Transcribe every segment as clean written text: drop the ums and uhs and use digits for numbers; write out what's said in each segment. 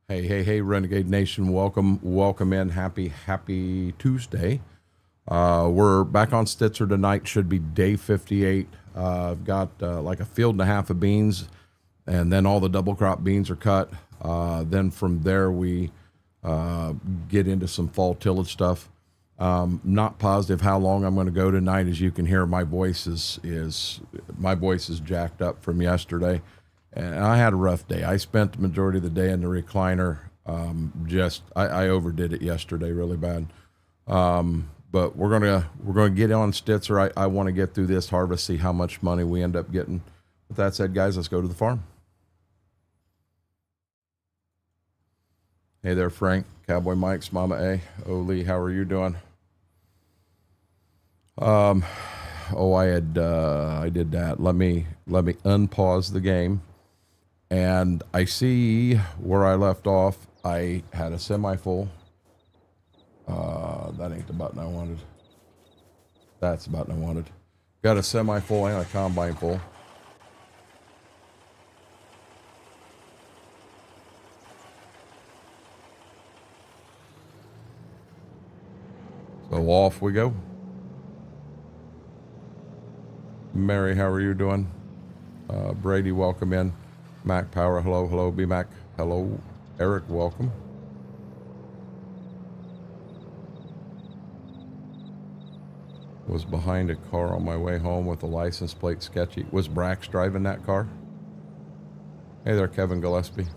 Hey, Renegade Nation, welcome in. Happy Tuesday. We're back on Stitzer tonight, should be day 58. I've got like a field and a half of beans, and then all the double crop beans are cut. Then from there we get into some fall tillage stuff. Not positive how long I'm going to go tonight. As you can hear, my voice is jacked up from yesterday. And I had a rough day. I spent the majority of the day in the recliner. I overdid it yesterday really bad. But we're gonna get on Stitzer. I want to get through this harvest, see how much money we end up getting. With that said, guys, let's go to the farm. Hey there, Frank, Cowboy Mike's, Mama A, Lee, how are you doing? I did that. Let me unpause the game. And I see where I left off. I had a semi-full. That ain't the button I wanted. That's the button I wanted. Got a semi-full and a combine full. So off we go. Mary, how are you doing? Brady, welcome in. Mac Power, hello, B Mac, hello. Eric, welcome. Was behind a car on my way home with a license plate sketchy. Was Brax driving that car? Hey there, Kevin Gillespie.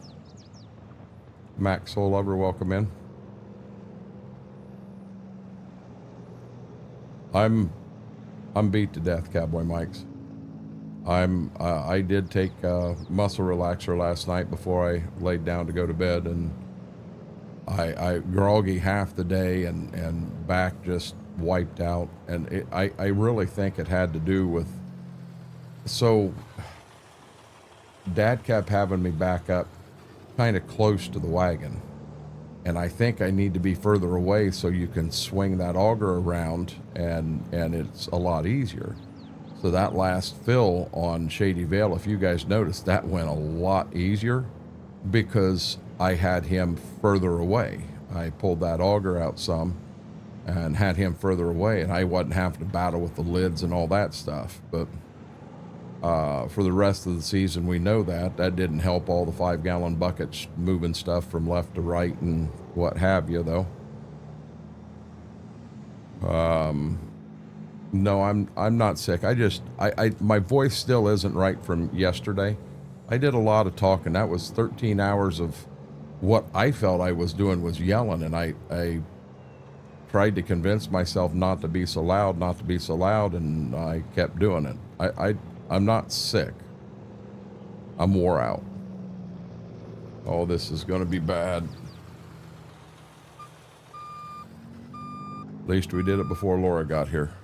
Mac Soul Lover, welcome in. I'm beat to death, Cowboy Mike's. I did take a muscle relaxer last night before I laid down to go to bed, and I groggy half the day and back just wiped out. And I really think it had to do with, so Dad kept having me back up kind of close to the wagon. And I think I need to be further away so you can swing that auger around and it's a lot easier. So that last fill on Shady Vale, if you guys noticed, that went a lot easier because I had him further away. I pulled that auger out some and had him further away, and I wasn't having to battle with the lids and all that stuff. But for the rest of the season, we know that didn't help all the 5-gallon buckets moving stuff from left to right and what have you, though. No, I'm not sick. My voice still isn't right from yesterday. I did a lot of talking. That was 13 hours of what I felt I was doing was yelling, and I tried to convince myself not to be so loud, and I kept doing it. I'm not sick. I'm wore out. Oh, this is going to be bad. At least we did it before Laura got here.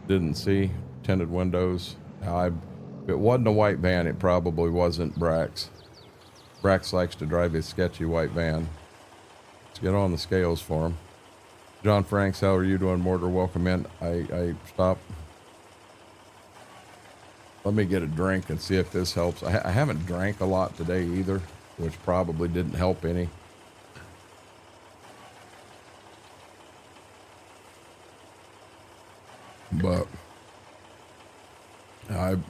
Didn't see tinted windows. If it wasn't a white van, it probably wasn't Brax. Brax likes to drive his sketchy white van. Let's get on the scales for him. John Franks, how are you doing? Mortar, welcome in. I stopped. Let me get a drink and see if this helps. I haven't drank a lot today either, which probably didn't help any. But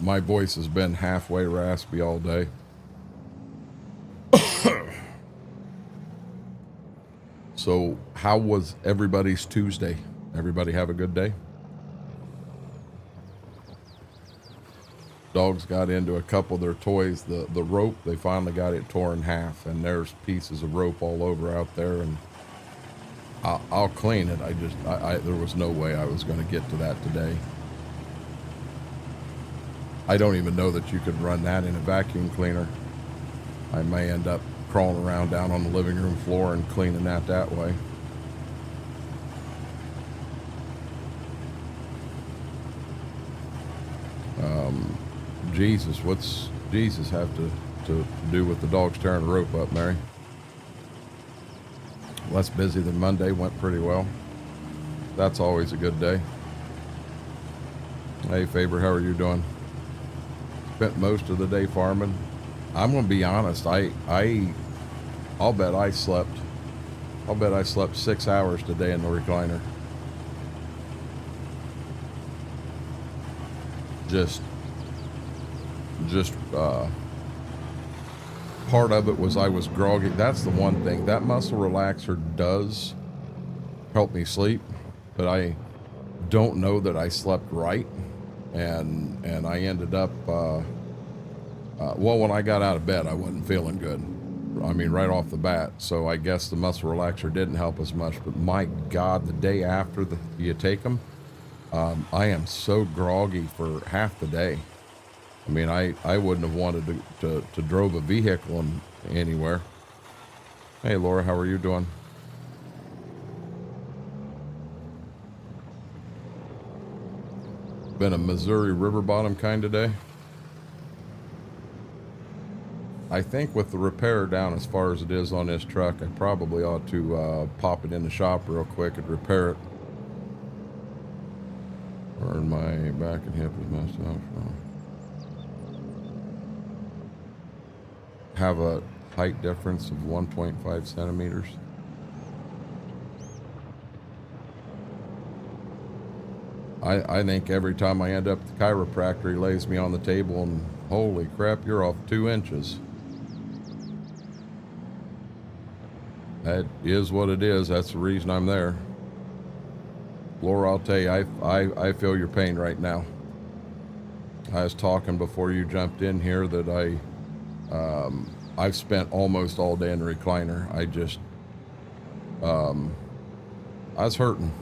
my voice has been halfway raspy all day. So how was everybody's Tuesday? Everybody have a good day? Dogs got into a couple of their toys. The rope, they finally got it torn in half, and there's pieces of rope all over out there, and I'll clean it. There was no way I was going to get to that today. I don't even know that you could run that in a vacuum cleaner. I may end up crawling around down on the living room floor and cleaning that way. Jesus, what's Jesus have to do with the dogs tearing the rope up, Mary? Less busy than Monday, went pretty well. That's always a good day. Hey Faber, how are you doing? spent most of the day farming. I'm gonna be honest. I'll bet I slept 6 hours today in the recliner. Just part of it was I was groggy. That's the one thing. That muscle relaxer does help me sleep, but I don't know that I slept right, and I ended up well, when I got out of bed I wasn't feeling good. I mean, right off the bat. So I guess the muscle relaxer didn't help as much, but my God, the day after you take them, I am so groggy for half the day. I mean, I wouldn't have wanted to drove a vehicle anywhere. Hey, Laura, how are you doing? Been a Missouri river bottom kind of day. I think with the repair down as far as it is on this truck, I probably ought to pop it in the shop real quick and repair it. Or my back and hip is messed up. Have a height difference of 1.5 centimeters. I think every time I end up at the chiropractor, he lays me on the table and holy crap, you're off 2 inches. That is what it is. That's the reason I'm there. Laura, I'll tell you, I feel your pain right now. I was talking before you jumped in here that I've spent almost all day in the recliner. I was hurting.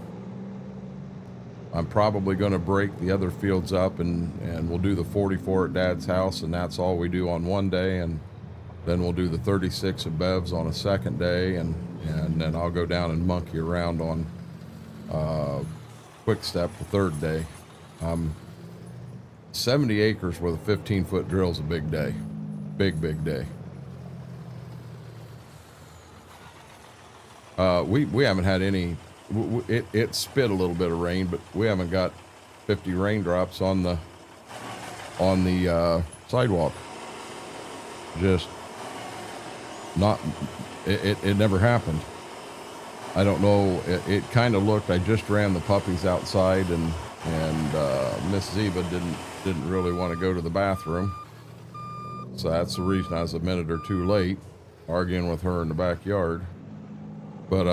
I'm probably going to break the other fields up and we'll do the 44 at Dad's house, and that's all we do on one day, and then we'll do the 36 of Bev's on a second day, and then I'll go down and monkey around on Quick Step the third day. 70 acres with a 15-foot drill is a big day. Big day. We haven't had any. It spit a little bit of rain, but we haven't got 50 raindrops on the sidewalk. Just not. It never happened. I don't know. It kind of looked. I just ran the puppies outside, and Miss Ziva didn't really want to go to the bathroom, so that's the reason I was a minute or two late, arguing with her in the backyard. But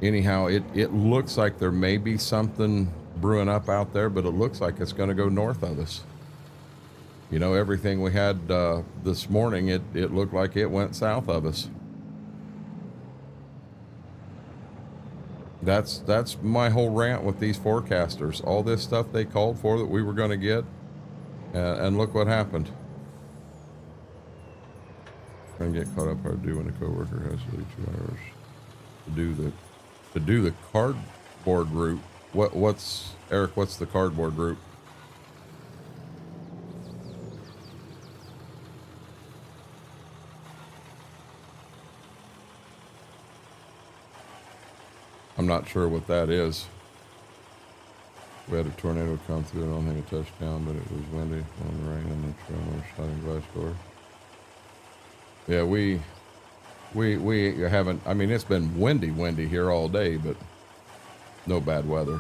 anyhow, it looks like there may be something brewing up out there, but it looks like it's going to go north of us. You know, everything we had this morning, it looked like it went south of us. That's my whole rant with these forecasters. All this stuff they called for that we were going to get, and look what happened. Try and get caught up how to do when a coworker has to leave 2 hours to do the cardboard route. What's Eric? What's the cardboard route? I'm not sure what that is. We had a tornado come through. I don't think it touched down, but it was windy, on the rain, and the trailer sliding glass door. Yeah, we haven't. I mean, it's been windy here all day, but no bad weather.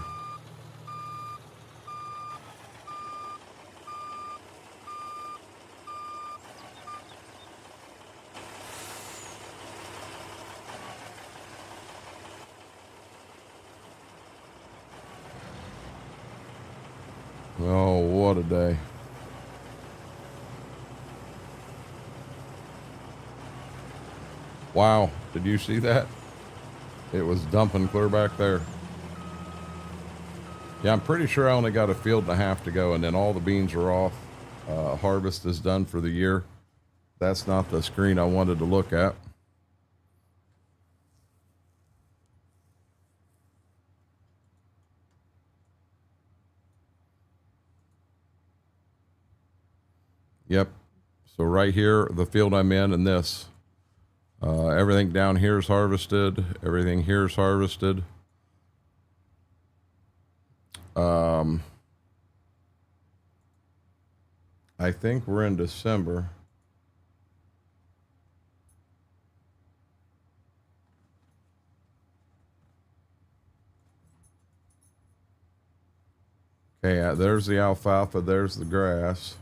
Oh, what a day. Wow, did you see that? It was dumping clear back there. Yeah, I'm pretty sure I only got a field and a half to go, and then all the beans are off. Harvest is done for the year. That's not the screen I wanted to look at. Yep. So right here, the field I'm in, and this. Everything down here is harvested. Everything here is harvested. I think we're in December. Okay, there's the alfalfa, there's the grass.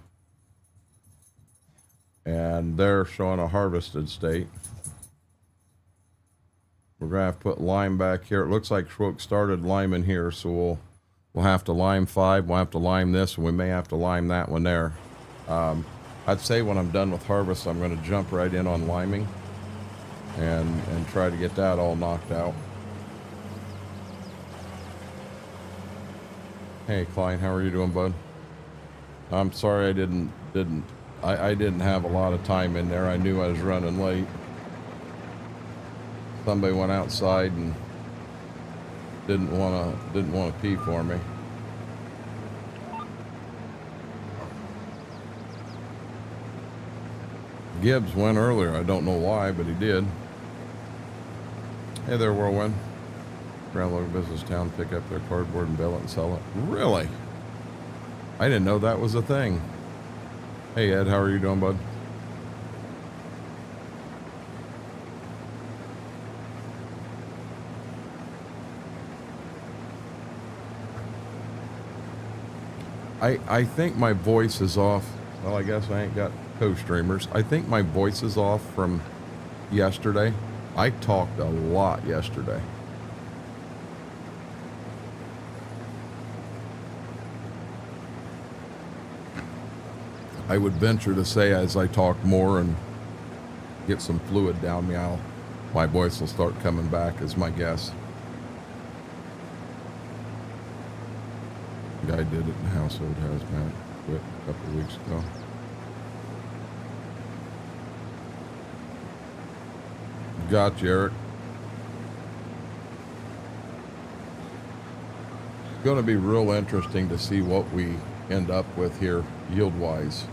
And they're showing a harvested state. We're gonna have to put lime back here. It looks like Schwook started liming here, so we'll have to lime 5. We'll have to lime this, and we may have to lime that one there. I'd say when I'm done with harvest, I'm gonna jump right in on liming and try to get that all knocked out. Hey Klein, how are you doing, bud? I'm sorry I didn't have a lot of time in there. I knew I was running late. Somebody went outside and didn't want to pee for me. Gibbs went earlier. I don't know why, but he did. Hey there, Whirlwind. Around local business town, pick up their cardboard and bale it and sell it. Really? I didn't know that was a thing. Hey Ed, how are you doing, bud? I think my voice is off. Well, I guess I ain't got co-streamers. I think my voice is off from yesterday. I talked a lot yesterday. I would venture to say as I talk more and get some fluid down me, my voice will start coming back, is my guess. The guy did it in household hazmat, quit a couple of weeks ago. Gotcha, Eric. It's going to be real interesting to see what we end up with here yield-wise.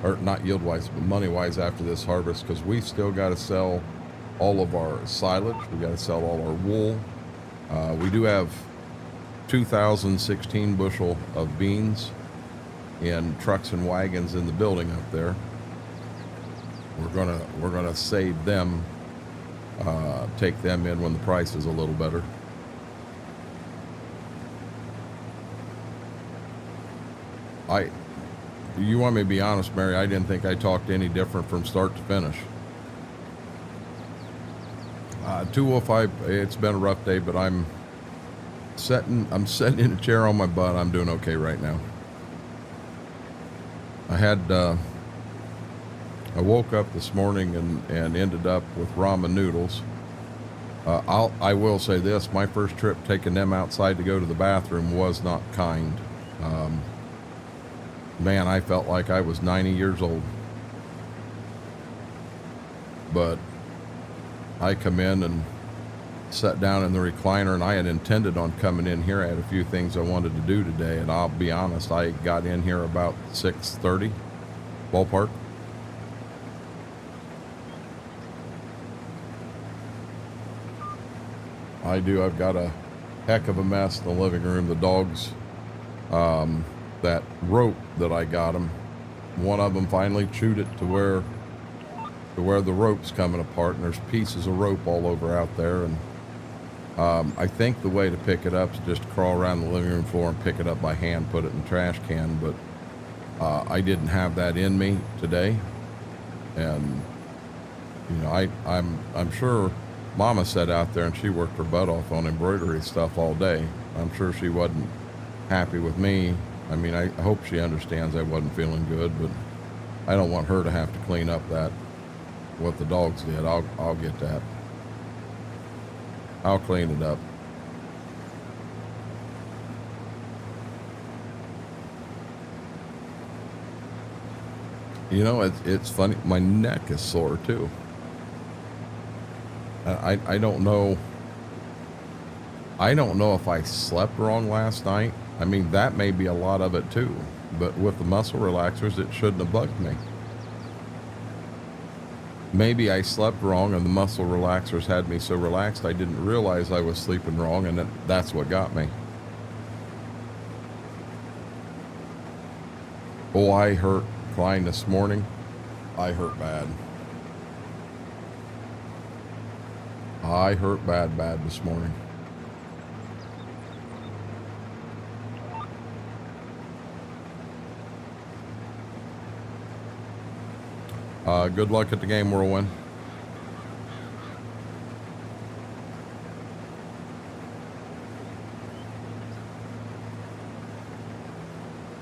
Or not yield-wise, but money-wise after this harvest, because we still got to sell all of our silage. We got to sell all our wool. We do have 2,016 bushel of beans in trucks and wagons in the building up there. We're gonna save them, take them in when the price is a little better. You want me to be honest, Mary? I didn't think I talked any different from start to finish. 205. It's been a rough day, but I'm sitting in a chair on my butt. I'm doing okay right now. I woke up this morning and ended up with ramen noodles. I will say this: my first trip taking them outside to go to the bathroom was not kind. Man, I felt like I was 90 years old. But I come in and sat down in the recliner, and I had intended on coming in here. I had a few things I wanted to do today, and I'll be honest, I got in here about 6:30 ballpark. I've got a heck of a mess in the living room. The dogs, that rope that I got them, one of them finally chewed it to where the rope's coming apart, and there's pieces of rope all over out there. And I think the way to pick it up is just crawl around the living room floor and pick it up by hand, put it in the trash can. But I didn't have that in me today, and you know, I'm sure Mama sat out there and she worked her butt off on embroidery stuff all day. I'm sure she wasn't happy with me. I mean, I hope she understands I wasn't feeling good, but I don't want her to have to clean up what the dogs did. I'll get that. I'll clean it up. You know, it's funny. My neck is sore too. I don't know. I don't know if I slept wrong last night. I mean, that may be a lot of it too, but with the muscle relaxers, it shouldn't have bugged me. Maybe I slept wrong and the muscle relaxers had me so relaxed I didn't realize I was sleeping wrong, and that's what got me. Oh, I hurt decline this morning. I hurt bad. I hurt bad this morning. Good luck at the game, Whirlwind.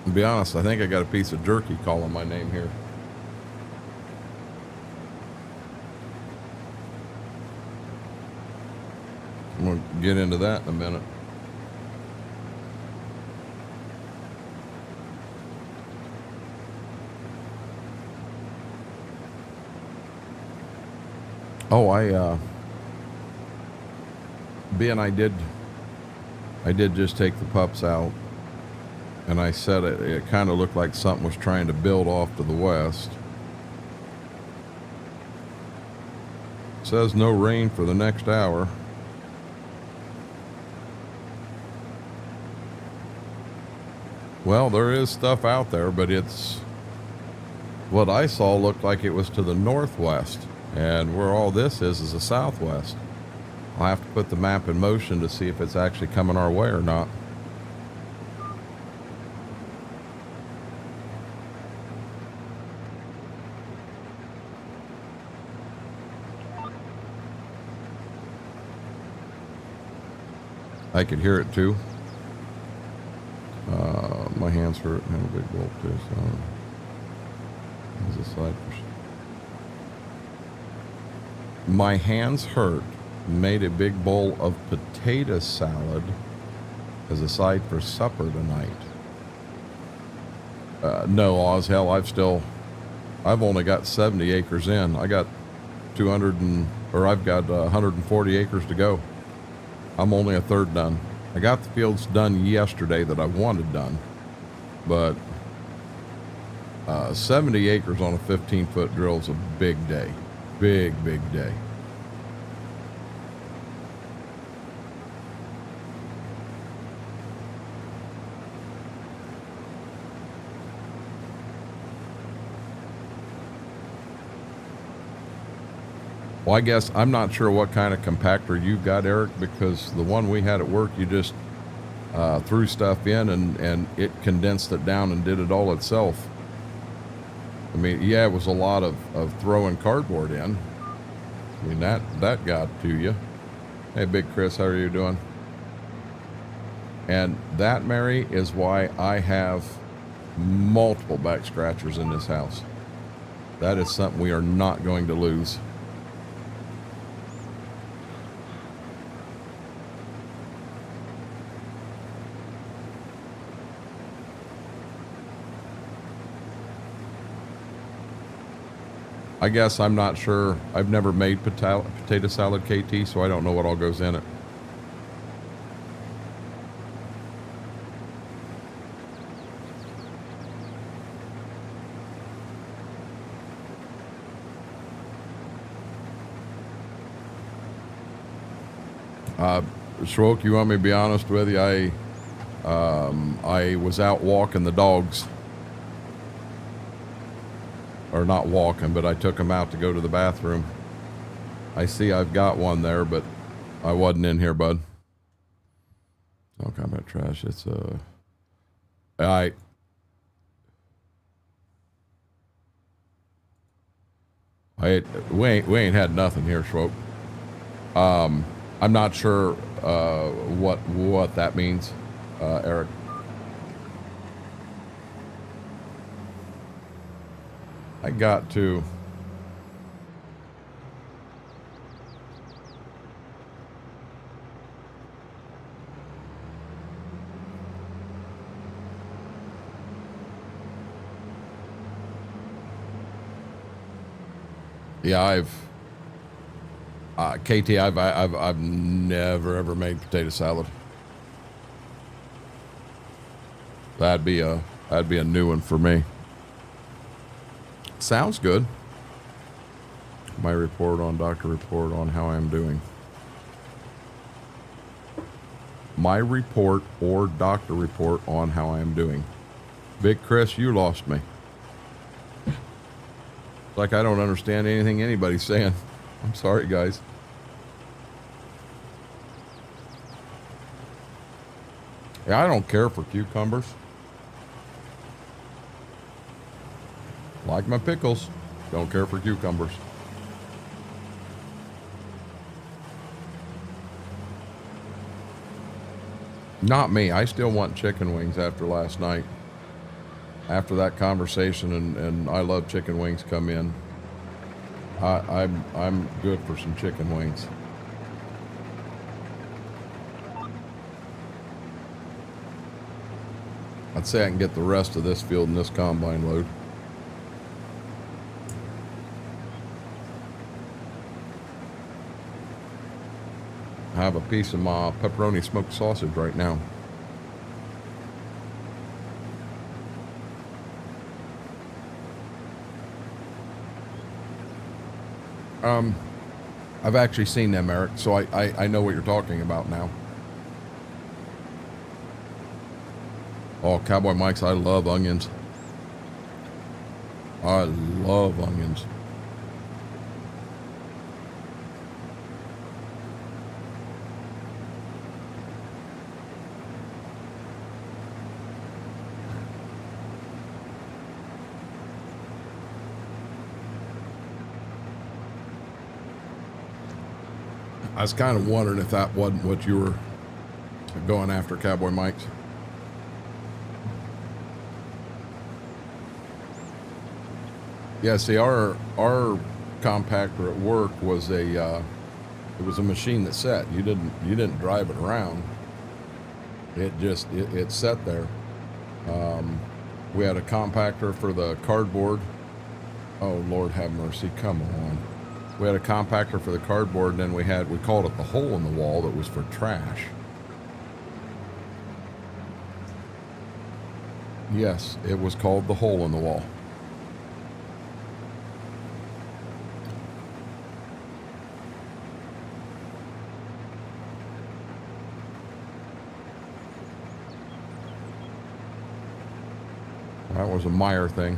To be honest, I think I got a piece of jerky calling my name here. I'm going to get into that in a minute. Oh, being I did just take the pups out, and I said it kind of looked like something was trying to build off to the west. It says no rain for the next hour. Well, there is stuff out there, but it's what I saw looked like it was to the northwest, and where all this is the southwest. I'll have to put the map in motion to see if it's actually coming our way or not. I could hear it too. My hands hurt and have a big gulp too, so there's a side push. My hands hurt. Made a big bowl of potato salad as a side for supper tonight. No, Oz, hell, I've only got 70 acres in. I got 140 acres to go. I'm only a third done. I got the fields done yesterday that I wanted done, but 70 acres on a 15-foot drill is a big day. Big day. Well, I guess I'm not sure what kind of compactor you've got, Eric, because the one we had at work, you just threw stuff in and it condensed it down and did it all itself. I mean, yeah, it was a lot of throwing cardboard in. I mean, that got to you. Hey, Big Chris, how are you doing? And that, Mary, is why I have multiple back scratchers in this house. That is something we are not going to lose. I guess I'm not sure. I've never made potato salad, KT, so I don't know what all goes in it. Schroek, you want me to be honest with you? I was out walking the dogs. Or not walking, but I took them out to go to the bathroom. I see I've got one there, but I wasn't in here, bud. Don't come about trash. It's we ain't had nothing here, Schroek. I'm not sure what that means, Eric. I got to. Yeah, KT, I've never ever made potato salad. That'd be a new one for me. Sounds good. My report on doctor report on how I'm doing. My report or doctor report on how I am doing. Big Chris, you lost me. It's like I don't understand anything anybody's saying. I'm sorry, guys. Yeah, I don't care for cucumbers. Like my pickles. Don't care for cucumbers. Not me. I still want chicken wings after last night. After that conversation, and I love chicken wings come in. I'm good for some chicken wings. I'd say I can get the rest of this field in this combine load. I have a piece of my pepperoni smoked sausage right now. I've actually seen them, Eric, so I know what you're talking about now. Oh, Cowboy Mike's, I love onions. I love onions. I was kind of wondering if that wasn't what you were going after, Cowboy Mike's. Yeah, see, our compactor at work was it was a machine that sat. You didn't drive it around. It sat there. We had a compactor for the cardboard. Oh, Lord have mercy, come on. We had a compactor for the cardboard, and then we called it the hole in the wall that was for trash. Yes, it was called the hole in the wall. That was a Meyer thing.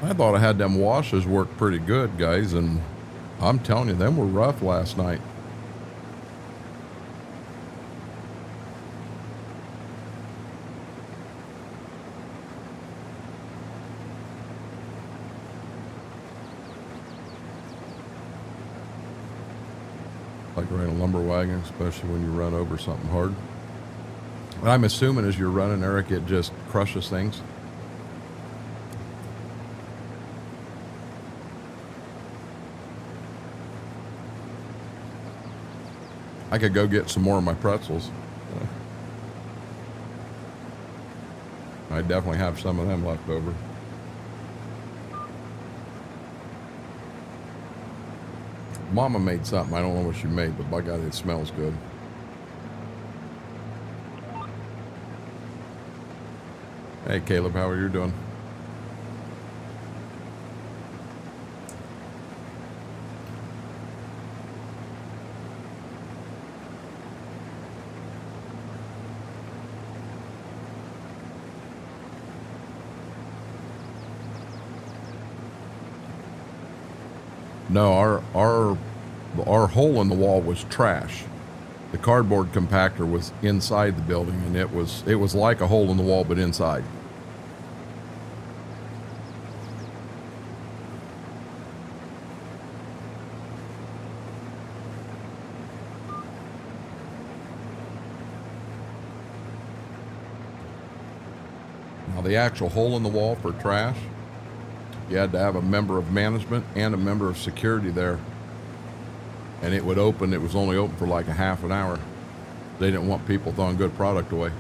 I thought I had them washers work pretty good, guys, and I'm telling you, them were rough last night. Like running a lumber wagon, especially when you run over something hard. And I'm assuming as you're running, Eric, it just crushes things. I could go get some more of my pretzels. I definitely have some of them left over. Mama made something. I don't know what she made, but by God, it smells good. Hey, Caleb, how are you doing? No, our hole in the wall was trash. The cardboard compactor was inside the building, and it was like a hole in the wall, but inside. Now, the actual hole in the wall for trash, you had to have a member of management and a member of security there. And it would open, it was only open for like a half an hour. They didn't want people throwing good product away.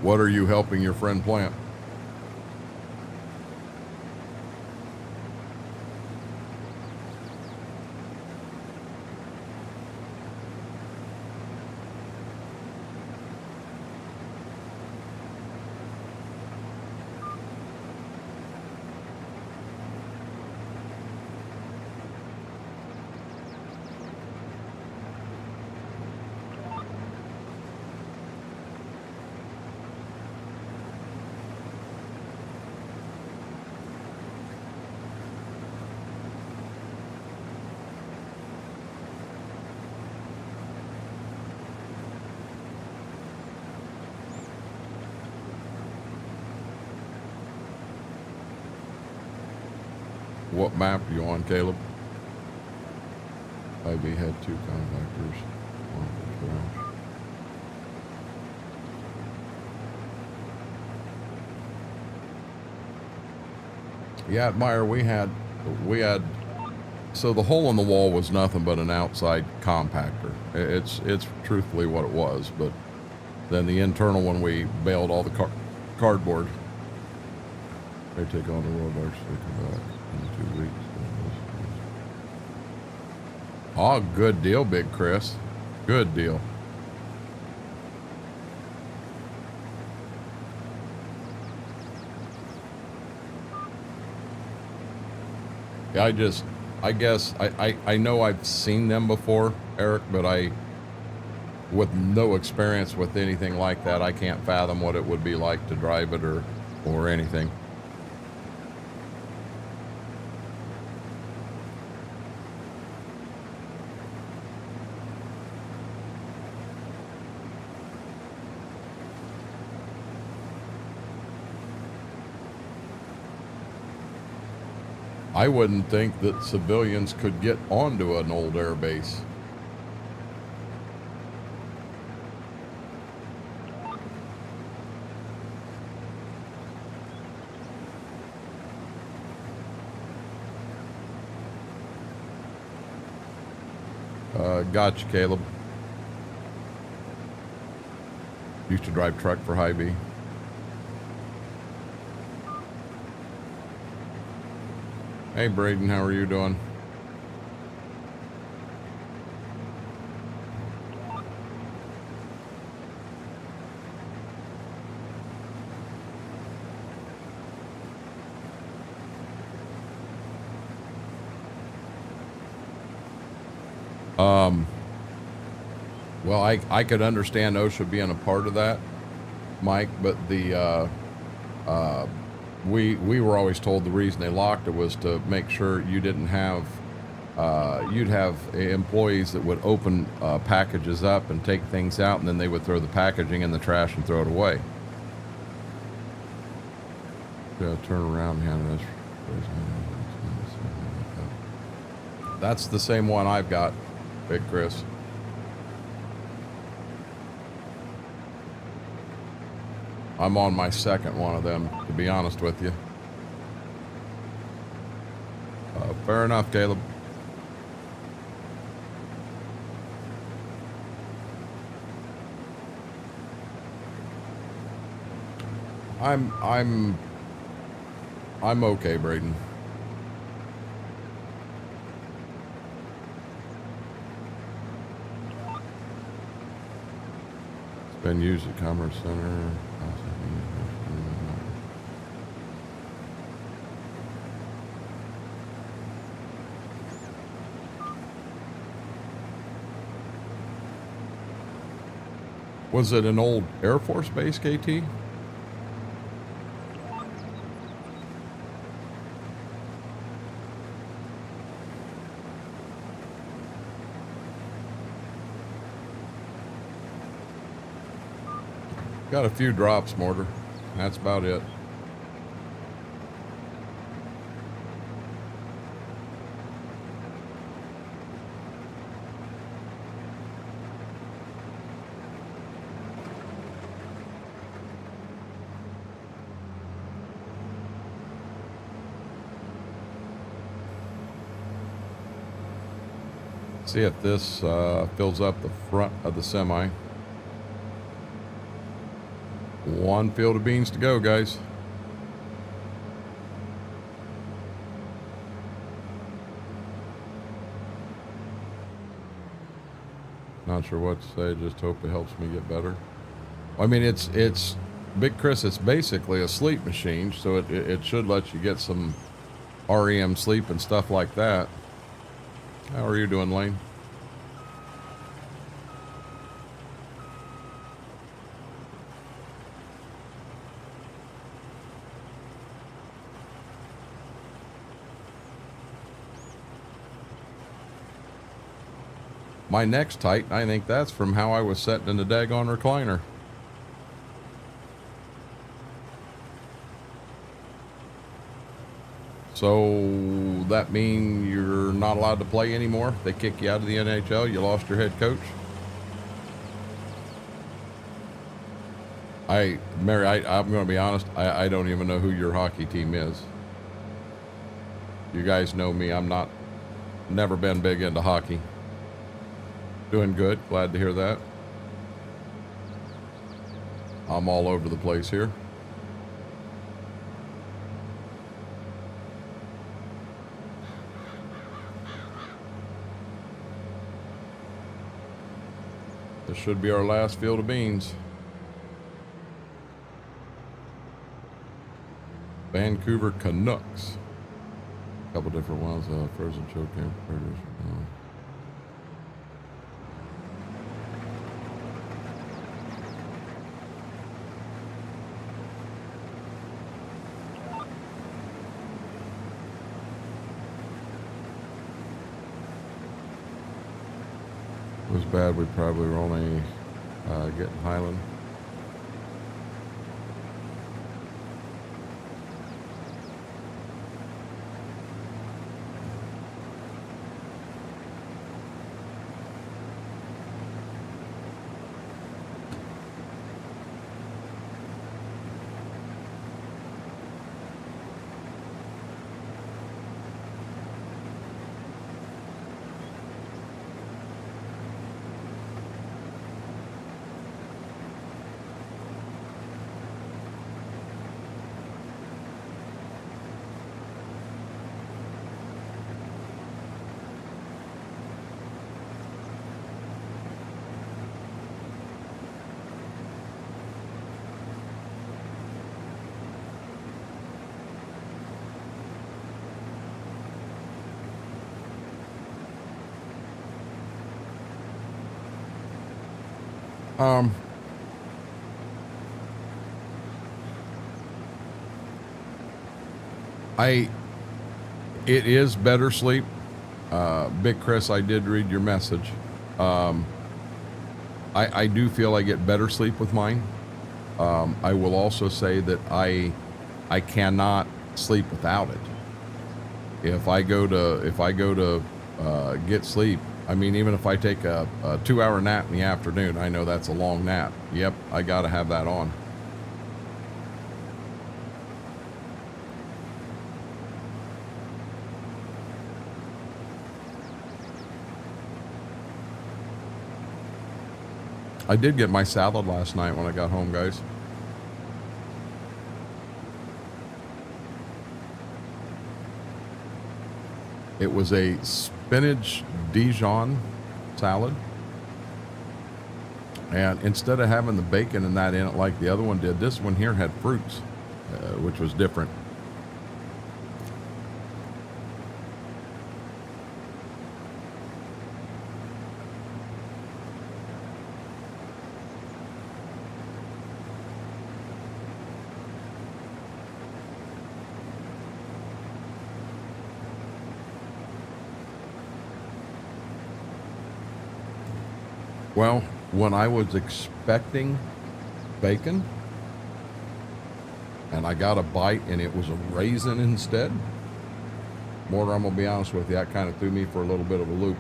What are you helping your friend plant? What map are you on, Caleb? IB had 2 compactors on the trash. Yeah, at Meyer we had, so the hole in the wall was nothing but an outside compactor. It's truthfully what it was, but then the internal one, we baled all the cardboard. They take on the road actually come back in 2 weeks. Oh, good deal, Big Chris. Good deal. Yeah, I guess I know I've seen them before, Eric, but with no experience with anything like that, I can't fathom what it would be like to drive it or anything. I wouldn't think that civilians could get onto an old air base. Gotcha, Caleb. Used to drive truck for Hy-Vee. Hey, Braden, how are you doing? Well, I could understand OSHA being a part of that, Mike, but the we were always told the reason they locked it was to make sure you didn't have you'd have employees that would open packages up and take things out, and then they would throw the packaging in the trash and throw it away. Turn around, hand this. That's the same one I've got, Big Chris. I'm on my second one of them, to be honest with you. Fair enough, Caleb. I'm okay, Braden. It's been used at Commerce Center. Was it an old Air Force base, KT? Got a few drops, Mortar. That's about it. See if this fills up the front of the semi. One field of beans to go, guys. Not sure what to say, just hope it helps me get better. I mean, it's Big Chris, it's basically a sleep machine, so it should let you get some REM sleep and stuff like that. How are you doing, Lane? My neck's tight, I think that's from how I was sitting in the daggone recliner. So that mean you're not allowed to play anymore? They kick you out of the NHL? You lost your head coach? Mary, I'm going to be honest. I don't even know who your hockey team is. You guys know me. Never been big into hockey. Doing good. Glad to hear that. I'm all over the place here. This should be our last field of beans. Vancouver Canucks. A couple different ones. Frozen choke camp. It was bad. We probably were only getting Highland. It is better sleep. Big Chris, I did read your message. I do feel I get better sleep with mine. I will also say that I cannot sleep without it. If I go to get sleep, I mean, even if I take a 2-hour nap in the afternoon, I know that's a long nap. Yep, I got to have that on. I did get my salad last night when I got home, guys. It was a spinach Dijon salad. And instead of having the bacon and that in it like the other one did, this one here had fruits, which was different. Well, when I was expecting bacon and I got a bite and it was a raisin instead, Mortar, I'm going to be honest with you, that kind of threw me for a little bit of a loop.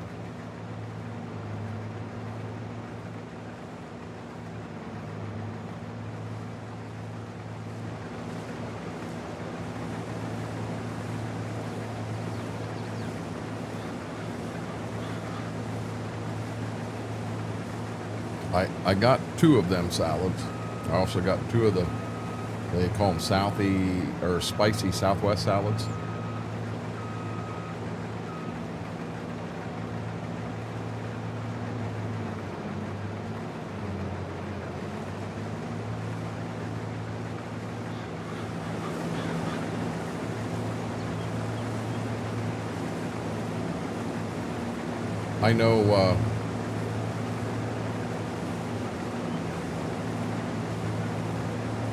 I got 2 of them salads. I also got 2 of they call them spicy Southwest salads. I know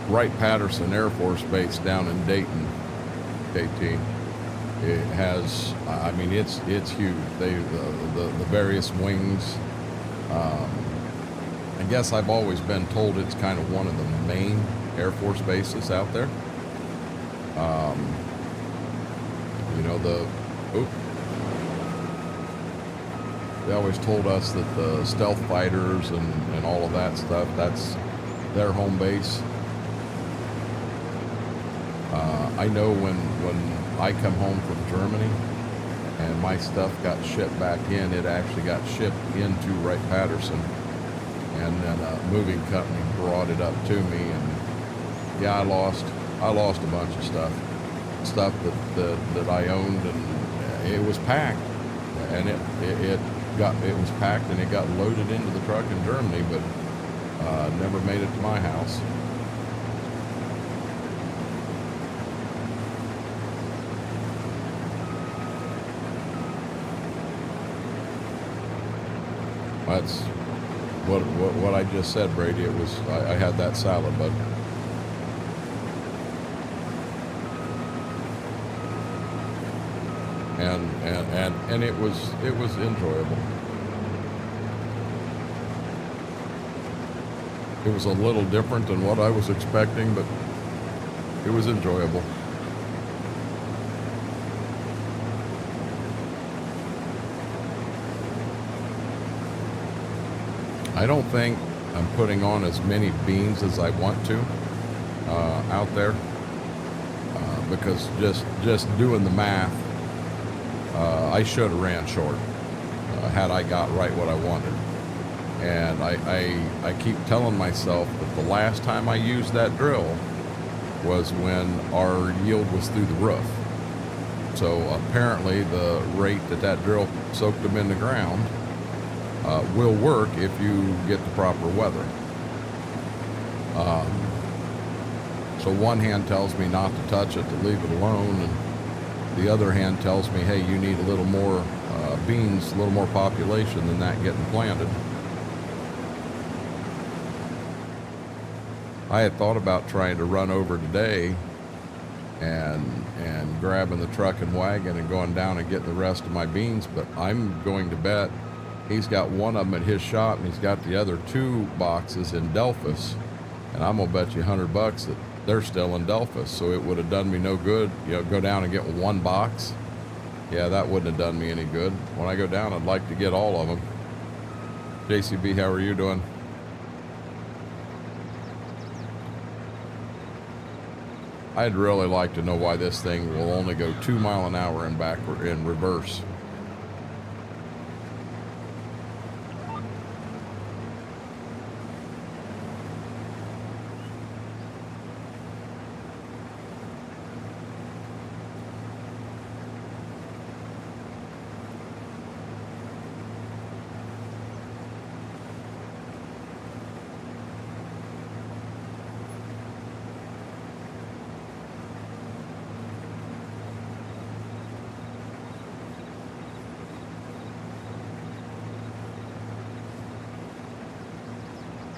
Wright-Patterson Air Force Base down in Dayton, KT. It has, I mean, it's huge. The various wings. I guess I've always been told it's kind of one of the main Air Force bases out there. You know, they always told us that the stealth fighters and all of that stuff, that's their home base. I know when I come home from Germany and my stuff got shipped back in, it actually got shipped into Wright-Patterson, and then a moving company brought it up to me, and yeah, I lost a bunch of stuff that I owned, and it was packed, and it was packed and it got loaded into the truck in Germany, but never made it to my house. That's what I just said, Brady. It was I had that salad, bud. And it was enjoyable. It was a little different than what I was expecting, but it was enjoyable. I don't think I'm putting on as many beans as I want to out there because just doing the math, I should have ran short had I got right what I wanted. And I keep telling myself that the last time I used that drill was when our yield was through the roof. So apparently the rate that drill soaked them in the ground will work if you get the proper weather. So one hand tells me not to touch it, to leave it alone, and the other hand tells me, hey, you need a little more beans, a little more population than that getting planted. I had thought about trying to run over today and grabbing the truck and wagon and going down and getting the rest of my beans, but I'm going to bet he's got one of them at his shop and he's got the other 2 boxes in Delphus, and I'm gonna bet you $100 that they're still in Delphus. So it would have done me no good, you know, go down and get 1 box. Yeah, that wouldn't have done me any good. When I go down, I'd like to get all of them. JCB, how are you doing? I'd really like to know why this thing will only go 2 miles an hour in backward in reverse.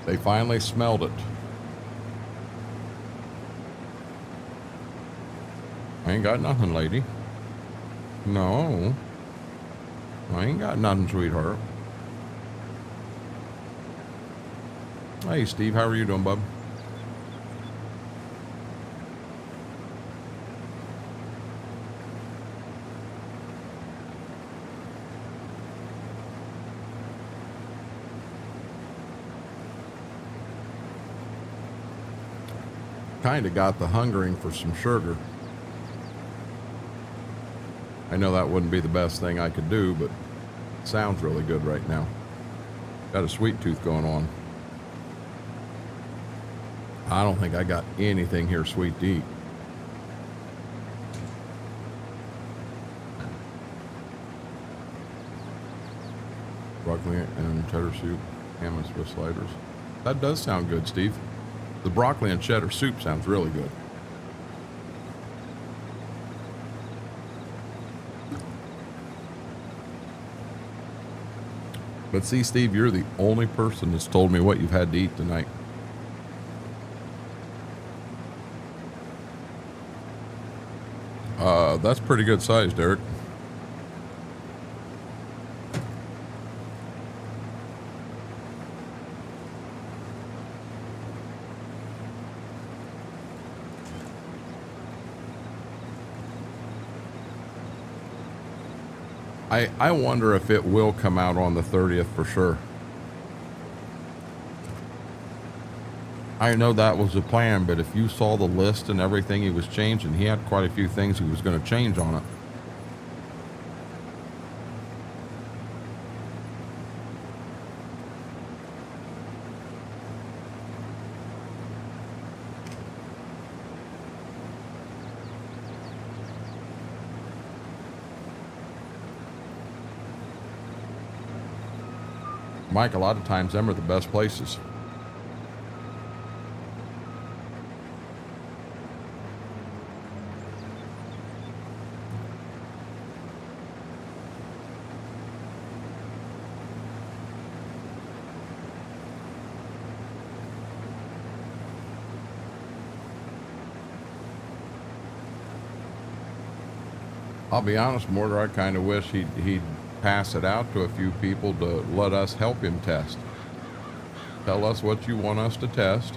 They finally smelled it. I ain't got nothing, lady. No. I ain't got nothing, sweetheart. Hey, Steve, how are you doing, bub? Kind of got the hungering for some sugar. I know that wouldn't be the best thing I could do, but it sounds really good right now. Got a sweet tooth going on. I don't think I got anything here sweet to eat. Broccoli and cheddar soup, ham and Swiss sliders. That does sound good, Steve. The broccoli and cheddar soup sounds really good. But see, Steve, you're the only person that's told me what you've had to eat tonight. That's pretty good size, Derek. I wonder if it will come out on the 30th for sure. I know that was the plan, but if you saw the list and everything he was changing, he had quite a few things he was going to change on it. Mike, a lot of times them are the best places. I'll be honest, Mortar, I kind of wish he'd pass it out to a few people to let us help him test. Tell us what you want us to test.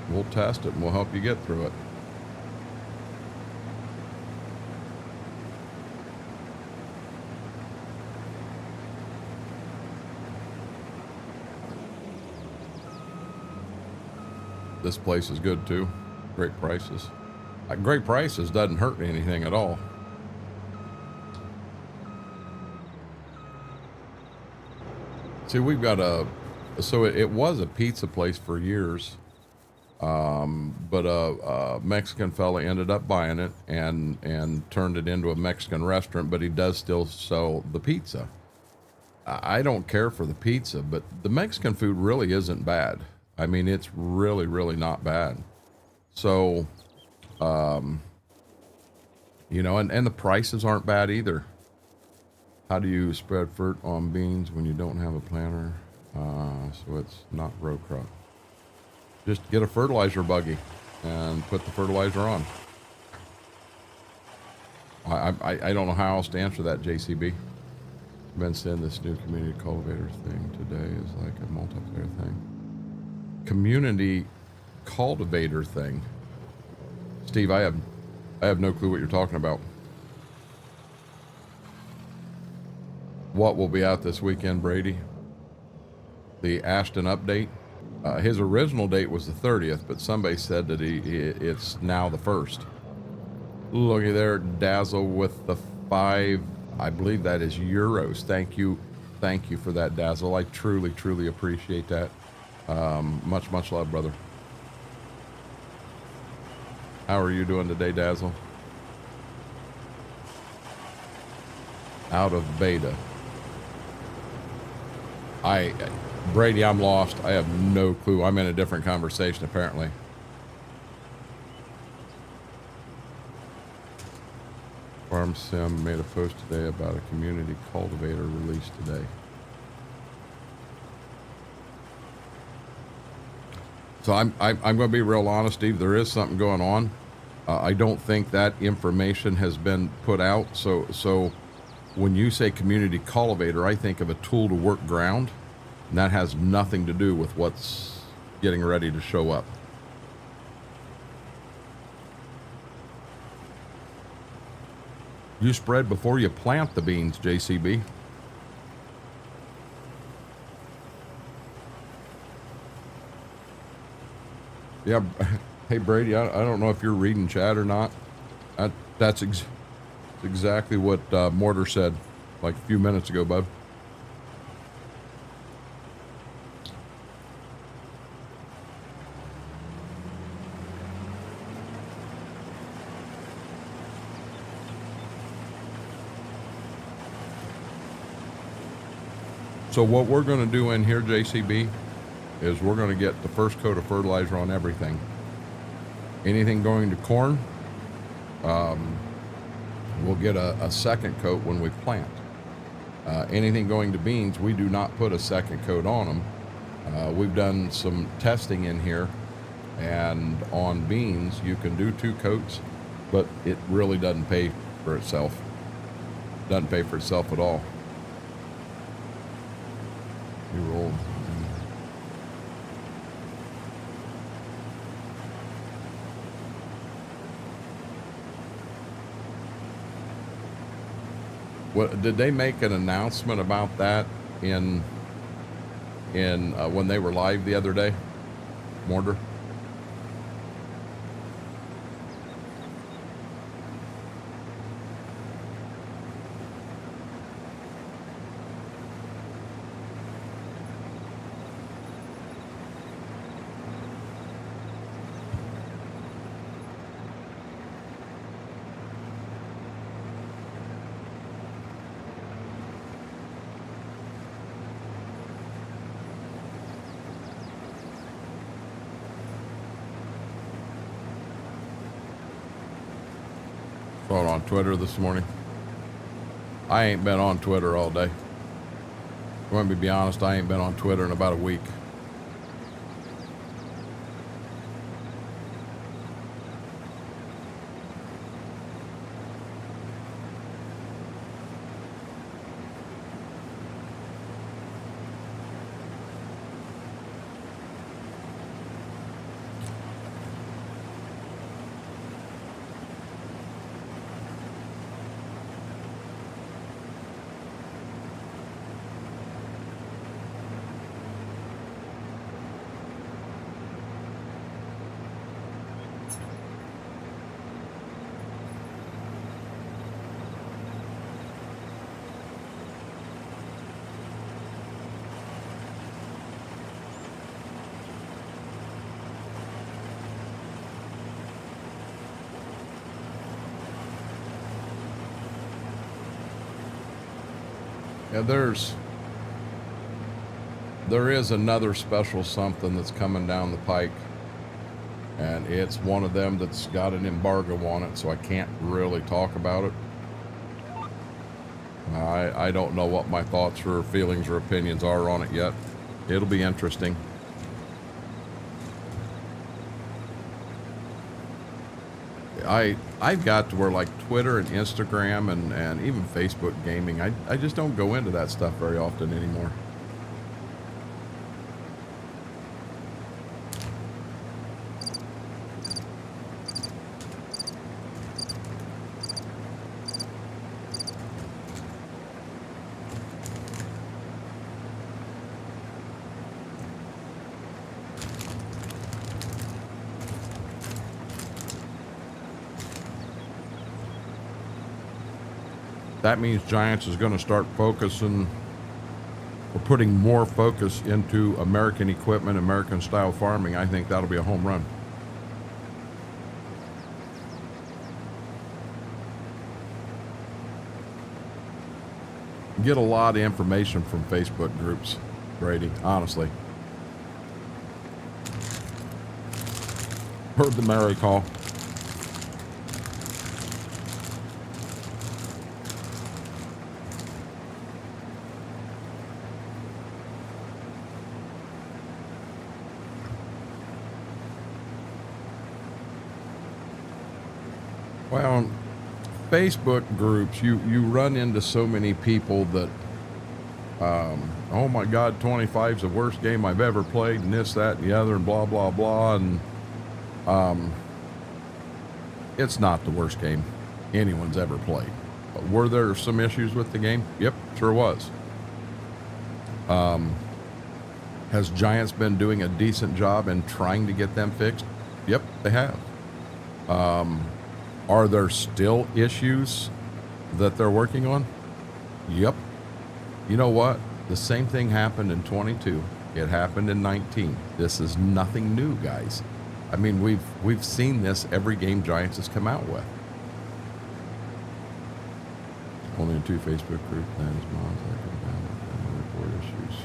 We'll test it and we'll help you get through it. This place is good too. Great prices. Great prices doesn't hurt anything at all. See, we've got so it was a pizza place for years, but a Mexican fella ended up buying it and turned it into a Mexican restaurant, but he does still sell the pizza. I don't care for the pizza, but the Mexican food really isn't bad. I mean, it's really, really not bad. So, you know, and the prices aren't bad either. How do you spread fruit on beans when you don't have a planter? So it's not row crop. Just get a fertilizer buggy and put the fertilizer on. I don't know how else to answer that, JCB. I've been saying this new community cultivator thing today is like a multiplayer thing. Community cultivator thing. Steve, I have no clue what you're talking about. What will be out this weekend, Brady? The Ashton update. His original date was the 30th, but somebody said that it's now the 1st. Looky there, Dazzle with the 5, I believe that is euros. Thank you for that, Dazzle. I truly, truly appreciate that. Much love, brother. How are you doing today, Dazzle? Out of beta. Brady, I'm lost. I have no clue. I'm in a different conversation, apparently. Farm Sim made a post today about a community cultivator released today. So I'm going to be real honest, Steve. There is something going on. I don't think that information has been put out. So when you say community cultivator, I think of a tool to work ground, and that has nothing to do with what's getting ready to show up. You spread before you plant the beans, JCB. Yeah, hey Brady, I don't know if you're reading chat or not. That's exactly what Mortar said like a few minutes ago, bud. So what we're going to do in here, JCB, is we're going to get the first coat of fertilizer on everything. Anything going to corn, we'll get a second coat when we plant. Anything going to beans, we do not put a second coat on them. We've done some testing in here, and on beans you can do 2 coats, but it really doesn't pay for itself. Doesn't pay for itself at all. You roll. What did they make an announcement about that in when they were live the other day, Mortar? Saw it on Twitter this morning. I ain't been on Twitter all day. Let me be honest, I ain't been on Twitter in about a week. Yeah, there is another special something that's coming down the pike, and it's one of them that's got an embargo on it, so I can't really talk about it. I don't know what my thoughts or feelings or opinions are on it yet. It'll be interesting. I've got to where, like, Twitter and Instagram and even Facebook gaming, I just don't go into that stuff very often anymore. That means Giants is going to start focusing, or putting more focus into American equipment, American style farming. I think that'll be a home run. Get a lot of information from Facebook groups, Brady, honestly. Heard the Mary call. Well, Facebook groups, you run into so many people that, oh my God, 25 is the worst game I've ever played, and this, that, and the other, and blah, blah, blah. And it's not the worst game anyone's ever played. But were there some issues with the game? Yep, sure was. Has Giants been doing a decent job in trying to get them fixed? Yep, they have. Are there still issues that they're working on? Yep. You know what? The same thing happened in 22. It happened in 19. This is nothing new, guys. I mean, we've seen this every game Giants has come out with. Only in 2 Facebook groups. That is mods. I can download and report issues.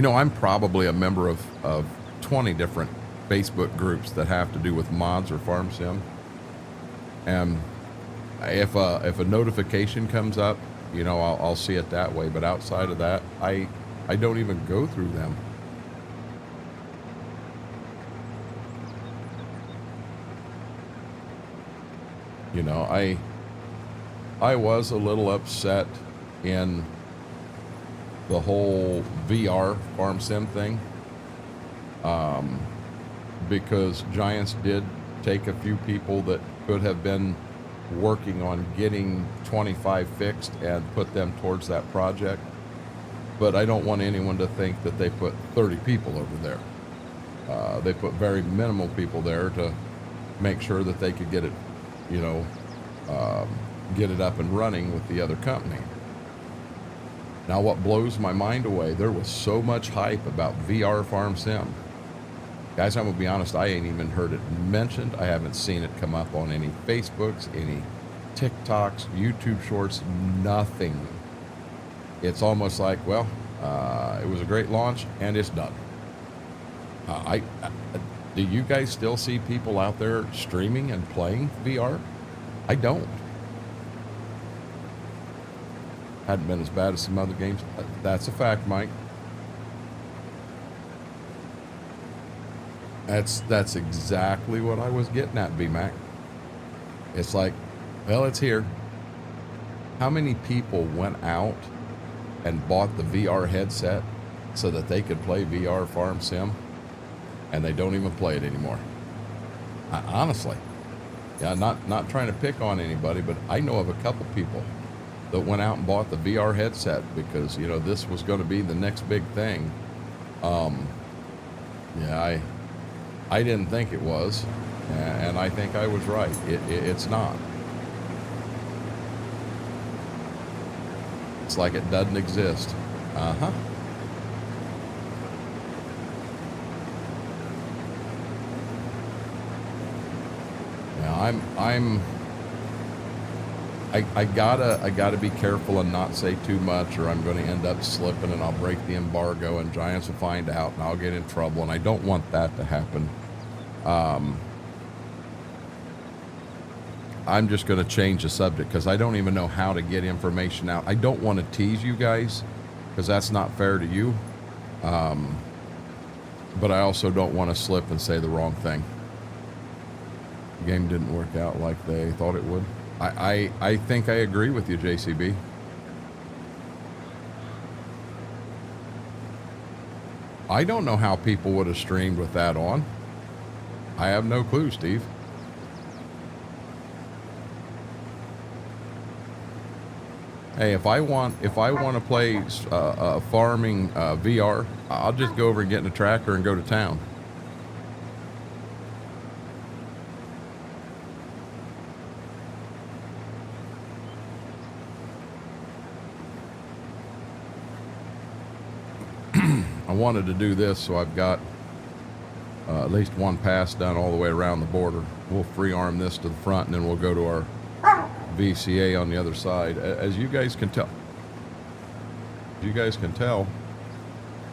I'm probably a member of 20 different Facebook groups that have to do with mods or farm sim. And if a notification comes up, I'll see it that way. But outside of that, I don't even go through them. I was a little upset in the whole VR farm sim thing. Because Giants did take a few people that could have been working on getting 25 fixed and put them towards that project. But I don't want anyone to think that they put 30 people over there. They put very minimal people there to make sure that they could get it, you know, get it up and running with the other company. Now, what blows my mind away, there was so much hype about VR Farm Sim. Guys, I'm gonna be honest, I ain't even heard it mentioned. I haven't seen it come up on any Facebooks, any TikToks, YouTube shorts, nothing. It's almost like, well, it was a great launch and it's done. Do you guys still see people out there streaming and playing VR? I don't. Hadn't been as bad as some other games. That's a fact, Mike. That's exactly what I was getting at, B-Mac. It's like, well, it's here. How many people went out and bought the VR headset so that they could play VR Farm Sim, and they don't even play it anymore? Honestly, yeah, not trying to pick on anybody, but I know of a couple people that went out and bought the VR headset because, you know, this was going to be the next big thing. Yeah, I didn't think it was, and I think I was right. It's not. It's like it doesn't exist. Uh-huh. Now I gotta be careful and not say too much, or I'm going to end up slipping and I'll break the embargo and Giants will find out and I'll get in trouble, and I don't want that to happen. I'm just going to change the subject because I don't even know how to get information out. I don't want to tease you guys because that's not fair to you. But I also don't want to slip and say the wrong thing. The game didn't work out like they thought it would. I think I agree with you, JCB. I don't know how people would have streamed with that on. I have no clue, Steve. Hey, if I want to play farming VR, I'll just go over and get in a tractor and go to town. I wanted to do this, so I've got at least one pass done all the way around the border. We'll free arm this to the front, and then we'll go to our VCA on the other side. As you guys can tell,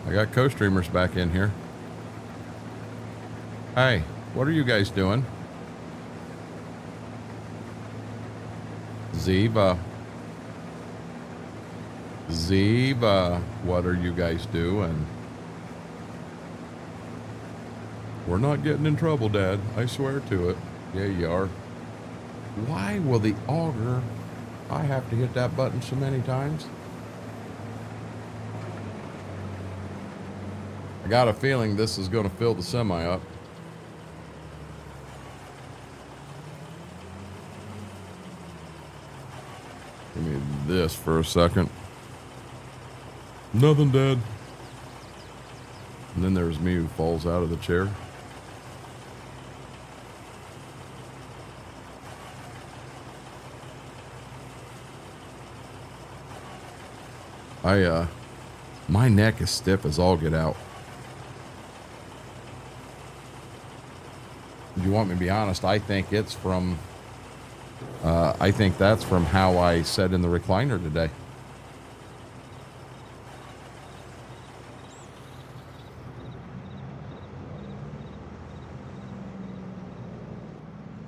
I got co-streamers back in here. Hey, what are you guys doing? Ziva, what are you guys doing? We're not getting in trouble, Dad. I swear to it. Yeah, you are. Why will the auger... I have to hit that button so many times? I got a feeling this is going to fill the semi up. Give me this for a second. Nothing, Dad. And then there's me who falls out of the chair. My neck is stiff as all get out. If you want me to be honest, I think it's from, I think that's from how I sat in the recliner today.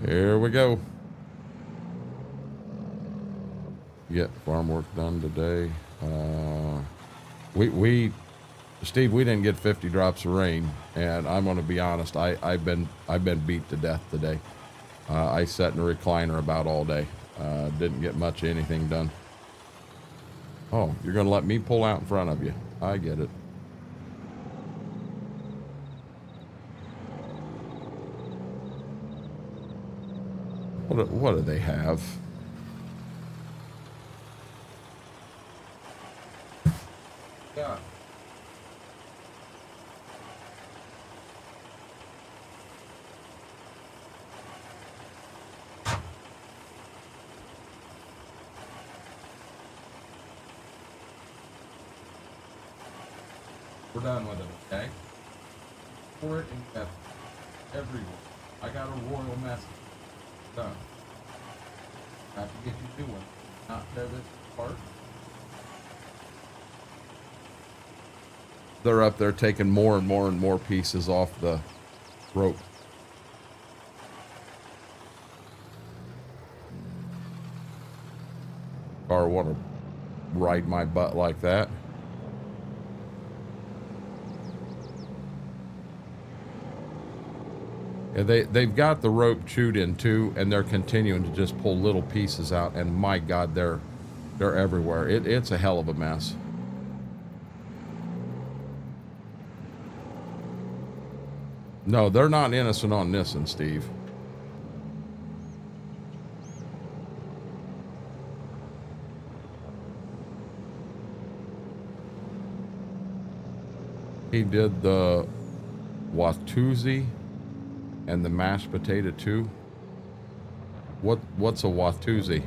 Here we go. Get farm work done today. Steve, we didn't get 50 drops of rain, and I'm going to be honest. I've been beat to death today. I sat in a recliner about all day. Didn't get much of anything done. Oh, you're going to let me pull out in front of you. I get it. What do they have? Yeah. We're done with it, okay? Pour it in everywhere. I got a royal message. Done. I have to get you new one. Not tear this apart. They're up there taking more and more and more pieces off the rope. Or want to ride my butt like that. Yeah, they've got the rope chewed in too, and they're continuing to just pull little pieces out. And my God, they're everywhere. It's a hell of a mess. No, they're not innocent on this one, Steve. He did the Watusi and the mashed potato too. What's a Watusi?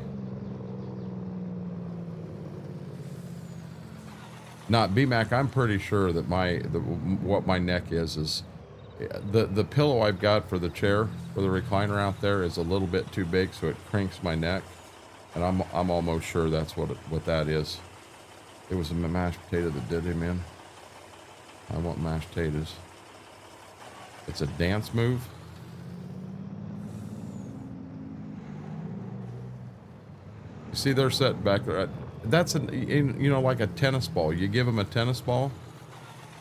Not BMAC. I'm pretty sure that what my neck is the pillow I've got for the chair for the recliner out there is a little bit too big, so it cranks my neck, and I'm almost sure that's what that is. It was a mashed potato that did him in. I want mashed potatoes. It's a dance move. You see, they're set back there. That's like a tennis ball. You give them a tennis ball,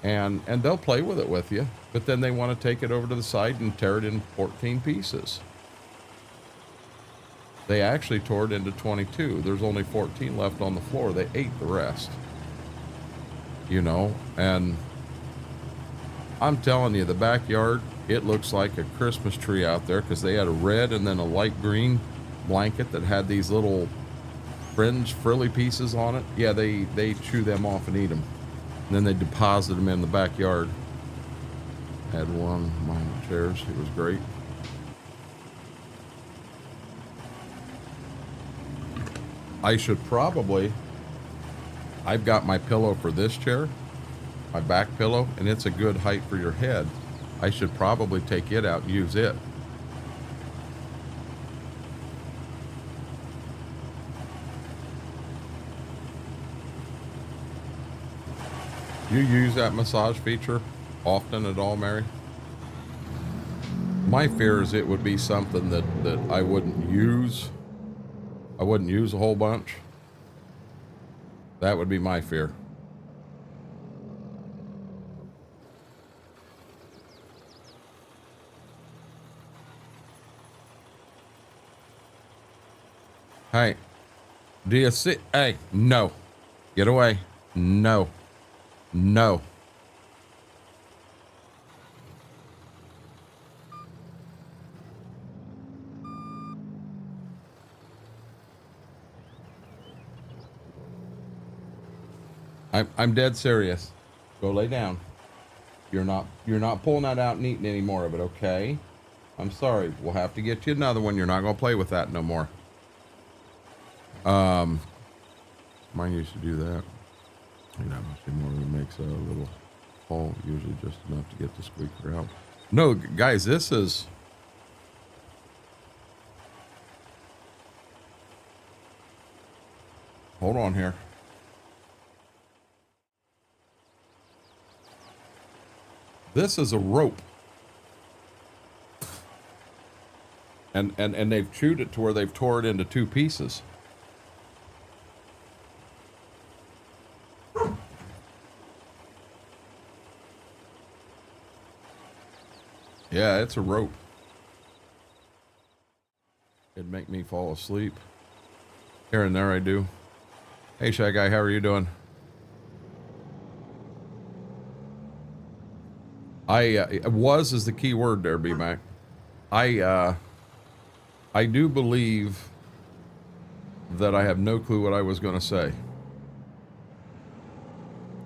and they'll play with it with you. But then they want to take it over to the side and tear it in 14 pieces. They actually tore it into 22. There's only 14 left on the floor. They ate the rest. And I'm telling you, the backyard, it looks like a Christmas tree out there, because they had a red and then a light green blanket that had these little frilly pieces on it. Yeah, they chew them off and eat them. And then they deposit them in the backyard. Had one of my chairs. It was great. I should probably... I've got my pillow for this chair, my back pillow, and it's a good height for your head. I should probably take it out and use it. You use that massage feature often at all, Mary? My fear is it would be something that I wouldn't use. I wouldn't use a whole bunch. That would be my fear. Hey, do you see? Hey, no. Get away. No. No. I'm dead serious. Go lay down. You're not pulling that out and eating any more of it, okay? I'm sorry. We'll have to get you another one. You're not gonna play with that no more. Mine used to do that. More makes a little hole, usually just enough to get the squeaker out. No, guys, this is... Hold on here. This is a rope. And they've chewed it to where they've tore it into 2 pieces. Yeah, it's a rope. It'd make me fall asleep. Here and there I do. Hey, Shy Guy, how are you doing? Was is the key word there, B-Mac. I I do believe that I have no clue what I was going to say.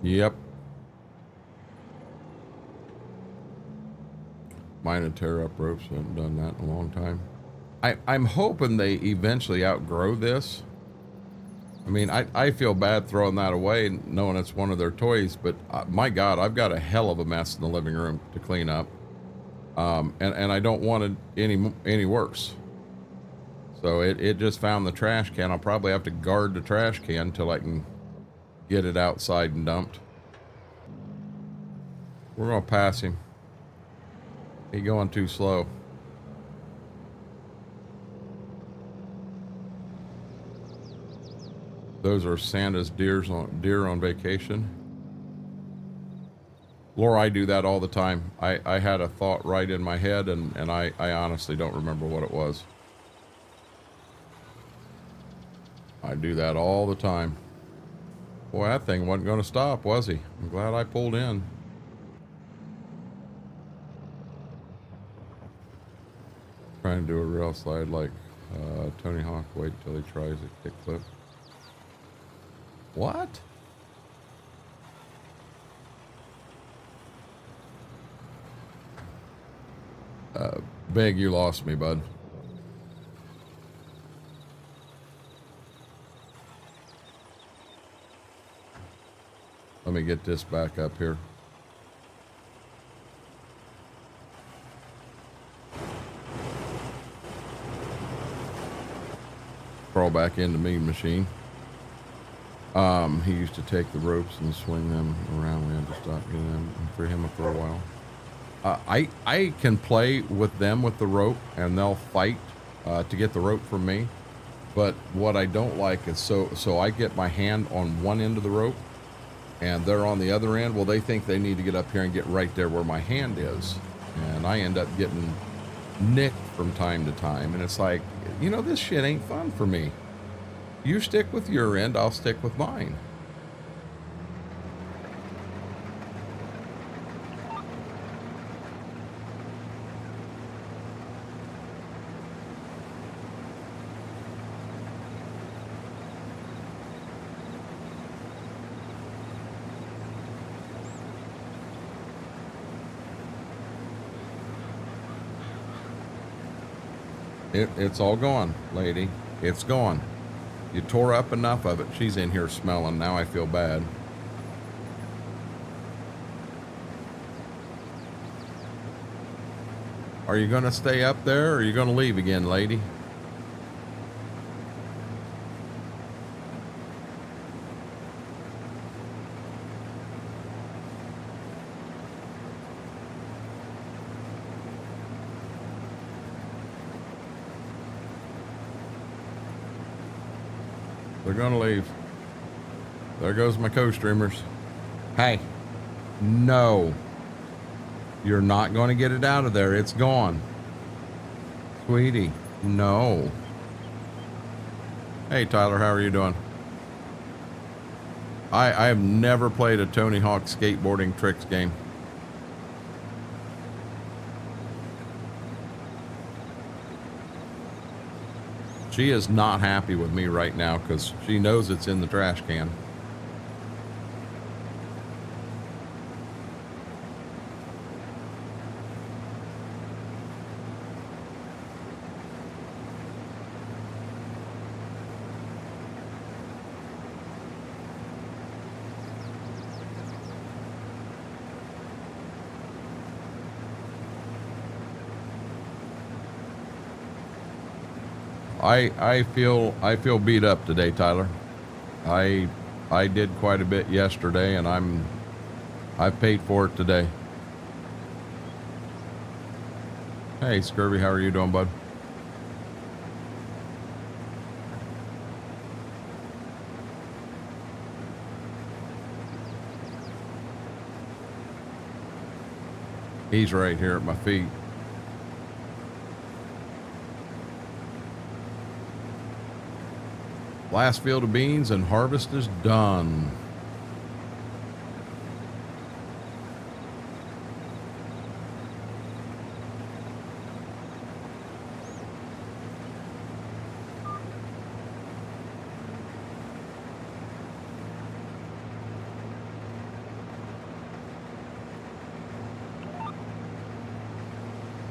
Yep. Mine and tear up ropes. I haven't done that in a long time. I'm hoping they eventually outgrow this. I mean, I feel bad throwing that away knowing it's one of their toys, but my God, I've got a hell of a mess in the living room to clean up. And I don't want it any worse. So it just found the trash can. I'll probably have to guard the trash can until I can get it outside and dumped. We're going to pass him. He's going too slow. Those are Santa's deer on vacation. Laura, I do that all the time. I had a thought right in my head, and I honestly don't remember what it was. I do that all the time. Boy, that thing wasn't going to stop, was he? I'm glad I pulled in. Trying to do a rail slide like Tony Hawk. Wait till he tries a kickflip. What? Big, you lost me, bud. Let me get this back up here. Crawl back into Mean Machine. He used to take the ropes and swing them around. We had to stop getting them for him for a while. I can play with them with the rope, and they'll fight to get the rope from me. But what I don't like is so I get my hand on one end of the rope, and they're on the other end. Well, they think they need to get up here and get right there where my hand is, and I end up getting nicked from time to time. And it's like, you know, this shit ain't fun for me. You stick with your end, I'll stick with mine. It's all gone, lady. It's gone. You tore up enough of it. She's in here smelling. Now I feel bad. Are you going to stay up there, or are you going to leave again, lady? They're gonna leave. There goes my co-streamers. Hey, no. You're not gonna get it out of there. It's gone. Sweetie, no. Hey, Tyler, how are you doing? I have never played a Tony Hawk skateboarding tricks game. She is not happy with me right now because she knows it's in the trash can. I feel beat up today, Tyler. I did quite a bit yesterday, and I've paid for it today. Hey, Scurvy, how are you doing, bud? He's right here at my feet. Last field of beans and harvest is done.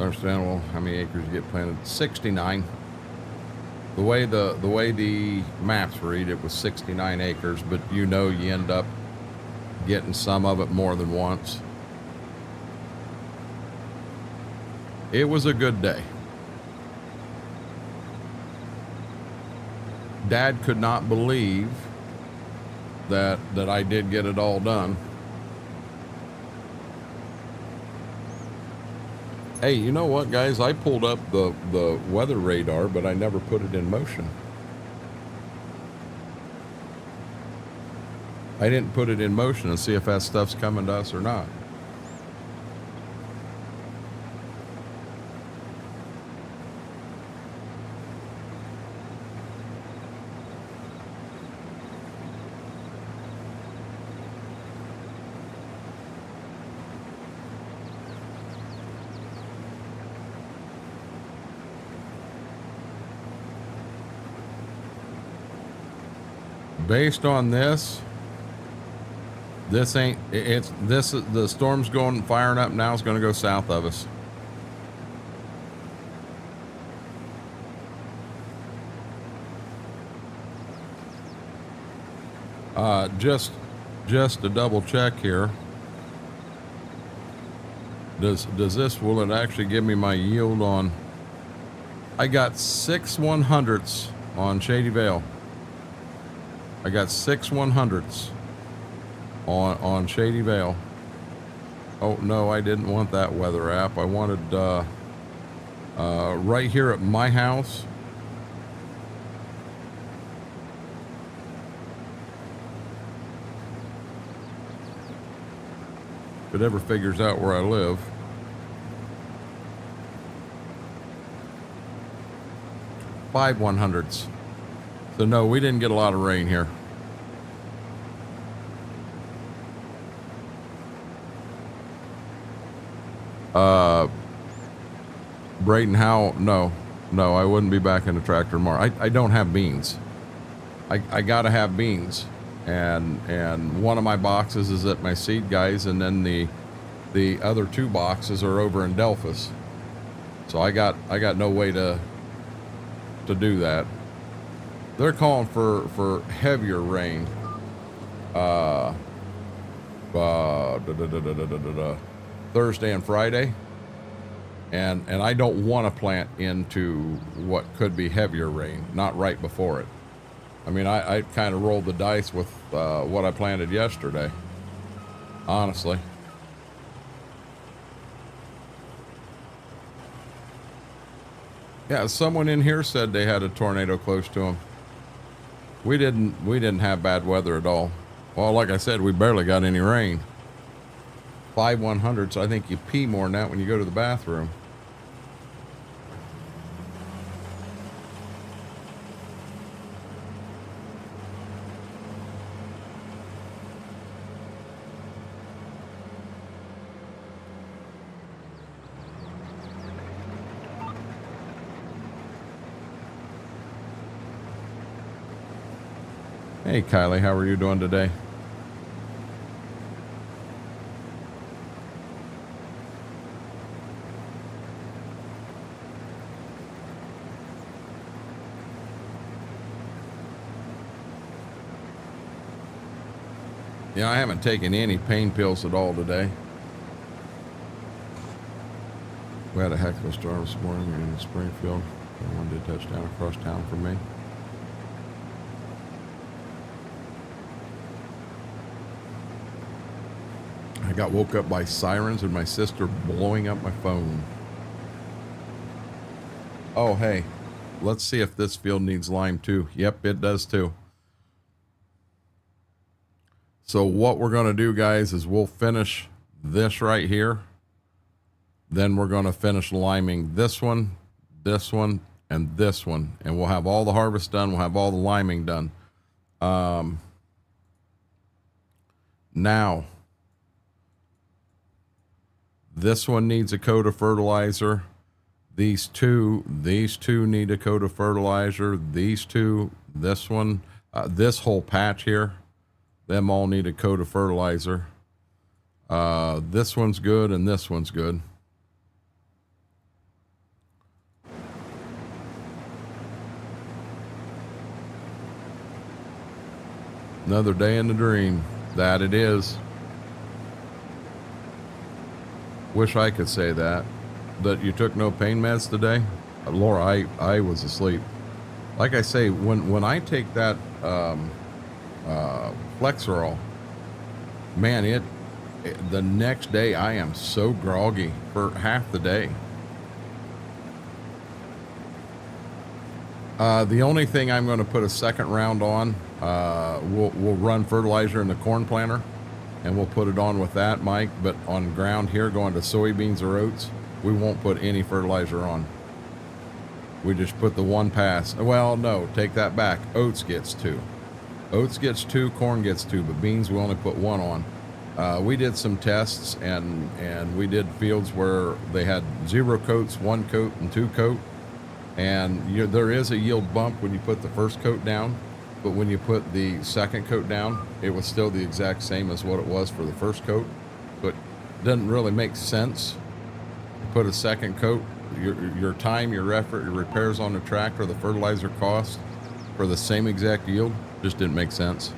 Understandable. How many acres you get planted? 69. The way the maps read, it was 69 acres, but you know you end up getting some of it more than once. It was a good day. Dad could not believe that I did get it all done. Hey, you know what, guys? I pulled up the weather radar, but I never put it in motion. I didn't put it in motion and see if that stuff's coming to us or not. Based on this ain't, the storm's firing up now. It's going to go south of us. Just to double check here. Will it actually give me my yield on? I got 6 100ths on Shady Vale. I got 6 100ths on Shady Vale. Oh no, I didn't want that weather app. I wanted right here at my house. If it ever figures out where I live. Five 100ths. So no, we didn't get a lot of rain here. Brayden, how? No, I wouldn't be back in the tractor tomorrow. I don't have beans. I gotta have beans, and one of my boxes is at my seed guys, and then the other 2 boxes are over in Delphus. So I got no way to do that. They're calling for heavier rain. Thursday and Friday. And I don't want to plant into what could be heavier rain, not right before it. I mean, I kind of rolled the dice with what I planted yesterday, honestly. Yeah, someone in here said they had a tornado close to them. We didn't have bad weather at all. Well, like I said, we barely got any rain. 5 100ths. I think you pee more than that when you go to the bathroom. Hey Kylie, how are you doing today? Yeah, I haven't taken any pain pills at all today. We had a heck of a storm this morning in Springfield. One did touchdown across town from me. I got woke up by sirens and my sister blowing up my phone. Oh, hey, let's see if this field needs lime too. Yep, it does too. So what we're going to do, guys, is we'll finish this right here. Then we're going to finish liming this one, and this one. And we'll have all the harvest done. We'll have all the liming done. Now, this one needs a coat of fertilizer. These two need a coat of fertilizer. These two, this one, this whole patch here, them all need a coat of fertilizer. This one's good and this one's good. Another day in the dream. That it is. Wish I could say that. That you took no pain meds today? Laura, I was asleep. Like I say, when I take that Flexerol, man, the next day I am so groggy for half the day. The only thing I'm going to put a second round on, we'll run fertilizer in the corn planter, and we'll put it on with that, Mike. But on ground here going to soybeans or oats, we won't put any fertilizer on. We just put the one pass. Well, no, take that back. Oats gets 2. Oats gets 2, corn gets 2, but beans we only put 1 on. We did some tests, and we did fields where they had 0 coats, 1 coat, and 2 coat. And there is a yield bump when you put the first coat down, but when you put the second coat down, it was still the exact same as what it was for the first coat. But it doesn't really make sense to put a second coat. Your time, your effort, your repairs on the tractor, the fertilizer cost for the same exact yield just didn't make sense.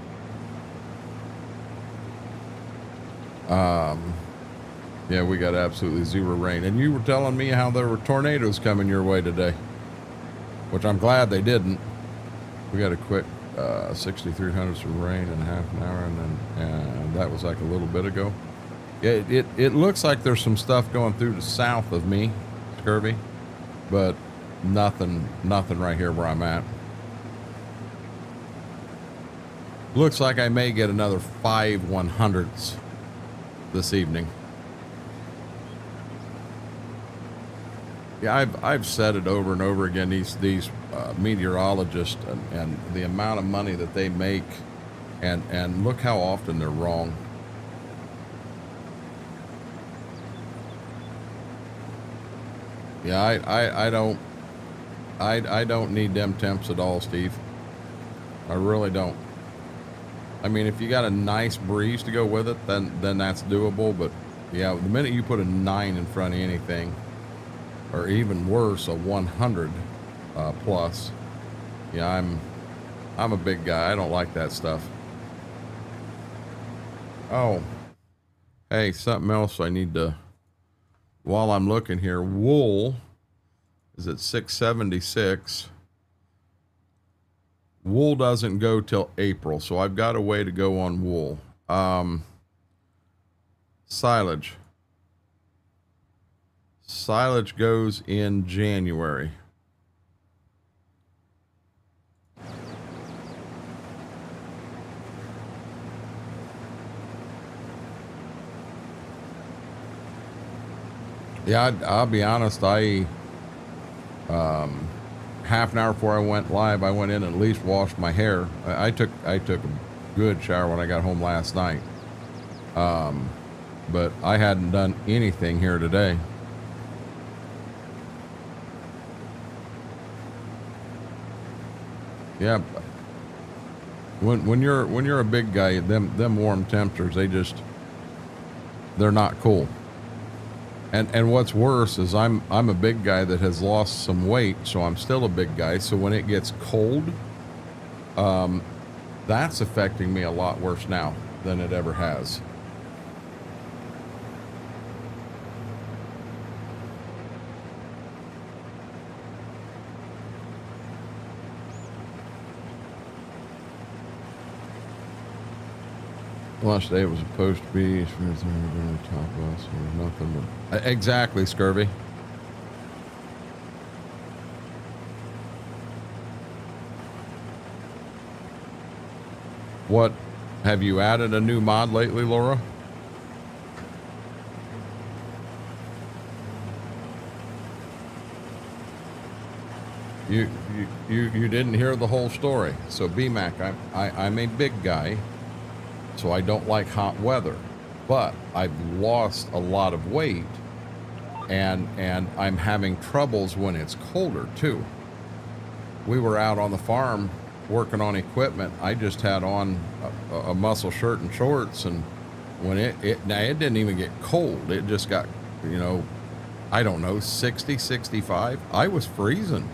Yeah, we got absolutely 0 rain. And you were telling me how there were tornadoes coming your way today, which I'm glad they didn't. We got a quick 6,300 of rain in half an hour, and that was like a little bit ago. It looks like there's some stuff going through the south of me, Scurvy, but nothing right here where I'm at. Looks like I may get another 5 100ths this evening. Yeah, I've said it over and over again. These meteorologists and the amount of money that they make, and look how often they're wrong. Yeah, I don't need them temps at all, Steve. I really don't. I mean, if you got a nice breeze to go with it, then that's doable. But yeah, the minute you put a 9 in front of anything, or even worse, a 100 plus, yeah, I'm a big guy. I don't like that stuff. Oh, hey, something else I need to. While I'm looking here, wool is at 676. Wool doesn't go till April, so I've got a way to go on wool. Silage. Silage goes in January. Yeah, I'll be honest. Half an hour before I went live, I went in and at least washed my hair. I took a good shower when I got home last night. But I hadn't done anything here today. Yeah. When you're a big guy, them warm temperatures, they're not cool. And what's worse is I'm a big guy that has lost some weight, so I'm still a big guy. So when it gets cold, that's affecting me a lot worse now than it ever has. Last day was supposed to be top us, nothing but exactly, Scurvy. What have you added a new mod lately, Laura? You didn't hear the whole story. So BMAC, I'm a big guy. So I don't like hot weather, but I've lost a lot of weight, and I'm having troubles when it's colder too. We were out on the farm working on equipment. I just had on a muscle shirt and shorts, and when it didn't even get cold. It just got, I don't know, 60, 65. I was freezing,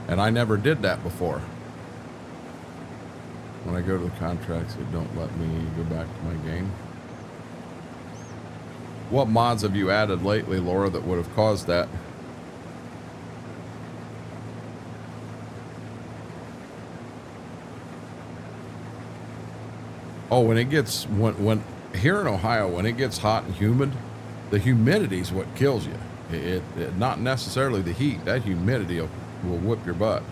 and I never did that before. When I go to the contracts, it don't let me go back to my game. What mods have you added lately, Laura, that would have caused that? Oh, when it gets, when here in Ohio, when it gets hot and humid, the humidity is what kills you. It not necessarily the heat. That humidity will whip your butt.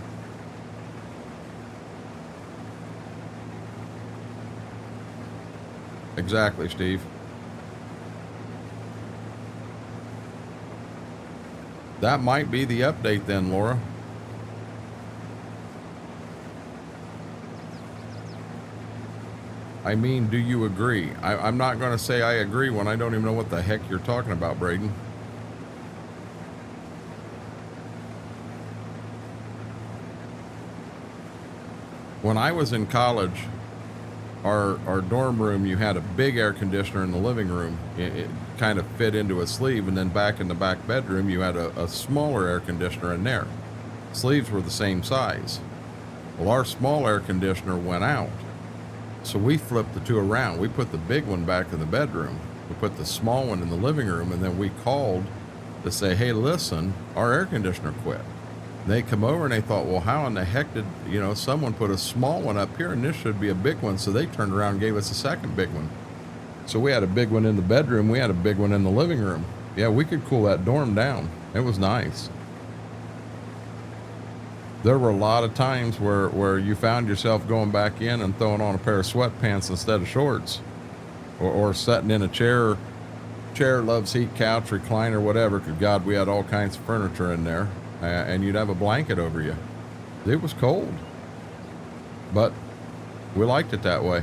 Exactly, Steve. That might be the update then, Laura. I mean, do you agree? I'm not going to say I agree when I don't even know what the heck you're talking about, Braden. When I was in college, our dorm room, you had a big air conditioner in the living room. It kind of fit into a sleeve, and then back in the back bedroom, you had a smaller air conditioner in there. Sleeves were the same size. Well, our small air conditioner went out. So we flipped the two around. We put the big one back in the bedroom. We put the small one in the living room, and then we called to say, hey, listen, our air conditioner quit. And they come over and they thought, well, how in the heck did, someone put a small one up here and this should be a big one. So they turned around and gave us a second big one. So we had a big one in the bedroom. We had a big one in the living room. Yeah, we could cool that dorm down. It was nice. There were a lot of times where you found yourself going back in and throwing on a pair of sweatpants instead of shorts, or sitting in a chair, loves heat, couch, recliner, whatever. Because God, we had all kinds of furniture in there, and you'd have a blanket over you. It was cold, but we liked it that way.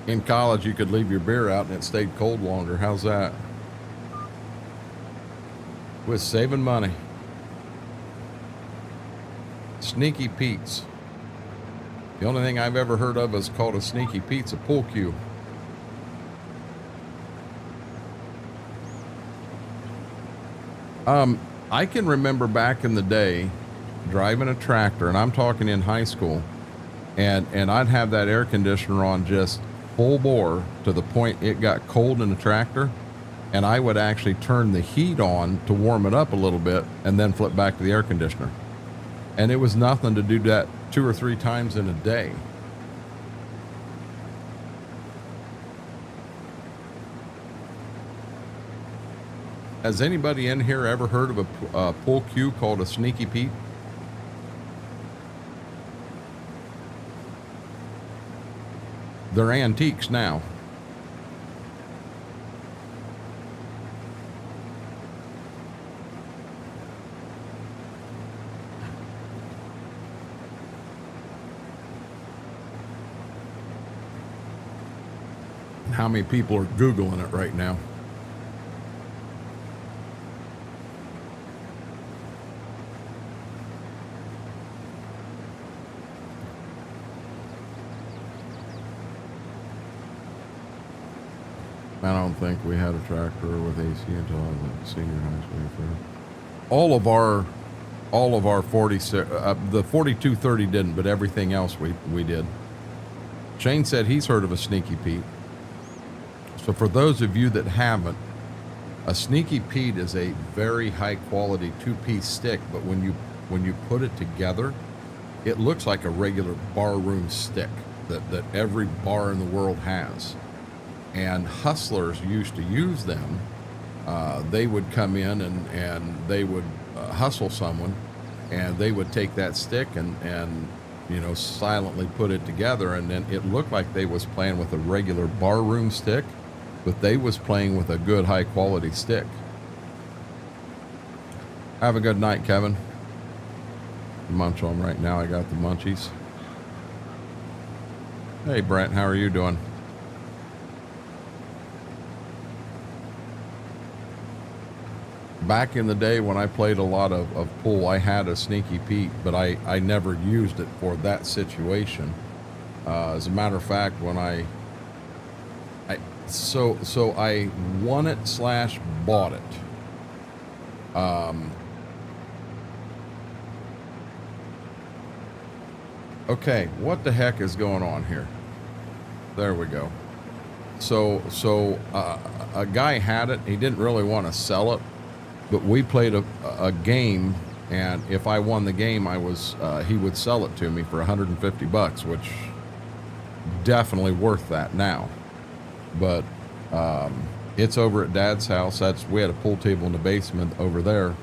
In college, you could leave your beer out and it stayed cold longer. How's that? With saving money. Sneaky Pete's. The only thing I've ever heard of is called a Sneaky Pete's, a pool cue. I can remember back in the day driving a tractor, and I'm talking in high school, and I'd have that air conditioner on just full bore to the point it got cold in the tractor. And I would actually turn the heat on to warm it up a little bit and then flip back to the air conditioner. And it was nothing to do that 2 or 3 times in a day. Has anybody in here ever heard of a pool cue called a Sneaky Pete? They're antiques now. How many people are Googling it right now? I don't think we had a tractor with AC until I was at senior high school. All of our 46, the 4230 didn't, but everything else we did. Shane said he's heard of a Sneaky Pete. So for those of you that haven't, a Sneaky Pete is a very high quality 2-piece stick, but when you put it together, it looks like a regular barroom stick that every bar in the world has. And hustlers used to use them. They would come in and they would hustle someone, and they would take that stick and silently put it together, and then it looked like they was playing with a regular barroom stick, but they was playing with a good high quality stick. Have a good night, Kevin. Munch on right now. I got the munchies. Hey, Brent, how are you doing? Back in the day when I played a lot of pool, I had a Sneaky Pete, but I never used it for that situation. As a matter of fact, when I won it / bought it. Okay, what the heck is going on here? There we go. So a guy had it. He didn't really want to sell it, but we played a game, and if I won the game, he would sell it to me for 150 bucks, which definitely worth that now. But it's over at Dad's house. We had a pool table in the basement over there,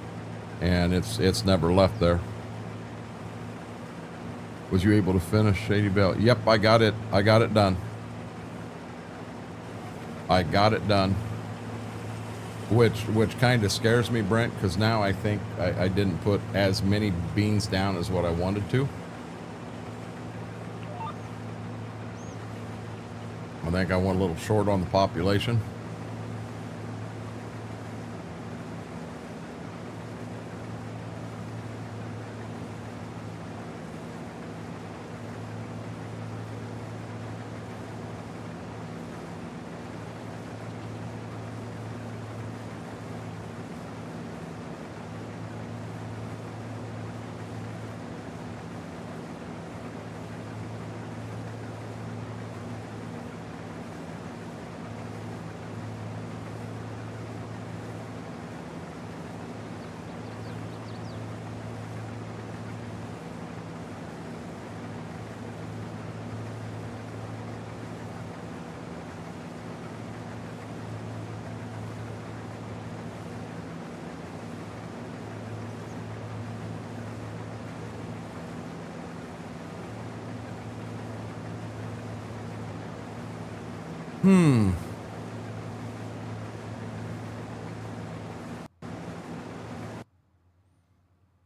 and it's never left there. Was you able to finish Shady Bell? Yep, I got it done. I got it done. Which kind of scares me, Brent, because now I think I didn't put as many beans down as what I wanted to. I think I went a little short on the population.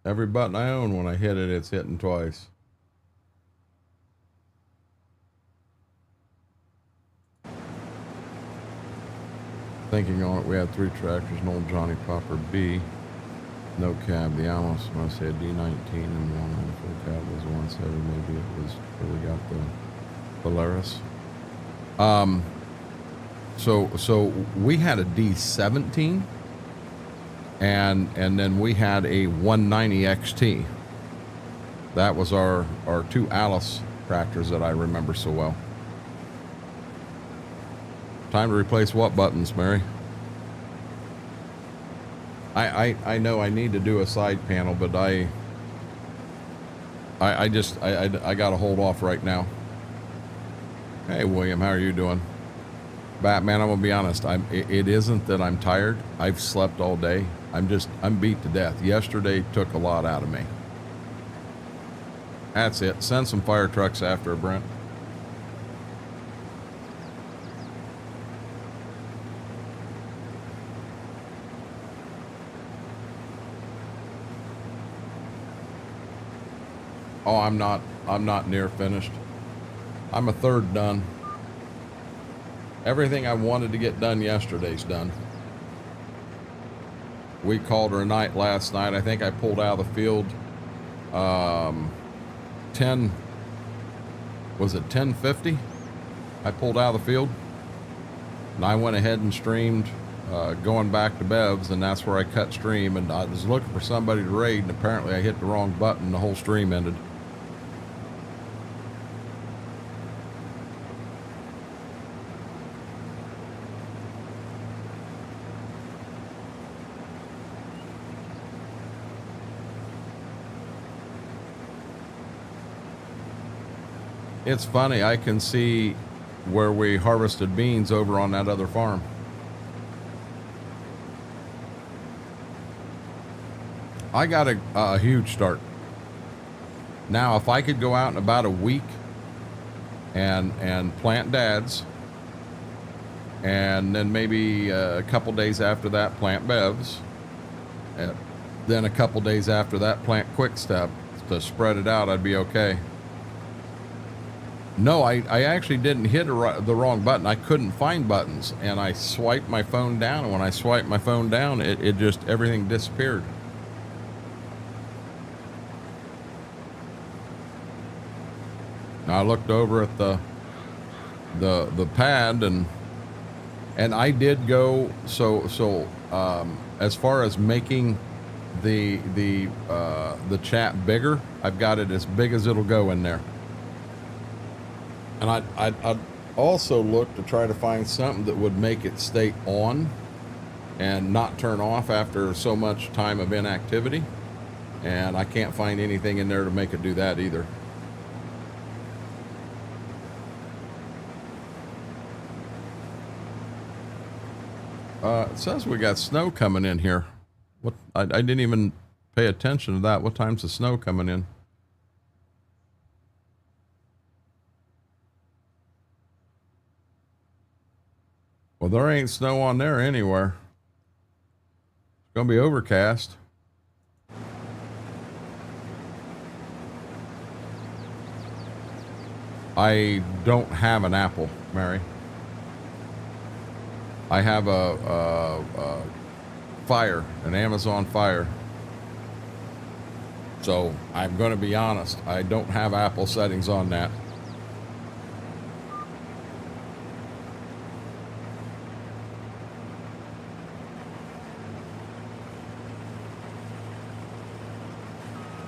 Every button I own, when I hit it, it's hitting twice. Thinking on it, we had 3 tractors, an old Johnny Popper B, no cab. The Alamos must have D19 and one on the full cab was 170. Maybe it was where we got the Polaris. So we had a D17, and then we had a 190 XT. That was our 2 Alice tractors that I remember so well. Time to replace what buttons, Mary? I know I need to do a side panel, but I gotta hold off right now. Hey William, how are you doing? Batman, I'm gonna be honest. It isn't that I'm tired. I've slept all day. I'm beat to death. Yesterday took a lot out of me. That's it. Send some fire trucks after her, Brent. Oh, I'm not near finished. I'm a third done. Everything I wanted to get done yesterday's done. We called her a night last night. I think I pulled out of the field 10:50? I pulled out of the field, and I went ahead and streamed going back to Bev's, and that's where I cut stream, and I was looking for somebody to raid, and apparently I hit the wrong button. The whole stream ended. It's funny, I can see where we harvested beans over on that other farm. I got a huge start. Now, if I could go out in about a week and plant Dad's, and then maybe a couple days after that plant Bev's, and then a couple days after that plant Quick Step to spread it out, I'd be okay. No, I actually didn't hit the wrong button. I couldn't find buttons, and I swiped my phone down, and when I swiped my phone down, it just, everything disappeared. I looked over at the pad, and I did go, so as far as making the chat bigger, I've got it as big as it'll go in there. And I'd also look to try to find something that would make it stay on and not turn off after so much time of inactivity. And I can't find anything in there to make it do that either. It says we got snow coming in here. What? I didn't even pay attention to that. What time's the snow coming in? Well, there ain't snow on there anywhere. It's gonna be overcast. I don't have an Apple, Mary. I have a Fire, an Amazon Fire. So I'm going to be honest, I don't have Apple settings on that.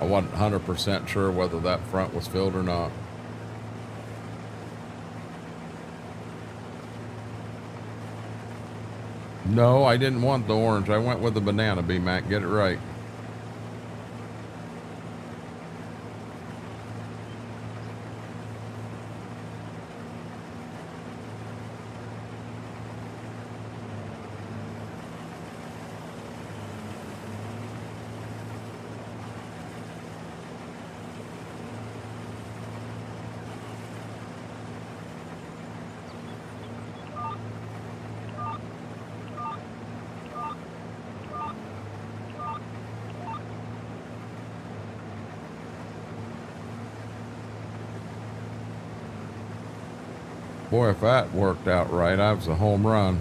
I wasn't 100% sure whether that front was filled or not. No, I didn't want the orange. I went with the banana, B-Mac. Get it right. Boy, if that worked out right, that was a home run.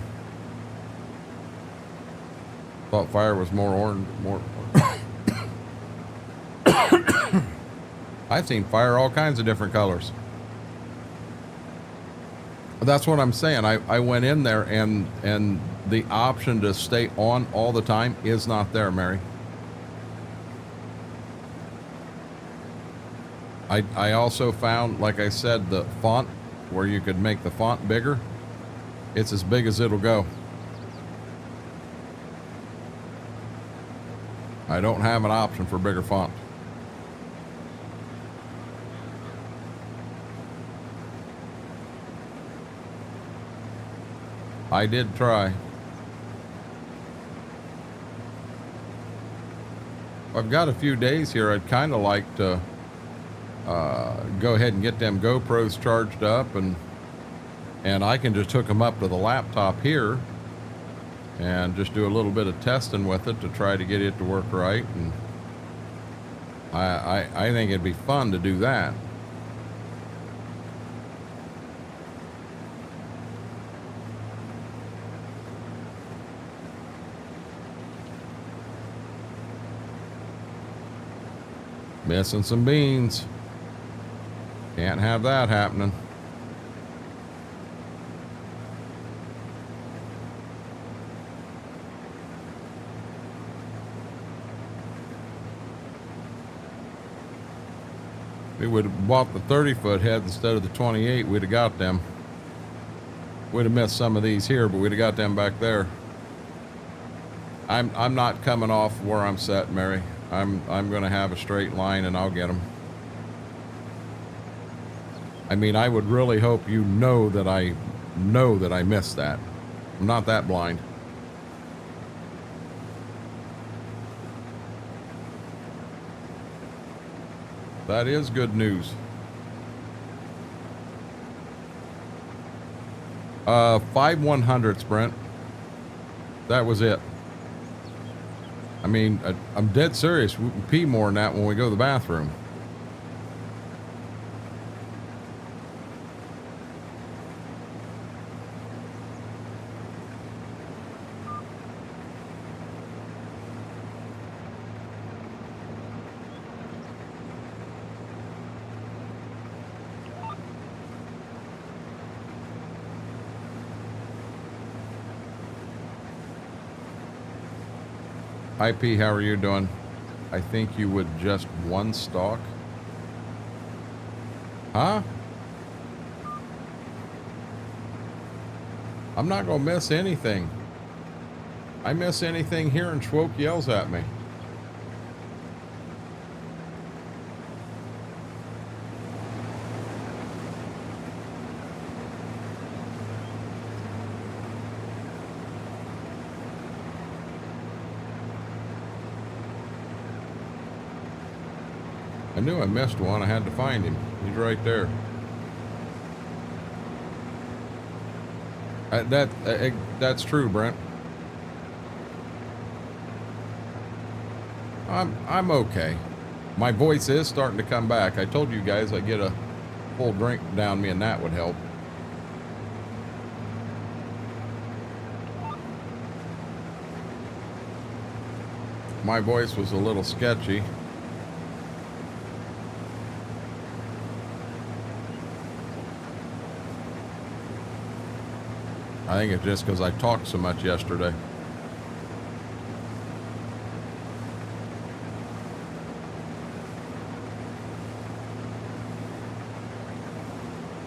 Thought fire was more orange, more. I've seen fire all kinds of different colors. That's what I'm saying. I went in there and the option to stay on all the time is not there, Mary. I also found, like I said, the font where you could make the font bigger. It's as big as it'll go. I don't have an option for bigger font. I did try. I've got a few days here. I'd kind of like to go ahead and get them GoPros charged up, and I can just hook them up to the laptop here and just do a little bit of testing with it to try to get it to work right. And I think it'd be fun to do that. Missing some beans. Can't have that happening. We would have bought the 30-foot head instead of the 28. We'd have got them. We'd have missed some of these here, but we'd have got them back there. I'm not coming off where I'm set, Mary. I'm going to have a straight line, and I'll get them. I mean, I would really hope you know that I missed that. I'm not that blind. That is good news. 5/100ths, Brent. That was it. I mean, I'm dead serious. We can pee more than that when we go to the bathroom. IP, how are you doing? I think you would just one stalk. Huh? I'm not going to miss anything. I miss anything here and Schwoke yells at me. I knew I missed one. I had to find him. He's right there. That's true, Brent. I'm okay. My voice is starting to come back. I told you guys I'd get a full drink down me and that would help. My voice was a little sketchy. I think it's just because I talked so much yesterday.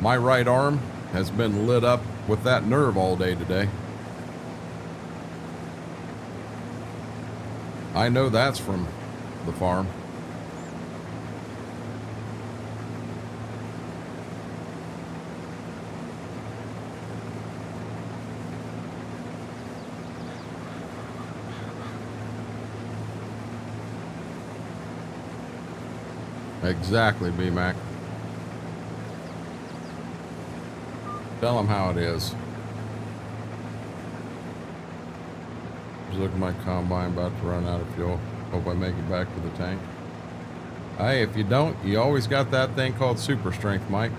My right arm has been lit up with that nerve all day today. I know that's from the farm. Exactly, B-Mac. Tell them how it is. Just look at my combine, about to run out of fuel. Hope I make it back to the tank. Hey, if you don't, you always got that thing called super strength, Mike.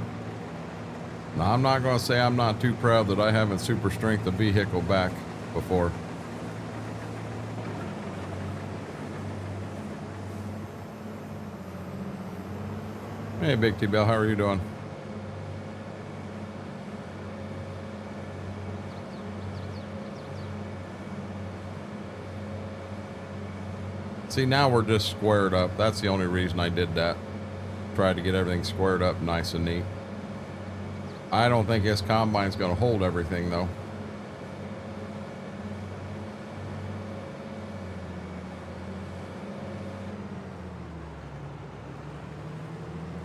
Now, I'm not going to say I'm not too proud that I haven't super strength a vehicle back before. Hey, Big T-Bell, how are you doing? See, now we're just squared up. That's the only reason I did that. Tried to get everything squared up nice and neat. I don't think this combine's going to hold everything, though.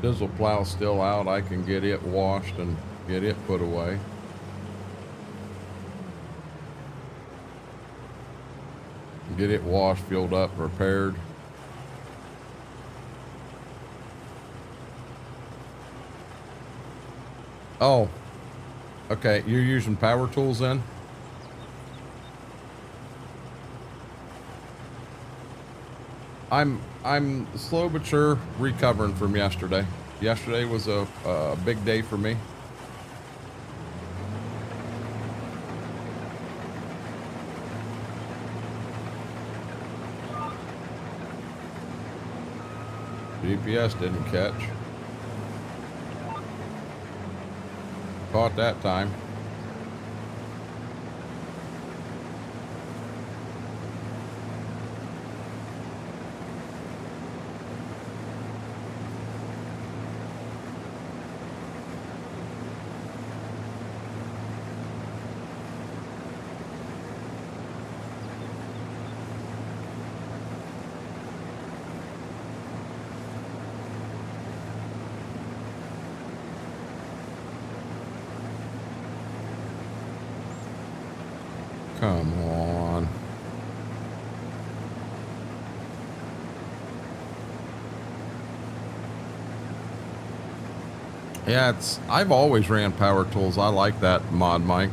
Diesel plow's still out. I can get it washed and get it put away. Get it washed, filled up, repaired. Oh, okay. You're using power tools then? I'm slow but sure recovering from yesterday. Yesterday was a big day for me. GPS didn't catch. Caught that time. Come on. Yeah, I've always ran power tools. I like that mod, Mike.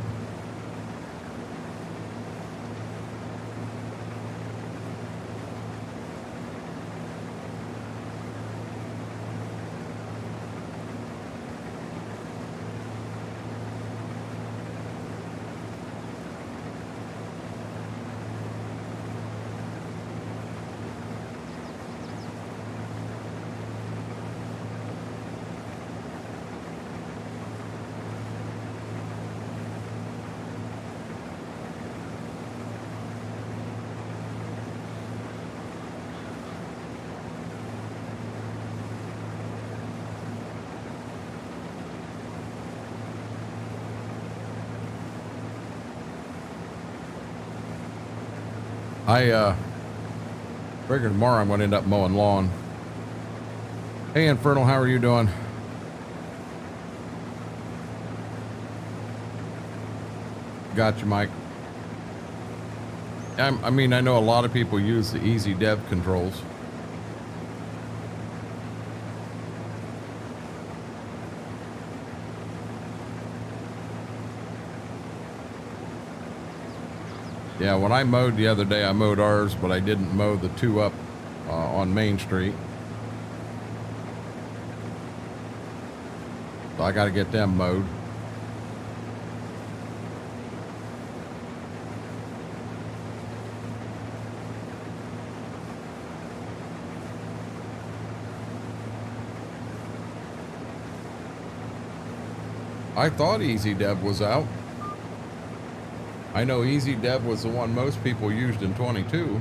I figure tomorrow I'm going to end up mowing lawn. Hey, Infernal, how are you doing? Got you, Mike. I mean, I know a lot of people use the easy dev controls. Yeah, when I mowed the other day, I mowed ours, but I didn't mow the two up on Main Street. So I got to get them mowed. I thought Easy Dev was out. I know Easy Dev was the one most people used in 22.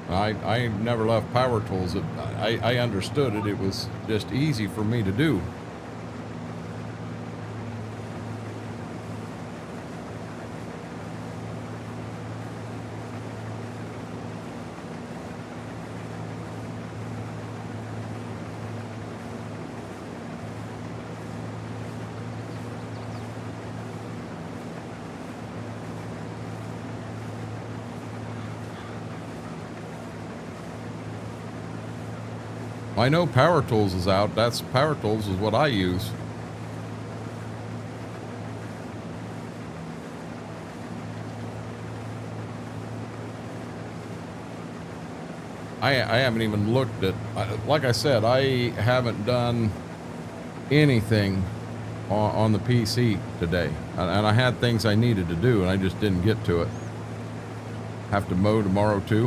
I never left Power Tools. I understood it. It was just easy for me to do. I know Power Tools is out. Power Tools is what I use. I haven't even looked at, like I said, I haven't done anything on the PC today. And I had things I needed to do and I just didn't get to it. Have to mow tomorrow too.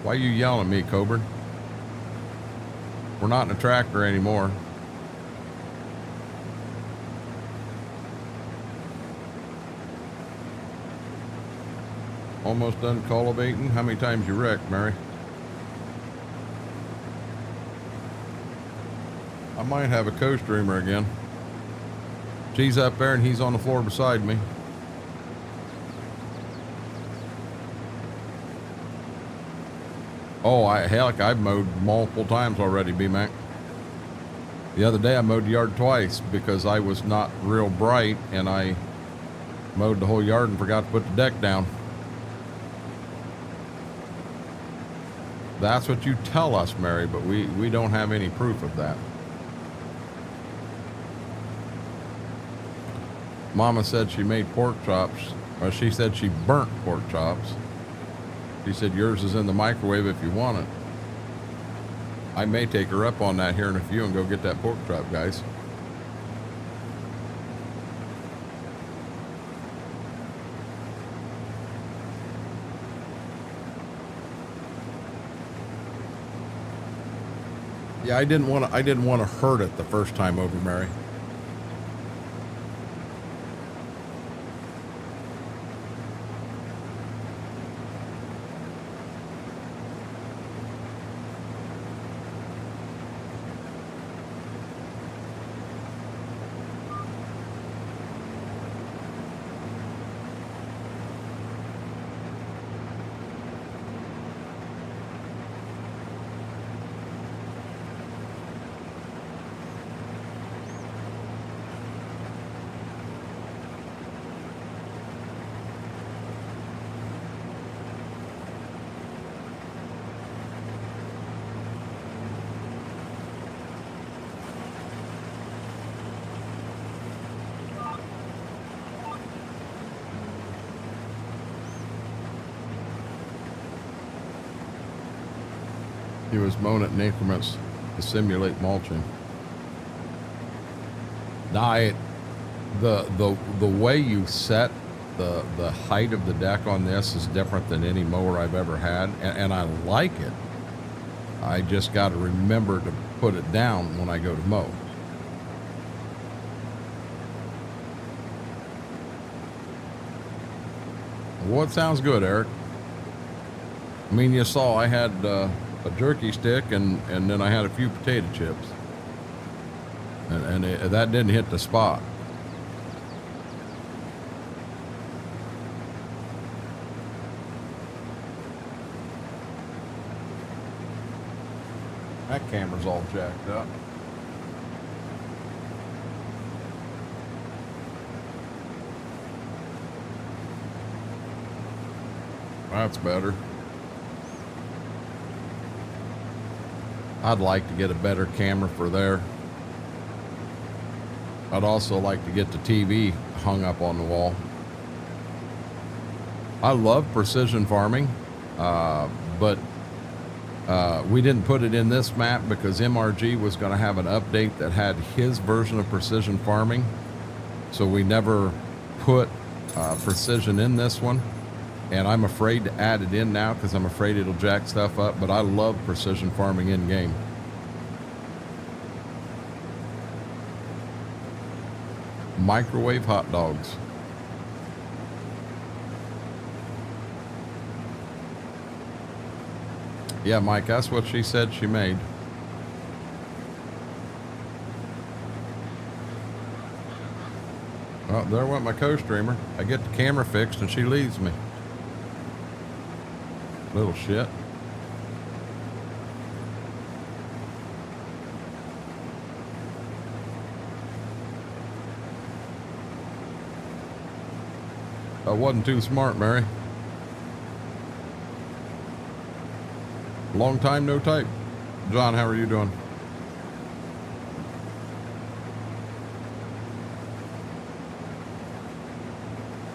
Why are you yelling at me, Coburn? We're not in a tractor anymore. Almost done cultivating. How many times you wrecked, Mary? I might have a co-streamer again. She's up there and he's on the floor beside me. Oh, heck, I've mowed multiple times already, B-Mac. The other day I mowed the yard twice because I was not real bright and I mowed the whole yard and forgot to put the deck down. That's what you tell us, Mary, but we don't have any proof of that. Mama said she made pork chops, or she said she burnt pork chops. She said yours is in the microwave if you want it. I may take her up on that here in a few and go get that pork chop, guys. Yeah, I didn't want to hurt it the first time over, Mary. He was mowing it in increments to simulate mulching. The way you set the height of the deck on this is different than any mower I've ever had, and I like it. I just got to remember to put it down when I go to mow. Well, it sounds good, Eric. I mean, you saw I had a jerky stick and then I had a few potato chips. And that didn't hit the spot. That camera's all jacked up. That's better. I'd like to get a better camera for there. I'd also like to get the TV hung up on the wall. I love precision farming, but we didn't put it in this map because MRG was going to have an update that had his version of precision farming. So we never put precision in this one. And I'm afraid to add it in now because I'm afraid it'll jack stuff up. But I love precision farming in game. Microwave hot dogs. Yeah, Mike, that's what she said she made. Well, there went my co-streamer. I get the camera fixed and she leaves me. Little shit. I wasn't too smart, Mary. Long time no type. John, how are you doing?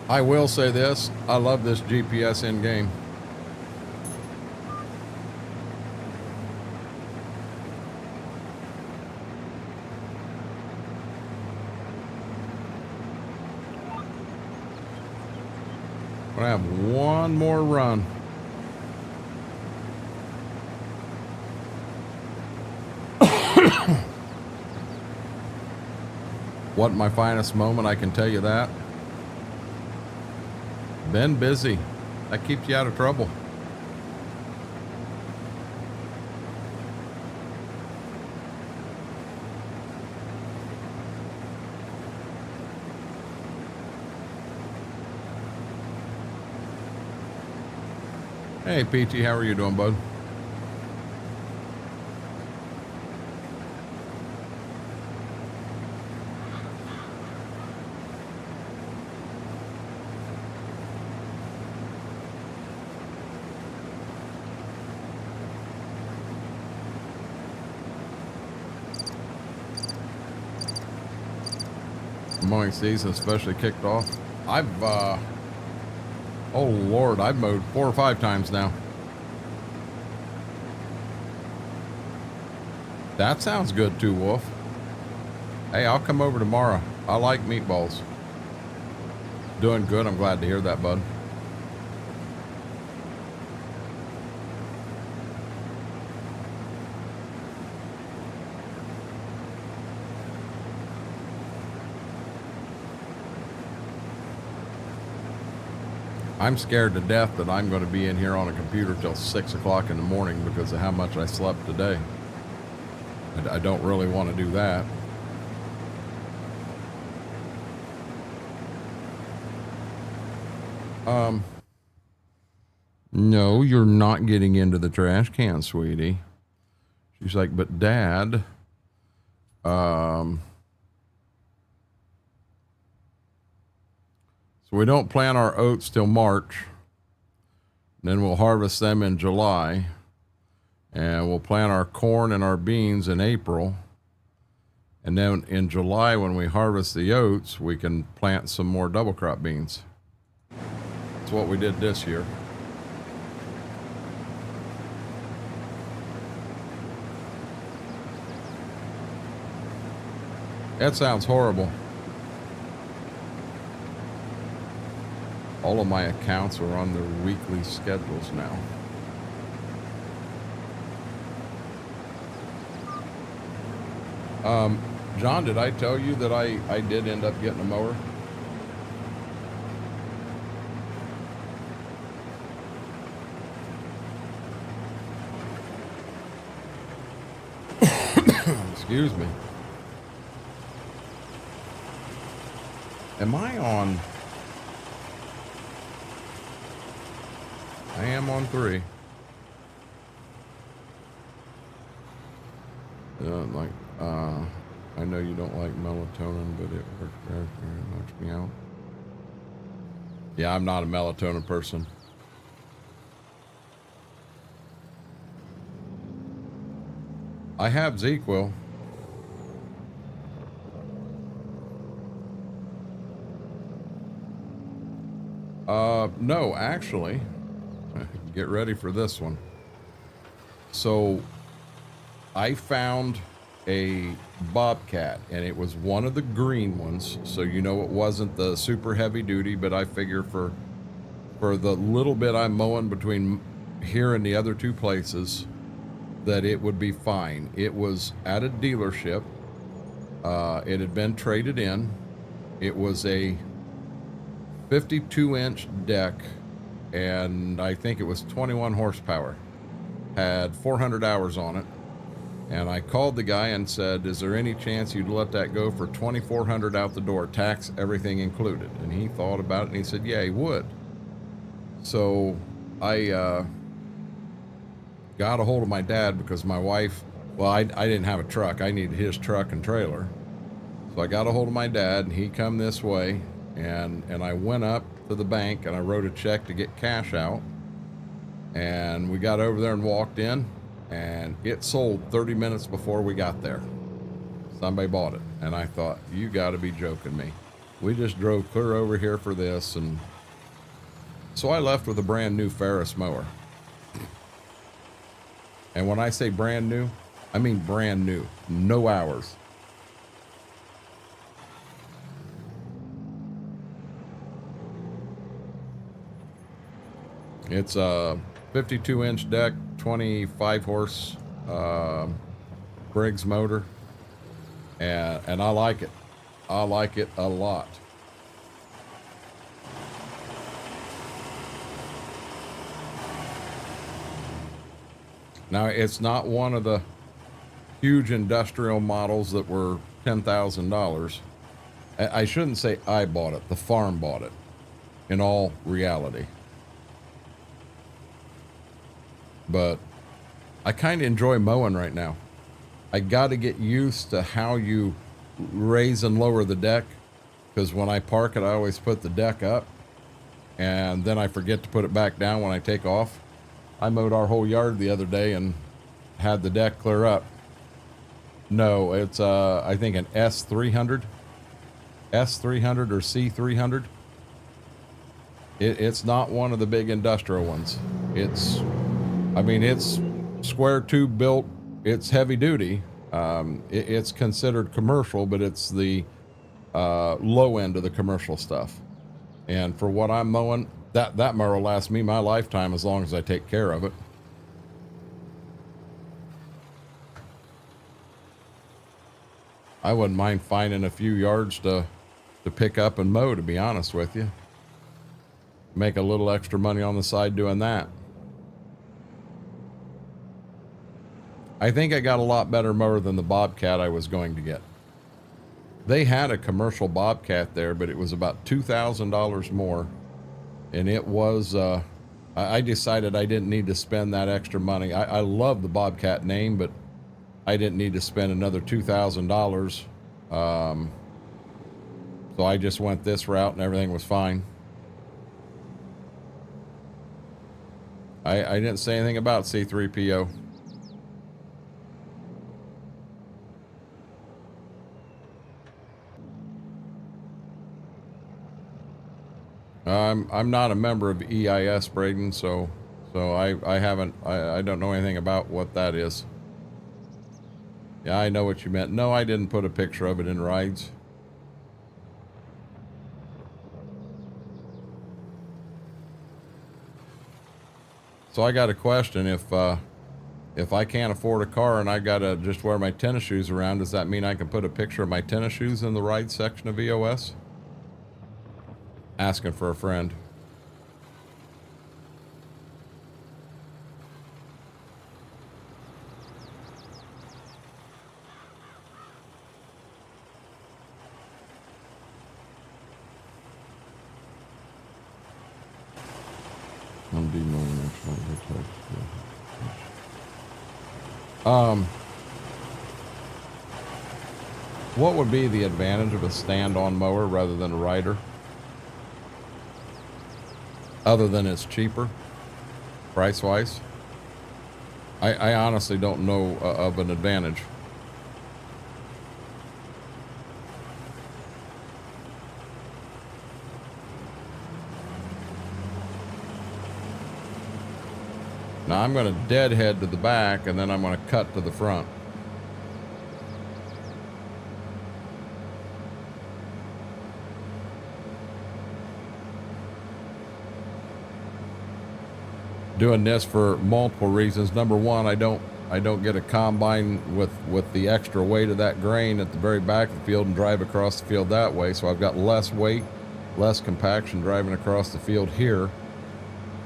I will say this. I love this GPS in game. I have one more run. Wasn't my finest moment, I can tell you that. Been busy. That keeps you out of trouble. Hey, PT, how are you doing, bud? Mowing season especially kicked off. Oh Lord, I've mowed 4 or 5 times now. That sounds good too, Wolf. Hey, I'll come over tomorrow. I like meatballs. Doing good. I'm glad to hear that, bud. I'm scared to death that I'm going to be in here on a computer till 6 o'clock in the morning because of how much I slept today. I don't really want to do that. No, you're not getting into the trash can, sweetie. She's like, but Dad, so we don't plant our oats till March. Then we'll harvest them in July. And we'll plant our corn and our beans in April. And then in July, when we harvest the oats, we can plant some more double crop beans. That's what we did this year. That sounds horrible. All of my accounts are on their weekly schedules now. John, did I tell you that I did end up getting a mower? Excuse me. Am I on? I am on 3. Like, I know you don't like melatonin, but it works very much me out. Yeah, I'm not a melatonin person. I have ZQL. No, actually, get ready for this one. So I found a bobcat, and it was one of the green ones, so you know it wasn't the super heavy duty, but I figure for the little bit I'm mowing between here and the other two places, that it would be fine. It was at a dealership. It had been traded in. It was a 52-inch deck, and I think it was 21 horsepower. Had 400 hours on it. And I called the guy and said, is there any chance you'd let that go for 2,400 out the door, tax, everything included? And he thought about it, and he said, yeah, he would. So I got a hold of my dad, because my wife, well, I didn't have a truck. I needed his truck and trailer. So I got a hold of my dad, and he come this way, and I went up to the bank, and I wrote a check to get cash out. And we got over there and walked in, and it sold 30 minutes before we got there. Somebody bought it, and I thought, you got to be joking me. We just drove clear over here for this, and so I left with a brand new Ferris mower. And when I say brand new, I mean brand new, no hours. It's a 52-inch deck, 25 horse Briggs motor, and I like it. I like it a lot. Now, it's not one of the huge industrial models that were $10,000. I shouldn't say I bought it. The farm bought it, in all reality. But I kind of enjoy mowing right now. I got to get used to how you raise and lower the deck, because when I park it, I always put the deck up, and then I forget to put it back down when I take off. I mowed our whole yard the other day and had the deck clear up. No, it's I think an S300 or C300. It's not one of the big industrial ones. It's square tube built. It's heavy duty. It's considered commercial, but it's the low end of the commercial stuff. And for what I'm mowing, that mower will last me my lifetime as long as I take care of it. I wouldn't mind finding a few yards to pick up and mow, to be honest with you. Make a little extra money on the side doing that. I think I got a lot better mower than the Bobcat I was going to get. They had a commercial Bobcat there, but it was about $2,000 more. And it was, I decided I didn't need to spend that extra money. I love the Bobcat name, but I didn't need to spend another $2,000. So I just went this route and everything was fine. I didn't say anything about C3PO. I'm not a member of EIS, Braden, so I don't know anything about what that is. Yeah, I know what you meant. No, I didn't put a picture of it in rides. So I got a question. If I can't afford a car and I gotta just wear my tennis shoes around, does that mean I can put a picture of my tennis shoes in the ride section of EOS? Asking for a friend. What would be the advantage of a stand-on mower rather than a rider? Other than it's cheaper, price-wise? I honestly don't know of an advantage. Now I'm going to deadhead to the back, and then I'm going to cut to the front. Doing this for multiple reasons. Number one, I don't get a combine with the extra weight of that grain at the very back of the field and drive across the field that way. So I've got less weight, less compaction driving across the field here.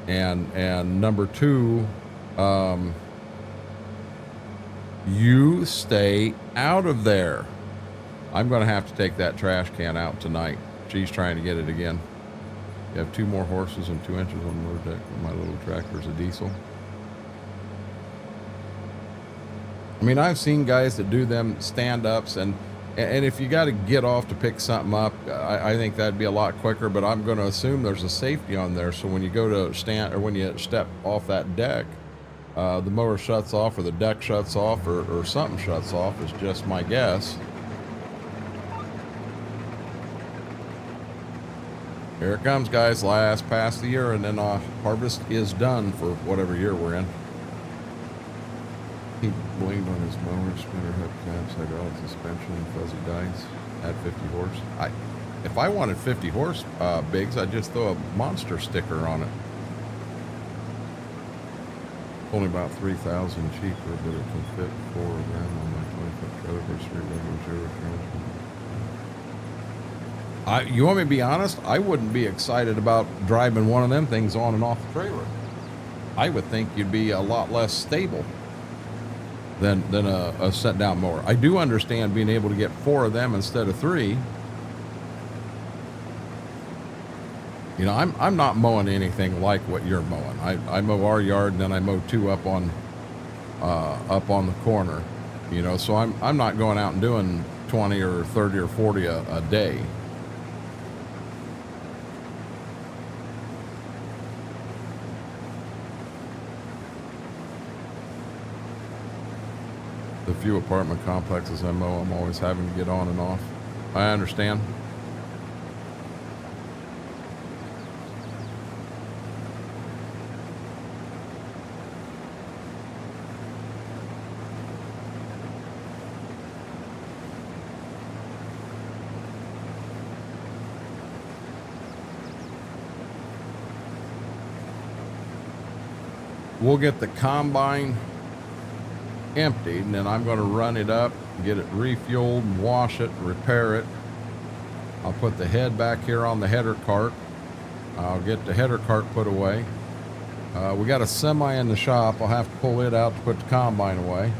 And number two, you stay out of there. I'm going to have to take that trash can out tonight. She's trying to get it again. You have 2 more horses and 2 inches on the motor deck. My little tractor's a diesel. I mean, I've seen guys that do them stand-ups, and if you got to get off to pick something up, I think that'd be a lot quicker, but I'm going to assume there's a safety on there, so when you go to stand, or when you step off that deck, the mower shuts off, or the deck shuts off, or something shuts off, is just my guess. Here it comes, guys. Last pass of the year, and then harvest is done for whatever year we're in. He blamed on his mower, spinner hook, cabs, hydraulic suspension, and fuzzy dice. Add 50 horse. If I wanted 50 horse bigs, I'd just throw a monster sticker on it. Only about 3,000 cheaper, but it can fit 4 of them on my 20-foot trailer for street regular zero transmission. You want me to be honest? I wouldn't be excited about driving one of them things on and off the trailer. I would think you'd be a lot less stable than a set down mower. I do understand being able to get 4 of them instead of 3. You know, I'm not mowing anything like what you're mowing. I mow our yard, and then I mow 2 up on the corner. You know, so I'm not going out and doing 20 or 30 or 40 a day. The few apartment complexes I mow, I'm always having to get on and off. I understand. We'll get the combine emptied, and then I'm going to run it up, get it refueled, and wash it, repair it. I'll put the head back here on the header cart. I'll get the header cart put away. We got a semi in the shop. I'll have to pull it out to put the combine away.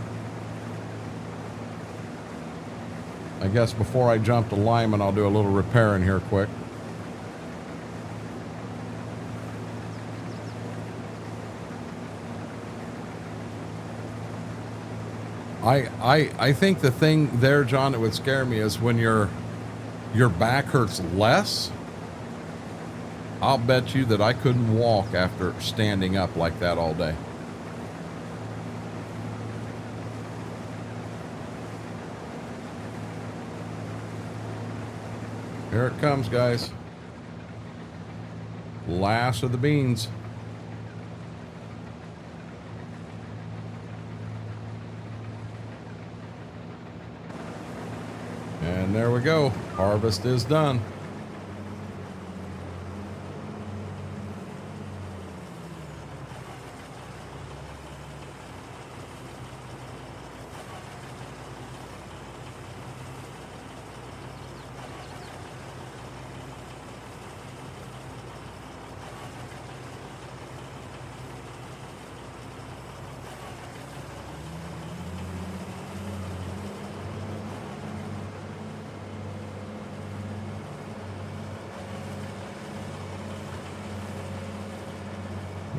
I guess before I jump to Lyman, I'll do a little repairing here quick. I think the thing there, John, that would scare me is when your back hurts less. I'll bet you that I couldn't walk after standing up like that all day. Here it comes, guys. Last of the beans. And there we go. Harvest is done.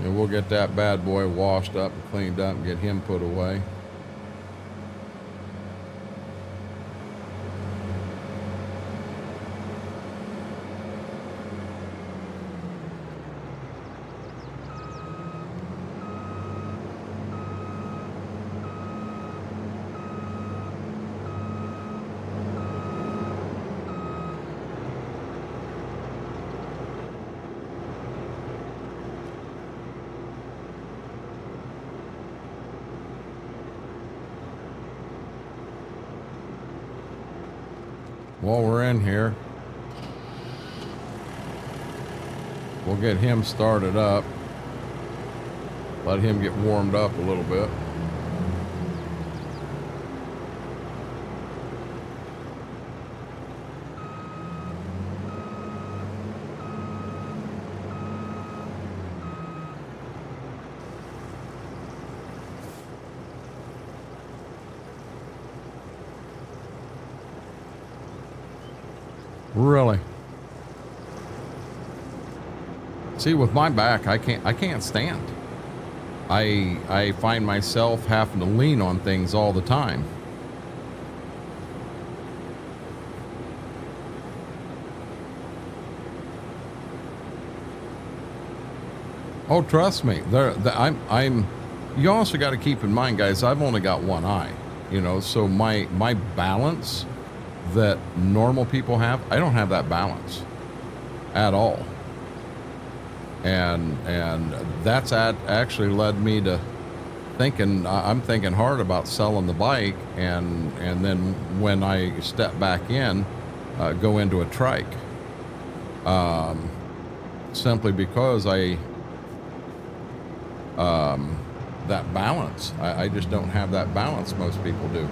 And we'll get that bad boy washed up and cleaned up and get him put away. while we're in here, we'll get him started up. Let him get warmed up a little bit. Really? See, with my back, I can't stand. I find myself having to lean on things all the time. Oh, trust me. You also got to keep in mind, guys, I've only got one eye, you know, so my balance that normal people have, I don't have that balance at all. And that's actually led me to I'm thinking hard about selling the bike, and then when I step back in, go into a trike, simply because that balance, I just don't have that balance most people do.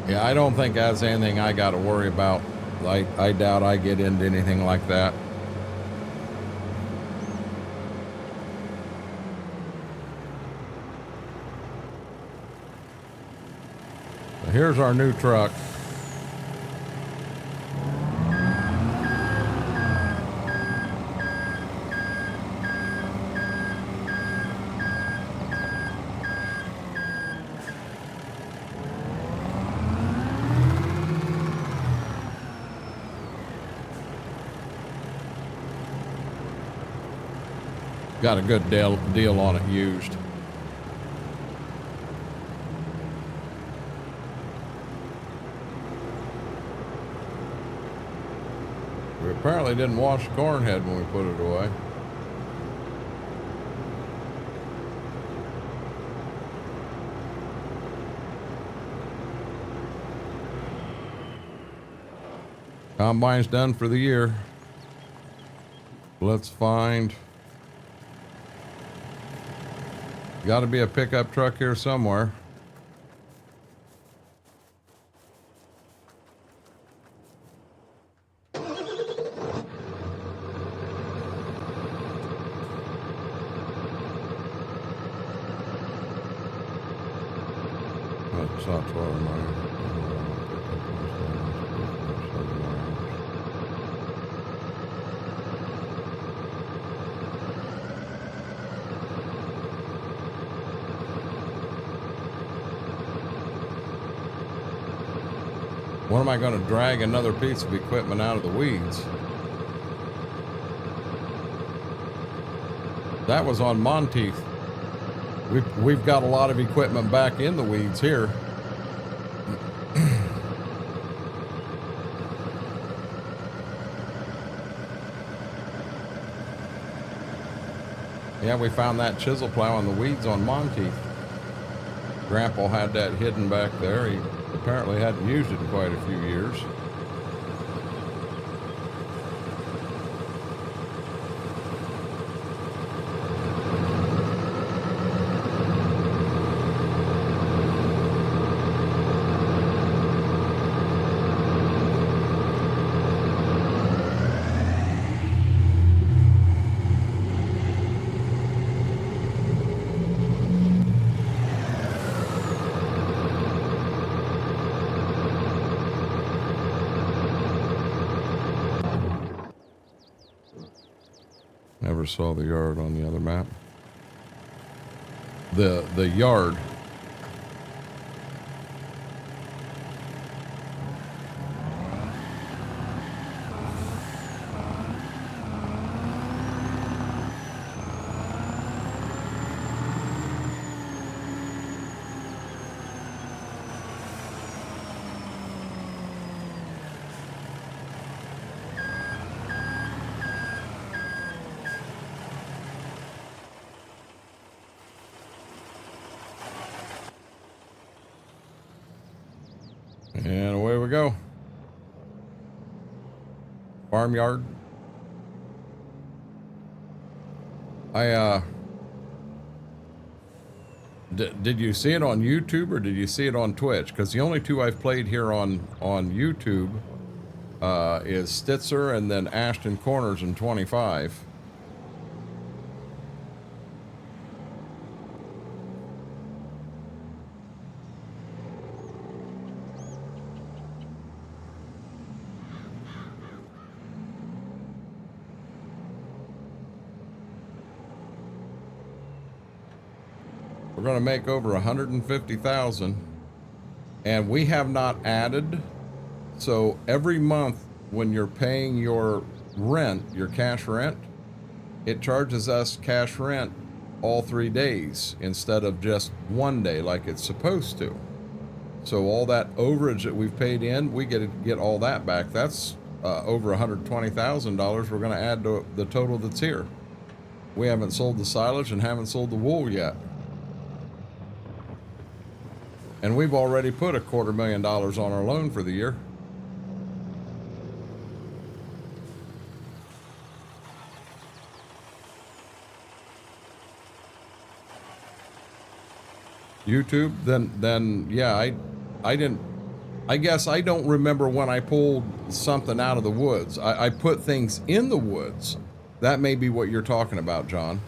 Yeah, I don't think that's anything I got to worry about. I doubt I get into anything like that. So here's our new truck. Got a good deal on it used. We apparently didn't wash the corn head when we put it away. Combine's done for the year. Let's find... Got to be a pickup truck here somewhere. That's not 12 miles. When am I going to drag another piece of equipment out of the weeds? That was on Monteith. We've got a lot of equipment back in the weeds here. Yeah, we found that chisel plow in the weeds on Monteith. Grandpa had that hidden back there. He apparently hadn't used it in quite a few years. never saw the yard on the other map. The yard. And away we go. Farmyard. Did you see it on YouTube or did you see it on Twitch? Because the only two I've played here on YouTube is Stitzer and then Ashton Corners in 25. We're going to make over 150,000 and we have not added. So every month when you're paying your rent, your cash rent, it charges us cash rent all 3 days instead of just 1 day like it's supposed to. So all that overage that we've paid in, we get all that back. That's over $120,000 we're going to add to the total that's here. We haven't sold the silage and haven't sold the wool yet. And we've already put $250,000 on our loan for the year. YouTube, then yeah, I guess I don't remember when I pulled something out of the woods. I put things in the woods. That may be what you're talking about, John.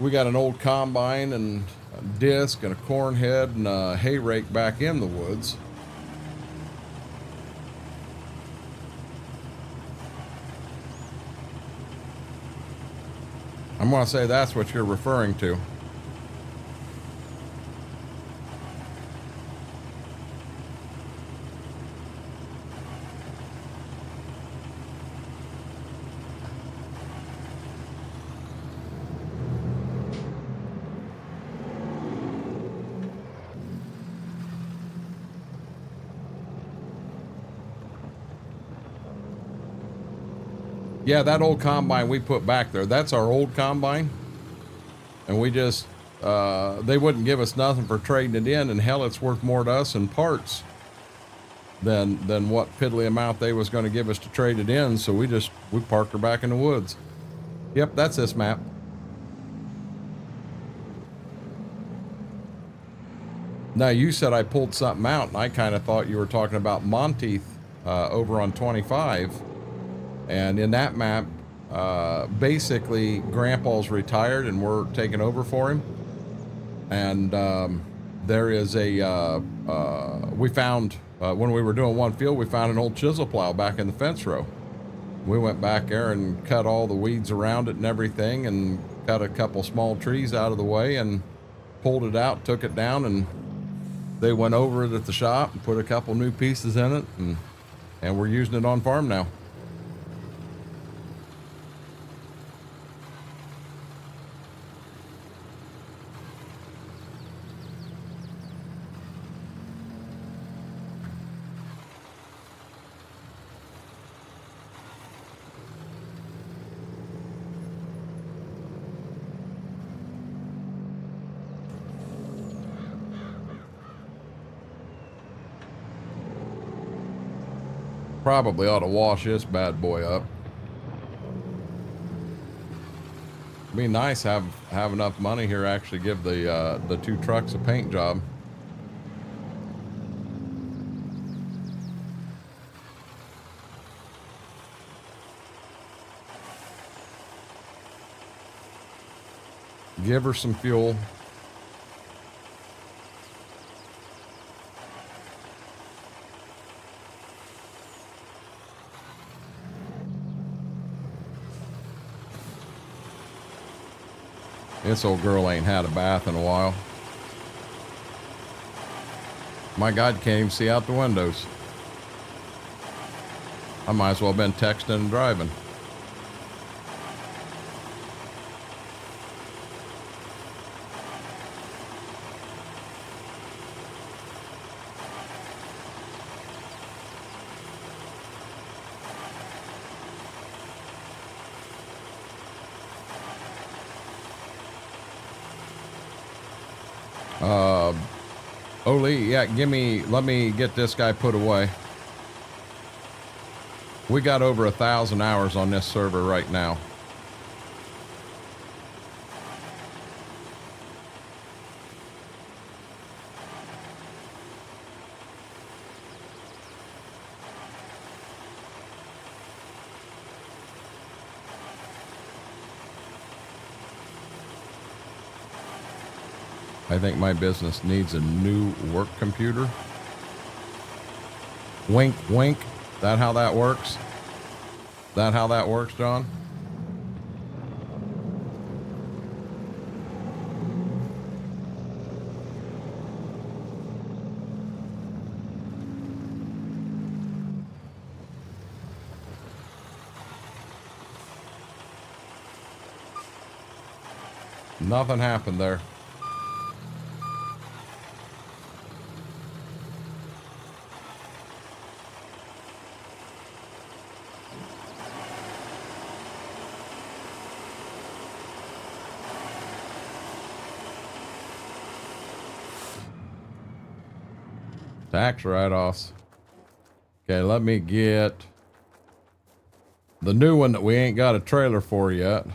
We got an old combine and a disc and a corn head and a hay rake back in the woods. I'm going to say that's what you're referring to. Yeah, that old combine we put back there, that's our old combine. And we just, they wouldn't give us nothing for trading it in, and hell, it's worth more to us in parts than what piddly amount they was going to give us to trade it in. So we parked her back in the woods. Yep, that's this map. Now, you said I pulled something out, and I kind of thought you were talking about Monteith over on 25. And in that map, basically, Grandpa's retired, and we're taking over for him. And there is a, we found, when we were doing one field, we found an old chisel plow back in the fence row. We went back there and cut all the weeds around it and everything, and cut a couple small trees out of the way, and pulled it out, took it down, and they went over it at the shop and put a couple new pieces in it, and we're using it on farm now. Probably ought to wash this bad boy up. Be nice to have enough money here to actually give the 2 trucks a paint job. Give her some fuel. This old girl ain't had a bath in a while. My God, can't even see out the windows. I might as well have been texting and driving. Oli, yeah, let me get this guy put away. We got over 1,000 hours on this server right now. I think my business needs a new work computer. Wink, wink. That how that works? That how that works, John? Nothing happened there. Tax write-offs. Okay, let me get the new one that we ain't got a trailer for yet.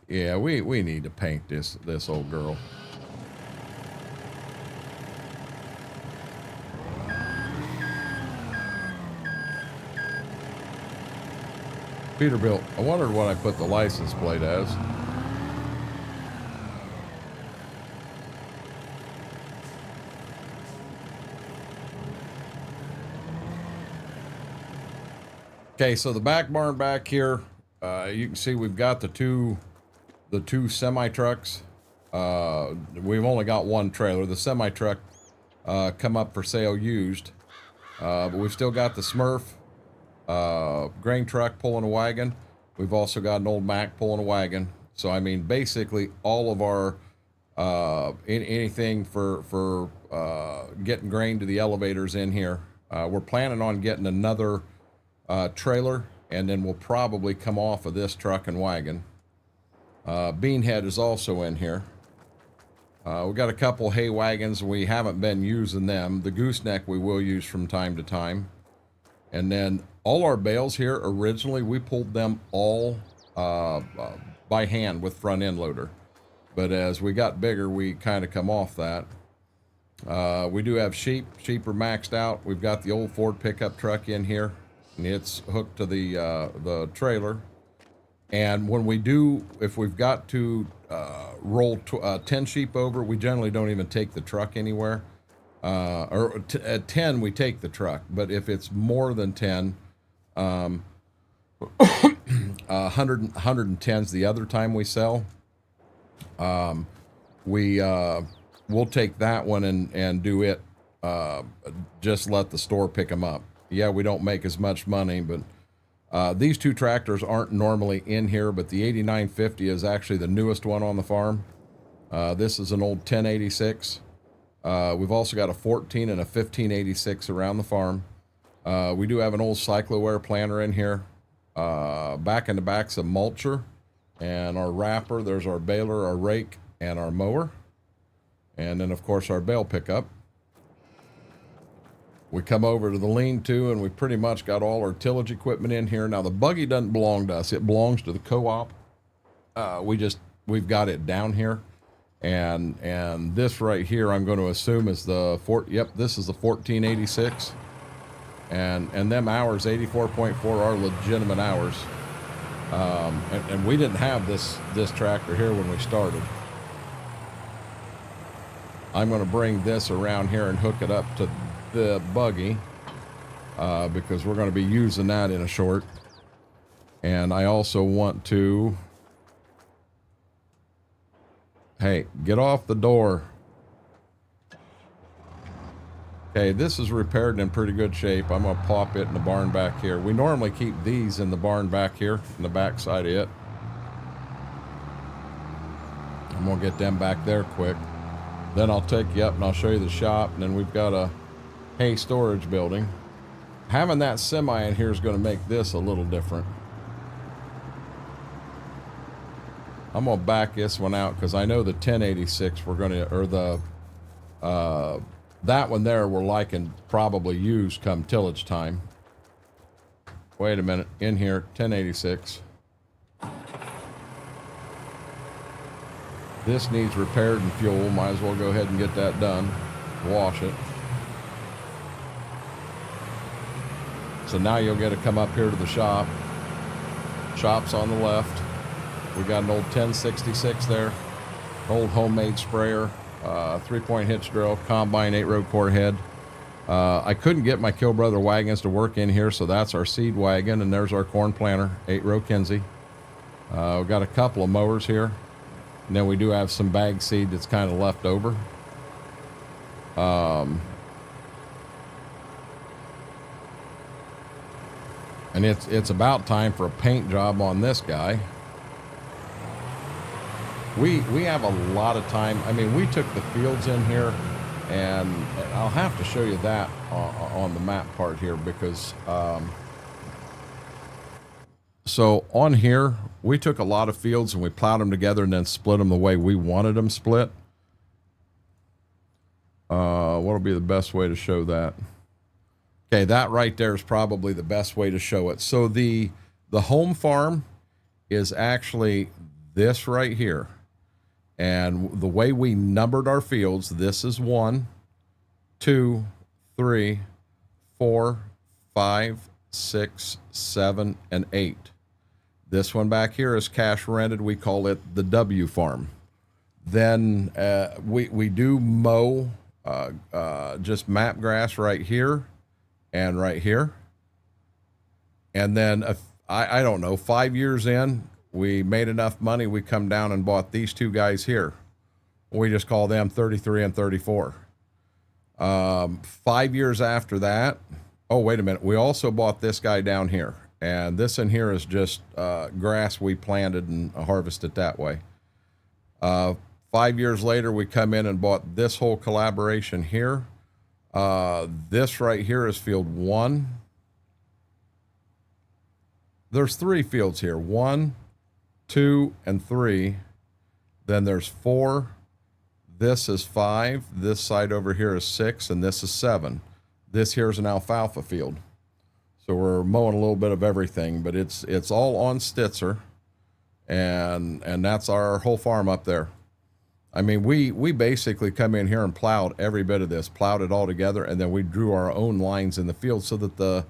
Yeah, we need to paint this old girl. Peterbilt, I wondered what I put the license plate as. Okay, so the back barn back here, you can see we've got the two semi trucks. We've only got one trailer. The semi truck come up for sale used, but we've still got the Smurf grain truck pulling a wagon. We've also got an old Mack pulling a wagon. So I mean, basically all of our anything for getting grain to the elevators in here. We're planning on getting another trailer, and then we'll probably come off of this truck and wagon. Beanhead is also in here. We've got a couple hay wagons. We haven't been using them. The gooseneck we will use from time to time. And then all our bales here, originally we pulled them all by hand with front end loader. But as we got bigger, we kind of come off that. We do have sheep. Sheep are maxed out. We've got the old Ford pickup truck in here. And it's hooked to the trailer. And when we do, if we've got to roll 10 sheep over, we generally don't even take the truck anywhere. At 10, we take the truck. But if it's more than 10, 110's the other time we sell. We'll take that one and do it. Just let the store pick them up. Yeah, we don't make as much money, but these two tractors aren't normally in here, but the 8950 is actually the newest one on the farm. This is an old 1086. We've also got a 14 and a 1586 around the farm. We do have an old CycloWare planter in here. Back in the back's a mulcher and our wrapper. There's our baler, our rake, and our mower. And then, of course, our bale pickup. We come over to the lean-to, and we pretty much got all our tillage equipment in here. Now, the buggy doesn't belong to us. It belongs to the co-op. We've got it down here. And this right here, I'm going to assume is this is the 1486. And them hours, 84.4, are legitimate hours. And we didn't have this tractor here when we started. I'm going to bring this around here and hook it up to the buggy because we're going to be using that in a short. And I also want to Hey, get off the door. Okay, this is repaired and in pretty good shape. I'm gonna pop it in the barn back here. We normally keep these in the barn back here, in the back side of it. I'm gonna get them back there quick. Then I'll take you up and I'll show you the shop, and then we've got a hay storage building. Having that semi in here is gonna make this a little different. I'm gonna back this one out because I know the 1086 we're gonna, or the that one there we're liking probably use come tillage time. Wait a minute, in here, 1086. This needs repaired and fuel. Might as well go ahead and get that done. Wash it. So now you'll get to come up here to the shop. Shop's on the left. We got an old 1066 there. An old homemade sprayer. 3-point hitch drill, combine, 8-row core head. I couldn't get my Kill Brother wagons to work in here, so that's our seed wagon, and there's our corn planter, 8-row Kinsey. We've got a couple of mowers here, and then we do have some bag seed that's kind of left over. And it's about time for a paint job on this guy. We have a lot of time. I mean, we took the fields in here, and I'll have to show you that on the map part here because so on here we took a lot of fields and we plowed them together and then split them the way we wanted them split. What'll be the best way to show that? Okay, that right there is probably the best way to show it. So the home farm is actually this right here. And the way we numbered our fields, this is 1, 2, 3, 4, 5, 6, 7, and 8. This one back here is cash rented. We call it the W farm. Then we do mow just map grass right here and right here. And then I don't know, 5 years in, we made enough money, we come down and bought these two guys here. We just call them 33 and 34. 5 years after that, oh, wait a minute. We also bought this guy down here. And this in here is just grass we planted and harvested that way. 5 years later, we come in and bought this whole collaboration here. This right here is field 1. There's 3 fields here. 1, 2, and 3. Then there's 4. This is 5. This side over here is 6, and this is 7. This here is an alfalfa field. So we're mowing a little bit of everything, but it's all on Stitzer, and that's our whole farm up there. I mean, we basically come in here and plowed every bit of this, plowed it all together, and then we drew our own lines in the field so that the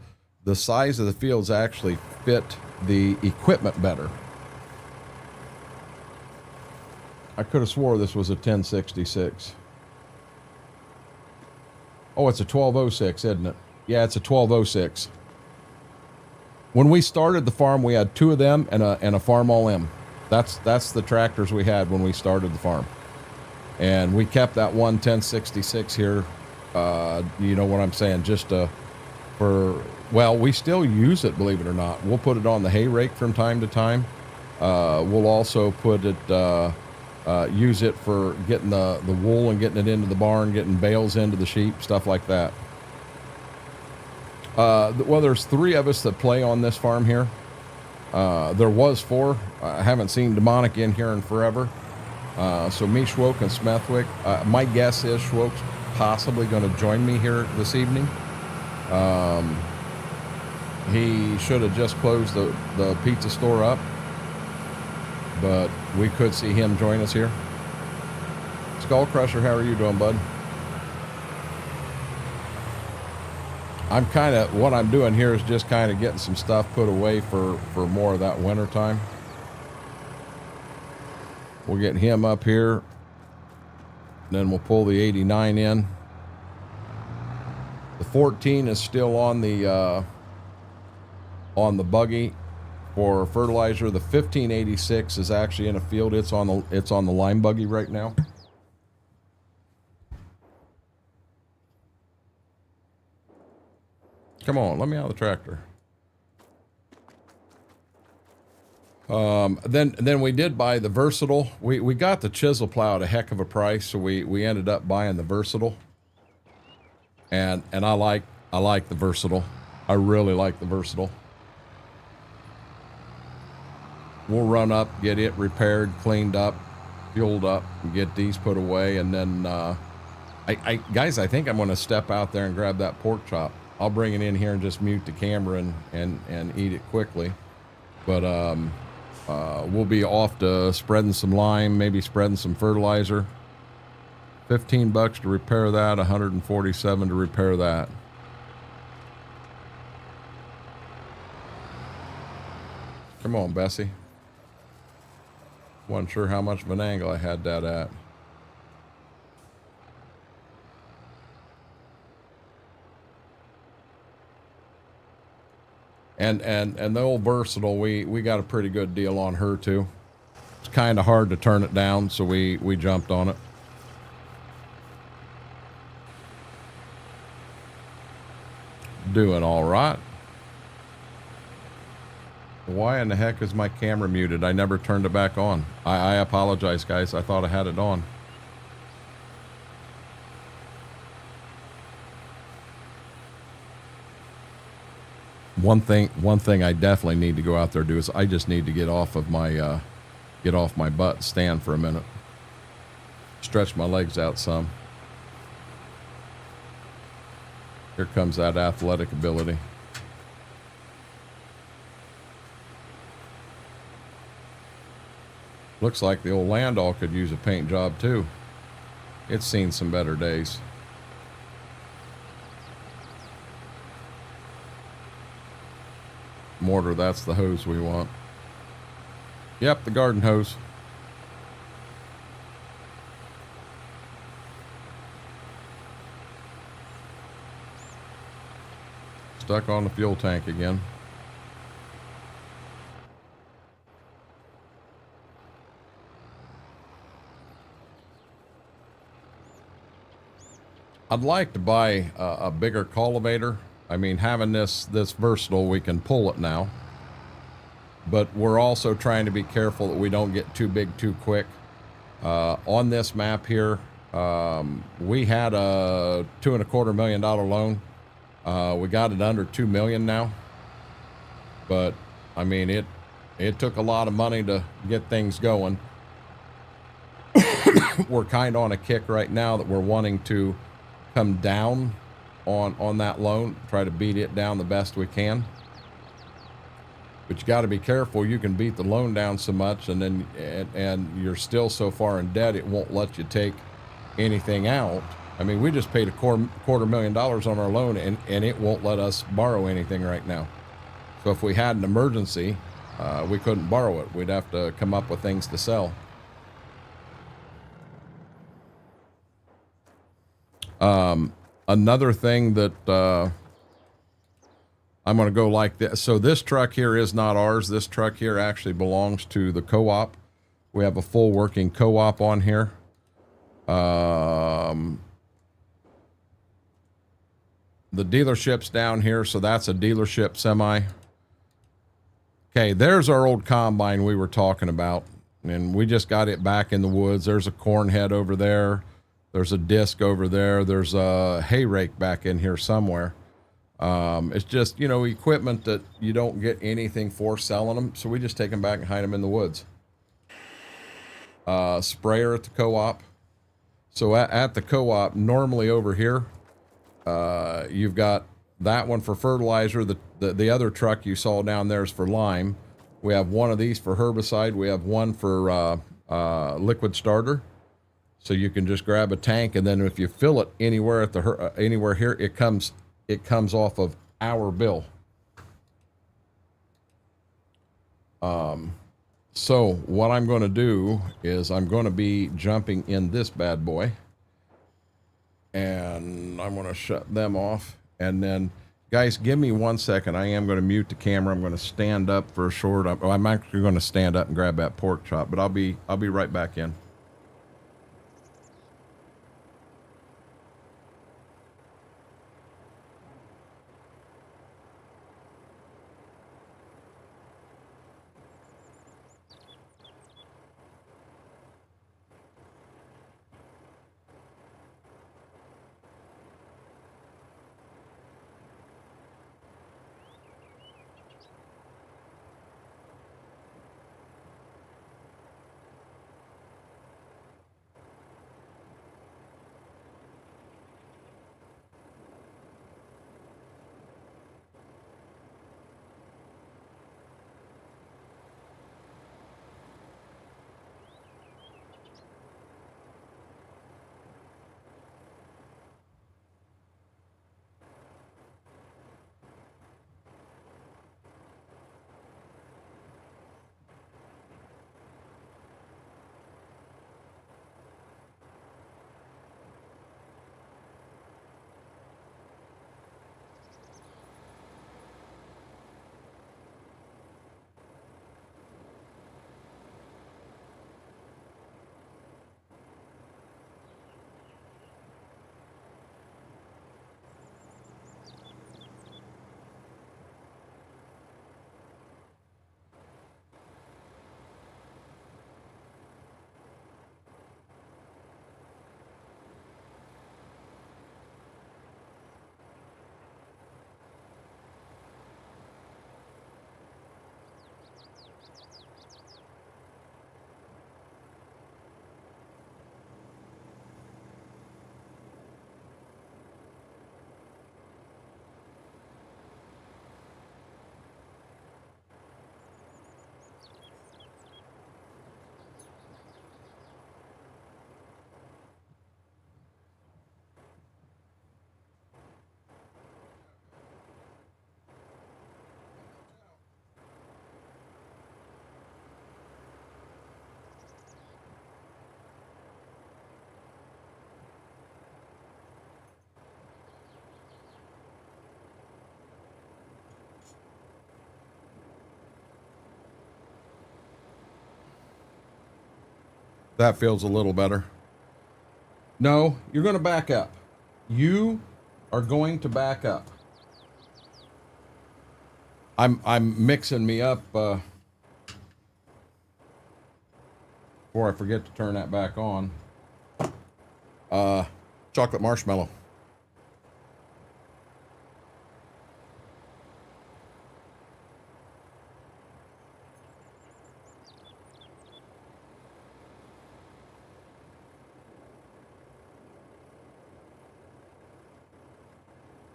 size of the fields actually fit the equipment better. I could have swore this was a 1066. Oh, it's a 1206, isn't it? Yeah, it's a 1206. When we started the farm, we had 2 of them and a Farm All M. That's the tractors we had when we started the farm. And we kept that one 1066 here. You know what I'm saying? Just well, we still use it, believe it or not. We'll put it on the hay rake from time to time. We'll also put it, use it for getting the wool and getting it into the barn, getting bales into the sheep, stuff like that. Well, there's 3 of us that play on this farm here. There was 4. I haven't seen Demonic in here in forever. So me, Schwoke, and Smethwick. My guess is Schwoke's possibly going to join me here this evening. He should have just closed the pizza store up, but we could see him join us here. Skull Crusher, how are you doing, bud? What I'm doing here is just kind of getting some stuff put away for more of that winter time. We'll get him up here, then we'll pull the 89 in. The 14 is still on the buggy for fertilizer. The 1586 is actually in a field. It's on the lime buggy right now. Come on, let me out of the tractor. Then we did buy the versatile. We got the chisel plow at a heck of a price, so we ended up buying the versatile. And I like the versatile. I really like the versatile. We'll run up, get it repaired, cleaned up, fueled up, and get these put away. And then, guys, I think I'm going to step out there and grab that pork chop. I'll bring it in here and just mute the camera and eat it quickly. But we'll be off to spreading some lime, maybe spreading some fertilizer. $15 to repair that, $147 to repair that. Come on, Bessie. Wasn't sure how much of an angle I had that at. And the old versatile, we got a pretty good deal on her too. It's kind of hard to turn it down, so we jumped on it. Doing all right. Why in the heck is my camera muted? I never turned it back on. I apologize, guys. I thought I had it on. One thing I definitely need to go out there and do is I just need to get off my butt and stand for a minute. Stretch my legs out some. Here comes that athletic ability. Looks like the old Landau could use a paint job too. It's seen some better days. Mortar, that's the hose we want. Yep, the garden hose. Stuck on the fuel tank again. I'd like to buy a bigger cultivator. I mean, having this versatile, we can pull it now. But we're also trying to be careful that we don't get too big too quick. On this map here, we had a $2.25 million loan. We got it under 2 million now. But I mean, it took a lot of money to get things going. We're kind of on a kick right now that we're wanting to come down on that loan, try to beat it down the best we can. But you got to be careful. You can beat the loan down so much, and then and you're still so far in debt it won't let you take anything out. I mean, we just paid a $250,000 on our loan, and it won't let us borrow anything right now. So if we had an emergency, we couldn't borrow it. We'd have to come up with things to sell. Another thing that I'm going to go like this. So this truck here is not ours. This truck here actually belongs to the co-op. We have a full working co-op on here. The dealership's down here, so that's a dealership semi. Okay, there's our old combine we were talking about, and we just got it back in the woods. There's a corn head over there. There's a disc over there. There's a hay rake back in here somewhere. It's just, you know, equipment that you don't get anything for selling them, so we just take them back and hide them in the woods. Sprayer at the co-op. So at the co-op, normally over here, you've got that one for fertilizer. The other truck you saw down there is for lime. We have one of these for herbicide. We have one for liquid starter. So you can just grab a tank, and then if you fill it anywhere at the anywhere here, it comes off of our bill. So what I'm going to do is I'm going to be jumping in this bad boy, and I'm going to shut them off. And then Guys, give me 1 second. I am going to mute the camera. I'm going to stand up for a short. I'm actually going to stand up and grab that pork chop, but I'll be right back in. That feels a little better. No, you're going to back up. You are going to back up. I'm mixing me up before I forget to turn that back on. Chocolate marshmallow.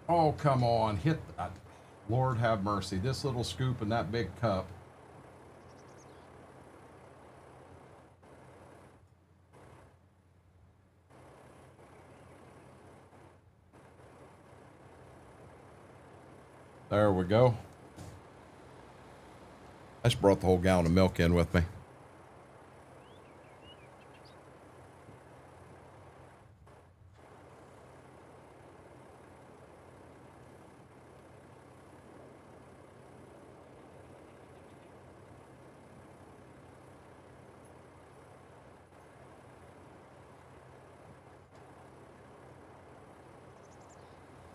Oh, come on. Hit that. Lord have mercy. This little scoop and that big cup. There we go. I just brought the whole gallon of milk in with me.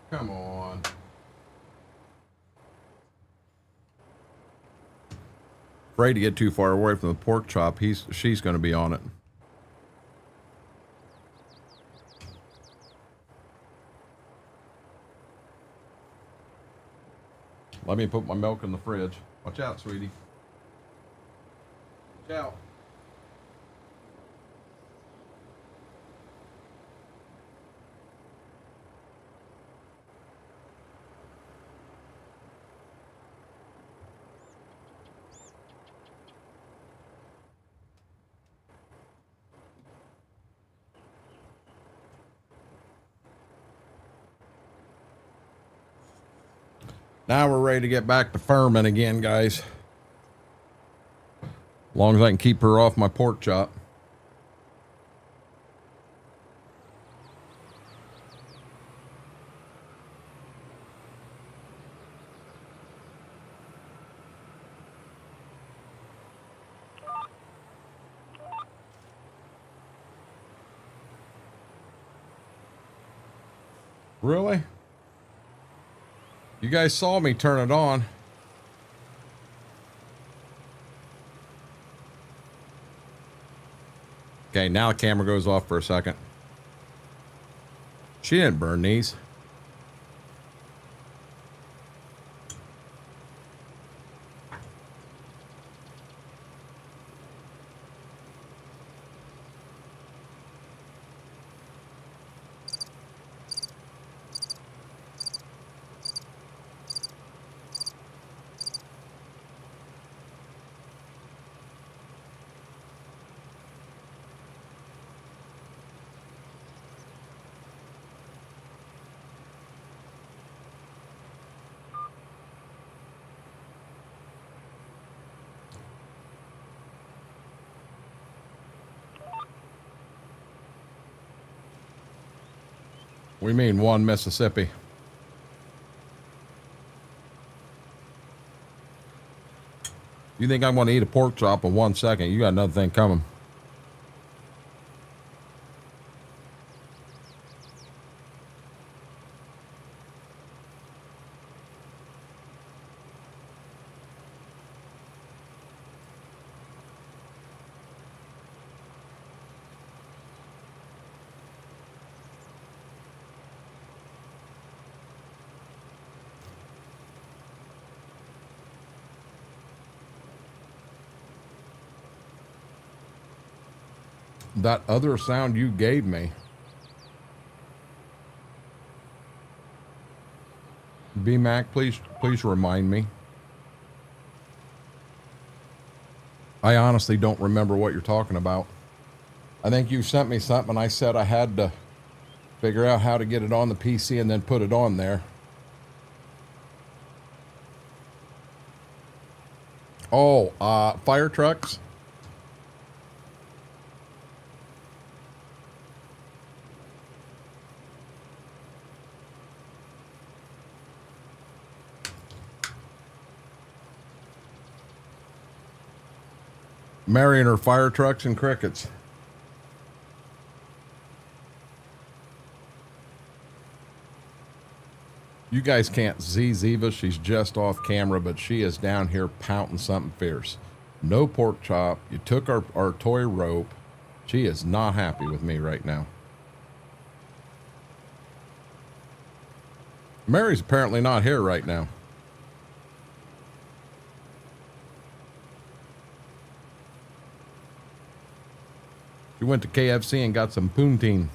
Come on. Afraid to get too far away from the pork chop. She's going to be on it. Let me put my milk in the fridge. Watch out, sweetie. Watch out. Now we're ready to get back to farming again, guys. As long as I can keep her off my pork chop. Really? You guys saw me turn it on. Okay, now the camera goes off for a second. She didn't burn these. We mean one Mississippi. You think I'm going to eat a pork chop in 1 second? You got another thing coming. That other sound you gave me. B-Mac, please remind me. I honestly don't remember what you're talking about. I think you sent me something and I said I had to figure out how to get it on the PC and then put it on there. Oh, fire trucks. Marrying her fire trucks and crickets. You guys can't see Ziva. She's just off camera, but she is down here pouting something fierce. No pork chop. You took our toy rope. She is not happy with me right now. Mary's apparently not here right now. She went to KFC and got some poutine.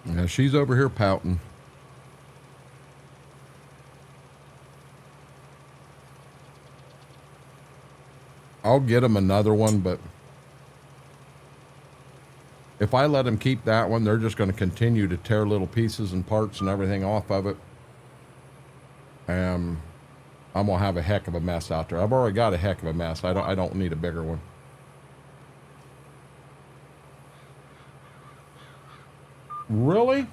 Yeah, she's over here pouting. I'll get him another one, but if I let them keep that one, they're just going to continue to tear little pieces and parts and everything off of it. I'm going to have a heck of a mess out there. I've already got a heck of a mess. I don't need a bigger one. Really?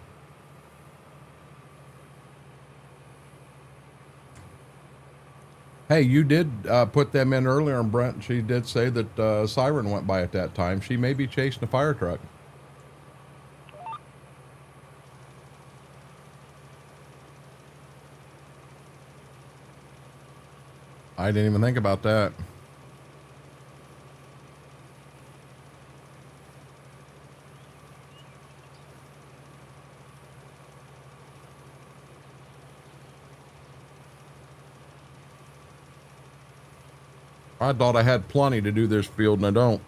Hey, you did put them in earlier, and Brent, she did say that Siren went by at that time. She may be chasing a fire truck. I didn't even think about that. I thought I had plenty to do this field, and I don't.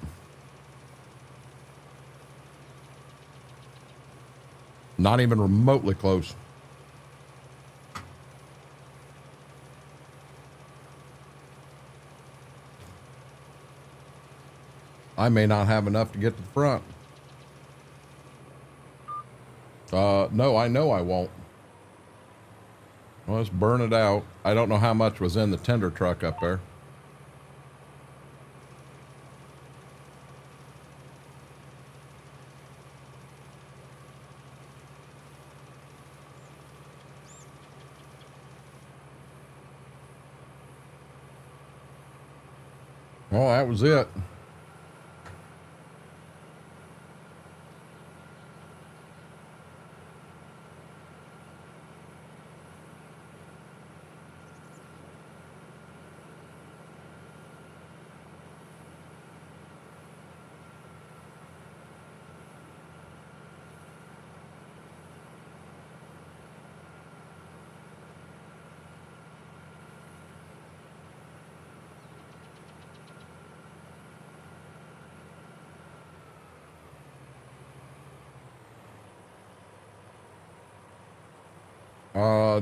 Not even remotely close. I may not have enough to get to the front. No, I know I won't. Well, let's burn it out. I don't know how much was in the tender truck up there. Well, that was it.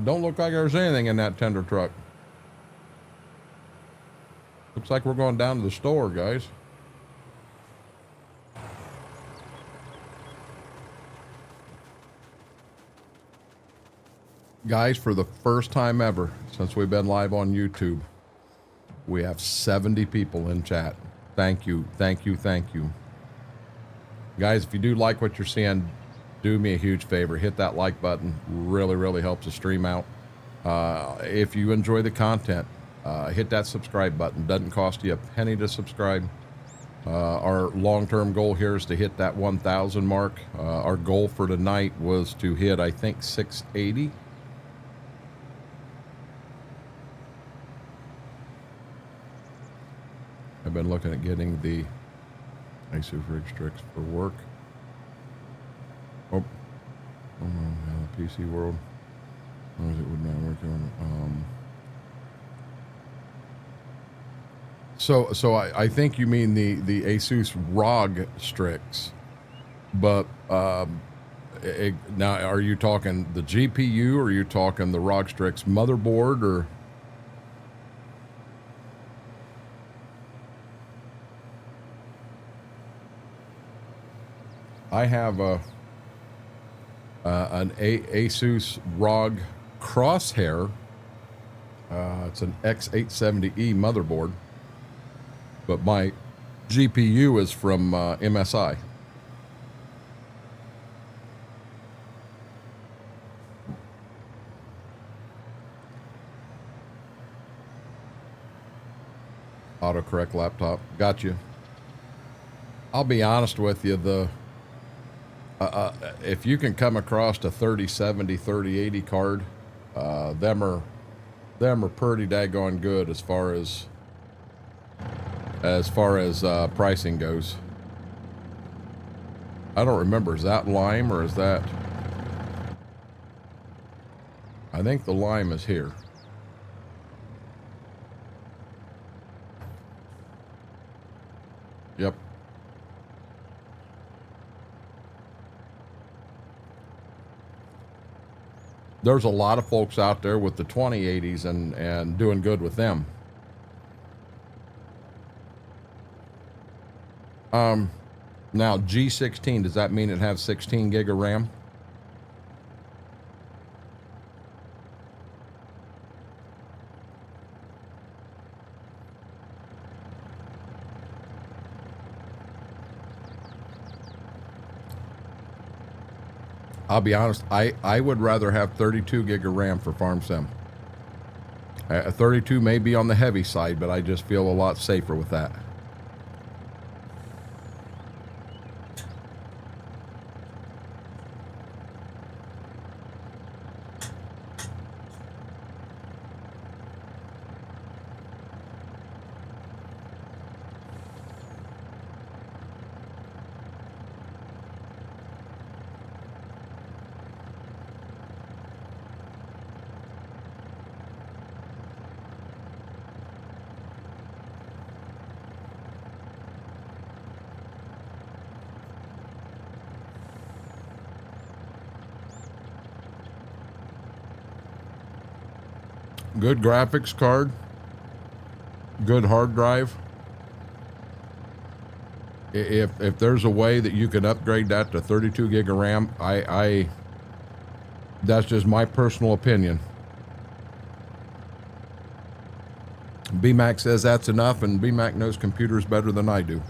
Don't look like there's anything in that tender truck. Looks like we're going down to the store, guys. Guys, for the first time ever since we've been live on YouTube, we have 70 people in chat. Thank you, thank you, thank you. Guys, if you do like what you're seeing, do me a huge favor. Hit that like button. Really, really helps the stream out. If you enjoy the content, hit that subscribe button. Doesn't cost you a penny to subscribe. Our long-term goal here is to hit that 1,000 mark. Our goal for tonight was to hit, I think, 680. I've been looking at getting the ASUS rig strips for work. Oh, yeah, PC world. As long as it would not work on. So I think you mean the ASUS ROG Strix, but now are you talking the GPU or are you talking the ROG Strix motherboard or? I have an ASUS ROG Crosshair. It's an X870E motherboard, but my GPU is from MSI. Autocorrect laptop. Got you. I'll be honest with you. If you can come across a 3070, 3080 card, them are pretty daggone good as far as pricing goes. I don't remember, is that Lime or is that? I think the Lime is here. Yep. There's a lot of folks out there with the 2080s and doing good with them. Now G16, does that mean it has 16 gig of RAM? I'll be honest, I would rather have 32 gig of RAM for Farm Sim. 32 may be on the heavy side, but I just feel a lot safer with that. Good graphics card, good hard drive. If there's a way that you can upgrade that to 32 gig of RAM, that's just my personal opinion. BMAC says that's enough, and BMAC knows computers better than I do.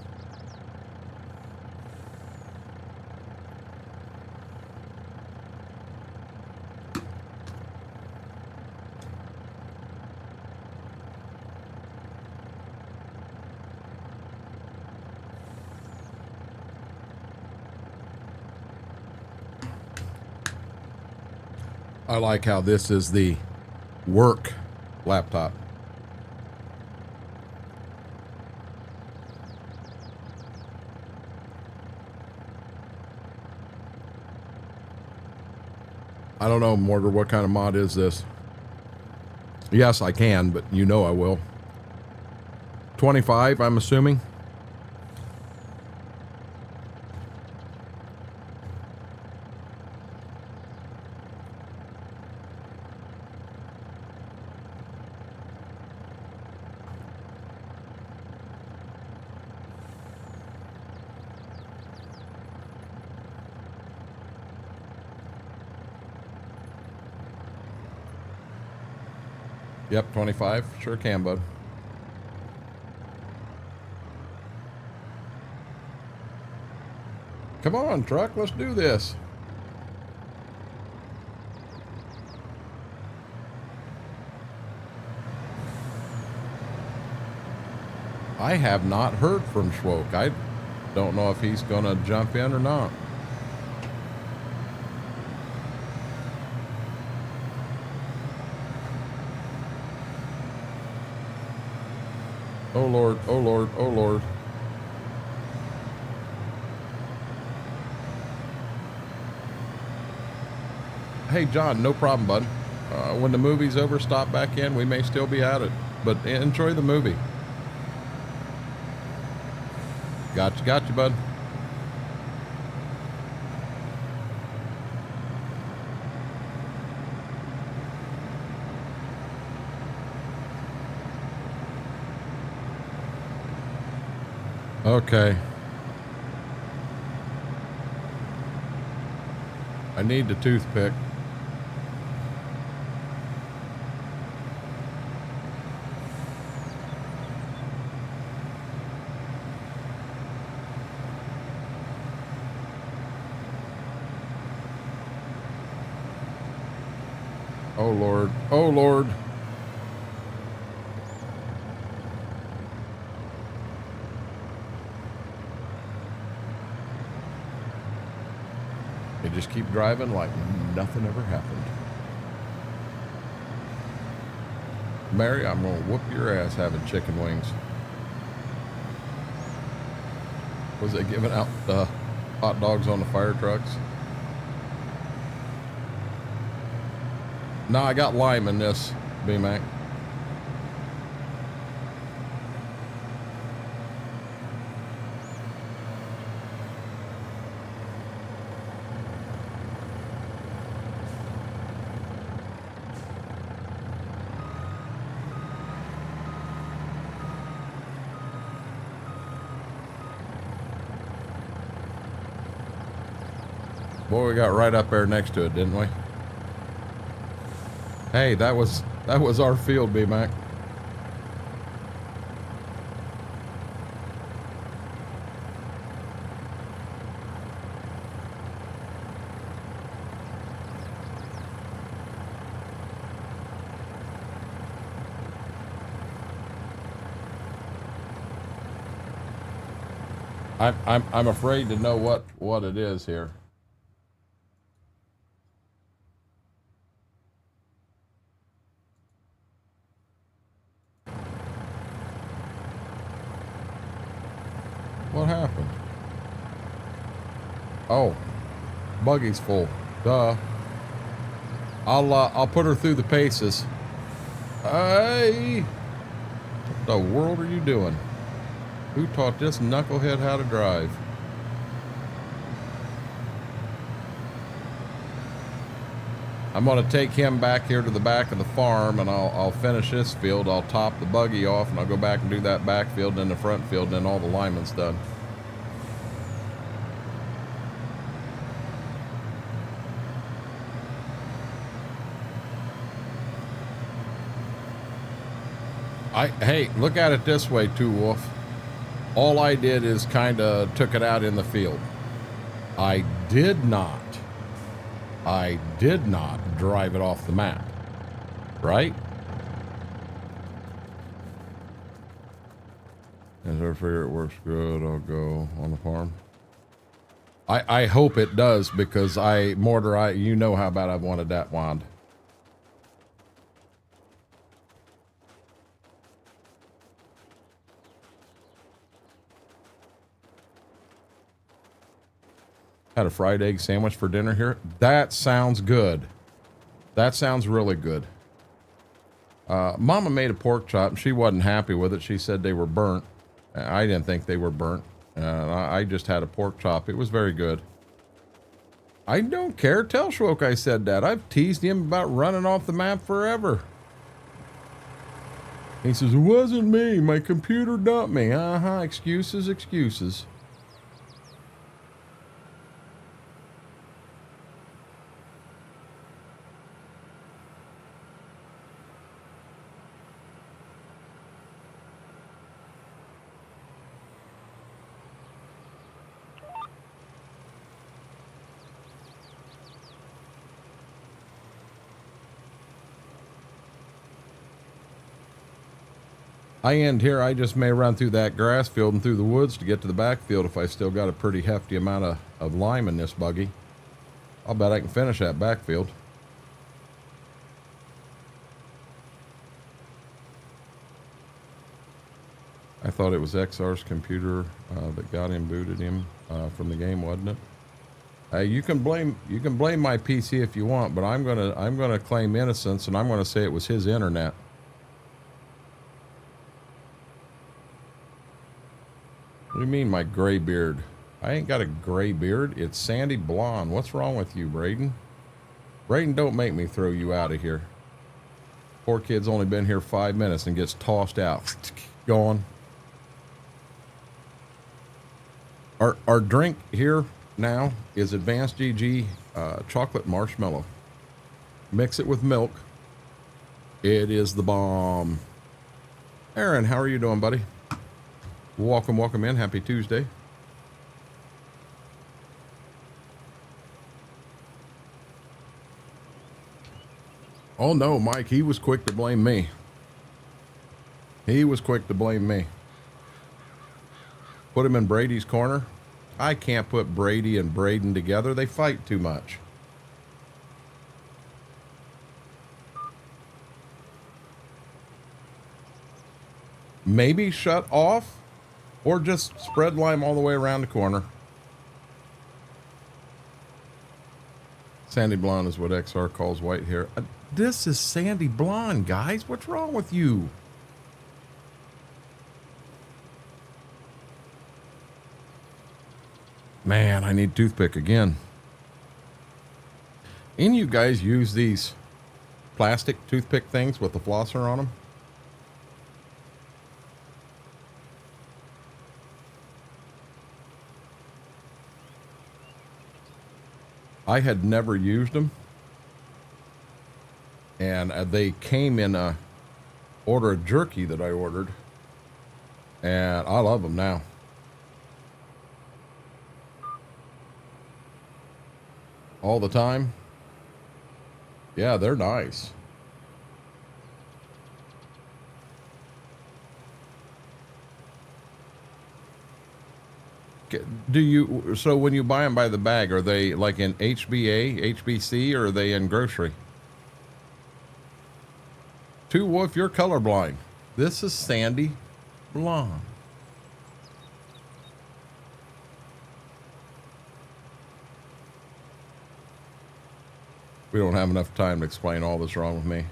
I like how this is the work laptop. I don't know, Mortar, what kind of mod is this? Yes, I can, but you know I will. 25, I'm assuming. Yep, 25. Sure can, bud. Come on, truck, let's do this. I have not heard from Schwoke. I don't know if he's going to jump in or not. Oh Lord, oh Lord, oh Lord. Hey John, no problem, bud. When the movie's over, stop back in. We may still be at it, but enjoy the movie. Got you, bud. Okay. I need the toothpick. Oh Lord, oh Lord. They just keep driving like nothing ever happened. Mary, I'm gonna whoop your ass having chicken wings. Was they giving out hot dogs on the fire trucks? No, I got lime in this, B-Mac. Boy, we got right up there next to it, didn't we? Hey, that was our field, B-Mac. I'm afraid to know what it is here. What happened? Oh, buggy's full. Duh. I'll put her through the paces. Hey, what the world are you doing? Who taught this knucklehead how to drive? I'm gonna take him back here to the back of the farm, and I'll finish this field. I'll top the buggy off, and I'll go back and do that back field, and then the front field, and then all the lineman's done. Hey, look at it this way, Two Wolf. All I did is kind of took it out in the field. I did not drive it off the map, right? As I figure it works good, I'll go on the farm. I hope it does, because Mortar, you know how bad I wanted that wand. Had a fried egg sandwich for dinner here. That sounds good. That sounds really good. Mama made a pork chop and she wasn't happy with it. She said they were burnt. I didn't think they were burnt. I just had a pork chop. It was very good. I don't care. Tell Schwoke I said that. I've teased him about running off the map forever. He says, it wasn't me. My computer dumped me. Excuses, excuses. I end here. I just may run through that grass field and through the woods to get to the backfield if I still got a pretty hefty amount of lime in this buggy. I'll bet I can finish that backfield. I thought it was XR's computer that got him, booted him from the game, wasn't it? You can blame my PC if you want, but I'm gonna claim innocence and I'm gonna say it was his internet. What do you mean, my gray beard? I ain't got a gray beard. It's sandy blonde. What's wrong with you, Braden? Braden, don't make me throw you out of here. Poor kid's only been here 5 minutes and gets tossed out. Gone. Our drink here now is Advanced GG chocolate marshmallow. Mix it with milk. It is the bomb. Aaron, how are you doing, buddy? Welcome in. Happy Tuesday. Oh no, Mike, he was quick to blame me. He was quick to blame me. Put him in Brady's corner. I can't put Brady and Braden together. They fight too much. Maybe shut off or just spread lime all the way around the corner. Sandy blonde is what XR calls white hair. This is sandy blonde, guys. What's wrong with you? Man, I need toothpick again. Any of you guys use these plastic toothpick things with the flosser on them? I had never used them, and they came in a order of jerky that I ordered, and I love them now. All the time. Yeah, they're nice. So when you buy them by the bag, are they like in HBA, HBC, or are they in grocery? Wolf, you're colorblind. This is sandy blonde. We don't have enough time to explain all that's wrong with me.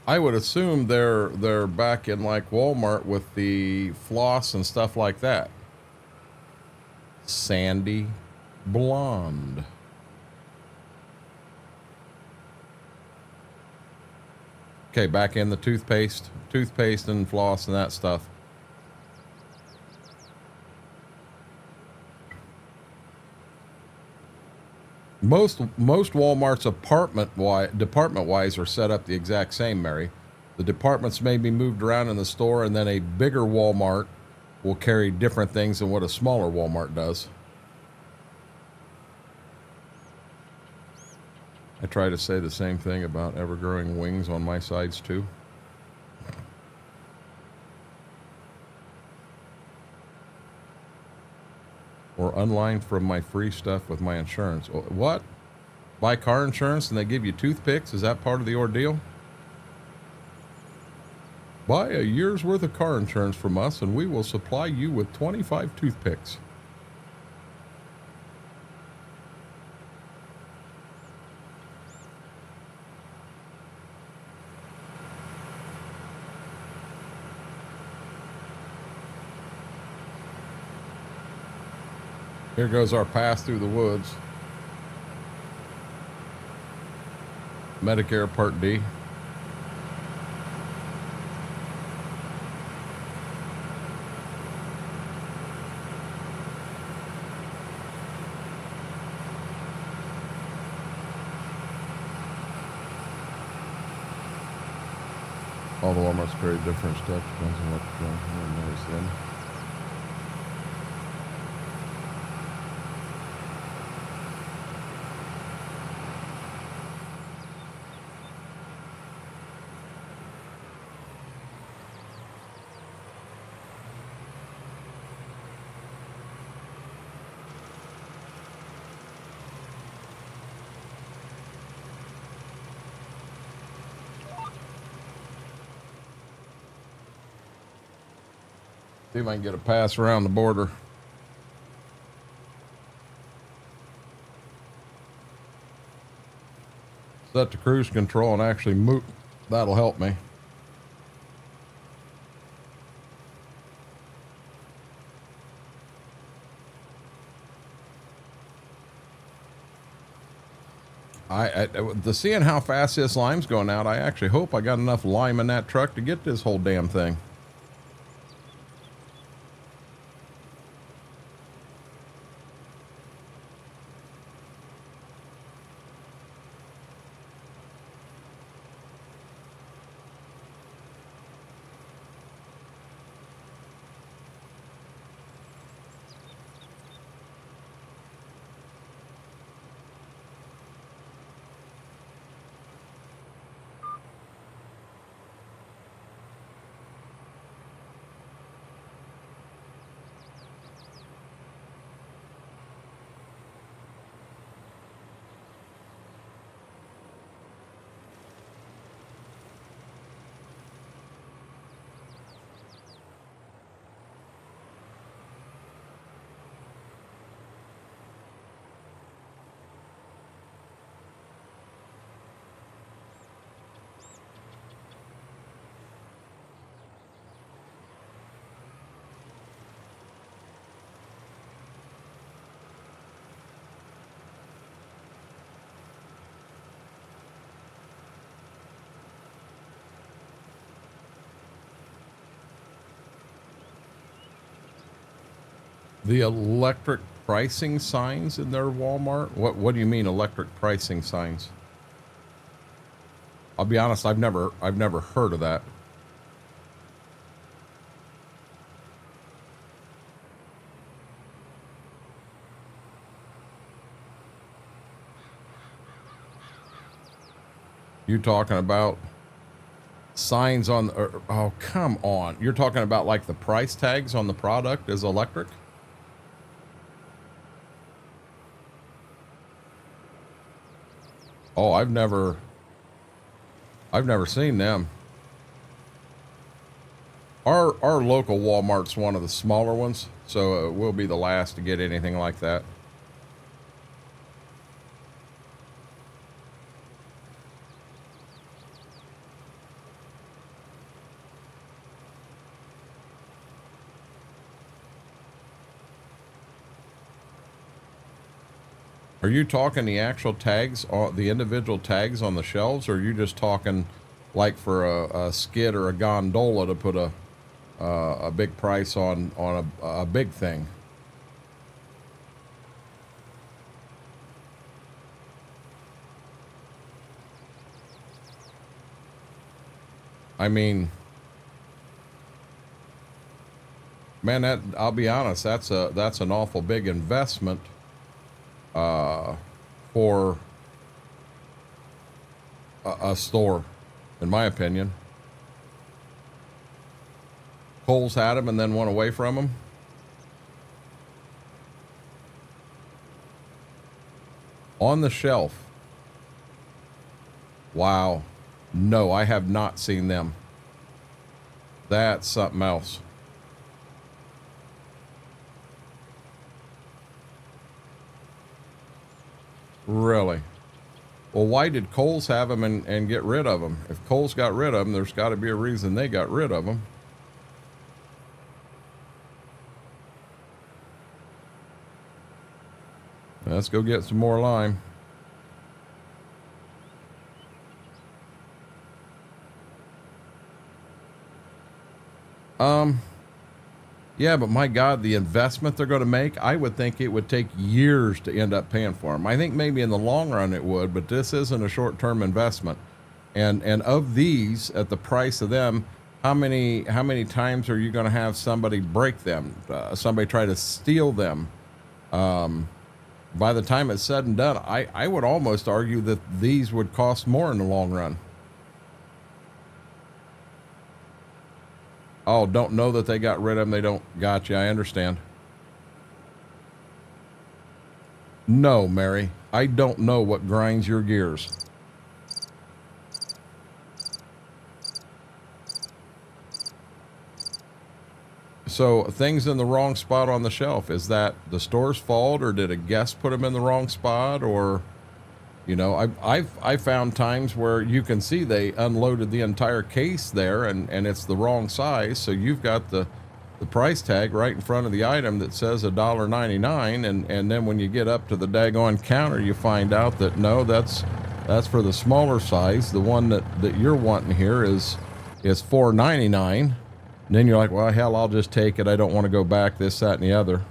I would assume they're back in like Walmart with the floss and stuff like that. Sandy blonde. Okay, back in the toothpaste and floss and that stuff. Most Walmart's department-wise are set up the exact same, Mary. The departments may be moved around in the store, and then a bigger Walmart will carry different things than what a smaller Walmart does. I try to say the same thing about ever-growing wings on my sides, too. Or unlined from my free stuff with my insurance. What? Buy car insurance and they give you toothpicks? Is that part of the ordeal? Buy a year's worth of car insurance from us and we will supply you with 25 toothpicks. Here goes our path through the woods. Medicare Part D. All the Walmarts carry different stuff, depends on what knows then. See if I can get a pass around the border. Set to cruise control and actually move. That'll help me. The seeing how fast this lime's going out, I actually hope I got enough lime in that truck to get this whole damn thing. The electric pricing signs in their Walmart? What do you mean electric pricing signs? I'll be honest, I've never heard of that. You talking about signs on, oh, come on. You're talking about like the price tags on the product is electric? Oh, I've never seen them. Our local Walmart's one of the smaller ones, so we'll be the last to get anything like that. Are you talking the actual tags, the individual tags on the shelves, or are you just talking like for a skid or a gondola to put a big price on a big thing? I mean, man, I'll be honest, that's an awful big investment. For a store, in my opinion. Kohl's had them and then went away from them. On the shelf. Wow. No, I have not seen them. That's something else. Really? Well, why did Kohl's have them and get rid of them? If Kohl's got rid of them, there's got to be a reason they got rid of them. Let's go get some more lime. Yeah, but my God, the investment they're going to make, I would think it would take years to end up paying for them. I think maybe in the long run it would, but this isn't a short-term investment. And of these, at the price of them, how many times are you going to have somebody break them? Somebody try to steal them? By the time it's said and done, I would almost argue that these would cost more in the long run. Oh, don't know that they got rid of them. They don't. Gotcha. I understand. No, Mary. I don't know what grinds your gears. So things in the wrong spot on the shelf. Is that the store's fault, or did a guest put them in the wrong spot, or... You know, I've found times where you can see they unloaded the entire case there and it's the wrong size. So you've got the price tag right in front of the item that says $1.99. And then when you get up to the daggone counter, you find out that no, that's for the smaller size. The one that you're wanting here is $4.99. And then you're like, well, hell, I'll just take it. I don't want to go back, this, that, and the other.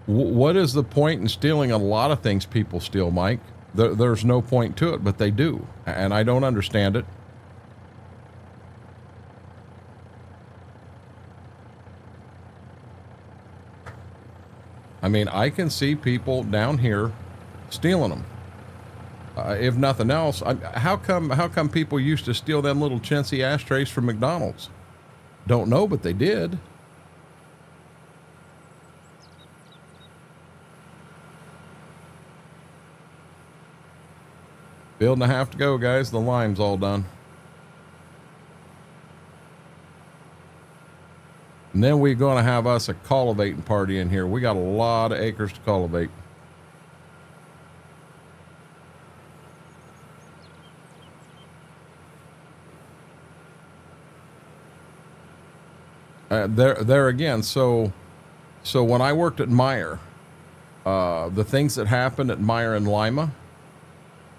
What is the point in stealing a lot of things people steal, Mike? There's no point to it, but they do. And I don't understand it. I mean, I can see people down here stealing them. If nothing else, how come people used to steal them little chintzy ashtrays from McDonald's? Don't know, but they did. Field and a half to go, guys. The lime's all done. And then we're going to have us a cultivating party in here. We got a lot of acres to cultivate. There again. So when I worked at Meyer, the things that happened at Meyer and Lima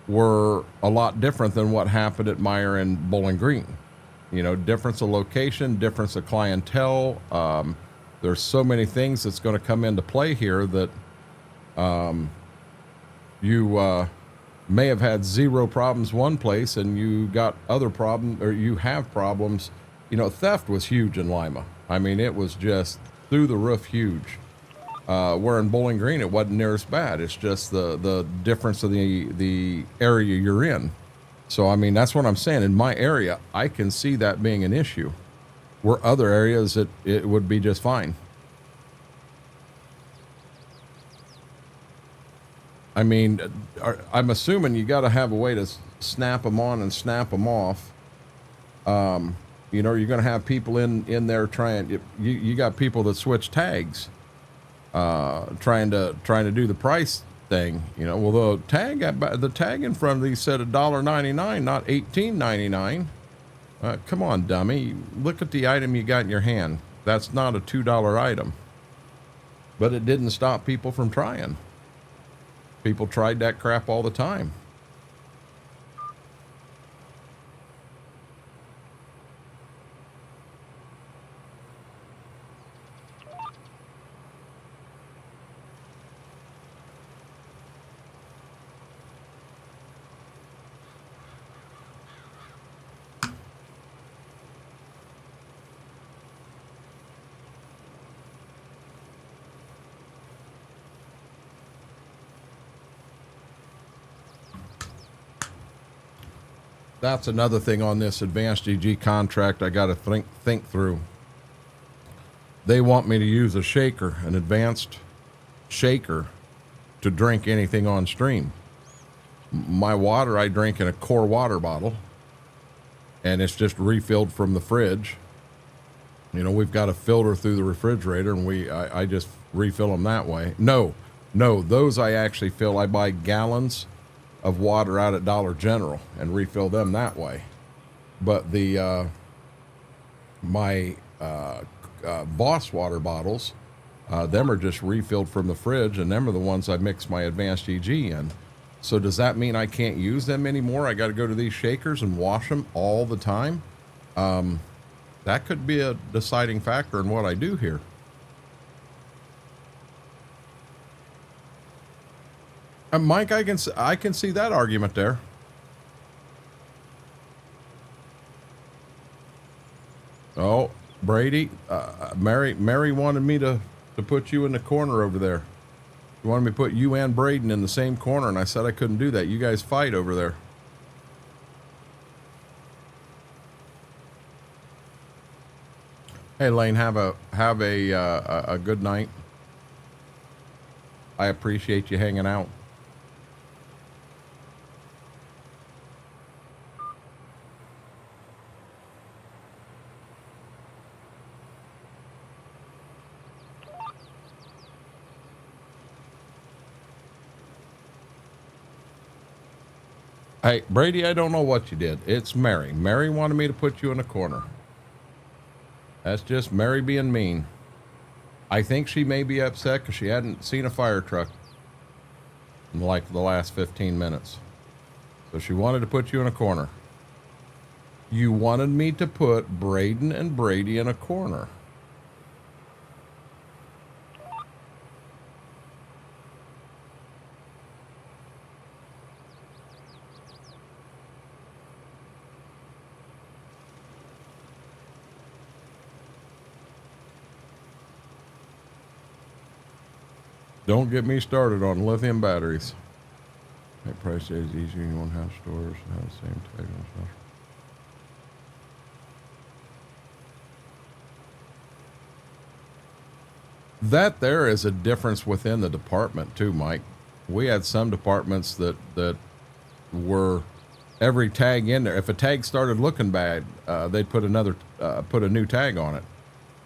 were a lot different than what happened at Meyer and Bowling Green. You know, difference of location, difference of clientele. There's so many things that's going to come into play here that you may have had zero problems one place and you got other problems, or you have problems. You know, theft was huge in Lima. I mean, it was just through the roof huge. Where in Bowling Green, it wasn't near as bad. It's just the difference of the area you're in. So, I mean, that's what I'm saying. In my area, I can see that being an issue. Where other areas, it would be just fine. I mean, I'm assuming you got to have a way to snap them on and snap them off. You know, you're going to have people in there trying. You got people that switch tags. Trying to do the price thing, you know. Well, the tag in front of these said $1.99, not $18.99. Come on, dummy! Look at the item you got in your hand. That's not a $2 item. But it didn't stop people from trying. People tried that crap all the time. That's another thing on this advanced EG contract I got to think through. They want me to use a shaker, an advanced shaker, to drink anything on stream. My water I drink in a core water bottle, and it's just refilled from the fridge. You know, we've got a filter through the refrigerator, and I just refill them that way. No, those I actually fill. I buy gallons of water out at Dollar General and refill them that way. But the my Boss water bottles, them are just refilled from the fridge, and them are the ones I mix my advanced EG in. So does that mean I can't use them anymore? I got to go to these shakers and wash them all the time? That could be a deciding factor in what I do here. Mike, I can see that argument there. Oh, Brady, Mary wanted me to put you in the corner over there. She wanted me to put you and Braden in the same corner, and I said I couldn't do that. You guys fight over there. Hey, Lane, have a good night. I appreciate you hanging out. Hey, Brady, I don't know what you did. It's Mary. Mary wanted me to put you in a corner. That's just Mary being mean. I think she may be upset because she hadn't seen a fire truck in like the last 15 minutes. So she wanted to put you in a corner. You wanted me to put Braden and Brady in a corner. Don't get me started on lithium batteries. That price is easier. You won't have stores have the same tag on stuff. That there is a difference within the department too, Mike. We had some departments that were every tag in there. If a tag started looking bad, they'd put a new tag on it.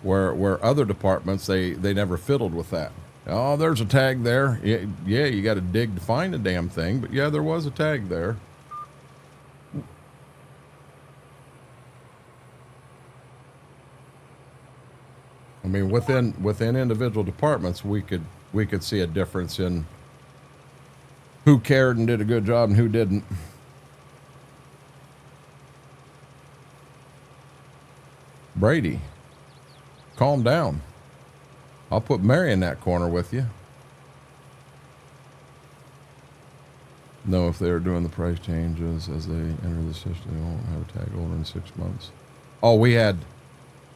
Where other departments they never fiddled with that. Oh, there's a tag there. Yeah, you got to dig to find the damn thing. But yeah, there was a tag there. I mean, within individual departments, we could see a difference in who cared and did a good job and who didn't. Brady, calm down. I'll put Mary in that corner with you. No, if they're doing the price changes as they enter the system, they won't have a tag older than 6 months. Oh, we had,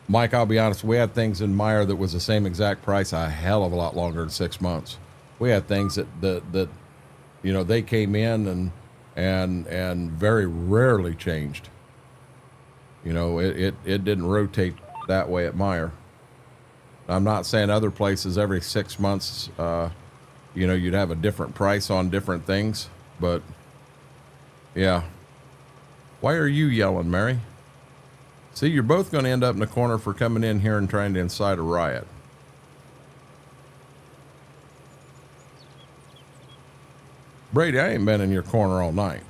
Mike, I'll be honest, we had things in Meyer that was the same exact price a hell of a lot longer than 6 months. We had things that you know, they came in and very rarely changed. You know, it didn't rotate that way at Meyer. I'm not saying other places every 6 months, you know, you'd have a different price on different things, but yeah. Why are you yelling, Mary? See, you're both going to end up in the corner for coming in here and trying to incite a riot. Brady, I ain't been in your corner all night.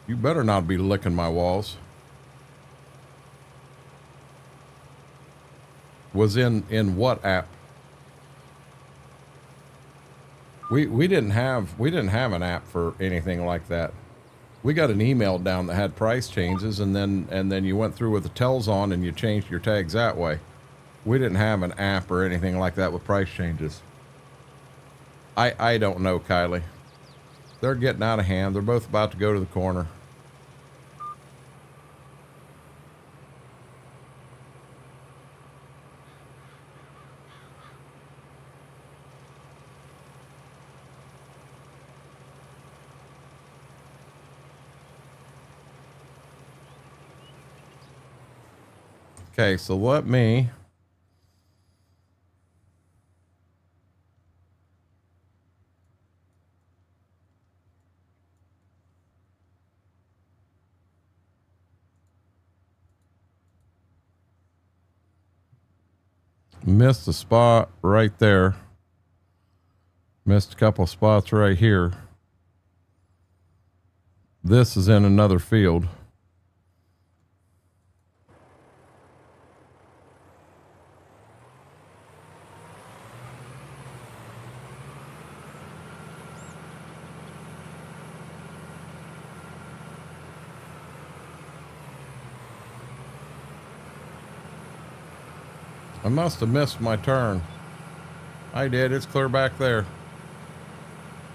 You better not be licking my walls. Was in what app? We didn't have an app for anything like that. We got an email down that had price changes, and then you went through with the tells on and you changed your tags that way. We didn't have an app or anything like that with price changes. I don't know, Kylie. They're getting out of hand. They're both about to go to the corner. Okay, so let me missed a spot right there. Missed a couple spots right here. This is in another field. I must have missed my turn. I did. It's clear back there.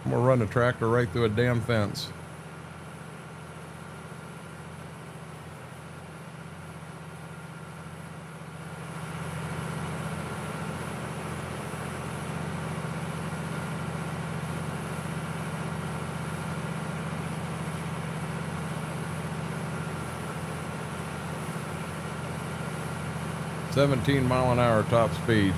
I'm gonna run the tractor right through a damn fence. $17 mile an hour top speed.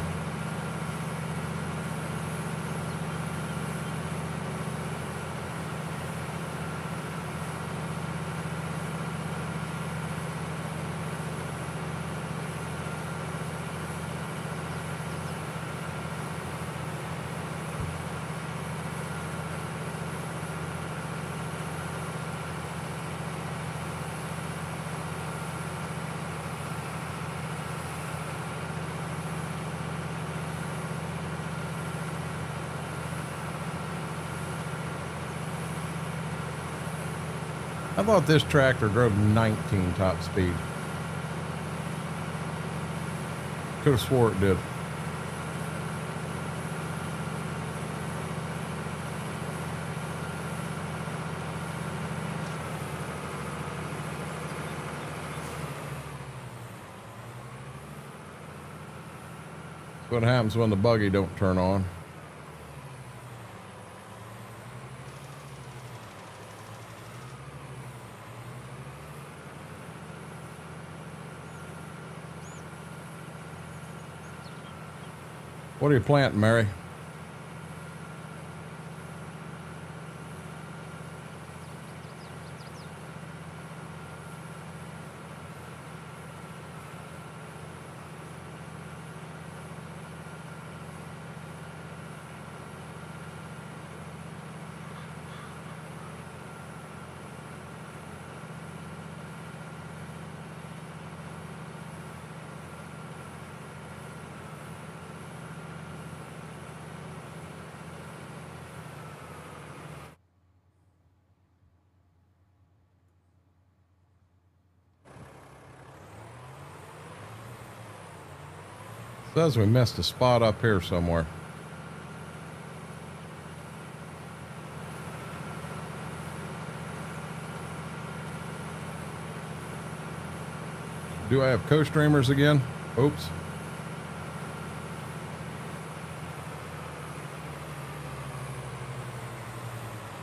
I thought this tractor drove 19 top speed. Could have swore it did. That's what happens when the buggy don't turn on. What are you planting, Mary? Says we missed a spot up here somewhere. Do I have co-streamers again? Oops.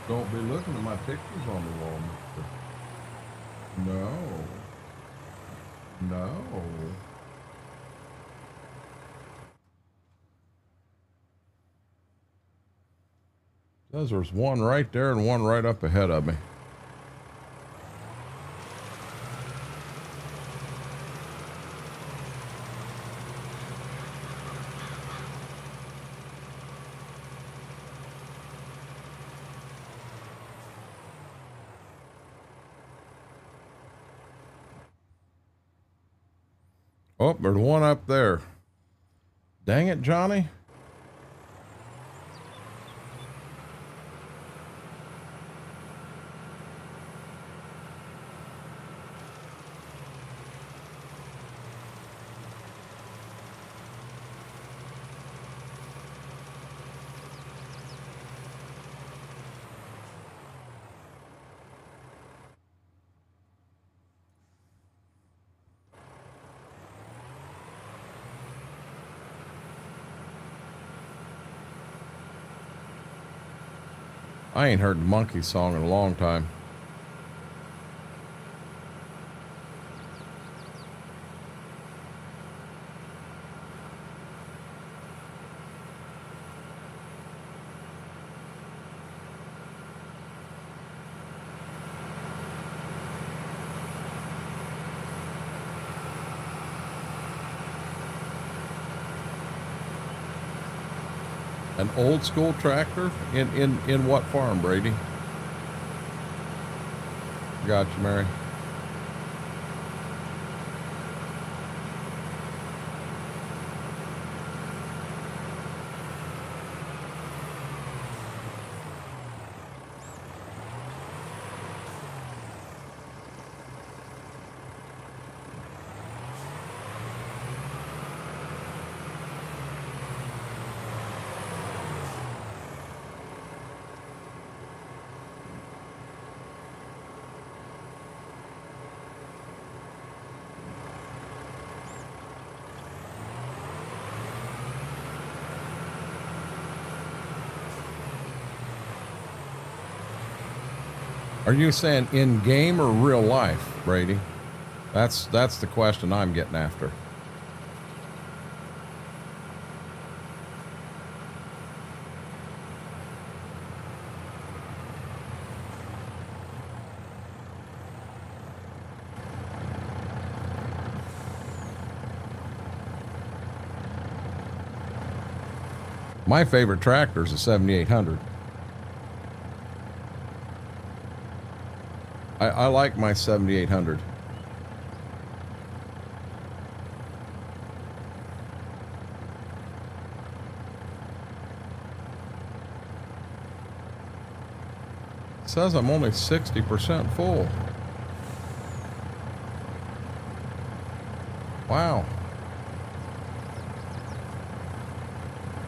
Don't be looking at my pictures on the wall, mister. No. No. Says there's one right there and one right up ahead of me. Oh, there's one up there. Dang it, Johnny. I ain't heard the monkey song in a long time. An old school tractor? In what farm, Brady? Got you, Mary. Are you saying in game or real life, Brady? That's the question I'm getting after. My favorite tractor is a 7800. I like my 7800. It says I'm only 60% full. Wow.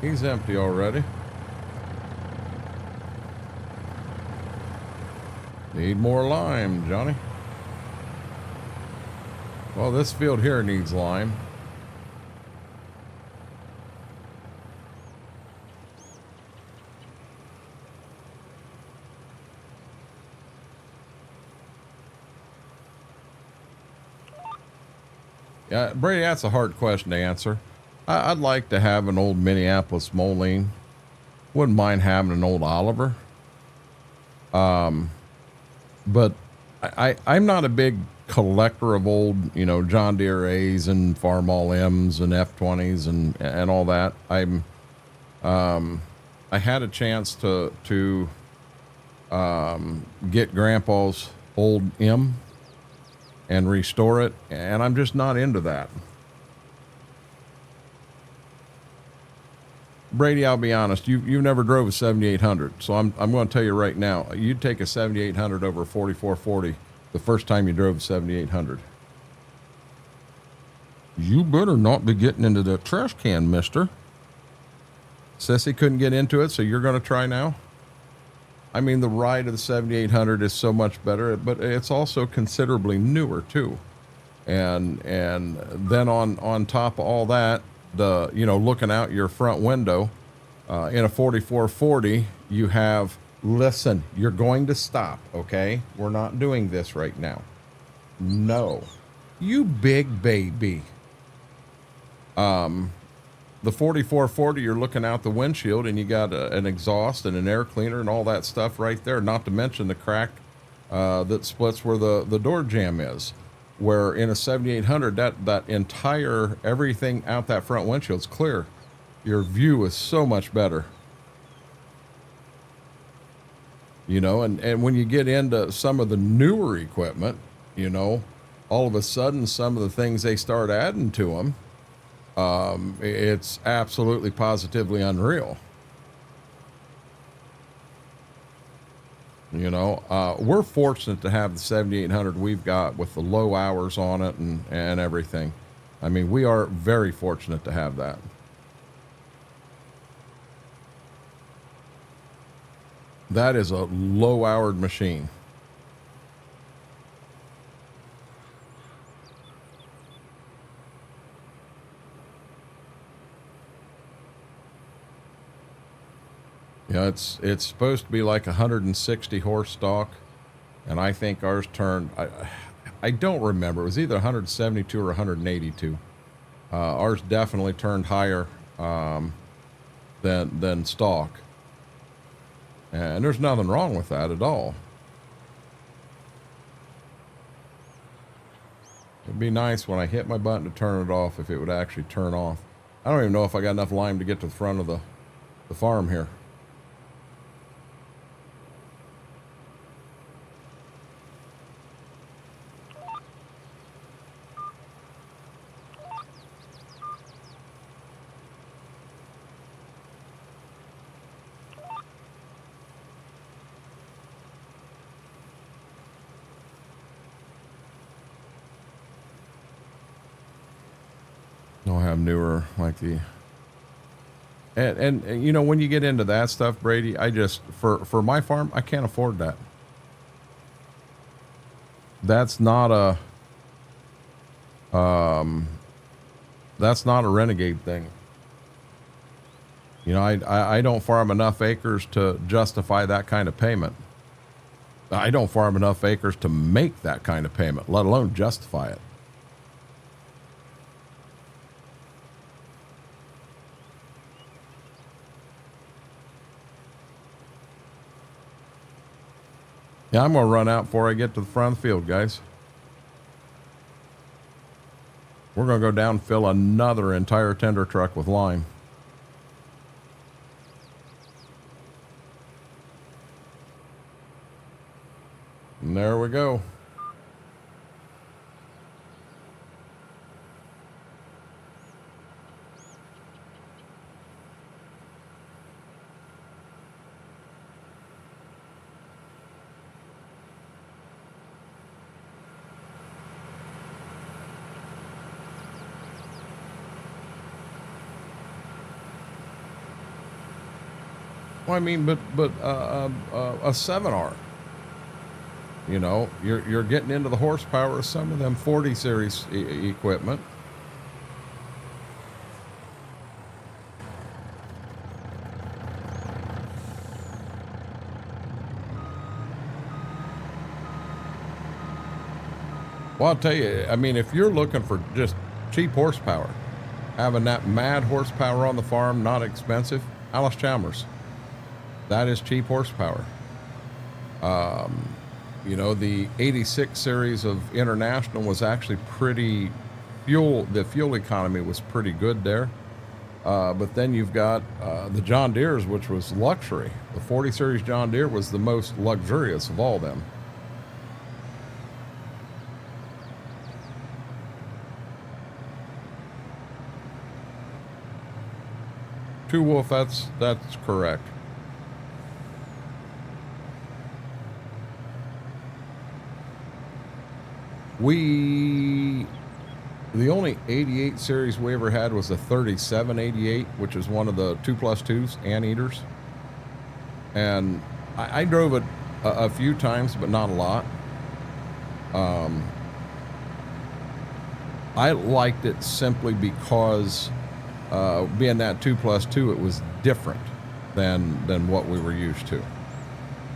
He's empty already. Need more lime, Johnny. Well, this field here needs lime. Yeah, Brady, that's a hard question to answer. I'd like to have an old Minneapolis Moline. Wouldn't mind having an old Oliver. But I'm not a big collector of old, John Deere A's and Farmall M's and F20s and all that. I had a chance to get Grandpa's old M and restore it, and I'm just not into that. Brady, I'll be honest, you've never drove a 7800, so I'm going to tell you right now, you'd take a 7800 over a 4440 the first time you drove a 7800. You better not be getting into the trash can, mister. Sissy couldn't get into it, so you're going to try now? I mean, the ride of the 7800 is so much better, but it's also considerably newer too. And then on top of all that, looking out your front window, in a 4440, you have, listen, you're going to stop, okay? We're not doing this right now. No, you big baby. The 4440, you're looking out the windshield and you got an exhaust and an air cleaner and all that stuff right there, not to mention the crack that splits where the door jamb is. Where in a 7800, that entire everything out that front windshield's clear. Your view is so much better. And when you get into some of the newer equipment, all of a sudden some of the things they start adding to them, it's absolutely positively unreal. We're fortunate to have the 7800 we've got with the low hours on it and everything. I mean, we are very fortunate to have that. That is a low-hourred machine. It's supposed to be like 160 horse stock, and I think ours turned, I don't remember, it was either 172 or 182. Ours definitely turned higher than stock, and there's nothing wrong with that at all. It'd be nice when I hit my button to turn it off if it would actually turn off. I don't even know if I got enough lime to get to the front of the farm here. I'll have newer, like the, and you know, when you get into that stuff, Brady, I just, for my farm, I can't afford that. That's not a, that's not a Renegade thing. You know, I don't farm enough acres to justify that kind of payment. I don't farm enough acres to make that kind of payment, let alone justify it. Yeah, I'm going to run out before I get to the front of the field, guys. We're going to go down and fill another entire tender truck with lime. And there we go. Well, I mean, but a 7R. You know, you're getting into the horsepower of some of them 40 series equipment. Well, I'll tell you, I mean, if you're looking for just cheap horsepower, having that mad horsepower on the farm, not expensive, Alice Chalmers. That is cheap horsepower. You know, the 86 series of International was actually pretty the fuel economy was pretty good there. But then you've got the John Deere's, which was luxury. The 40 series John Deere was the most luxurious of all them. Two Wolf, that's correct. The only 88 series we ever had was a 3788, which is one of the 2+2s, anteaters. And I drove it a few times, but not a lot. I liked it simply because being that 2+2, it was different than what we were used to.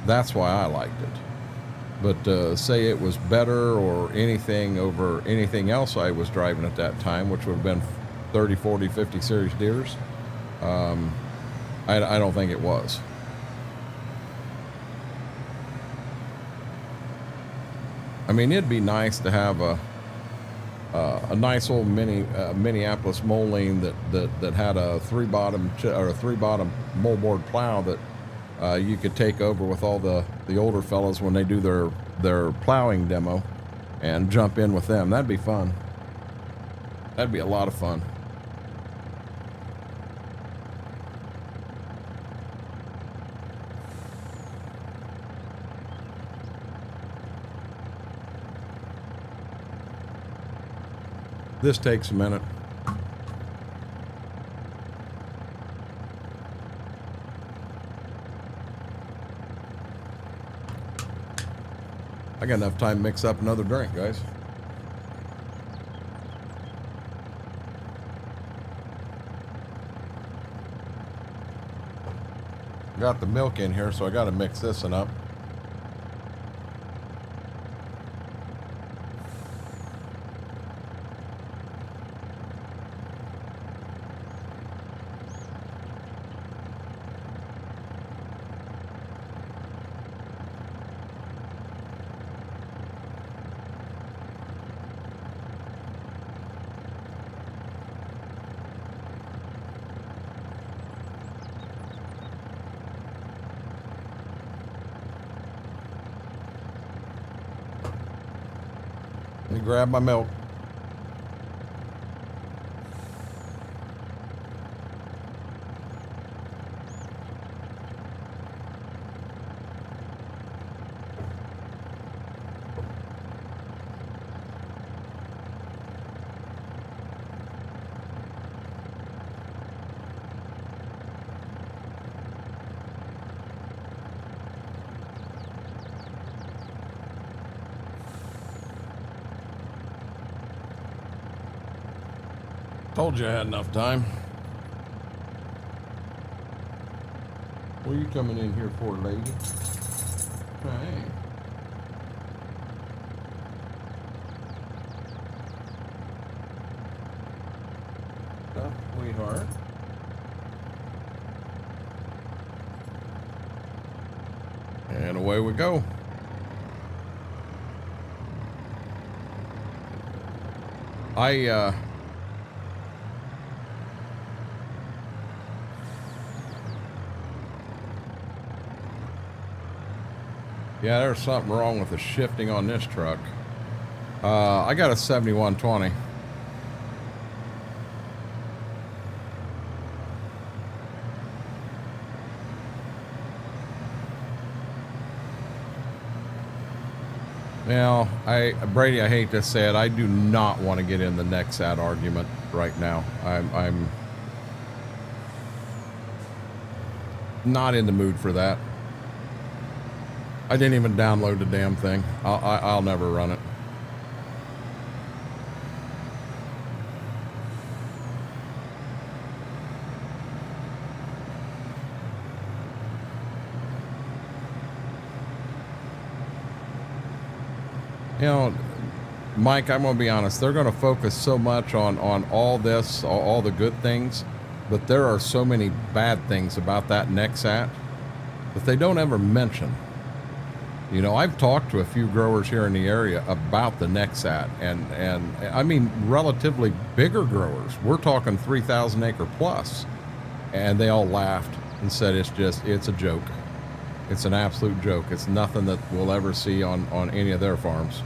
That's why I liked it. But say it was better or anything over anything else I was driving at that time, which would have been 30, 40, 50 series Deeres, I don't think it was. I mean, it'd be nice to have a nice old Minneapolis Moline that had a three bottom moldboard plow that you could take over with all the older fellows when they do their plowing demo and jump in with them. That'd be fun. That'd be a lot of fun. This takes a minute. I got enough time to mix up another drink, guys. Got the milk in here, so I got to mix this one up. me grab my milk. Told you I had enough time. What are you coming in here for, lady? Hey. Stuff, sweetheart. And away we go. Yeah, there's something wrong with the shifting on this truck. I got a 7120. Now, Brady, I hate to say it, I do not want to get in the Nexat argument right now. I'm not in the mood for that. I didn't even download the damn thing. I'll never run it. You know, Mike, I'm going to be honest. They're going to focus so much on all this, all the good things, but there are so many bad things about that Nexat that they don't ever mention. You know, I've talked to a few growers here in the area about the Nexat, and I mean relatively bigger growers. We're talking 3,000 acre plus, and they all laughed and said it's a joke. It's an absolute joke. It's nothing that we'll ever see on any of their farms.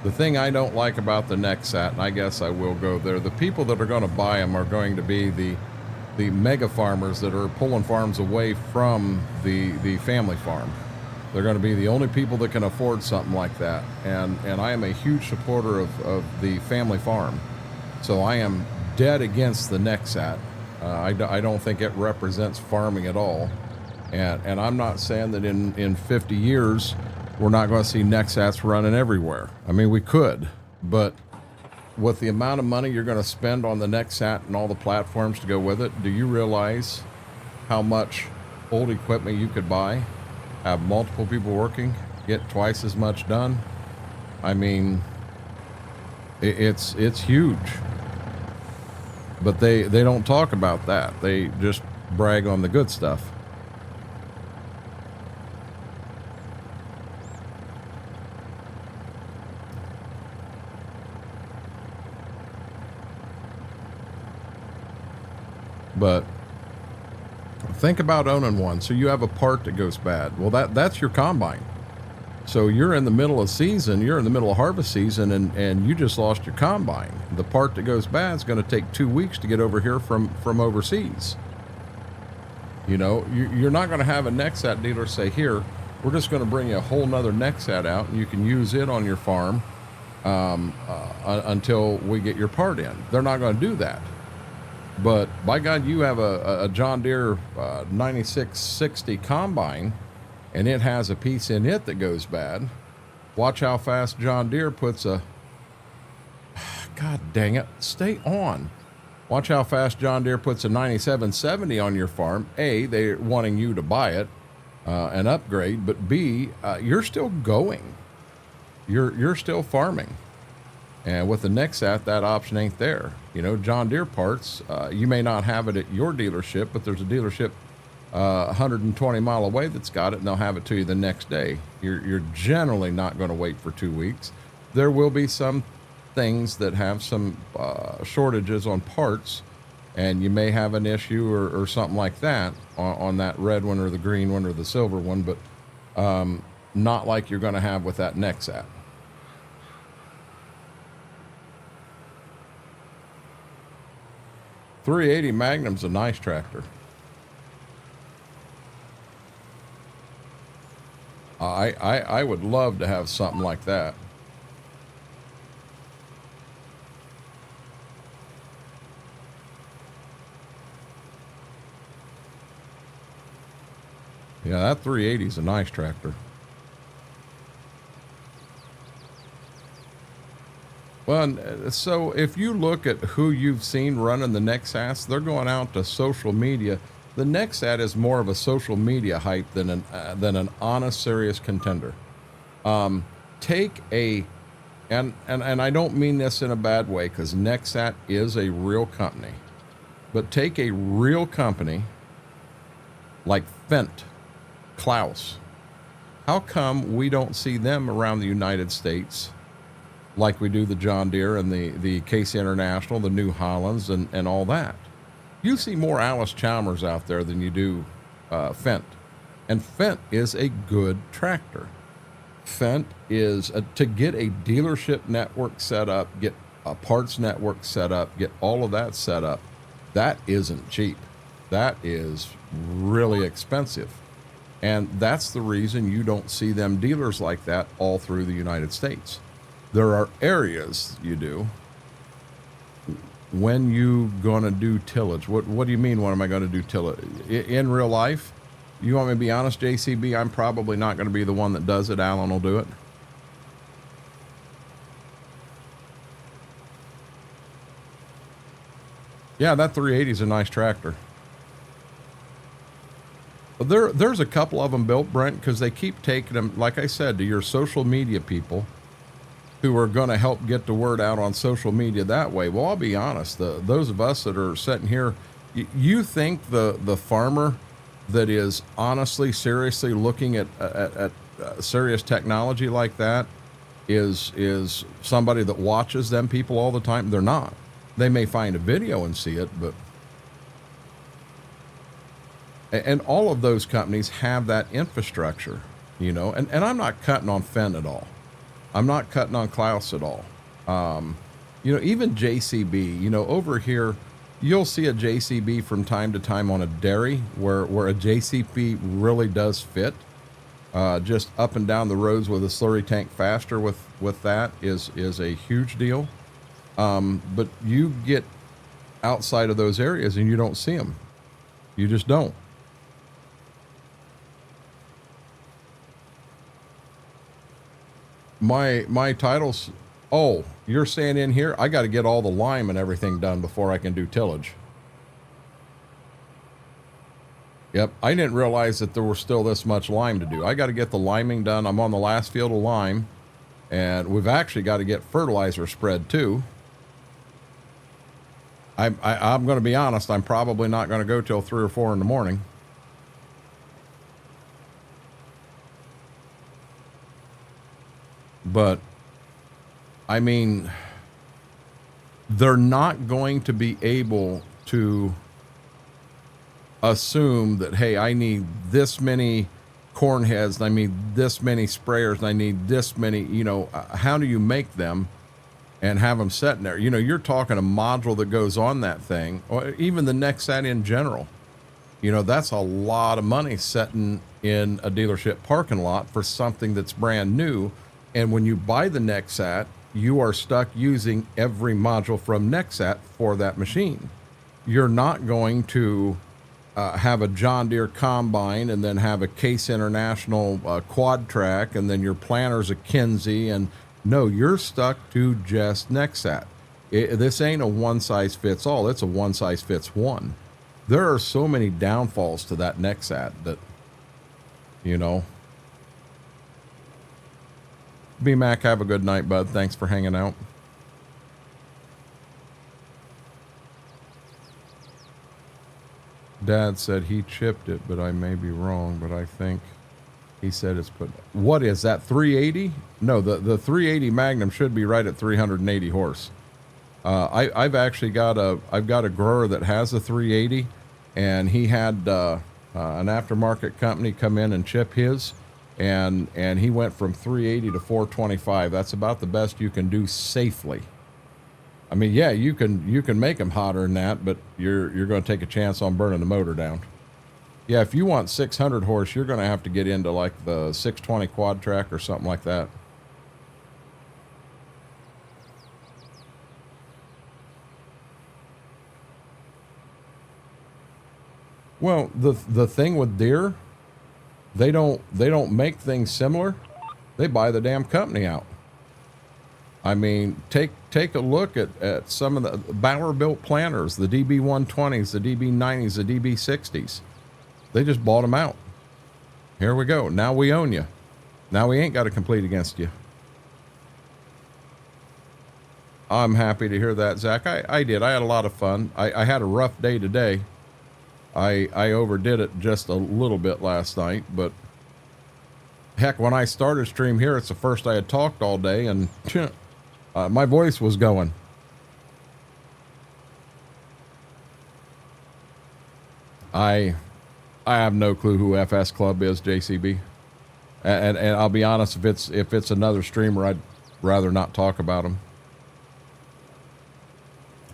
The thing I don't like about the Nexat, and I guess I will go there, the people that are going to buy them are going to be the mega farmers that are pulling farms away from the family farm. They're going to be the only people that can afford something like that. And I am a huge supporter of the family farm. So I am dead against the Nexat. I don't think it represents farming at all. And I'm not saying that in 50 years, we're not going to see Nexats running everywhere. I mean, we could, but with the amount of money you're going to spend on the Nexat and all the platforms to go with it, do you realize how much old equipment you could buy, have multiple people working, get twice as much done? I mean, it's huge. But they don't talk about that. They just brag on the good stuff. But think about owning one. So you have a part that goes bad. Well, that's your combine. So you're in the middle of season, you're in the middle of harvest season, and you just lost your combine. The part that goes bad is going to take 2 weeks to get over here from overseas. You know, you're not going to have a Nexat dealer say, here, we're just going to bring you a whole nother Nexat out, and you can use it on your farm until we get your part in. They're not going to do that. But by God, you have a John Deere 9660 combine, and it has a piece in it that goes bad. Watch how fast John Deere puts a... God dang it, stay on. Watch how fast John Deere puts a 9770 on your farm. A, they're wanting you to buy it, an upgrade, but B, you're still going. You're still farming. And with the Nexat, that option ain't there. You know, John Deere parts, you may not have it at your dealership, but there's a dealership 120 mile away that's got it, and they'll have it to you the next day. You're generally not going to wait for 2 weeks. There will be some things that have some shortages on parts, and you may have an issue or something like that on that red one or the green one or the silver one, but not like you're going to have with that Nexat. .380 Magnum's a nice tractor. I would love to have something like that. Yeah, that 380 is a nice tractor. Well, so if you look at who you've seen running the Nexats, they're going out to social media. The Nexat is more of a social media hype than an honest, serious contender. Take a, and I don't mean this in a bad way, because Nexat is a real company, but take a real company like Fendt, Klaus. How come we don't see them around the United States like we do the John Deere and the Case International, the New Hollands, and all that? You see more Alice Chalmers out there than you do Fendt. And Fendt is a good tractor. Fendt is, to get a dealership network set up, get a parts network set up, get all of that set up, that isn't cheap. That is really expensive. And that's the reason you don't see them dealers like that all through the United States. There are areas you do. When you gonna do tillage? What do you mean, when am I gonna do tillage? In real life? You want me to be honest, JCB? I'm probably not gonna be the one that does it. Alan will do it. Yeah, that 380 is a nice tractor. There's a couple of them built, Brent, because they keep taking them, like I said, to your social media people who are going to help get the word out on social media that way. Well, I'll be honest, those of us that are sitting here, you think the farmer that is honestly, seriously looking at serious technology like that is somebody that watches them people all the time? They're not. They may find a video and see it, but... And all of those companies have that infrastructure, you know, and I'm not cutting on Fendt at all. I'm not cutting on Klaus at all. You know, even JCB, you know, over here, you'll see a JCB from time to time on a dairy where a JCB really does fit. Just up and down the roads with a slurry tank faster with that is a huge deal. But you get outside of those areas and you don't see them. You just don't. My titles, oh, you're saying in here, I got to get all the lime and everything done before I can do tillage. Yep, I didn't realize that there was still this much lime to do. I got to get the liming done. I'm on the last field of lime, and we've actually got to get fertilizer spread too. I'm going to be honest, I'm probably not going to go till 3 or 4 in the morning. But, I mean, they're not going to be able to assume that, hey, I need this many corn heads, and I need this many sprayers, and I need this many, you know, how do you make them and have them sitting there? You know, you're talking a module that goes on that thing, or even the Nexat in general. You know, that's a lot of money sitting in a dealership parking lot for something that's brand new. And when you buy the Nexat, you are stuck using every module from Nexat for that machine. You're not going to have a John Deere combine and then have a Case International quad track and then your planter's a Kinsey. And no, you're stuck to just Nexat. This ain't a one size fits all. It's a one size fits one. There are so many downfalls to that Nexat that, you know. B-Mac, have a good night, bud. Thanks for hanging out. Dad said he chipped it, but I may be wrong, but I think he said it's put... What is that, 380? No, the 380 Magnum should be right at 380 horse. I've actually got I've got a grower that has a 380, and he had an aftermarket company come in and chip his, and he went from 380 to 425. That's about the best you can do safely. I mean, yeah, you can make them hotter than that, but you're going to take a chance on burning the motor down. Yeah, if you want 600 horse, you're going to have to get into like the 620 quad track or something like that. Well, the thing with Deere, they don't make things similar. They buy the damn company out. I mean, take a look at some of the Bauer built planters, the DB120s, the DB90s, the DB60s. They just bought them out. Here we go. Now we own you. Now we ain't got to compete against you. I'm happy to hear that, Zach. I did. I had a lot of fun. I had a rough day today. I overdid it just a little bit last night, but heck, when I started stream here, it's the first I had talked all day, and my voice was going. I have no clue who FS Club is, JCB, and I'll be honest, if it's another streamer, I'd rather not talk about them.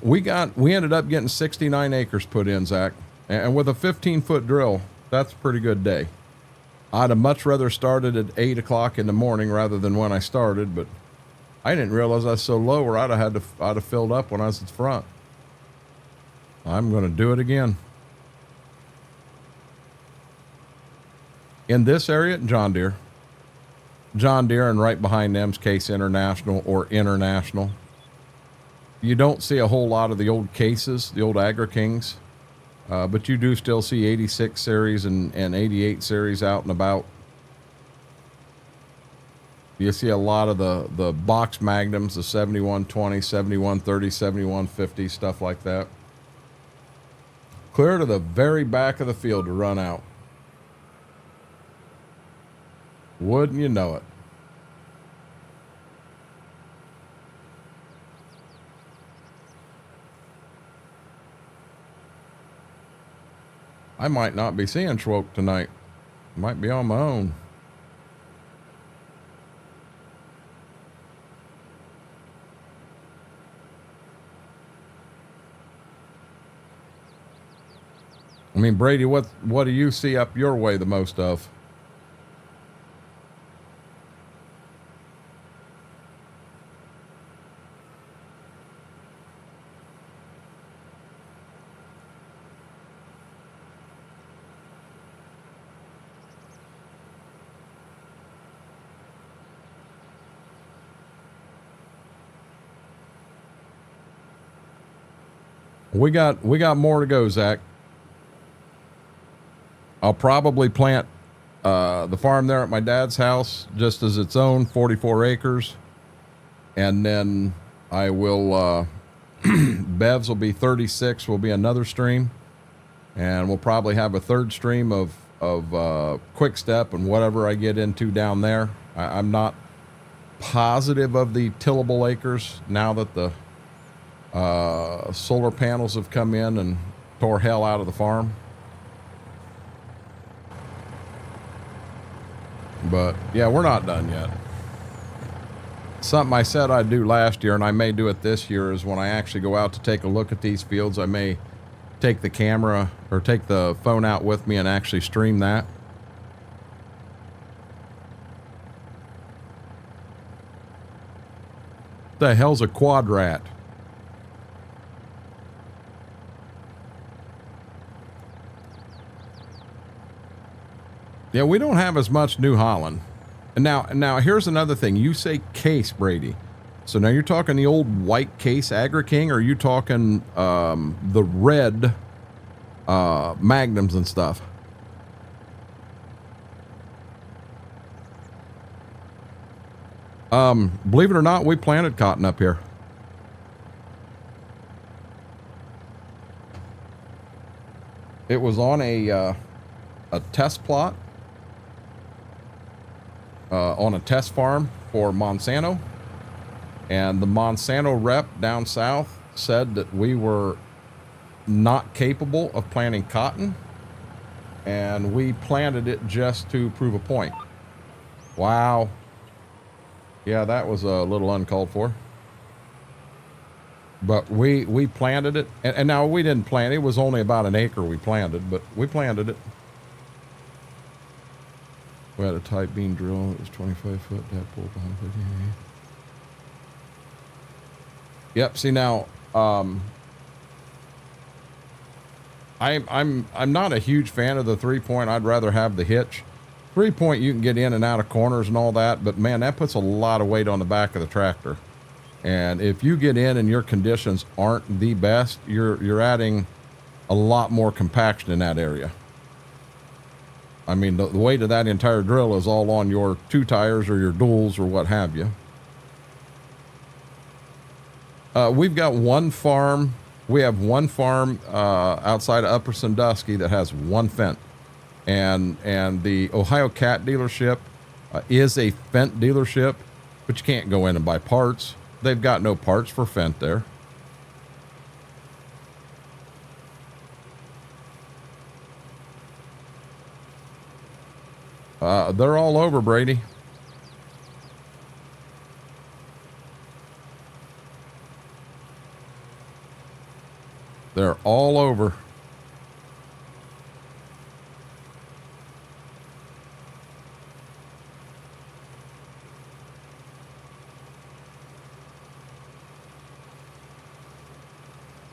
We ended up getting 69 acres put in, Zach. And with a 15-foot drill, that's a pretty good day. I'd have much rather started at 8 o'clock in the morning rather than when I started, but I didn't realize I was so low, or I'd have filled up when I was at the front. I'm going to do it again. In this area, John Deere. John Deere, and right behind them's Case International or International. You don't see a whole lot of the old Cases, the old Agri Kings. But you do still see 86 series and 88 series out and about. You see a lot of the box magnums, the 7120, 7130, 7150, stuff like that. Clear to the very back of the field to run out. Wouldn't you know it? I might not be seeing Schwoke tonight. Might be on my own. I mean, Brady, what do you see up your way the most of? We got more to go, Zach. I'll probably plant the farm there at my dad's house just as its own, 44 acres. And then I will, Bev's will be 36, will be another stream. And we'll probably have a third stream of Quick Step and whatever I get into down there. I'm not positive of the tillable acres now that the solar panels have come in and tore hell out of the farm. But yeah, we're not done yet. Something I said I'd do last year, and I may do it this year, is when I actually go out to take a look at these fields, I may take the camera or take the phone out with me and actually stream that. The hell's a quadrat? Yeah, we don't have as much New Holland. And now here's another thing. You say Case, Brady. So now you're talking the old white Case Agri King, or are you talking the red Magnums and stuff? Believe it or not, we planted cotton up here. It was on a test plot. On a test farm for Monsanto, And the Monsanto rep down south said that we were not capable of planting cotton, and we planted it just to prove a point. Wow. Yeah, that was a little uncalled for. But we planted it, and now we didn't plant it. It was only about an acre we planted, but we planted it. We had a tight beam drill. It was 25 foot. That pulled behind 50. Yep. See now, I'm not a huge fan of the 3-point. I'd rather have the hitch. 3-point, you can get in and out of corners and all that, but man, that puts a lot of weight on the back of the tractor. And if you get in and your conditions aren't the best, you're adding a lot more compaction in that area. I mean, the weight of that entire drill is all on your 2 tires or your duals or what have you. We've got one farm. We have one farm outside of Upper Sandusky that has one Fendt. And the Ohio Cat dealership is a Fendt dealership, but you can't go in and buy parts. They've got no parts for Fendt there. They're all over, Brady. They're all over.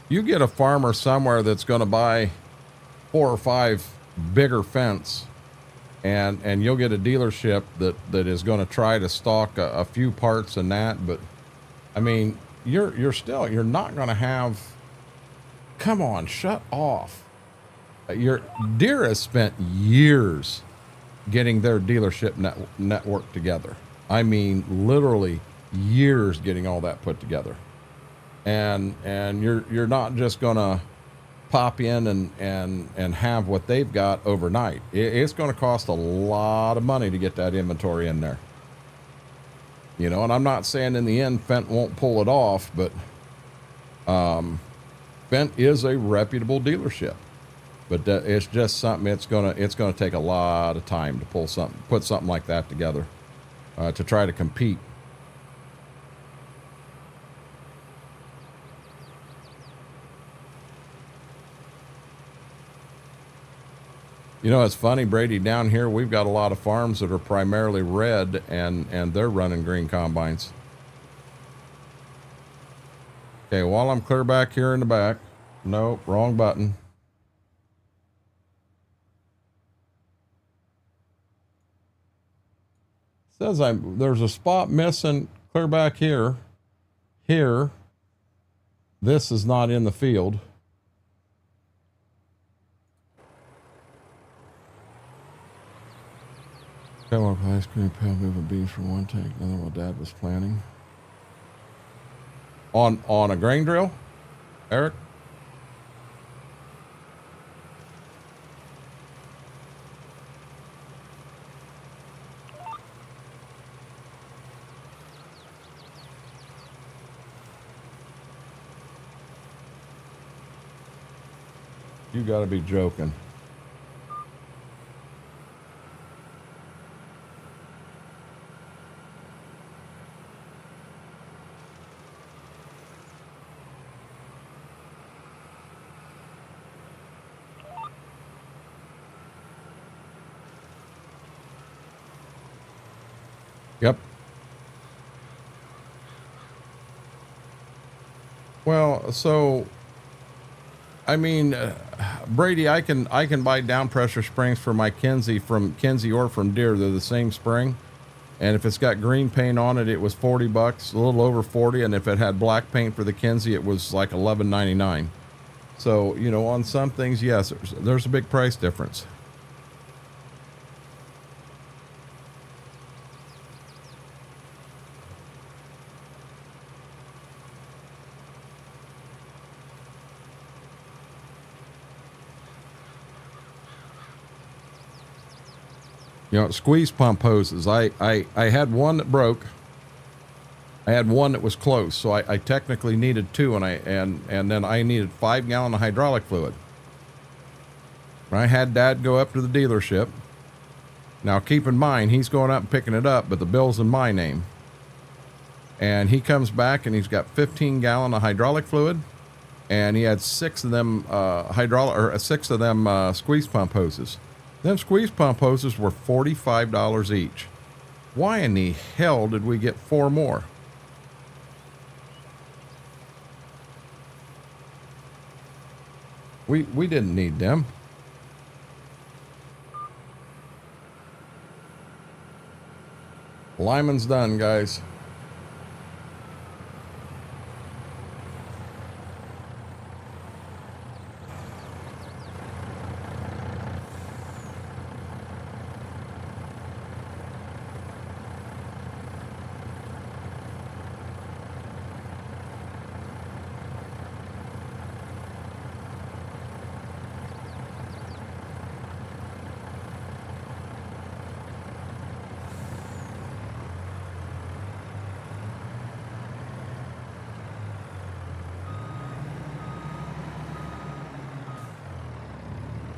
You get a farmer somewhere that's going to buy 4 or 5 bigger Fendts, and you'll get a dealership that is going to try to stock a few parts and that. But I mean, you're not going to have. Come on, shut off. Your Deere has spent years getting their dealership network together. I mean, literally years getting all that put together. And you're not just gonna pop in and have what they've got overnight. It's going to cost a lot of money to get that inventory in there. You know, and I'm not saying in the end Fendt won't pull it off, but Fendt is a reputable dealership. But it's just something it's gonna take a lot of time to put something like that together to try to compete. You know, it's funny, Brady, down here we've got a lot of farms that are primarily red and they're running green combines. Okay, while I'm clear back here in the back. Nope, wrong button. Says there's a spot missing clear back here. Here. This is not in the field. Catwalk ice cream pail moving beans from one tank. Another what Dad was planning. On a grain drill, Eric? You gotta be joking. Yep. Well, so I mean, Brady, I can buy down pressure springs for my Kinsey from Kinsey or from Deere. They're the same spring, and if it's got green paint on it, it was $40, a little over 40, and if it had black paint for the Kinsey, it was like $11.99. So you know, on some things, yes, there's a big price difference. You know, squeeze pump hoses. I had one that broke, I had one that was close, so I technically needed two, and then I needed 5 gallons of hydraulic fluid. I had Dad go up to the dealership. Now keep in mind, he's going up and picking it up, but the bill's in my name. And he comes back and he's got 15 gallons of hydraulic fluid, and he had 6 of them squeeze pump hoses. Them squeeze pump hoses were $45 each. Why in the hell did we get 4 more? We didn't need them. Lyman's done, guys.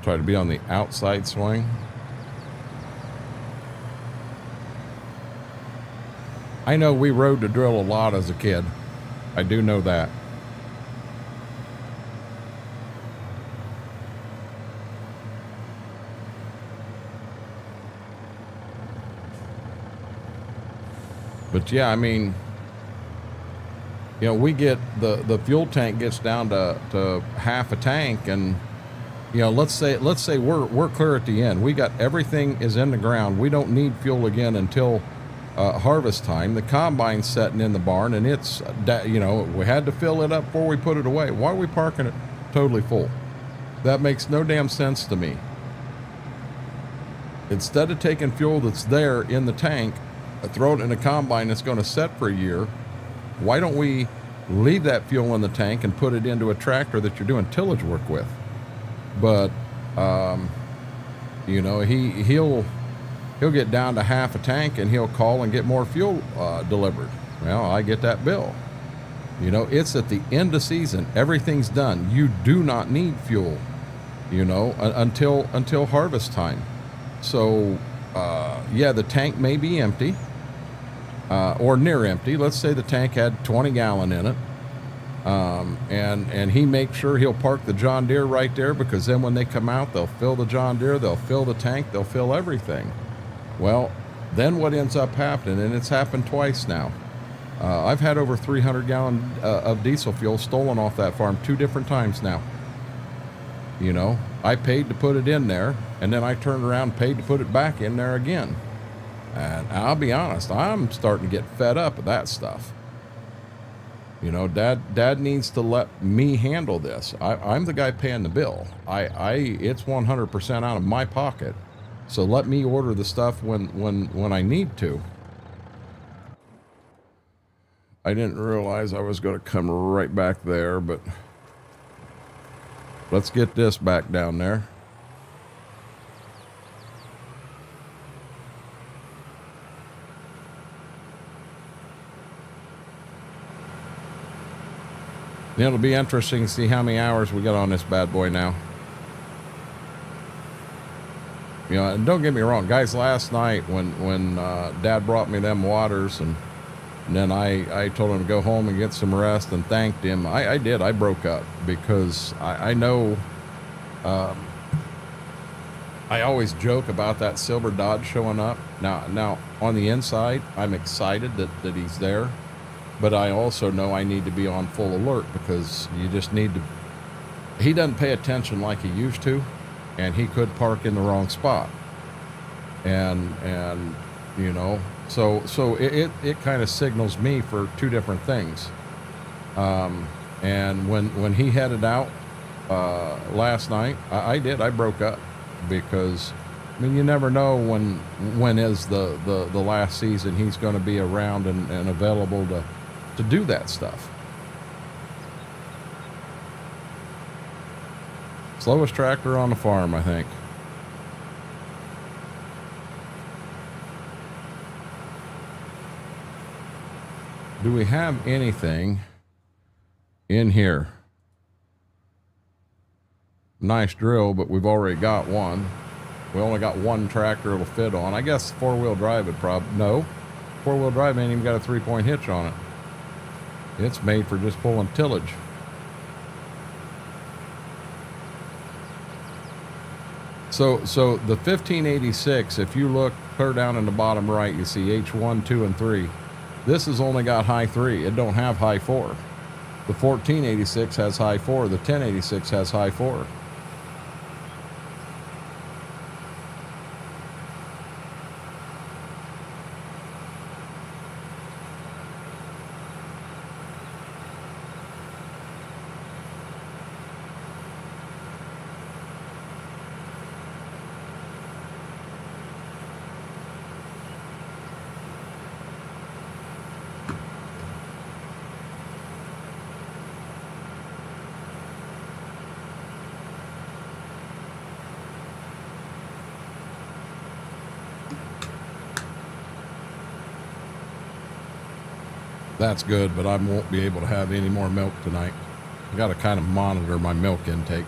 Try to be on the outside swing. I know we rode the drill a lot as a kid. I do know that. But yeah, I mean, you know, we get the fuel tank gets down to half a tank, and you know, let's say we're clear at the end. We got everything is in the ground. We don't need fuel again until harvest time. The combine's sitting in the barn, and it's, you know, we had to fill it up before we put it away. Why are we parking it totally full? That makes no damn sense to me. Instead of taking fuel that's there in the tank, throw it in a combine that's going to set for a year, why don't we leave that fuel in the tank and put it into a tractor that you're doing tillage work with? But you know, he'll get down to half a tank and he'll call and get more fuel delivered. Well, I get that bill. You know, it's at the end of season. Everything's done. You do not need fuel, you know, until harvest time. So yeah, the tank may be empty or near empty. Let's say the tank had 20 gallons in it. And he makes sure he'll park the John Deere right there, because then when they come out, they'll fill the John Deere, they'll fill the tank, they'll fill everything. Well, then what ends up happening, and it's happened twice now. I've had over 300 gallons of diesel fuel stolen off that farm 2 different times now. You know, I paid to put it in there, and then I turned around and paid to put it back in there again. And I'll be honest, I'm starting to get fed up with that stuff. You know, Dad needs to let me handle this. I'm the guy paying the bill. It's 100% out of my pocket. So let me order the stuff when I need to. I didn't realize I was going to come right back there, but let's get this back down there. It'll be interesting to see how many hours we got on this bad boy now. You know, and don't get me wrong, guys, last night when Dad brought me them waters, and then I told him to go home and get some rest and thanked him. I did. I broke up because I know I always joke about that silver Dodge showing up. Now on the inside, I'm excited that he's there. But I also know I need to be on full alert, because you just need to. He doesn't pay attention like he used to, and he could park in the wrong spot. And you know, so it kind of signals me for 2 different things. And when he headed out last night, I broke up, because I mean, you never know when is the last season he's going to be around and available to do that stuff. Slowest tractor on the farm, I think. Do we have anything in here? Nice drill, but we've already got one. We only got one tractor it'll fit on. I guess four-wheel drive would probably... No. Four-wheel drive ain't even got a 3-point hitch on it. It's made for just pulling tillage. So the 1586, if you look clear down in the bottom right, you see H1, 2, and 3. This has only got high 3. It don't have high 4. The 1486 has high 4. The 1086 has high 4. That's good, but I won't be able to have any more milk tonight. I got to kind of monitor my milk intake.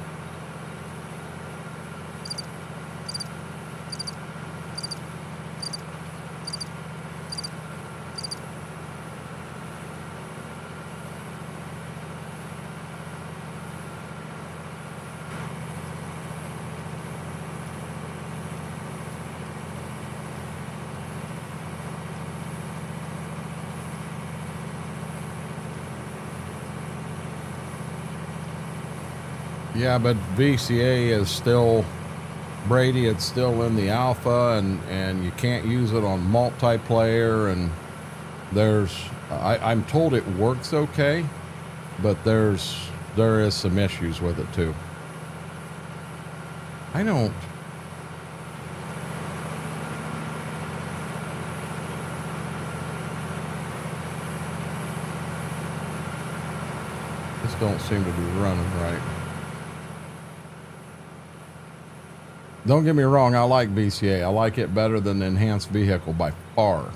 Yeah, but VCA is still, Brady, it's still in the alpha, and you can't use it on multiplayer, and I'm told it works okay, but there is some issues with it too. This don't seem to be running right. Don't get me wrong, I like VCA. I like it better than the enhanced vehicle by far.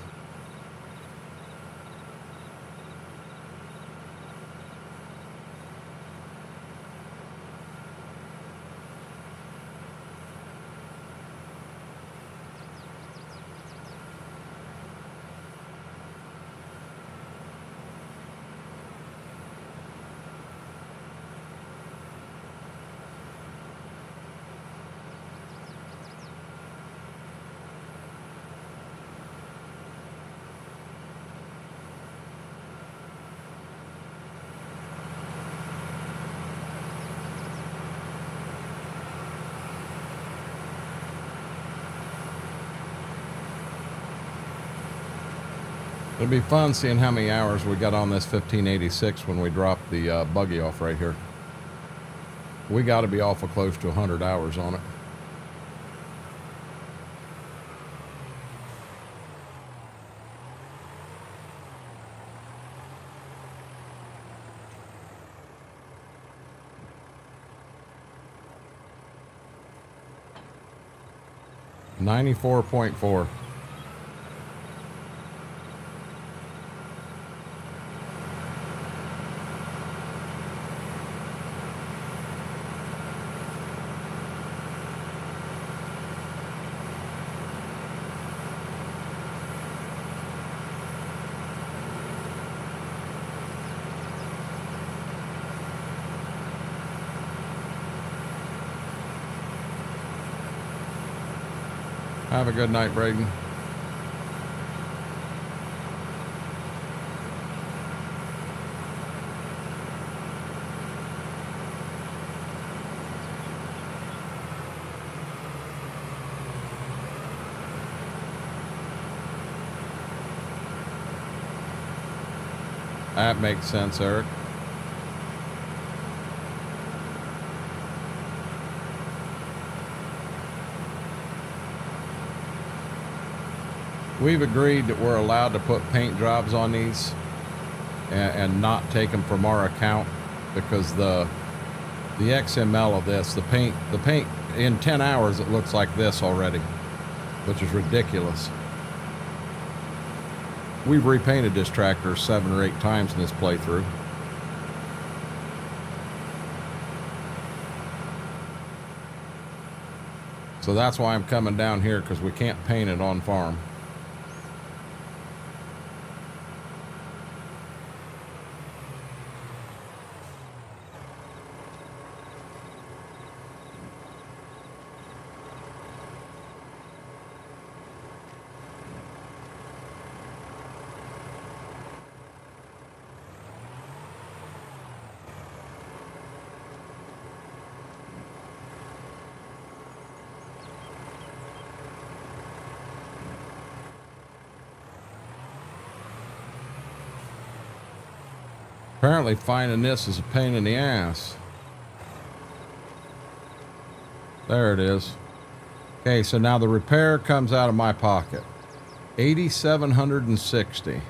It'll be fun seeing how many hours we got on this 1586 when we drop the buggy off right here. We got to be awful close to 100 hours on it. $94.4. Have a good night, Braden. That makes sense, Eric. We've agreed that we're allowed to put paint jobs on these and not take them from our account, because the XML of this, the paint in 10 hours, it looks like this already, which is ridiculous. we've repainted this tractor 7 or 8 times in this playthrough. So that's why I'm coming down here, because we can't paint it on farm. Apparently finding this is a pain in the ass. There it is. Okay, so now the repair comes out of my pocket. $8,760.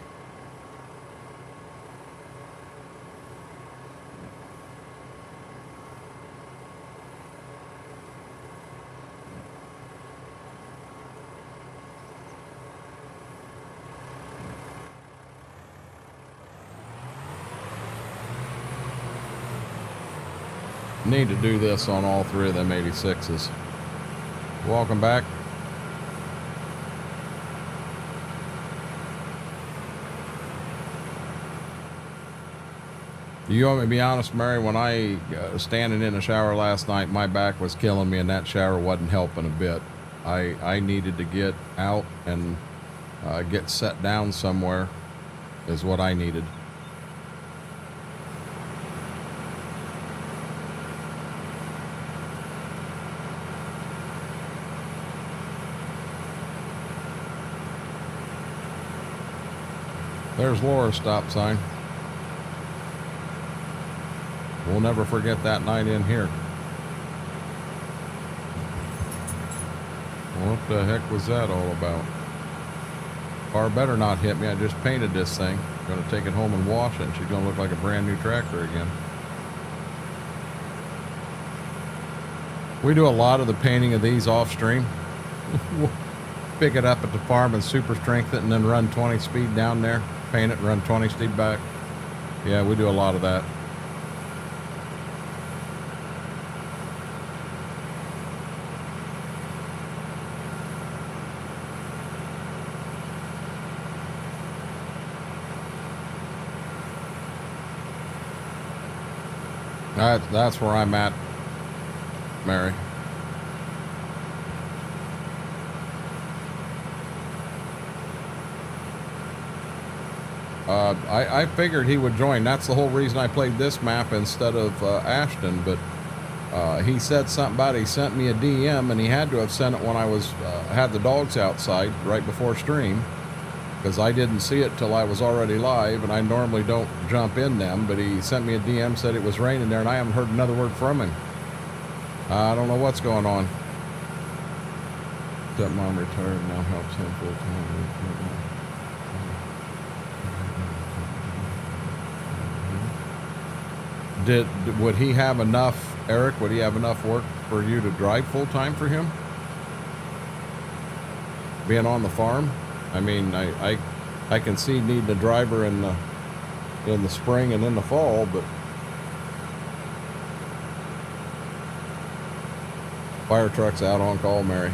Need to do this on all 3 of them 86s. Welcome back. You want me to be honest, Mary? When I was standing in the shower last night, my back was killing me, and that shower wasn't helping a bit. I needed to get out and get set down somewhere is what I needed. There's Laura's stop sign. We'll never forget that night in here. What the heck was that all about? Car better not hit me. I just painted this thing. Gonna take it home and wash it, and she's gonna look like a brand new tractor again. We do a lot of the painting of these off stream. We'll pick it up at the farm and super strength it, and then run 20 speed down there, paint it, and run 20 speed back. Yeah, we do a lot of that. That's where I'm at, Mary. I figured he would join. That's the whole reason I played this map instead of Ashton, but he said something about it. He sent me a DM, and he had to have sent it when I was had the dogs outside right before stream, because I didn't see it till I was already live, and I normally don't jump in them, but he sent me a DM, said it was raining there, and I haven't heard another word from him. I don't know what's going on. Stepmom retired, now helps him full time. Would he have enough, Eric, would he have enough work for you to drive full time for him? Being on the farm? I mean, I can see needing a driver in the spring and in the fall, but fire truck's out on call, Mary.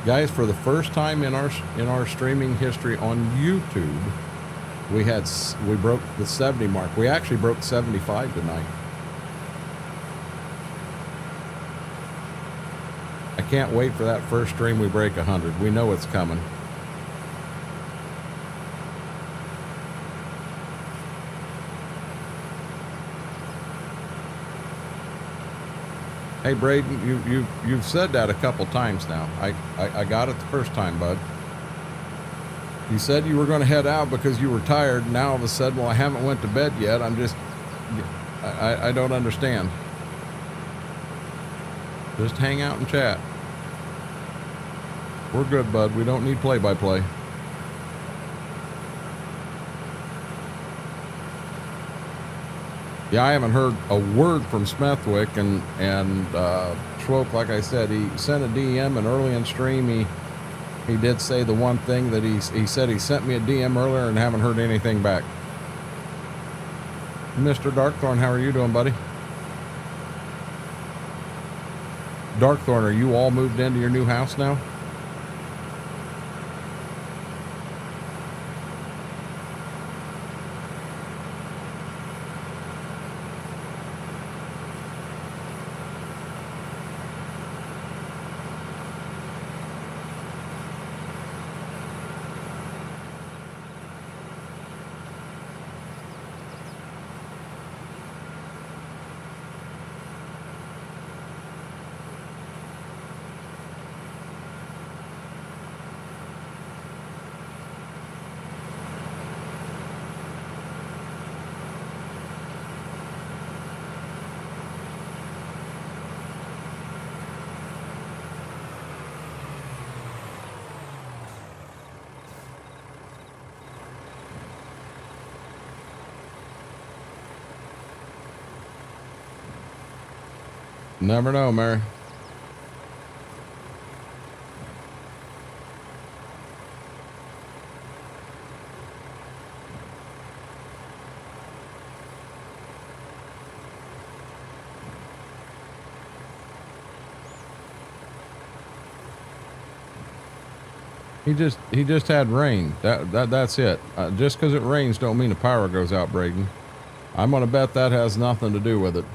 Guys, for the first time in our streaming history on YouTube, we broke the 70 mark. We actually broke 75 tonight. I can't wait for that first stream we break 100. We know it's coming. Hey Braden, you've said that a couple times now. I got it the first time, bud. You said you were going to head out because you were tired. Now all of a sudden, well, I haven't went to bed yet. I don't understand. Just hang out and chat. We're good, bud. We don't need play-by-play. Yeah, I haven't heard a word from Smethwick, and Schwoke, like I said, he sent a DM, and early in stream he did say the one thing that he said he sent me a DM earlier and haven't heard anything back. Mr. Darkthorn, how are you doing, buddy? Darkthorn, are you all moved into your new house now? Never know, Mary. He just had rain. That's it. Just because it rains don't mean the power goes out, Braden. I'm gonna bet that has nothing to do with it.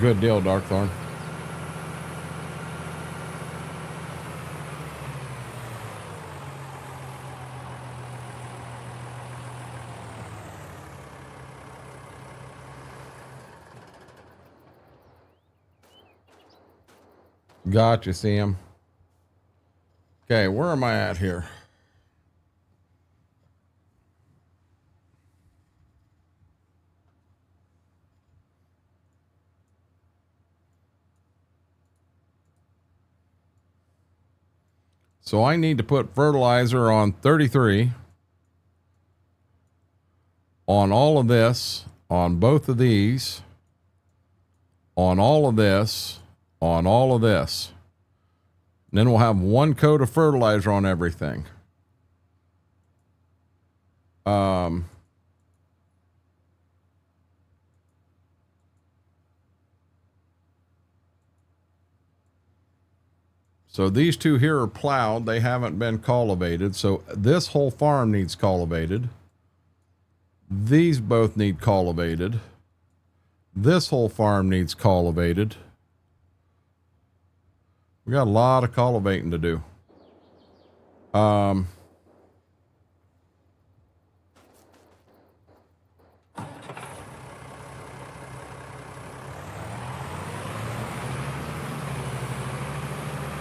Good deal, Darkthorn. Gotcha, Sam. Okay, where am I at here? So I need to put fertilizer on 33, on all of this, on both of these, on all of this, on all of this. And then we'll have one coat of fertilizer on everything. So these two here are plowed. They haven't been cultivated. So this whole farm needs cultivated. These both need cultivated. This whole farm needs cultivated. We got a lot of cultivating to do.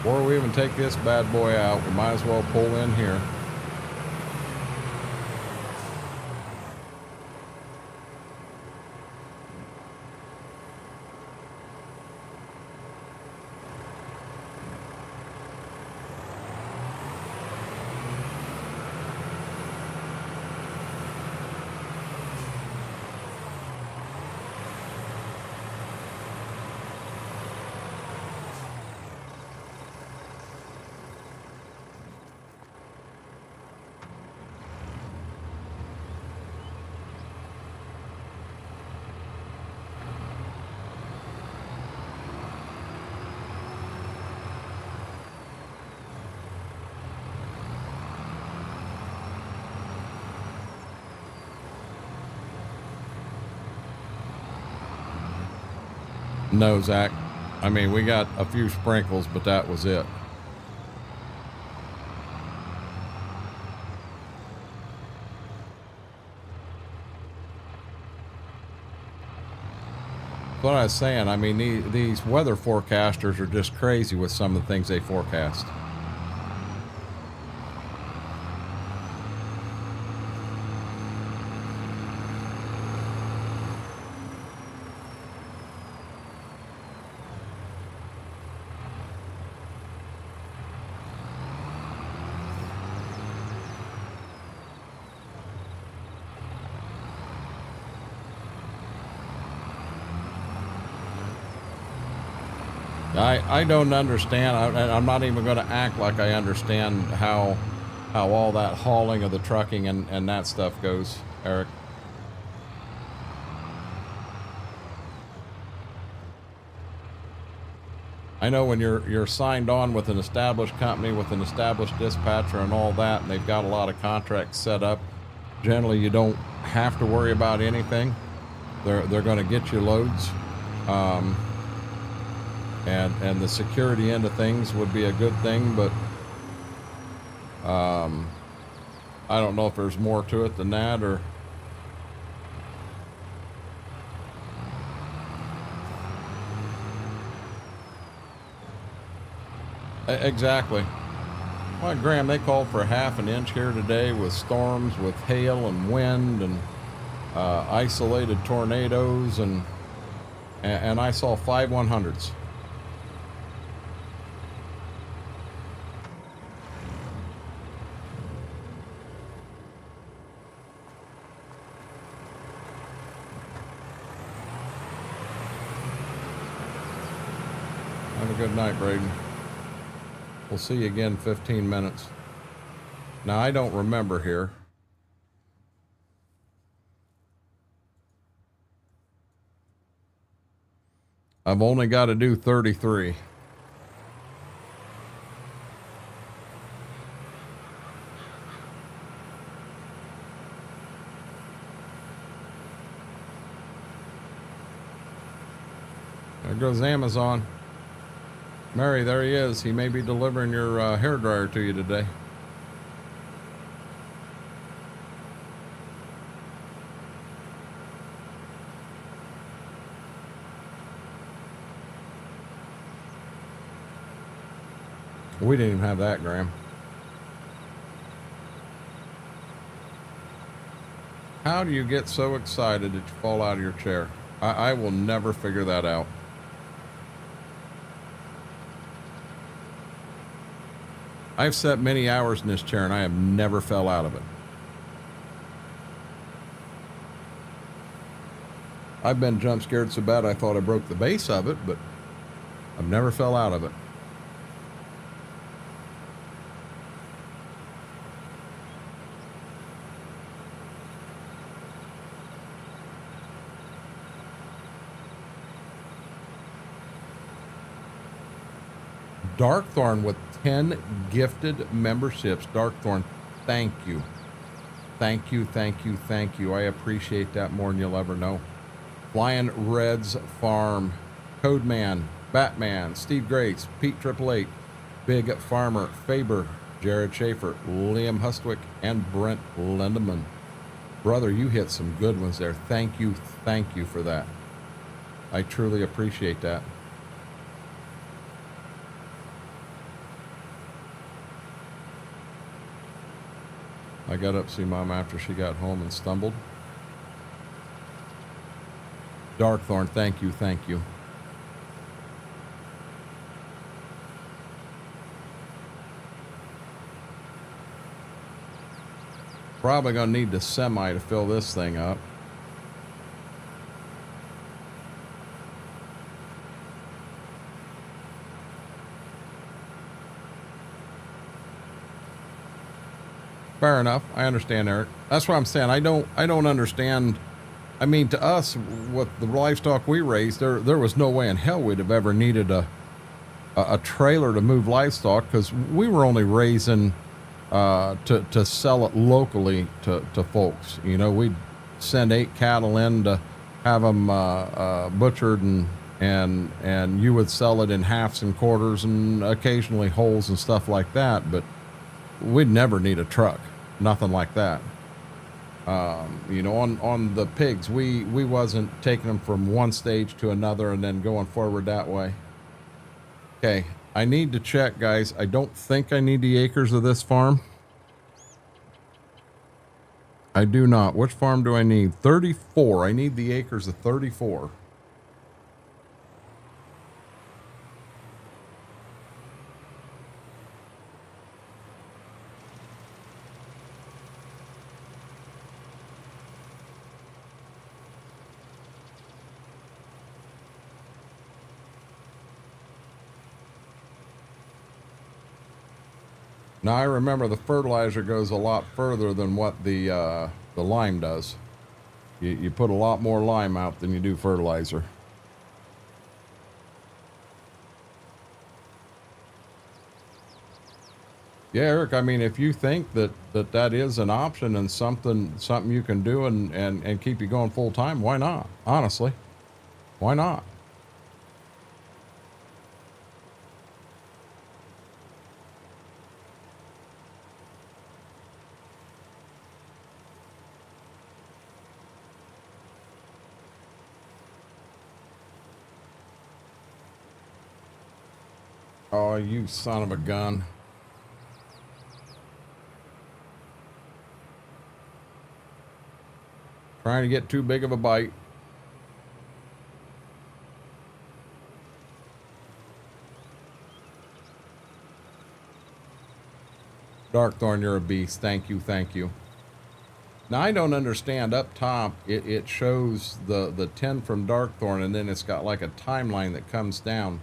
Before we even take this bad boy out, we might as well pull in here. No, Zach. I mean, we got a few sprinkles, but that was it. What I was saying, I mean, these weather forecasters are just crazy with some of the things they forecast. I don't understand. I'm not even going to act like I understand how all that hauling of the trucking and that stuff goes, Eric. I know when you're signed on with an established company with an established dispatcher and all that, and they've got a lot of contracts set up, generally you don't have to worry about anything. They're going to get you loads, and the security end of things would be a good thing, but I don't know if there's more to it than that, or exactly. Well, Graham, they called for half an inch here today with storms, with hail and wind and isolated tornadoes, and I saw 5 100s. Have a good night, Braden. We'll see you again in 15 minutes. Now, I don't remember here. I've only got to do 33. There goes Amazon. Mary, there he is. He may be delivering your hairdryer to you today. We didn't even have that, Graham. How do you get so excited that you fall out of your chair? I will never figure that out. I've sat many hours in this chair and I have never fell out of it. I've been jump scared so bad I thought I broke the base of it, but I've never fell out of it. Darkthorn with 10 gifted memberships. Darkthorn, thank you. Thank you, thank you, thank you. I appreciate that more than you'll ever know. Flying Reds Farm, Codeman, Batman, Steve Grace, Pete 888, Big Farmer, Faber, Jared Schaefer, Liam Hustwick, and Brent Lindeman. Brother, you hit some good ones there. Thank you for that. I truly appreciate that. I got up to see Mom after she got home and stumbled. Darkthorn, thank you, thank you. Probably gonna need the semi to fill this thing up. Fair enough. I understand, Eric. That's what I'm saying. I don't understand. I mean, to us, with the livestock we raised, there was no way in hell we'd have ever needed a trailer to move livestock, because we were only raising to sell it locally to folks. You know, we'd send 8 cattle in to have them butchered, and you would sell it in halves and quarters and occasionally wholes and stuff like that. But we'd never need a truck, nothing like that. You know, on the pigs, we wasn't taking them from one stage to another and then going forward that way. Okay, I need to check, guys. I don't think I need the acres of this farm. I do not. Which farm do I need? 34. I need the acres of 34. Now I remember the fertilizer goes a lot further than what the lime does. You put a lot more lime out than you do fertilizer. Yeah, Eric, I mean, if you think that is an option and something you can do and keep you going full time, why not? Honestly, why not? Oh, you son of a gun. Trying to get too big of a bite. Darkthorn, you're a beast. Thank you, thank you. Now, I don't understand. Up top, it shows the 10 from Darkthorn, and then it's got like a timeline that comes down.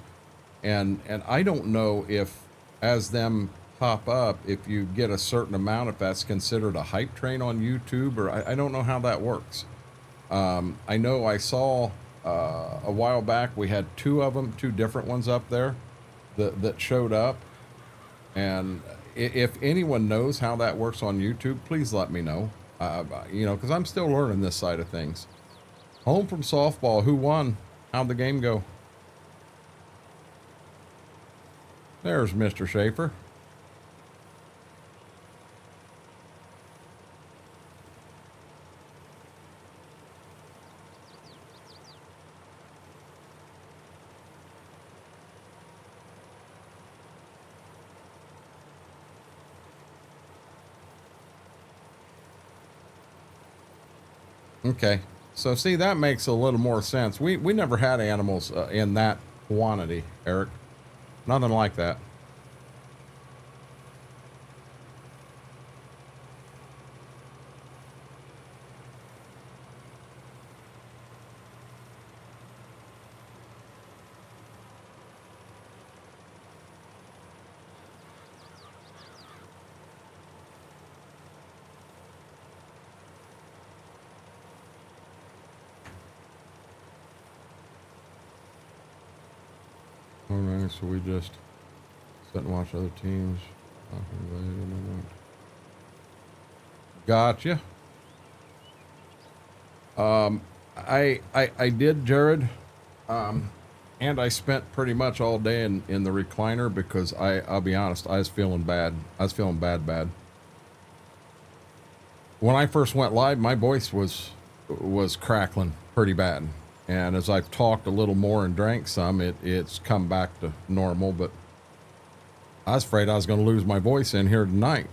And I don't know if, as them pop up, if you get a certain amount, if that's considered a hype train on YouTube, or I don't know how that works. I know I saw a while back, we had two of them, two different ones up there that showed up. And if anyone knows how that works on YouTube, please let me know. You know, because I'm still learning this side of things. Home from softball, who won? How'd the game go? There's Mr. Schaefer. Okay, so see, that makes a little more sense. We never had animals in that quantity, Eric. Nothing like that. All right, so we just sit and watch other teams. Gotcha. I did, Jared. And I spent pretty much all day in the recliner because I'll be honest, I was feeling bad. I was feeling bad. When I first went live, my voice was crackling pretty bad. And as I've talked a little more and drank some, it's come back to normal, but I was afraid I was going to lose my voice in here tonight.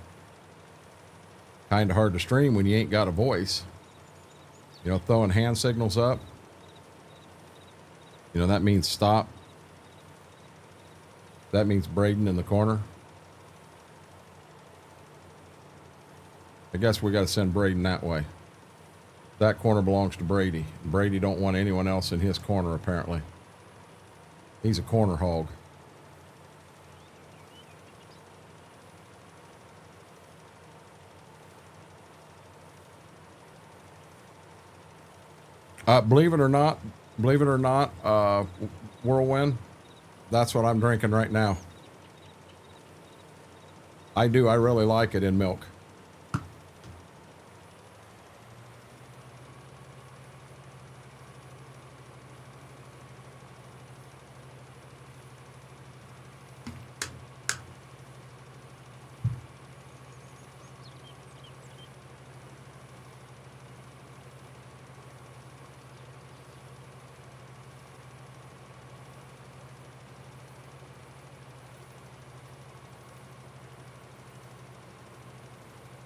Kind of hard to stream when you ain't got a voice. You know, throwing hand signals up. You know, that means stop. That means Braden in the corner. I guess we got to send Braden that way. That corner belongs to Brady. Brady don't want anyone else in his corner, apparently. He's a corner hog. Believe it or not, Whirlwind, that's what I'm drinking right now. I do. I really like it in milk.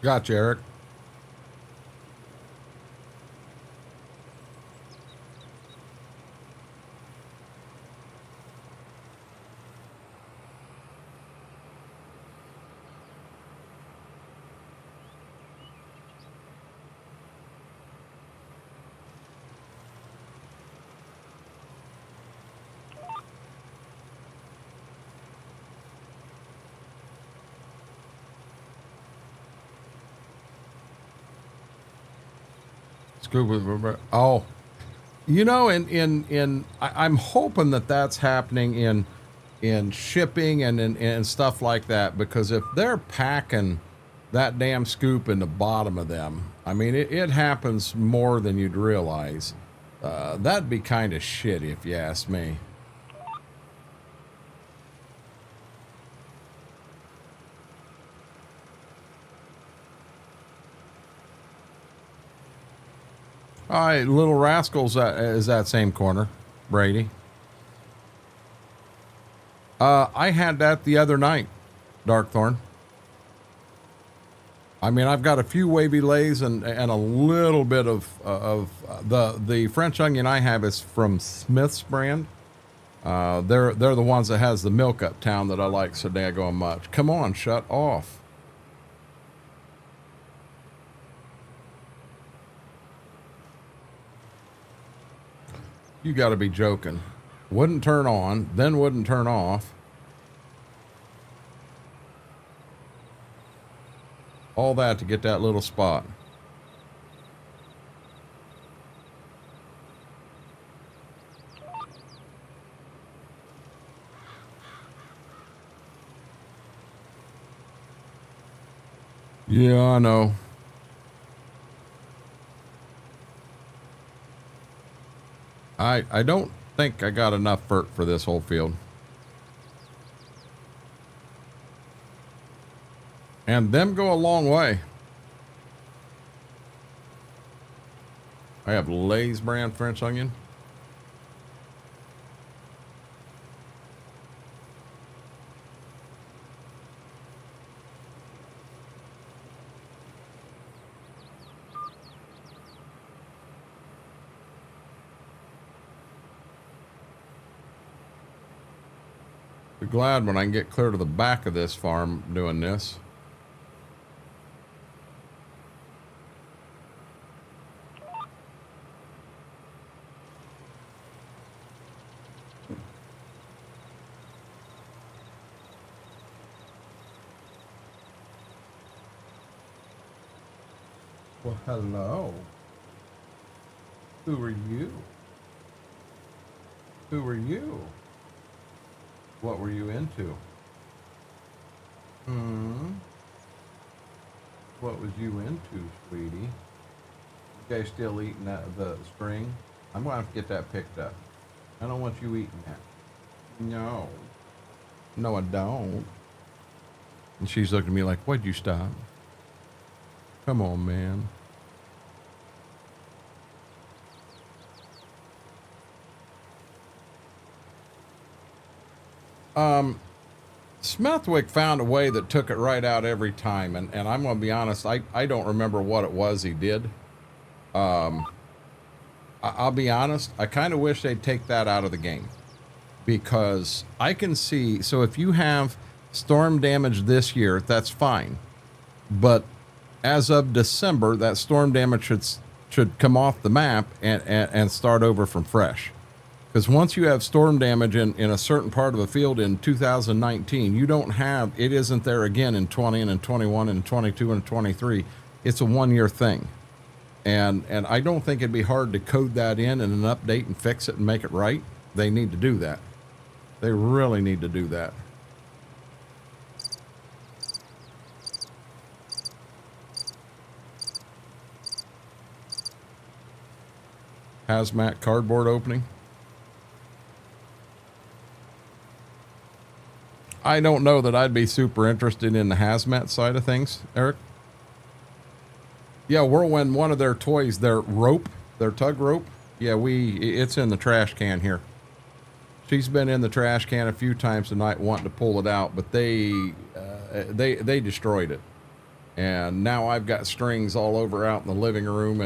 Gotcha, Eric. Oh, you know, I'm hoping that that's happening in shipping and stuff like that, because if they're packing that damn scoop in the bottom of them, I mean, it happens more than you'd realize. That'd be kind of shitty if you ask me. All right, Little Rascals is that same corner, Brady. I had that the other night, Darkthorn. I mean, I've got a few wavy lays and a little bit of the French onion I have is from Smith's brand. They're the ones that has the milk uptown that I like so daggone much. Come on, shut off. You got to be joking. Wouldn't turn on, then wouldn't turn off. All that to get that little spot. Yeah, I know. I don't think I got enough fert for this whole field. And them go a long way. I have Lay's brand French onion. Be glad when I can get clear to the back of this farm doing this. Well, hello. Who are you? Who are you? What were you into? What was you into, sweetie? You guys still eating the string? I'm gonna have to get that picked up. I don't want you eating that. No. No, I don't. And she's looking at me like, why'd you stop? Come on, man. Smethwick found a way that took it right out every time, and I'm gonna be honest, I don't remember what it was he did. I'll be honest, I kind of wish they'd take that out of the game, because I can see, so if you have storm damage this year, that's fine, but as of December, that storm damage should come off the map and start over from fresh. Because once you have storm damage in a certain part of a field in 2019, you don't have, it isn't there again in 20 and in 21 and 22 and 23. It's a 1 year thing. And I don't think it'd be hard to code that in an update and fix it and make it right. They need to do that. They really need to do that. Hazmat cardboard opening. I don't know that I'd be super interested in the hazmat side of things, Eric. Yeah, Whirlwind, one of their toys, their rope, their tug rope. Yeah, it's in the trash can here. She's been in the trash can a few times tonight wanting to pull it out, but they destroyed it. And now I've got strings all over out in the living room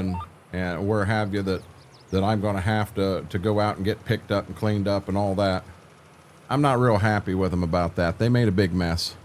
and where have you that I'm going to have to go out and get picked up and cleaned up and all that. I'm not real happy with them about that. They made a big mess.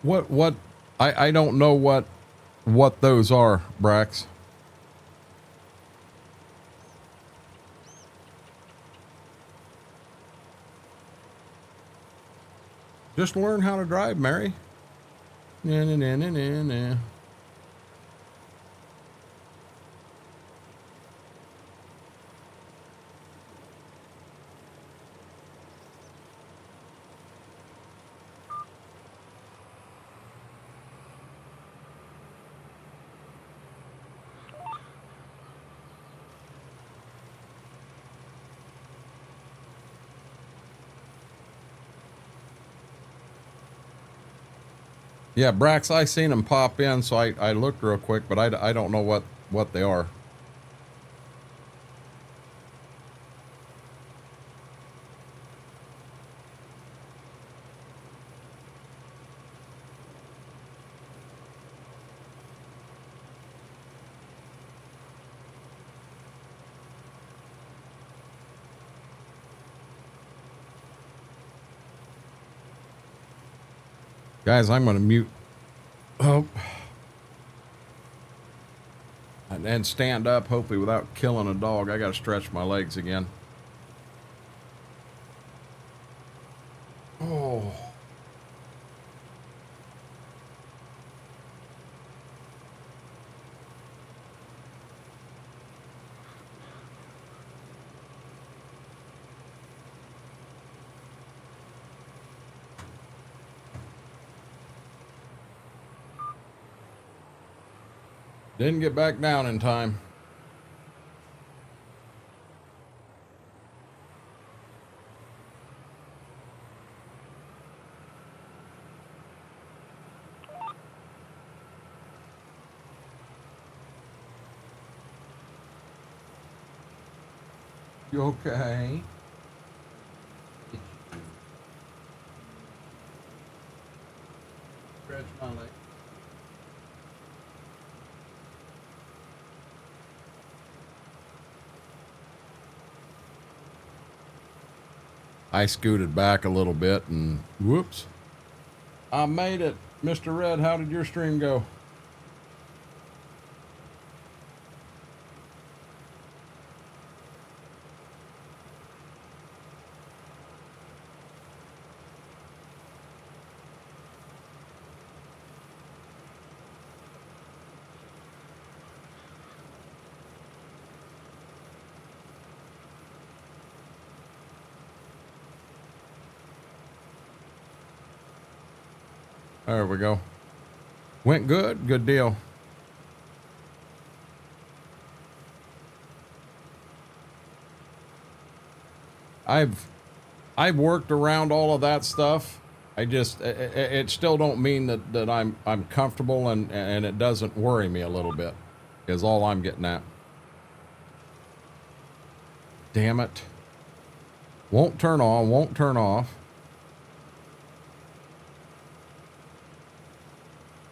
What, I don't know what those are, Brax. Just learn how to drive, Mary. Nah, nah, nah, nah, nah, nah. Yeah, Brax, I seen them pop in, so I looked real quick, but I don't know what they are. Guys, I'm going to mute. Oh. And stand up, hopefully without killing a dog. I got to stretch my legs again. Oh. Didn't get back down in time. You okay? Stretch my leg. I scooted back a little bit and whoops. I made it. Mr. Red, how did your stream go? There we go. Went good. Good deal. I've worked around all of that stuff. I just it still don't mean that I'm comfortable and it doesn't worry me a little bit. Is all I'm getting at. Damn it. Won't turn on, won't turn off.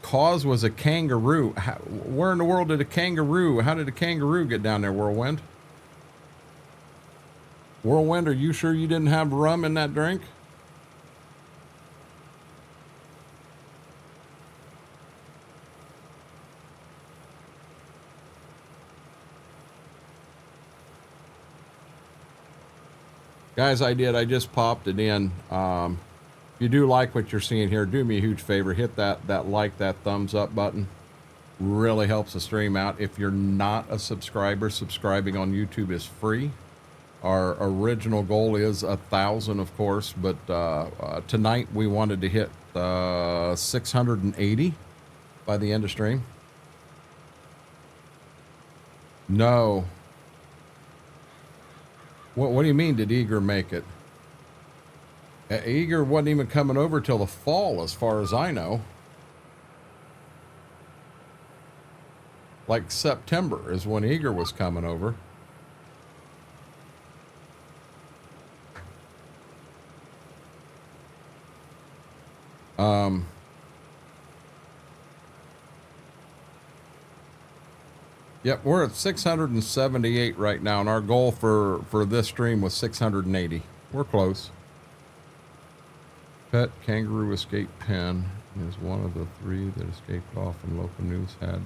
Cause was a kangaroo. Where in the world did a kangaroo? How did a kangaroo get down there, Whirlwind? Whirlwind, are you sure you didn't have rum in that drink? Guys, I did. I just popped it in. If you do like what you're seeing here, do me a huge favor. Hit that like, that thumbs up button. Really helps the stream out. If you're not a subscriber, subscribing on YouTube is free. Our original goal is 1,000, of course, but tonight we wanted to hit 680 by the end of stream. No. What do you mean, did Eager make it? Eager wasn't even coming over till the fall, as far as I know. Like September is when Eager was coming over. Yep, we're at 678 right now, and our goal for this stream was 680. We're close. Pet kangaroo escape pen. is one of the three that escaped off and local news had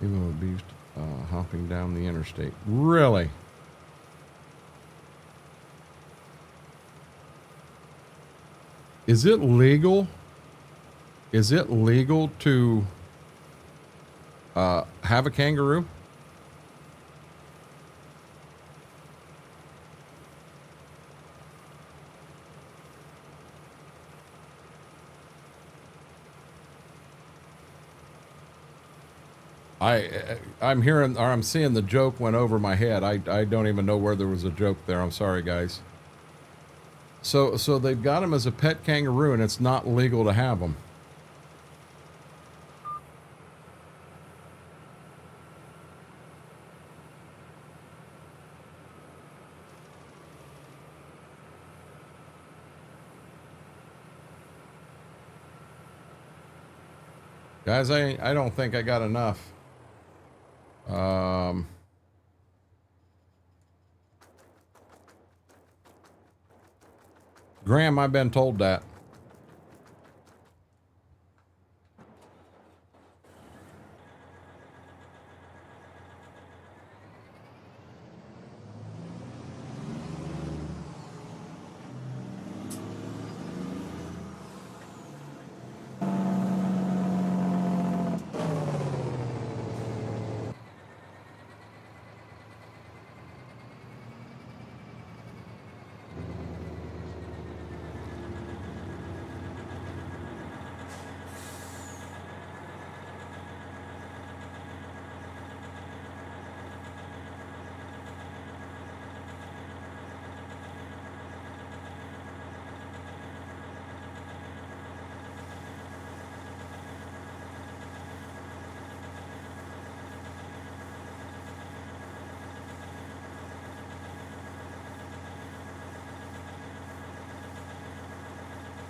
even with beast hopping down the interstate. Really? Is it legal? Is it legal to have a kangaroo? I'm hearing, or I'm seeing the joke went over my head. I don't even know where there was a joke there. I'm sorry, guys. So they've got him as a pet kangaroo, and it's not legal to have them. Guys, I don't think I got enough. Graham, I've been told that.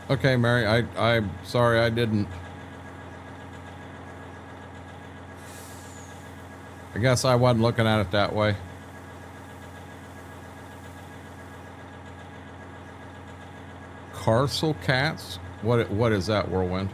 Okay, Mary, I'm sorry I didn't. I guess I wasn't looking at it that way. Carcel cats? What is that, Whirlwind?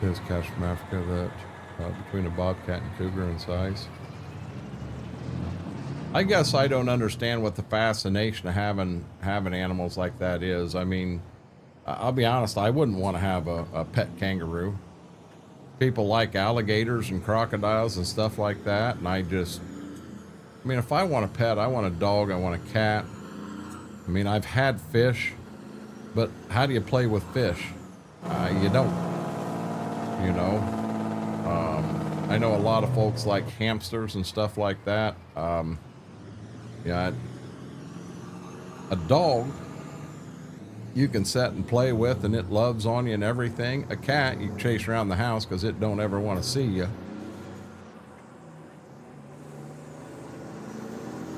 There's cats from Africa that between a bobcat and cougar in size. I guess I don't understand what the fascination of having animals like that is. I mean, I'll be honest, I wouldn't want to have a pet kangaroo. People like alligators and crocodiles and stuff like that, and I mean, if I want a pet, I want a dog, I want a cat. I mean, I've had fish, but how do you play with fish? You don't. You know, I know a lot of folks like hamsters and stuff like that. Yeah, a dog you can set and play with and it loves on you and everything. A cat you can chase around the house because it don't ever want to see you.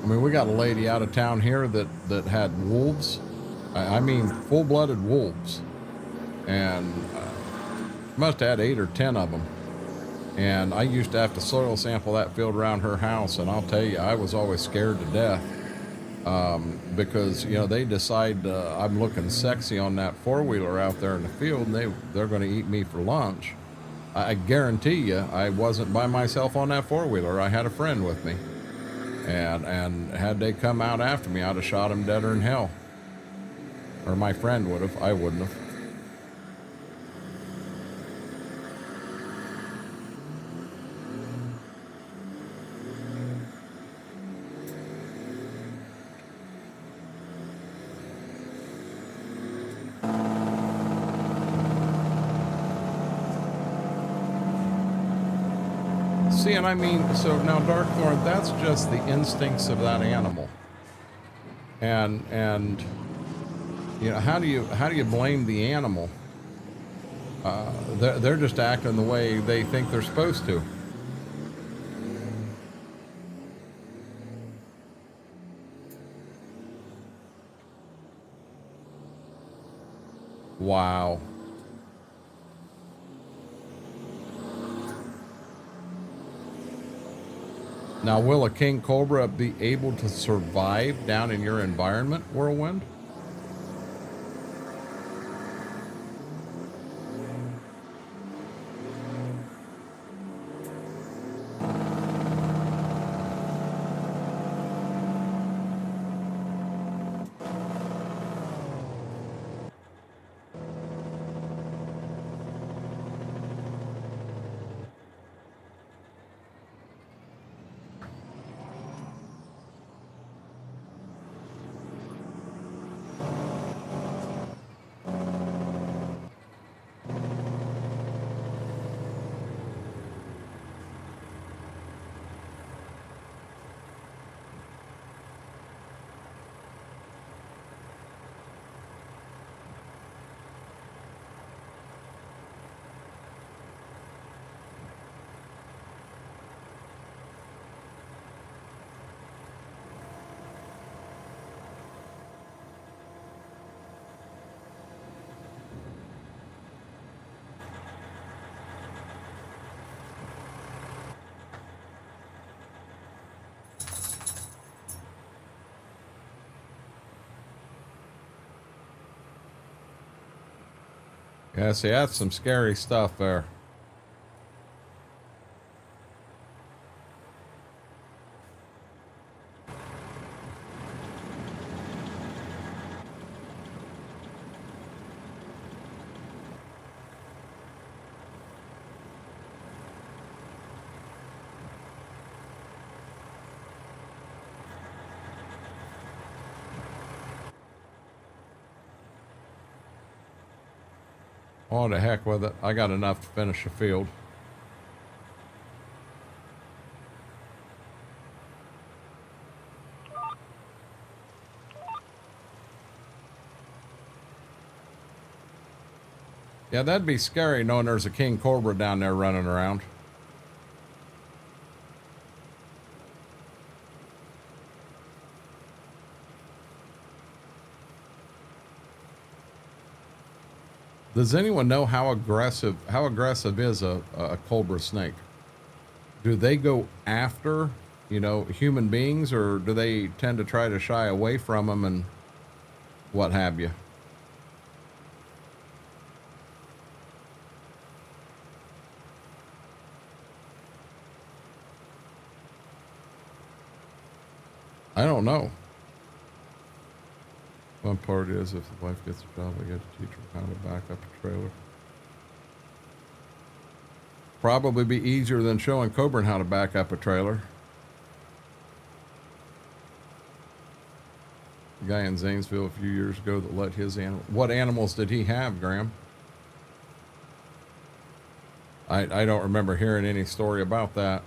I mean, we got a lady out of town here that had wolves. I mean, full-blooded wolves. And must have had 8 or 10 of them. And I used to have to soil sample that field around her house, and I'll tell you, I was always scared to death. Because, you know, they decide I'm looking sexy on that four-wheeler out there in the field, and they're going to eat me for lunch. I guarantee you, I wasn't by myself on that four-wheeler. I had a friend with me. And had they come out after me, I'd have shot them deader in hell. Or my friend would have. I wouldn't have. See, and I mean, so now Darkthorn, that's just the instincts of that animal. And you know, how do you blame the animal They're just acting the way they think they're supposed to. Wow. Now, will a king cobra be able to survive down in your environment, Whirlwind? Yeah, see, that's some scary stuff there. Oh, the heck with it. I got enough to finish the field. Yeah, that'd be scary knowing there's a king cobra down there running around. Does anyone know how aggressive is a cobra snake? Do they go after, you know, human beings, or do they tend to try to shy away from them and what have you? I don't know. One part is if the wife gets a job, I get to teach her how to back up a trailer. Probably be easier than showing Coburn how to back up a trailer. The guy in Zanesville a few years ago that let his animal. What animals did he have, Graham? I don't remember hearing any story about that.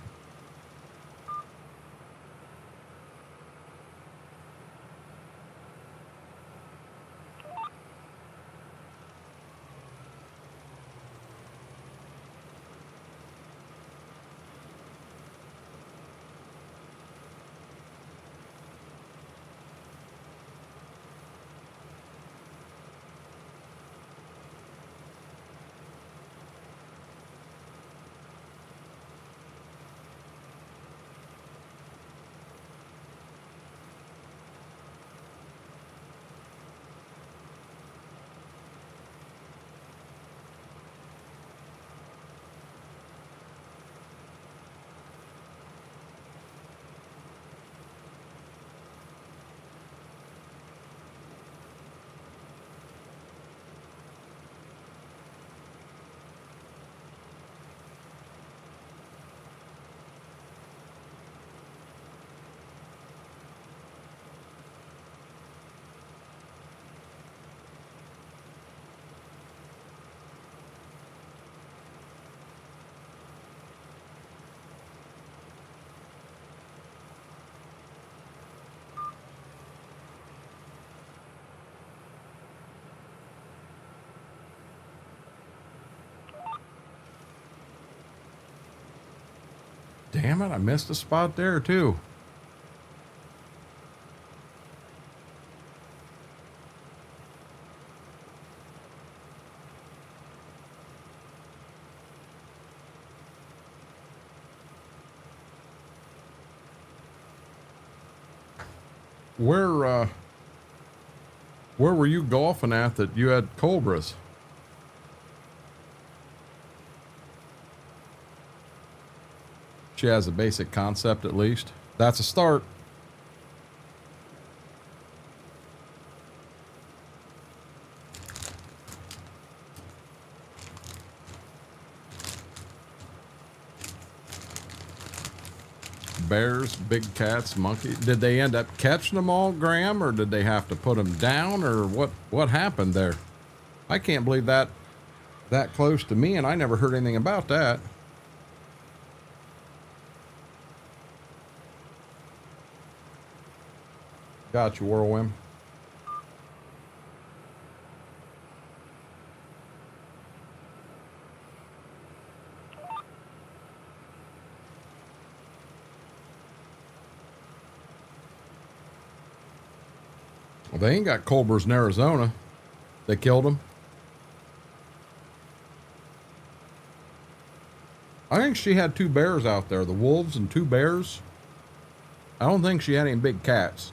Damn it, I missed a spot there too. Where were you golfing at that you had cobras? She has a basic concept at least. That's a start. Bears, big cats, monkeys. Did they end up catching them all, Graham, or did they have to put them down, or what happened there? I can't believe that close to me, and I never heard anything about that. Got you, Whirlwind. Well, they ain't got cobras in Arizona. They killed them. I think she had 2 bears out there, the wolves and 2 bears. I don't think she had any big cats.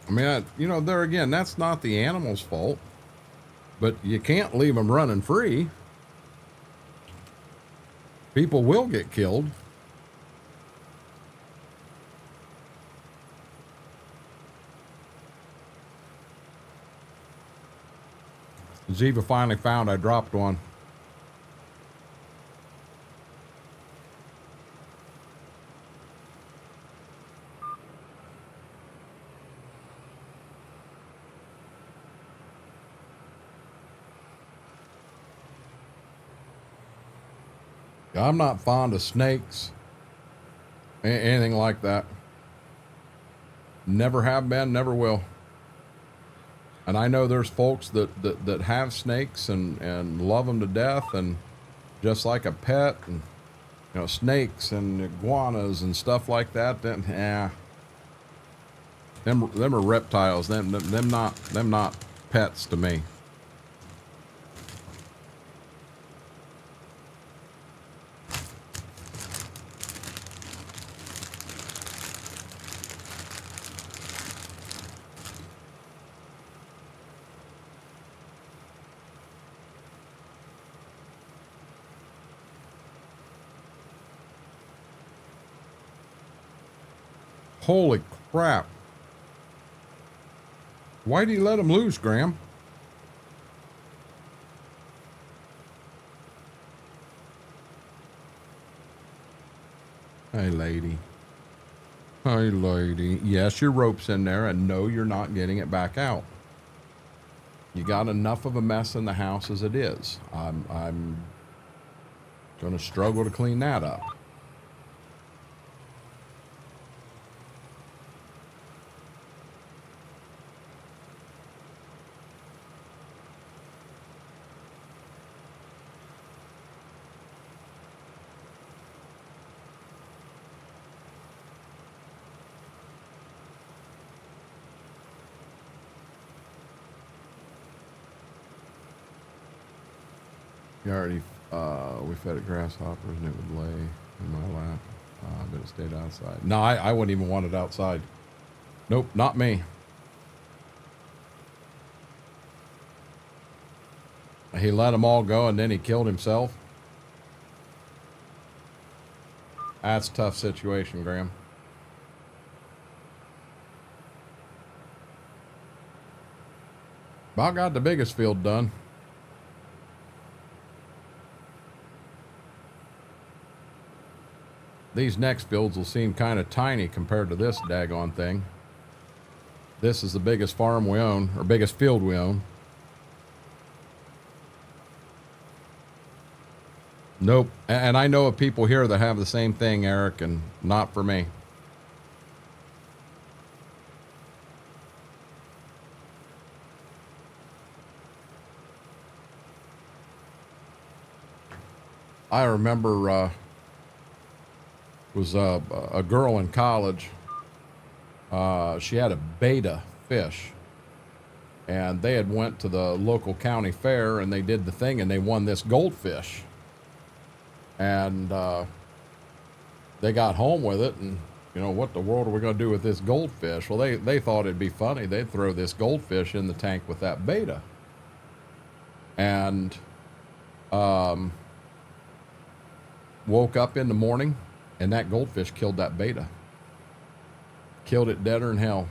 I mean, you know, there again, that's not the animal's fault, but you can't leave them running free. People will get killed. Ziva finally found I dropped one. I'm not fond of snakes, anything like that. Never have been, never will. And I know there's folks that have snakes and love them to death, and just like a pet, and you know, snakes and iguanas and stuff like that. Then, yeah, them are reptiles. Them not pets to me. Holy crap. Why do you let him loose, Graham? Hey, lady. Hey, lady. Yes, your rope's in there, and no, you're not getting it back out. You got enough of a mess in the house as it is. I'm going to struggle to clean that up. You already, we fed it grasshoppers and it would lay in my lap, but it stayed outside. No, I wouldn't even want it outside. Nope, not me. He let them all go and then he killed himself. That's a tough situation, Graham. About got the biggest field done. These next fields will seem kind of tiny compared to this daggone thing. This is the biggest farm we own, or biggest field we own. Nope. And I know of people here that have the same thing, Eric, and not for me. I remember was a girl in college. She had a betta fish, and they had went to the local county fair and they did the thing and they won this goldfish. And they got home with it, and you know, what the world are we going to do with this goldfish? Well, they thought it'd be funny. They'd throw this goldfish in the tank with that betta. And woke up in the morning, and that goldfish killed that betta. Killed it deader than hell.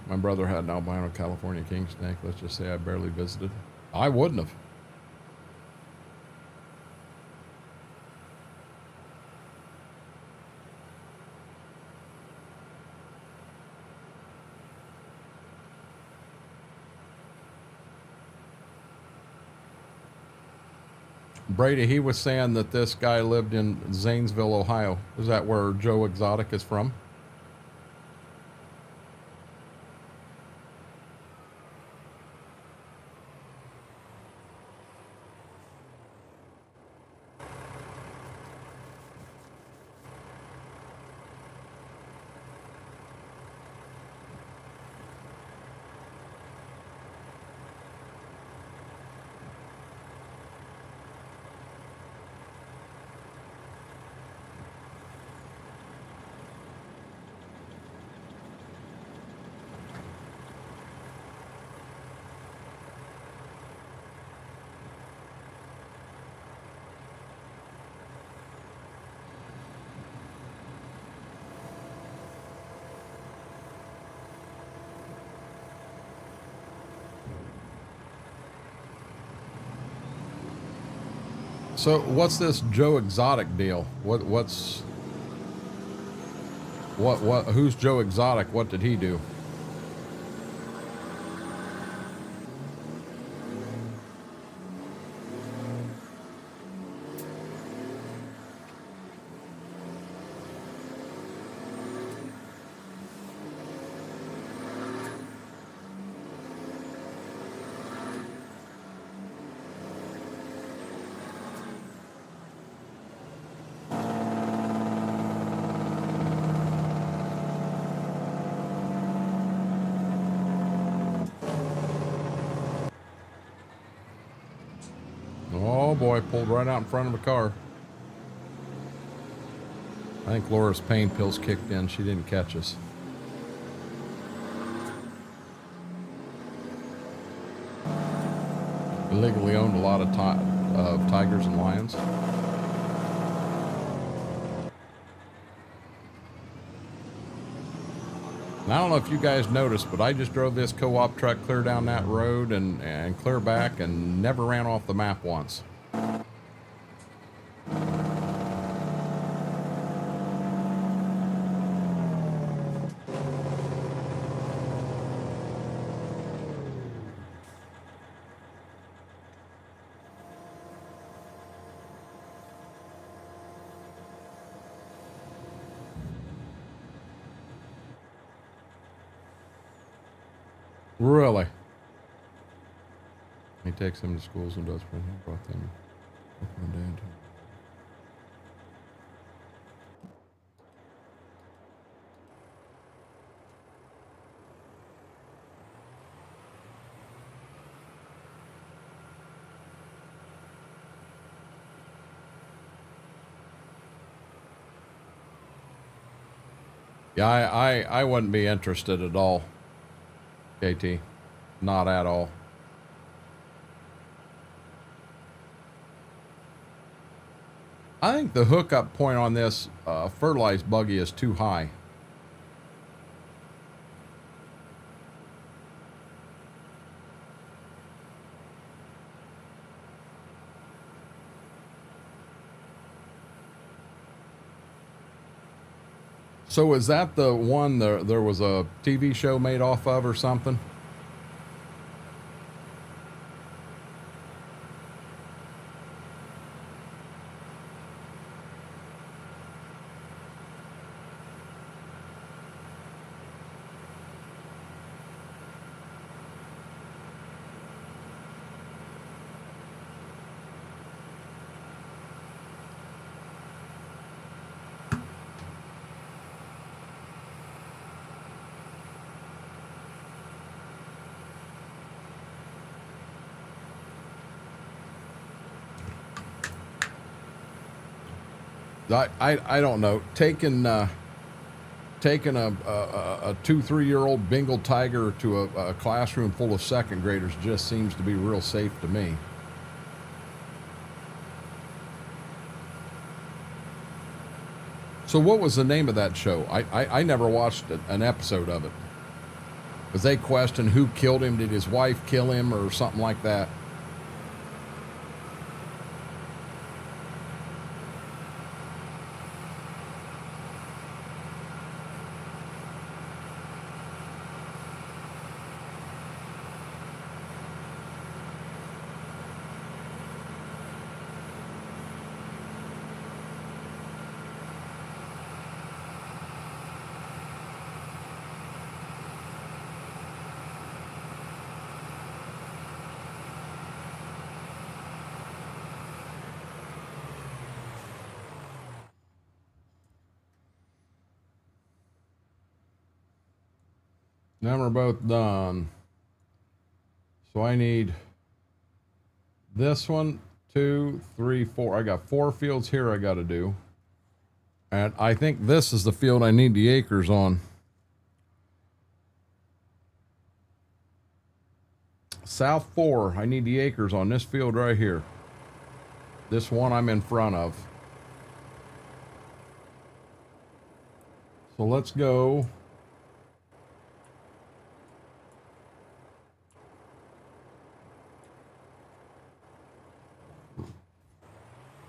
My brother had an albino California king snake. Let's just say I barely visited. I wouldn't have. Brady, he was saying that this guy lived in Zanesville, Ohio. Is that where Joe Exotic is from? So what's this Joe Exotic deal? Who's Joe Exotic? What did he do? Oh boy, pulled right out in front of a car. I think Laura's pain pills kicked in. She didn't catch us. Illegally owned a lot of tigers and lions. And I don't know if you guys noticed, but I just drove this co-op truck clear down that road and clear back and never ran off the map once. Really? He takes them to schools and does for him. Brought them one day into. Yeah, I wouldn't be interested at all. KT, not at all. I think the hookup point on this fertilized buggy is too high. So is that the one there was a TV show made off of or something? I don't know. Taking a 2-3-year-old Bengal tiger to a classroom full of second graders just seems to be real safe to me. So what was the name of that show? I never watched an episode of it. Was they questioned who killed him? Did his wife kill him or something like that? Now we're both done. So I need this one, 2, 3, 4. I got 4 fields here I got to do. And I think this is the field I need the acres on. South 4, I need the acres on this field right here. This one I'm in front of. So let's go.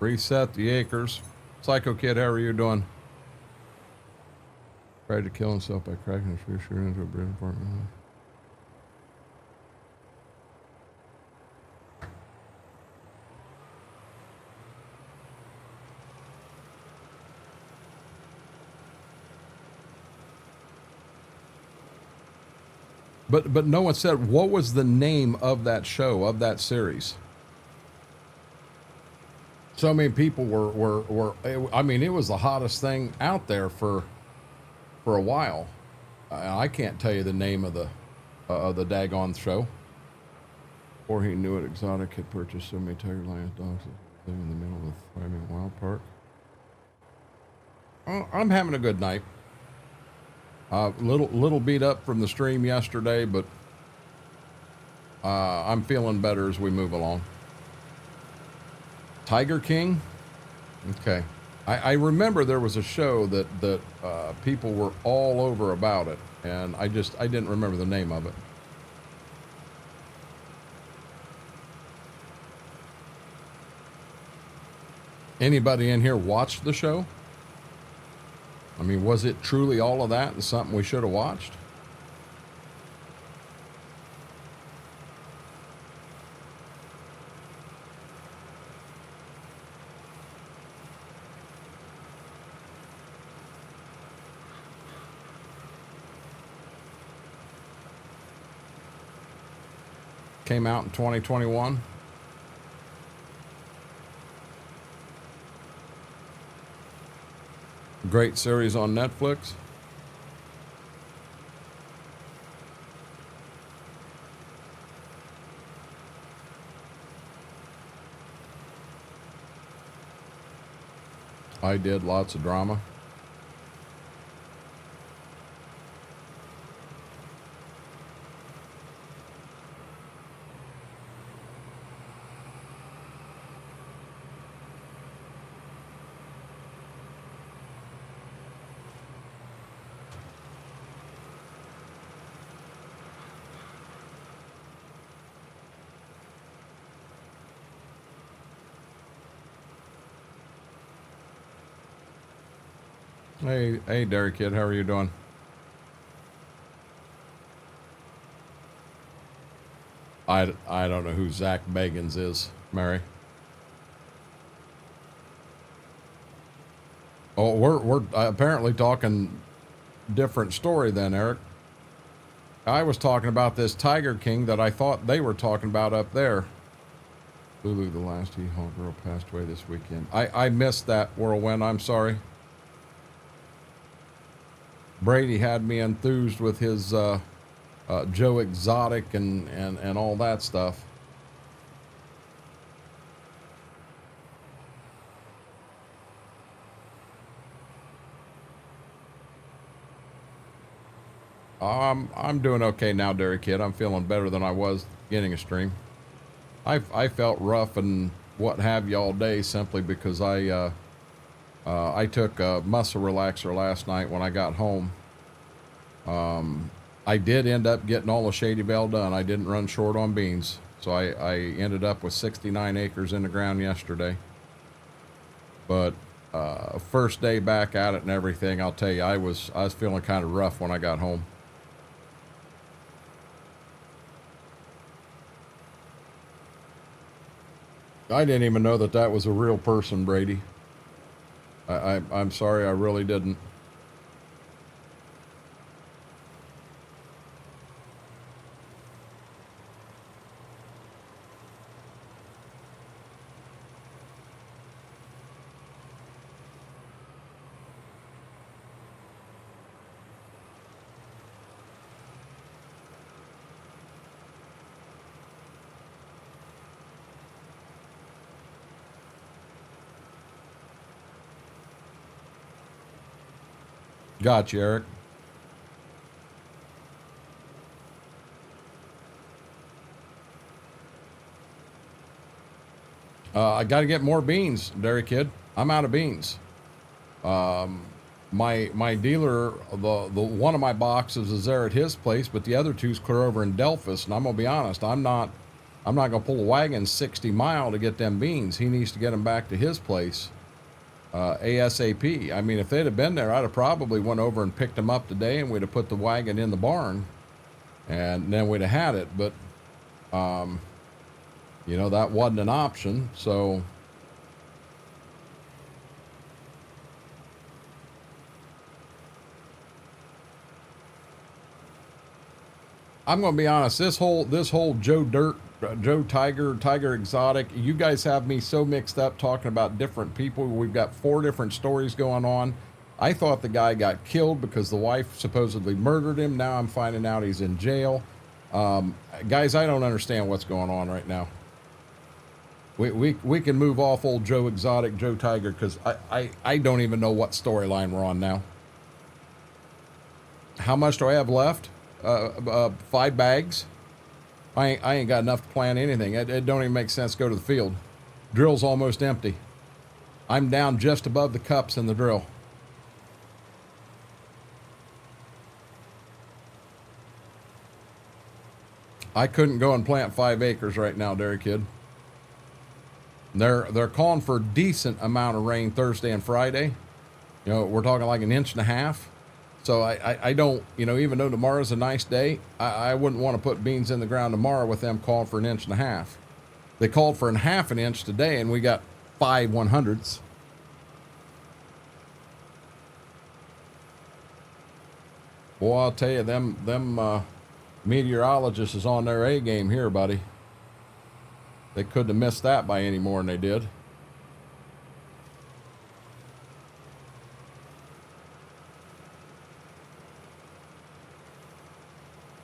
Reset the acres. Psycho Kid, how are you doing? Tried to kill himself by cracking his fish into a bread apartment. But no one said what was the name of that show, of that series. So many people were I mean, it was the hottest thing out there for a while. I can't tell you the name of the daggone show. Before he knew it, Exotic had purchased so many tiger lion dogs that live in the middle of a thriving wild park. I'm having a good night. Little beat up from the stream yesterday, but I'm feeling better as we move along. Tiger King? Okay. I remember there was a show that people were all over about it, and I didn't remember the name of it. Anybody in here watched the show? I mean, was it truly all of that and something we should have watched? Came out in 2021. Great series on Netflix. I did lots of drama. Hey, Derek Kid, how are you doing? I don't know who Zach Bagans is, Mary. Oh, we're apparently talking different story then, Eric. I was talking about this Tiger King that I thought they were talking about up there. Lulu, the last Hee-Haw girl, passed away this weekend. I missed that, Whirlwind. I'm sorry. Brady had me enthused with his Joe Exotic and all that stuff. I'm doing okay now, Dairy Kid. I'm feeling better than I was beginning of stream. I felt rough and what have you all day simply because I took a muscle relaxer last night when I got home. I did end up getting all the Shady Bell done. I didn't run short on beans, so I ended up with 69 acres in the ground yesterday. But first day back at it and everything, I'll tell you, I was feeling kind of rough when I got home. I didn't even know that that was a real person, Brady. I'm sorry, I really didn't. Gotcha, Eric. I got to get more beans, Dairy Kid. I'm out of beans. My dealer, the one of my boxes is there at his place, but the other two's clear over in Delphus. And I'm gonna be honest, I'm not gonna pull a wagon 60 mile to get them beans. He needs to get them back to his place ASAP. I mean, if they'd have been there, I'd have probably went over and picked them up today, and we'd have put the wagon in the barn, and then we'd have had it. But you know, that wasn't an option, so. I'm going to be honest. This whole Joe Dirt, Joe Tiger Exotic. You guys have me so mixed up talking about different people. We've got 4 different stories going on. I thought the guy got killed because the wife supposedly murdered him. Now I'm finding out he's in jail. Guys, I don't understand what's going on right now. We can move off old Joe Exotic, Joe Tiger, because I don't even know what storyline we're on now. How much do I have left? 5 bags. I ain't got enough to plant anything. It don't even make sense to go to the field. Drill's almost empty. I'm down just above the cups in the drill. I couldn't go and plant 5 acres right now, Dairy Kid. They're calling for a decent amount of rain Thursday and Friday. You know, we're talking like 1.5 inches. So I don't, you know, even though tomorrow's a nice day, I wouldn't want to put beans in the ground tomorrow with them calling for 1.5 inches. They called for 0.5 inch today, and we got 5 1/100ths. Boy, I'll tell you, them meteorologists is on their A game here, buddy. They couldn't have missed that by any more than they did.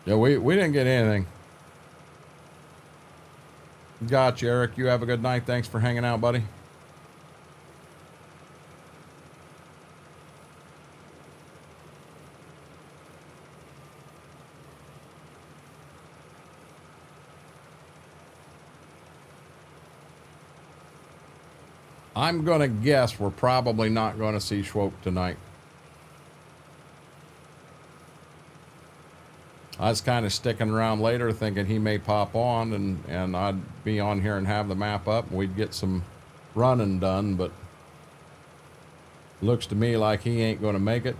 Yeah, we didn't get anything. Gotcha, Eric. You have a good night. Thanks for hanging out, buddy. I'm going to guess we're probably not going to see Schwope tonight. I was kind of sticking around later thinking he may pop on and I'd be on here and have the map up and we'd get some running done, but looks to me like he ain't going to make it.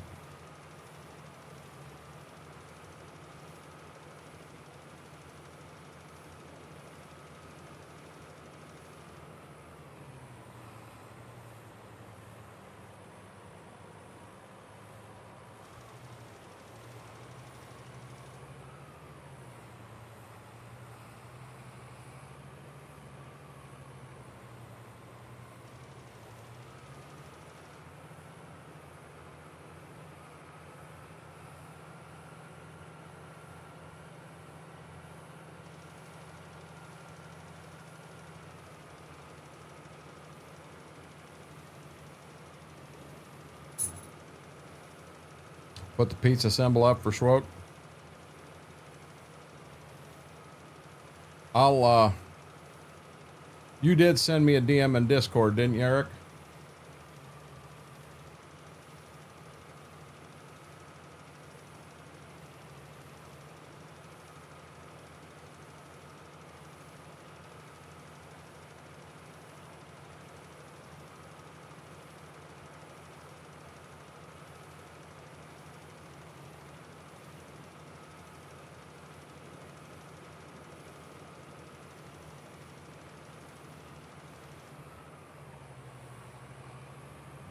Put the pizza symbol up for Schwope. You did send me a DM in Discord, didn't you, Eric?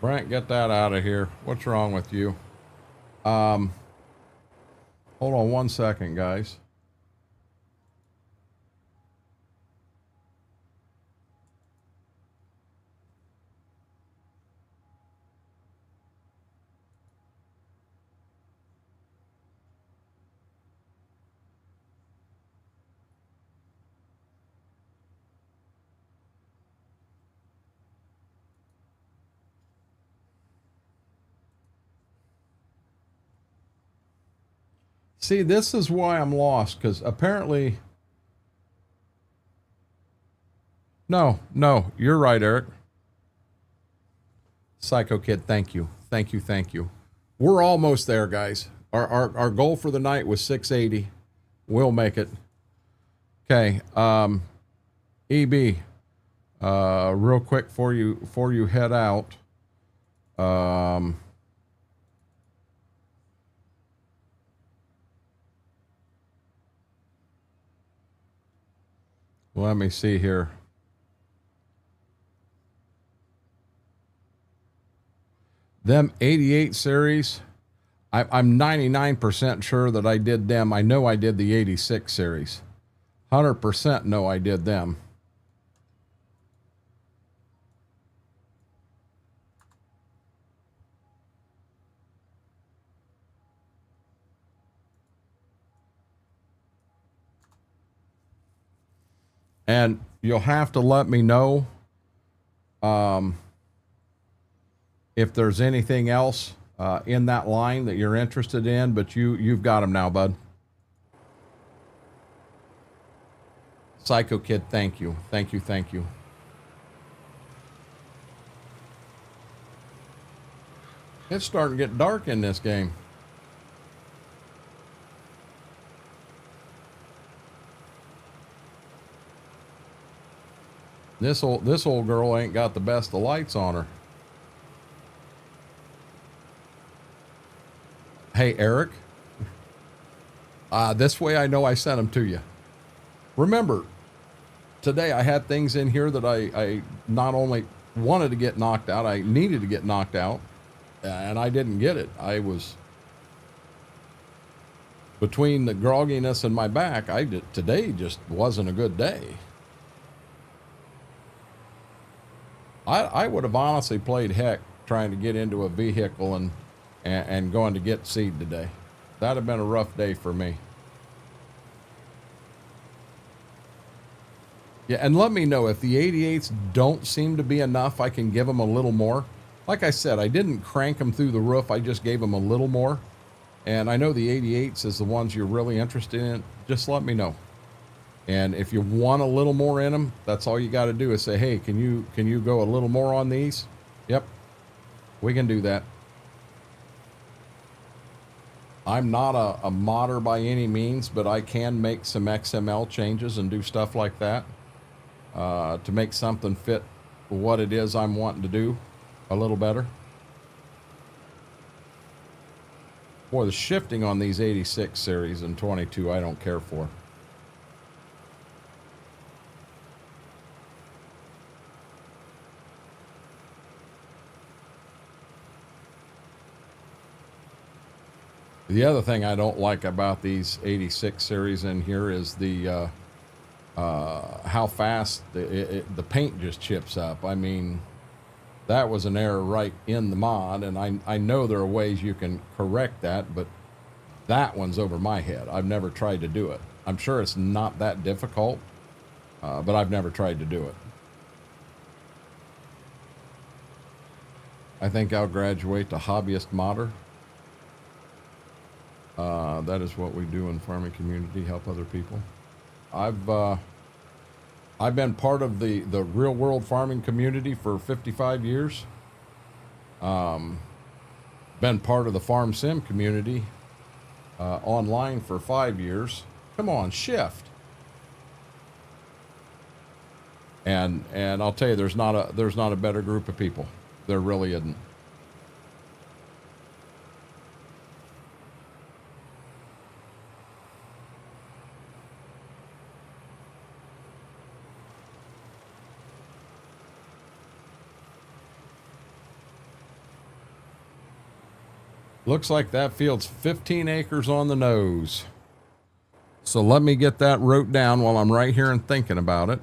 Brent, get that out of here. What's wrong with you? Hold on one second, guys. See, this is why I'm lost, because apparently... No, you're right, Eric. Psycho Kid, thank you. Thank you. We're almost there, guys. Our goal for the night was 680. We'll make it. Okay, EB, real quick before you head out. Let me see here. Them 88 series, I'm 99% sure that I did them. I know I did the 86 series. 100% know I did them. And you'll have to let me know if there's anything else in that line that you're interested in, but you've got them now, bud. Psycho Kid, thank you. Thank you. It's starting to get dark in this game. This old girl ain't got the best of lights on her. Hey, Eric. This way I know I sent them to you. Remember, today I had things in here that I not only wanted to get knocked out, I needed to get knocked out, and I didn't get it. I was... Between the grogginess and my back, today just wasn't a good day. I would have honestly played heck trying to get into a vehicle and going to get seed today. That'd have been a rough day for me. Yeah, and let me know if the 88s don't seem to be enough. I can give them a little more. Like I said, I didn't crank them through the roof. I just gave them a little more. And I know the 88s is the ones you're really interested in. Just let me know. And if you want a little more in them, that's all you got to do is say, hey, can you go a little more on these? Yep, we can do that. I'm not a modder by any means, but I can make some XML changes and do stuff like that to make something fit what it is I'm wanting to do a little better. Boy, the shifting on these 86 series and 22, I don't care for. The other thing I don't like about these 86 series in here is the how fast the paint just chips up. I mean, that was an error right in the mod, and I know there are ways you can correct that, but that one's over my head. I've never tried to do it. I'm sure it's not that difficult, but I've never tried to do it. I think I'll graduate to hobbyist modder. That is what we do in farming community, help other people. I've been part of the real world farming community for 55 years. Been part of the farm sim community online for 5 years. Come on, shift. And I'll tell you, there's not a better group of people. There really isn't. Looks like that field's 15 acres on the nose. So let me get that wrote down while I'm right here and thinking about it.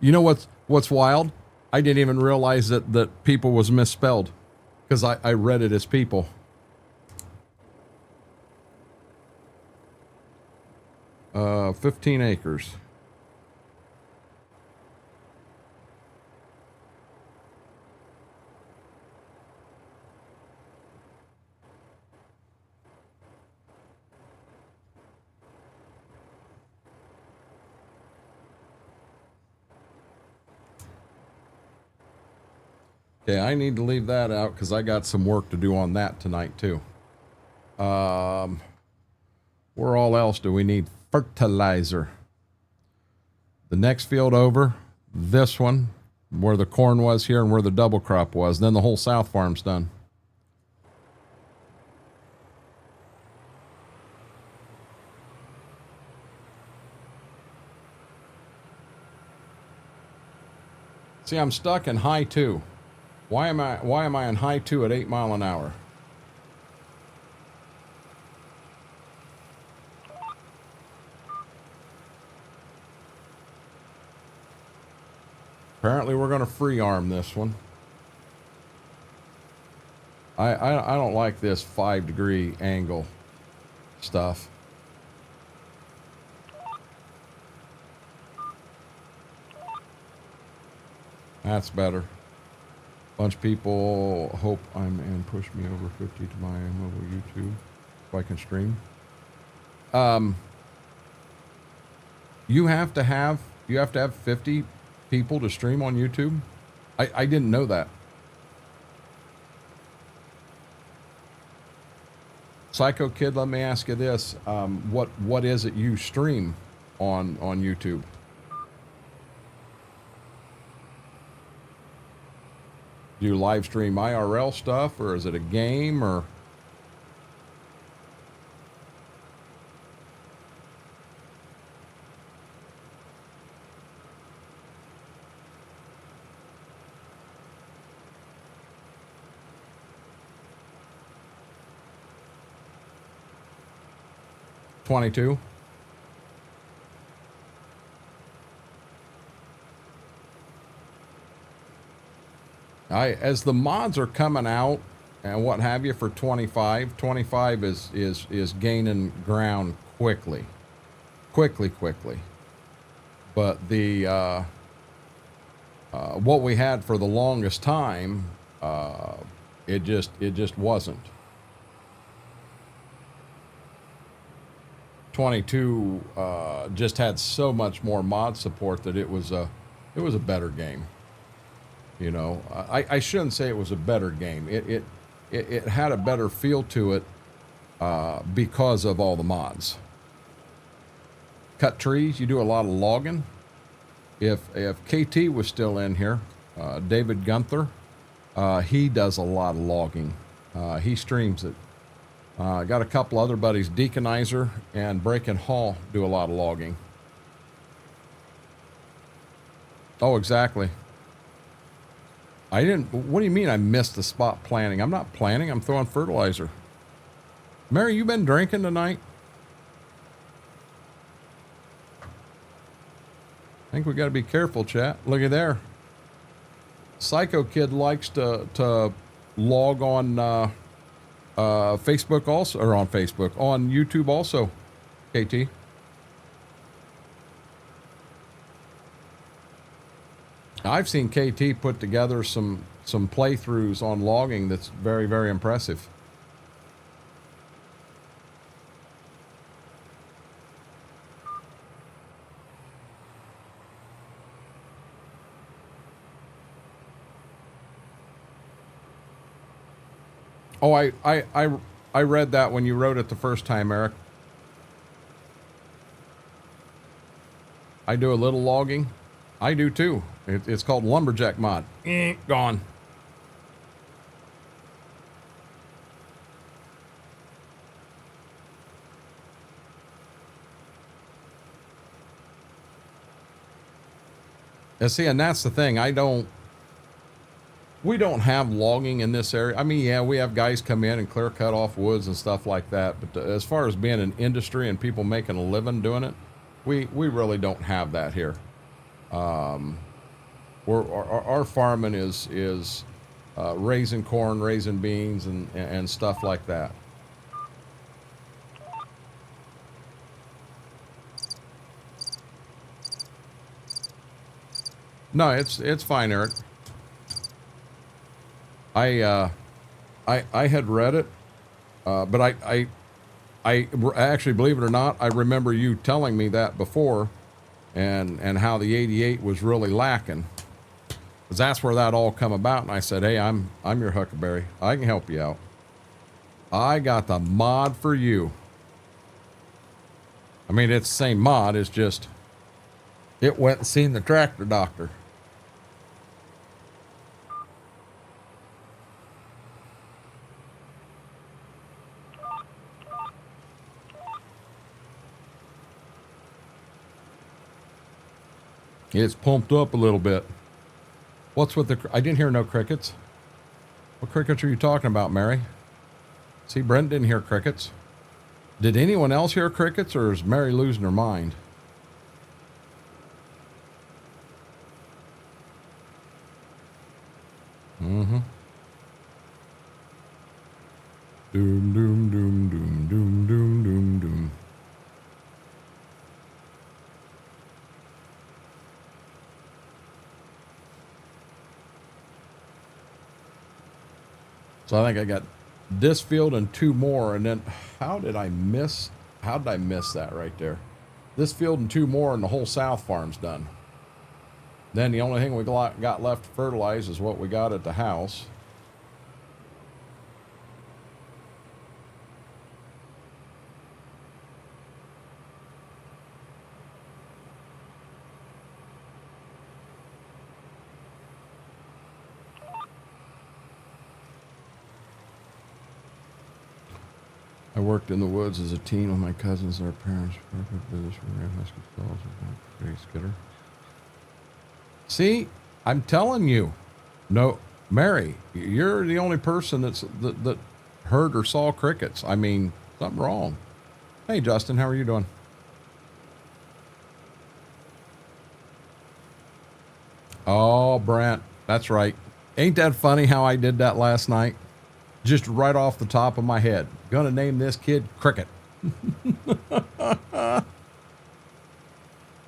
You know what's wild? I didn't even realize that people was misspelled because I read it as people. Uh, 15 acres. Okay, I need to leave that out because I got some work to do on that tonight too. Where all else do we need fertilizer? The next field over, this one, where the corn was here and where the double crop was. Then the whole south farm's done. See, I'm stuck in high 2. Why am I in high 2 at 8 mile an hour? Apparently we're going to free arm this one. I don't like this 5-degree angle stuff. That's better. Bunch of people hope I'm and push me over 50 to my mobile YouTube so I can stream. You have to have 50 people to stream on YouTube. I didn't know that. Psycho Kid, let me ask you this: what is it you stream on YouTube? Do you live stream IRL stuff, or is it a game, or? $22. As the mods are coming out and what have you for 25 is gaining ground quickly. But the what we had for the longest time, it just wasn't. 22 just had so much more mod support that it was a better game. You know, I shouldn't say it was a better game. It had a better feel to it because of all the mods. Cut trees, you do a lot of logging. If KT was still in here, David Gunther, he does a lot of logging. He streams it. Got a couple other buddies, Deaconizer and Breaking Hall, do a lot of logging. Oh, exactly. What do you mean I missed the spot planting? I'm not planting, I'm throwing fertilizer. Mary, you been drinking tonight? I think we got to be careful, chat. Look at there. Psycho Kid likes to log on Facebook also, or on Facebook, on YouTube also, KT. I've seen KT put together some playthroughs on logging that's very, very impressive. Oh, I read that when you wrote it the first time, Eric. I do a little logging. I do too. It's called lumberjack mod. Gone. And see, and that's the thing. We don't have logging in this area. I mean, yeah, we have guys come in and clear cut off woods and stuff like that. But as far as being an industry and people making a living doing it, we really don't have that here. Our farming is raising corn, raising beans, and stuff like that. No, it's fine, Eric. I had read it, but I actually, believe it or not, I remember you telling me that before, and how the 88 was really lacking, because that's where that all come about. And I said, hey, I'm your Huckleberry. I can help you out. I got the mod for you. I mean, it's the same mod. It's just it went and seen the tractor doctor. It's pumped up a little bit. What's with the... I didn't hear no crickets. What crickets are you talking about, Mary? See, Brent didn't hear crickets. Did anyone else hear crickets, or is Mary losing her mind? Mm-hmm. Doom, doom, doom, doom, doom, doom, doom, doom. So I think I got this field and 2 more, and then how did I miss that right there? This field and 2 more, and the whole south farm's done. Then the only thing we got left to fertilize is what we got at the house. I worked in the woods as a teen with my cousins and their parents. See, I'm telling you. No, Mary, you're the only person that heard or saw crickets. I mean, something wrong. Hey, Justin, how are you doing? Oh, Brent, that's right. Ain't that funny how I did that last night? Just right off the top of my head. Gonna name this kid Cricket. I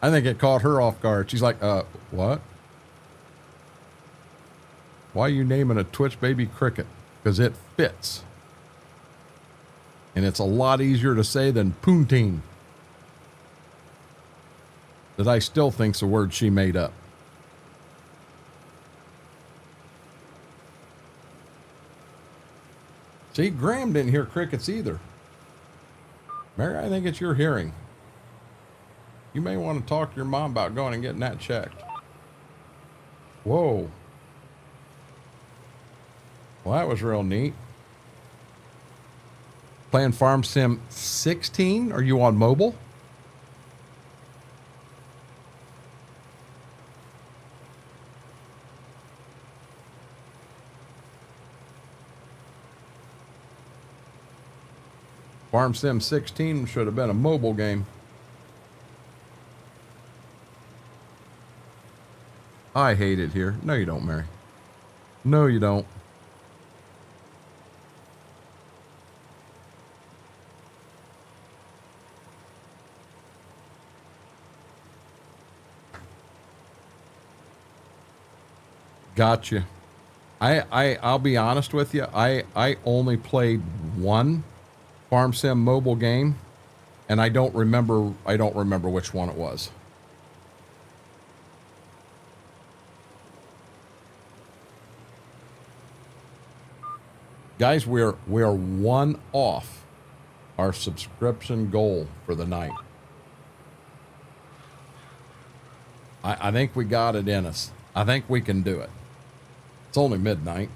think it caught her off guard. She's like, what? Why are you naming a Twitch baby Cricket? Because it fits. And it's a lot easier to say than Poontine. That I still think's a word she made up. See, Graham didn't hear crickets either. Mary, I think it's your hearing. You may want to talk to your mom about going and getting that checked. Whoa. Well, that was real neat. Playing Farm Sim 16? Are you on mobile? Farm Sim 16 should have been a mobile game. I hate it here. No, you don't, Mary. No, you don't. Gotcha. I'll be honest with you. I only played one Farm Sim mobile game, and I don't remember which one it was. Guys, we are one off our subscription goal for the night. I think we got it in us. I think we can do it. It's only midnight.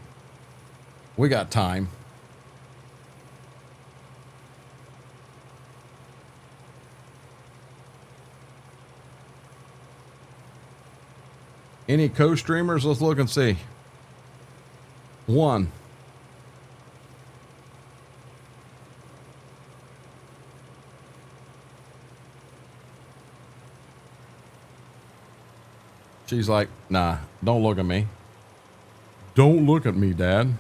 We got time. Any co-streamers? Let's look and see. One. She's like, nah, don't look at me. Don't look at me, Dad.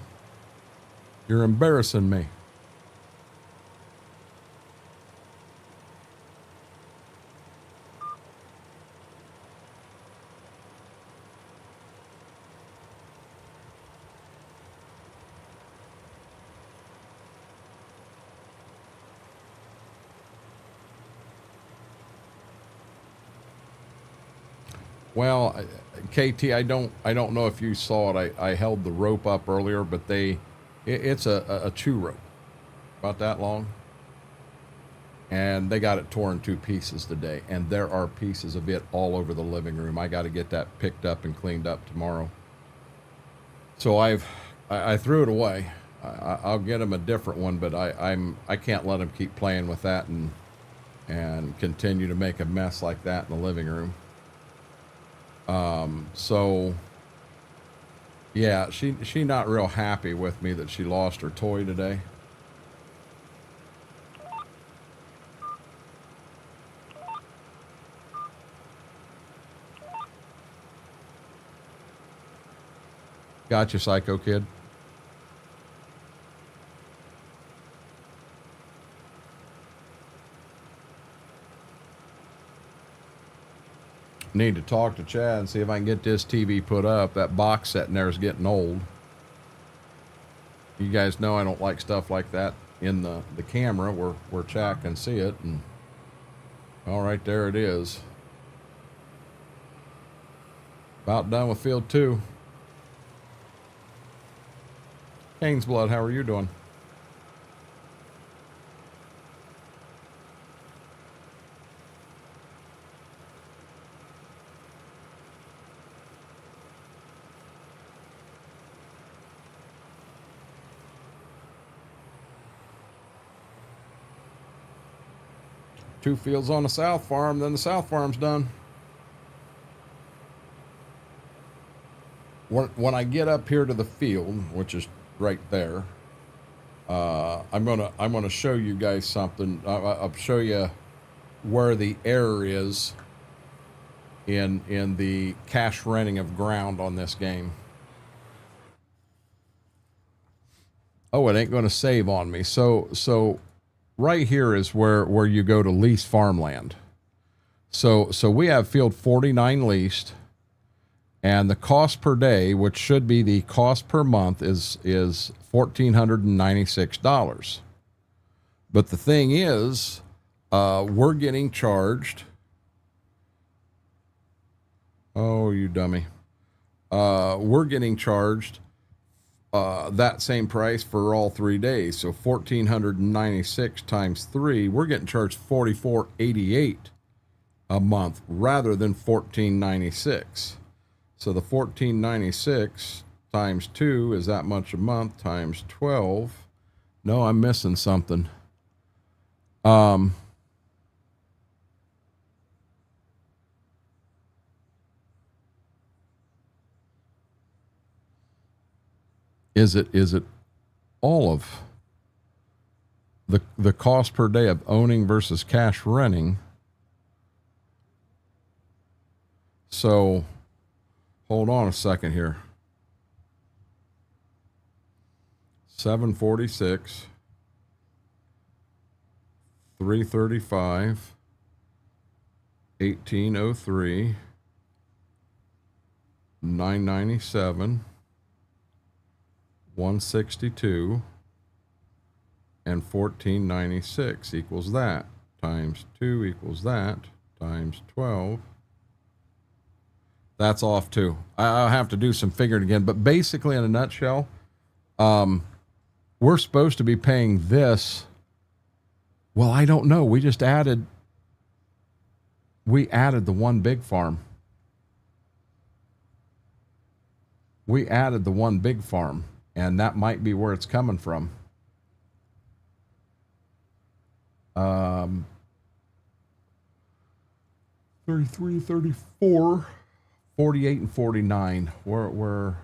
You're embarrassing me. Well, KT, I don't know if you saw it. I held the rope up earlier, but it's a chew rope, about that long, and they got it torn in 2 pieces today, and there are pieces of it all over the living room. I got to get that picked up and cleaned up tomorrow. So I threw it away. I'll get him a different one, but I can't let him keep playing with that and continue to make a mess like that in the living room. So yeah, she not real happy with me that she lost her toy today. Gotcha, Psycho Kid. Need to talk to Chad and see if I can get this TV put up. That box set in there is getting old. You guys know I don't like stuff like that in the camera where Chad can see it. And all right, there it is. About done with field 2. Kane's Blood, how are you doing? Two fields on the south farm, then the south farm's done. When I get up here to the field, which is right there, I'm gonna show you guys something. I'll show you where the error is in the cash renting of ground on this game. Oh, it ain't gonna save on me. So right here is where you go to lease farmland. So we have field 49 leased, and the cost per day, which should be the cost per month, is $1,496. But the thing is, we're getting charged. Oh, you dummy. We're getting charged that same price for all 3 days. So 1,496 times 3, we're getting charged $44.88 a month rather than 1,496. So the 1,496 times 2 is that much a month times 12. No, I'm missing something. Is it all of the cost per day of owning versus cash renting? So hold on a second here. 746, 335, 1803, 997, 162, and 1496 equals that, times 2 equals that, times 12. That's off too. I'll have to do some figuring again, but basically in a nutshell, we're supposed to be paying this. Well, I don't know. We added the one big farm. We added the one big farm, and that might be where it's coming from. 33, 34, 48, and 49. We're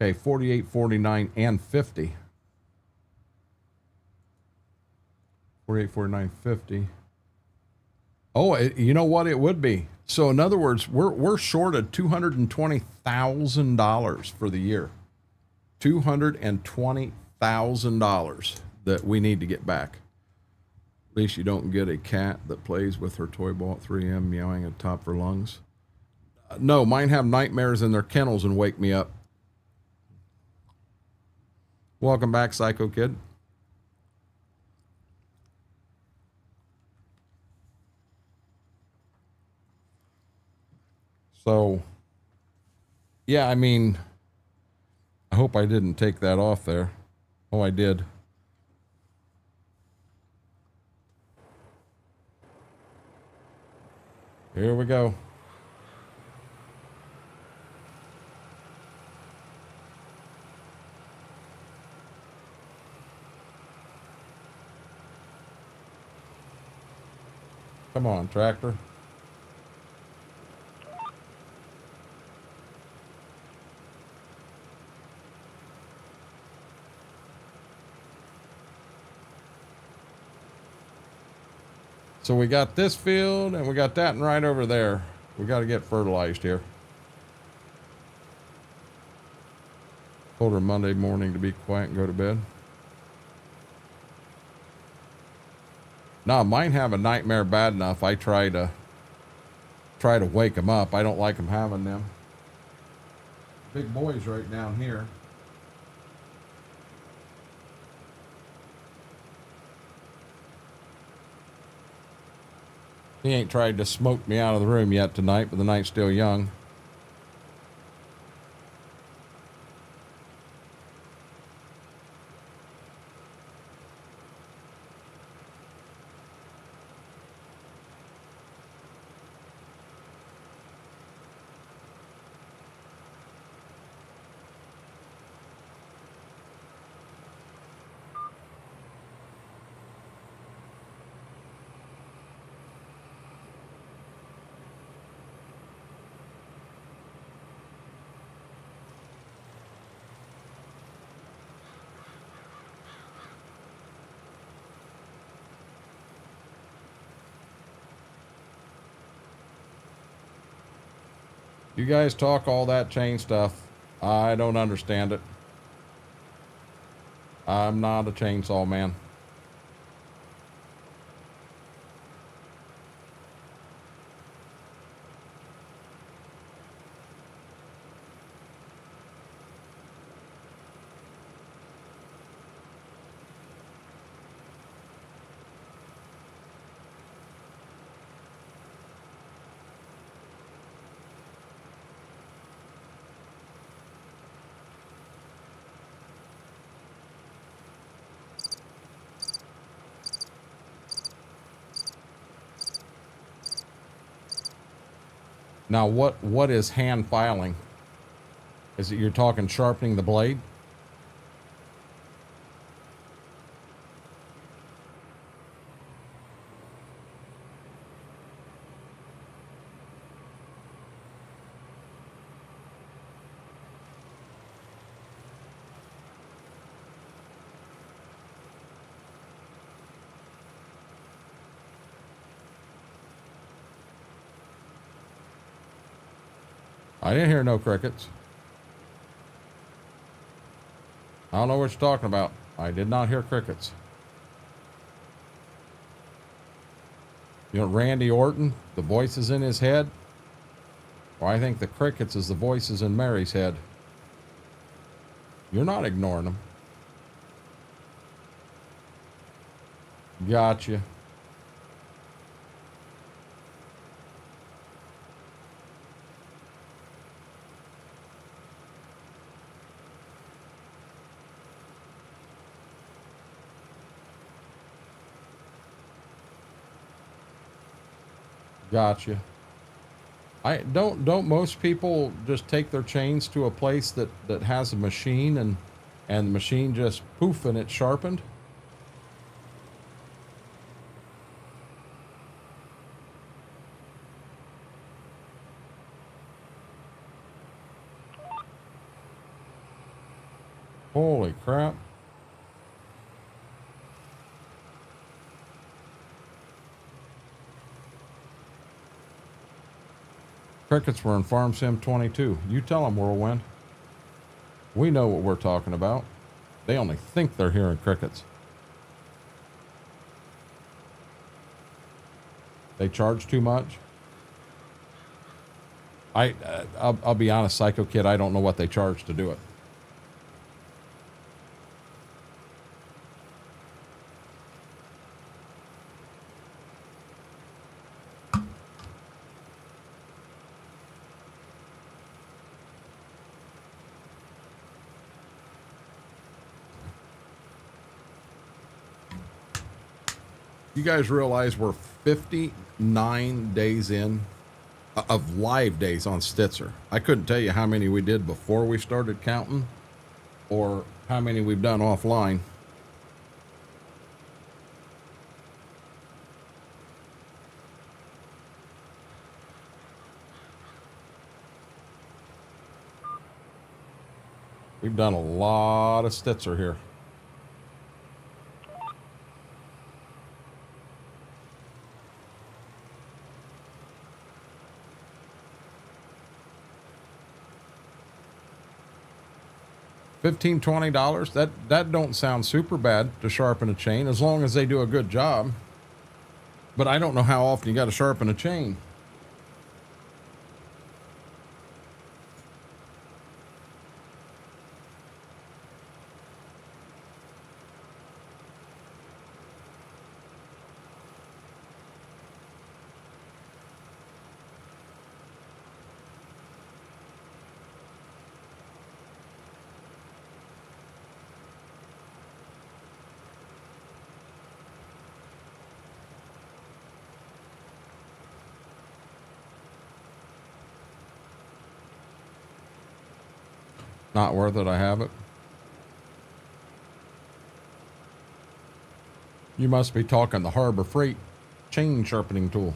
okay, 48, 49, and 50. 48, 49, 50. Oh, you know what it would be? So in other words, we're short of $220,000 for the year. $220,000 that we need to get back. At least you don't get a cat that plays with her toy ball at 3 a.m. meowing at the top of her lungs. No, mine have nightmares in their kennels and wake me up. Welcome back, Psycho Kid. So, yeah, I mean, I hope I didn't take that off there. Oh, I did. Here we go. Come on, tractor. So we got this field and we got that one right over there. We got to get fertilized here. Told her Monday morning to be quiet and go to bed. No, mine have a nightmare bad enough. I try to wake them up. I don't like them having them. Big boy's right down here. He ain't tried to smoke me out of the room yet tonight, but the night's still young. You guys talk all that chain stuff. I don't understand it. I'm not a chainsaw man. Now, what is hand filing? Is it you're talking sharpening the blade? I didn't hear no crickets. I don't know what you're talking about. I did not hear crickets. You know, Randy Orton, the voices in his head? Well, I think the crickets is the voices in Mary's head. You're not ignoring them. Gotcha. Gotcha. I don't most people just take their chains to a place that has a machine and the machine just poof and it's sharpened? Holy crap. Crickets were in Farm Sim 22. You tell them, Whirlwind. We know what we're talking about. They only think they're hearing crickets. They charge too much. I'll be honest, Psycho Kid, I don't know what they charge to do it. You guys realize we're 59 days in of live days on Stitzer. I couldn't tell you how many we did before we started counting or how many we've done offline. We've done a lot of Stitzer here. $15, $20, that don't sound super bad to sharpen a chain as long as they do a good job. But I don't know how often you got to sharpen a chain. Not worth it, I have it. You must be talking the Harbor Freight chain sharpening tool.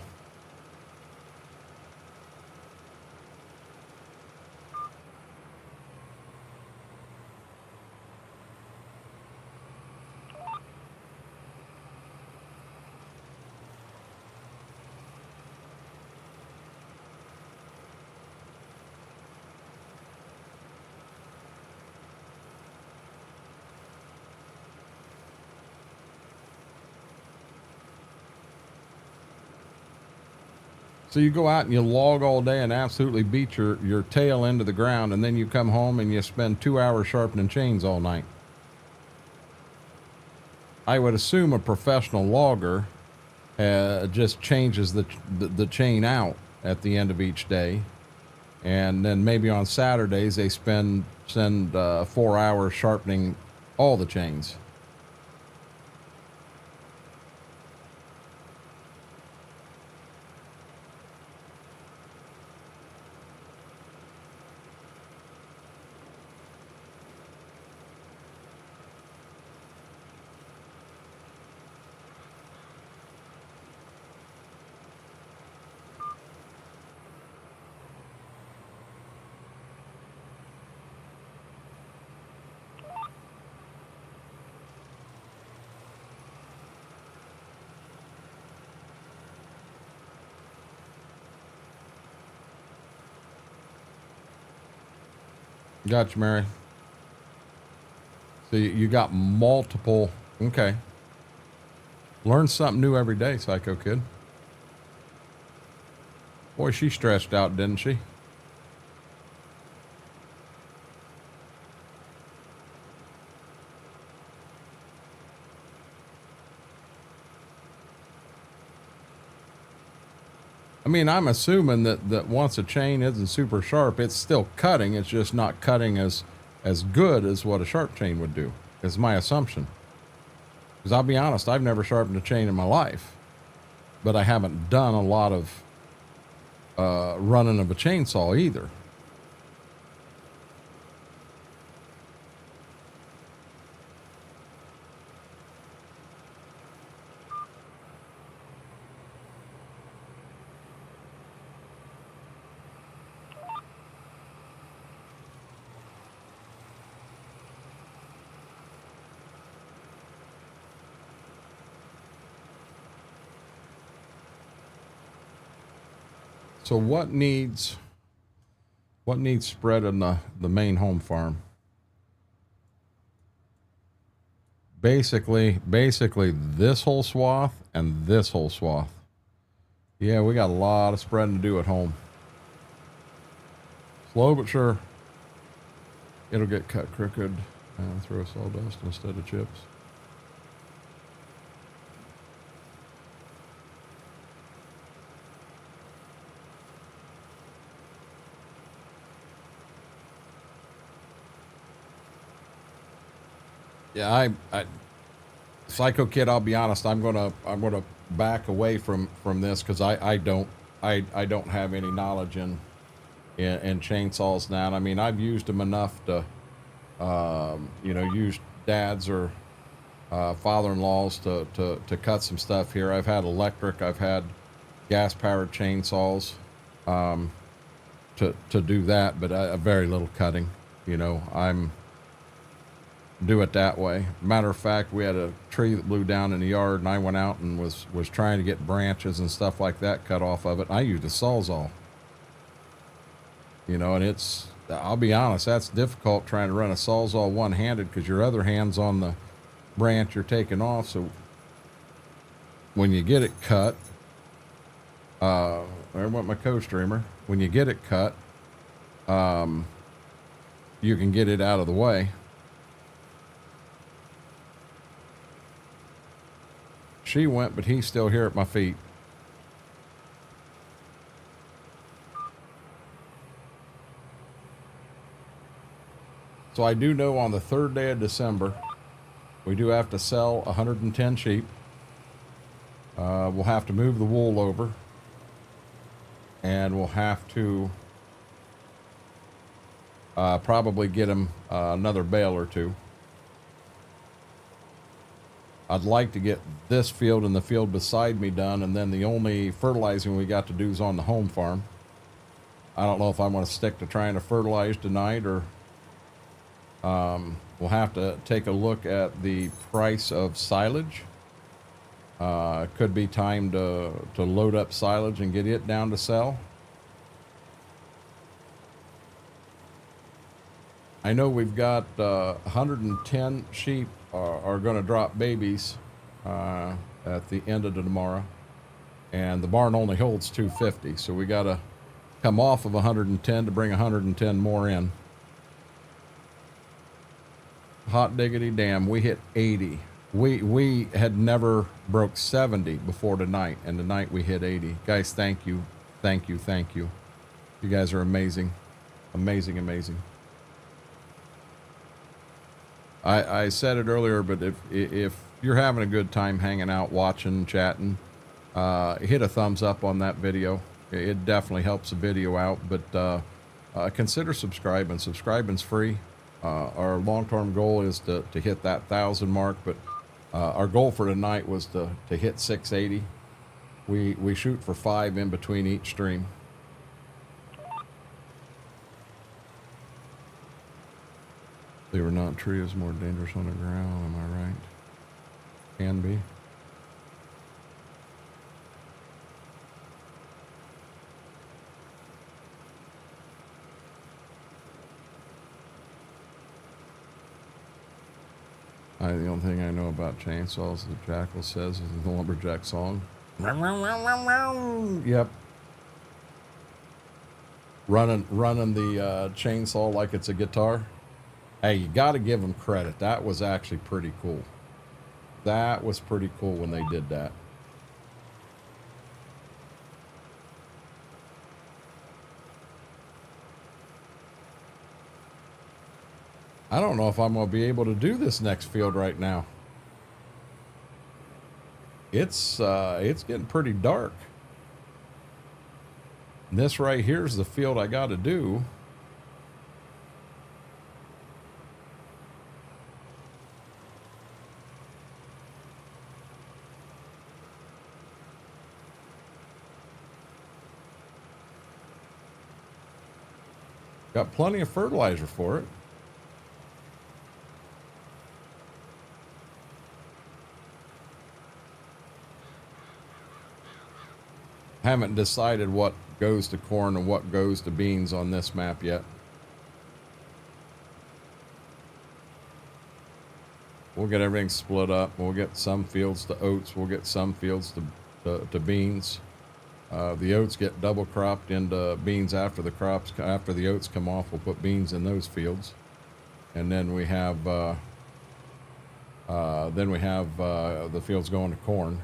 So you go out and you log all day and absolutely beat your tail into the ground, and then you come home and you spend 2 hours sharpening chains all night. I would assume a professional logger just changes the chain out at the end of each day, and then maybe on Saturdays they spend 4 hours sharpening all the chains. Gotcha, Mary. So you got multiple. Okay. Learn something new every day, Psycho Kid. Boy, she stretched out, didn't she? I mean, I'm assuming that once a chain isn't super sharp, it's still cutting. It's just not cutting as good as what a sharp chain would do, is my assumption. Because I'll be honest, I've never sharpened a chain in my life, but I haven't done a lot of running of a chainsaw either. So what needs spread in the main home farm? Basically this whole swath and this whole swath. Yeah, we got a lot of spreading to do at home. Slow but sure. It'll get cut crooked and throw sawdust instead of chips. Yeah, I Psycho Kid, I'll be honest, I'm gonna back away from this because I don't have any knowledge in chainsaws now. I mean, I've used them enough to you know, use dads or father-in-laws to cut some stuff here. I've had electric, I've had gas powered chainsaws to do that, but very little cutting. You know, I'm do it that way. Matter of fact, we had a tree that blew down in the yard, and I went out and was trying to get branches and stuff like that cut off of it. I used a sawzall. You know, and I'll be honest, that's difficult trying to run a sawzall one-handed because your other hand's on the branch you're taking off. So when you get it cut, there went my co-streamer. When you get it cut, you can get it out of the way. She went, but he's still here at my feet. So I do know on the 3rd day of December, we do have to sell 110 sheep. We'll have to move the wool over. And we'll have to probably get him another bale or two. I'd like to get this field and the field beside me done, and then the only fertilizing we got to do is on the home farm. I don't know if I want to stick to trying to fertilize tonight, or we'll have to take a look at the price of silage. Could be time to load up silage and get it down to sell. I know we've got 110 sheep are going to drop babies at the end of tomorrow, and the barn only holds 250, so we got to come off of 110 to bring 110 more in. Hot diggity damn, we hit 80. We had never broke 70 before tonight, and tonight we hit 80. Guys, thank you. You guys are amazing. Amazing. I said it earlier, but if you're having a good time hanging out, watching, chatting, hit a thumbs up on that video. It definitely helps the video out, but consider subscribing. Subscribing's free. Our long-term goal is to hit that 1,000 mark, but our goal for tonight was to hit 680. We shoot for 5 in between each stream. Believe it or not, tree is more dangerous on the ground, am I right? Can be. The only thing I know about chainsaws, the Jackal says, is the lumberjack song. Yep. Running the chainsaw like it's a guitar. Hey, you got to give them credit. That was actually pretty cool. That was pretty cool when they did that. I don't know if I'm going to be able to do this next field right now. It's getting pretty dark. This right here is the field I got to do. Got plenty of fertilizer for it. Haven't decided what goes to corn and what goes to beans on this map yet. We'll get everything split up. We'll get some fields to oats. We'll get some fields to beans. The oats get double cropped into beans after the oats come off. We'll put beans in those fields, and then we have the fields going to corn.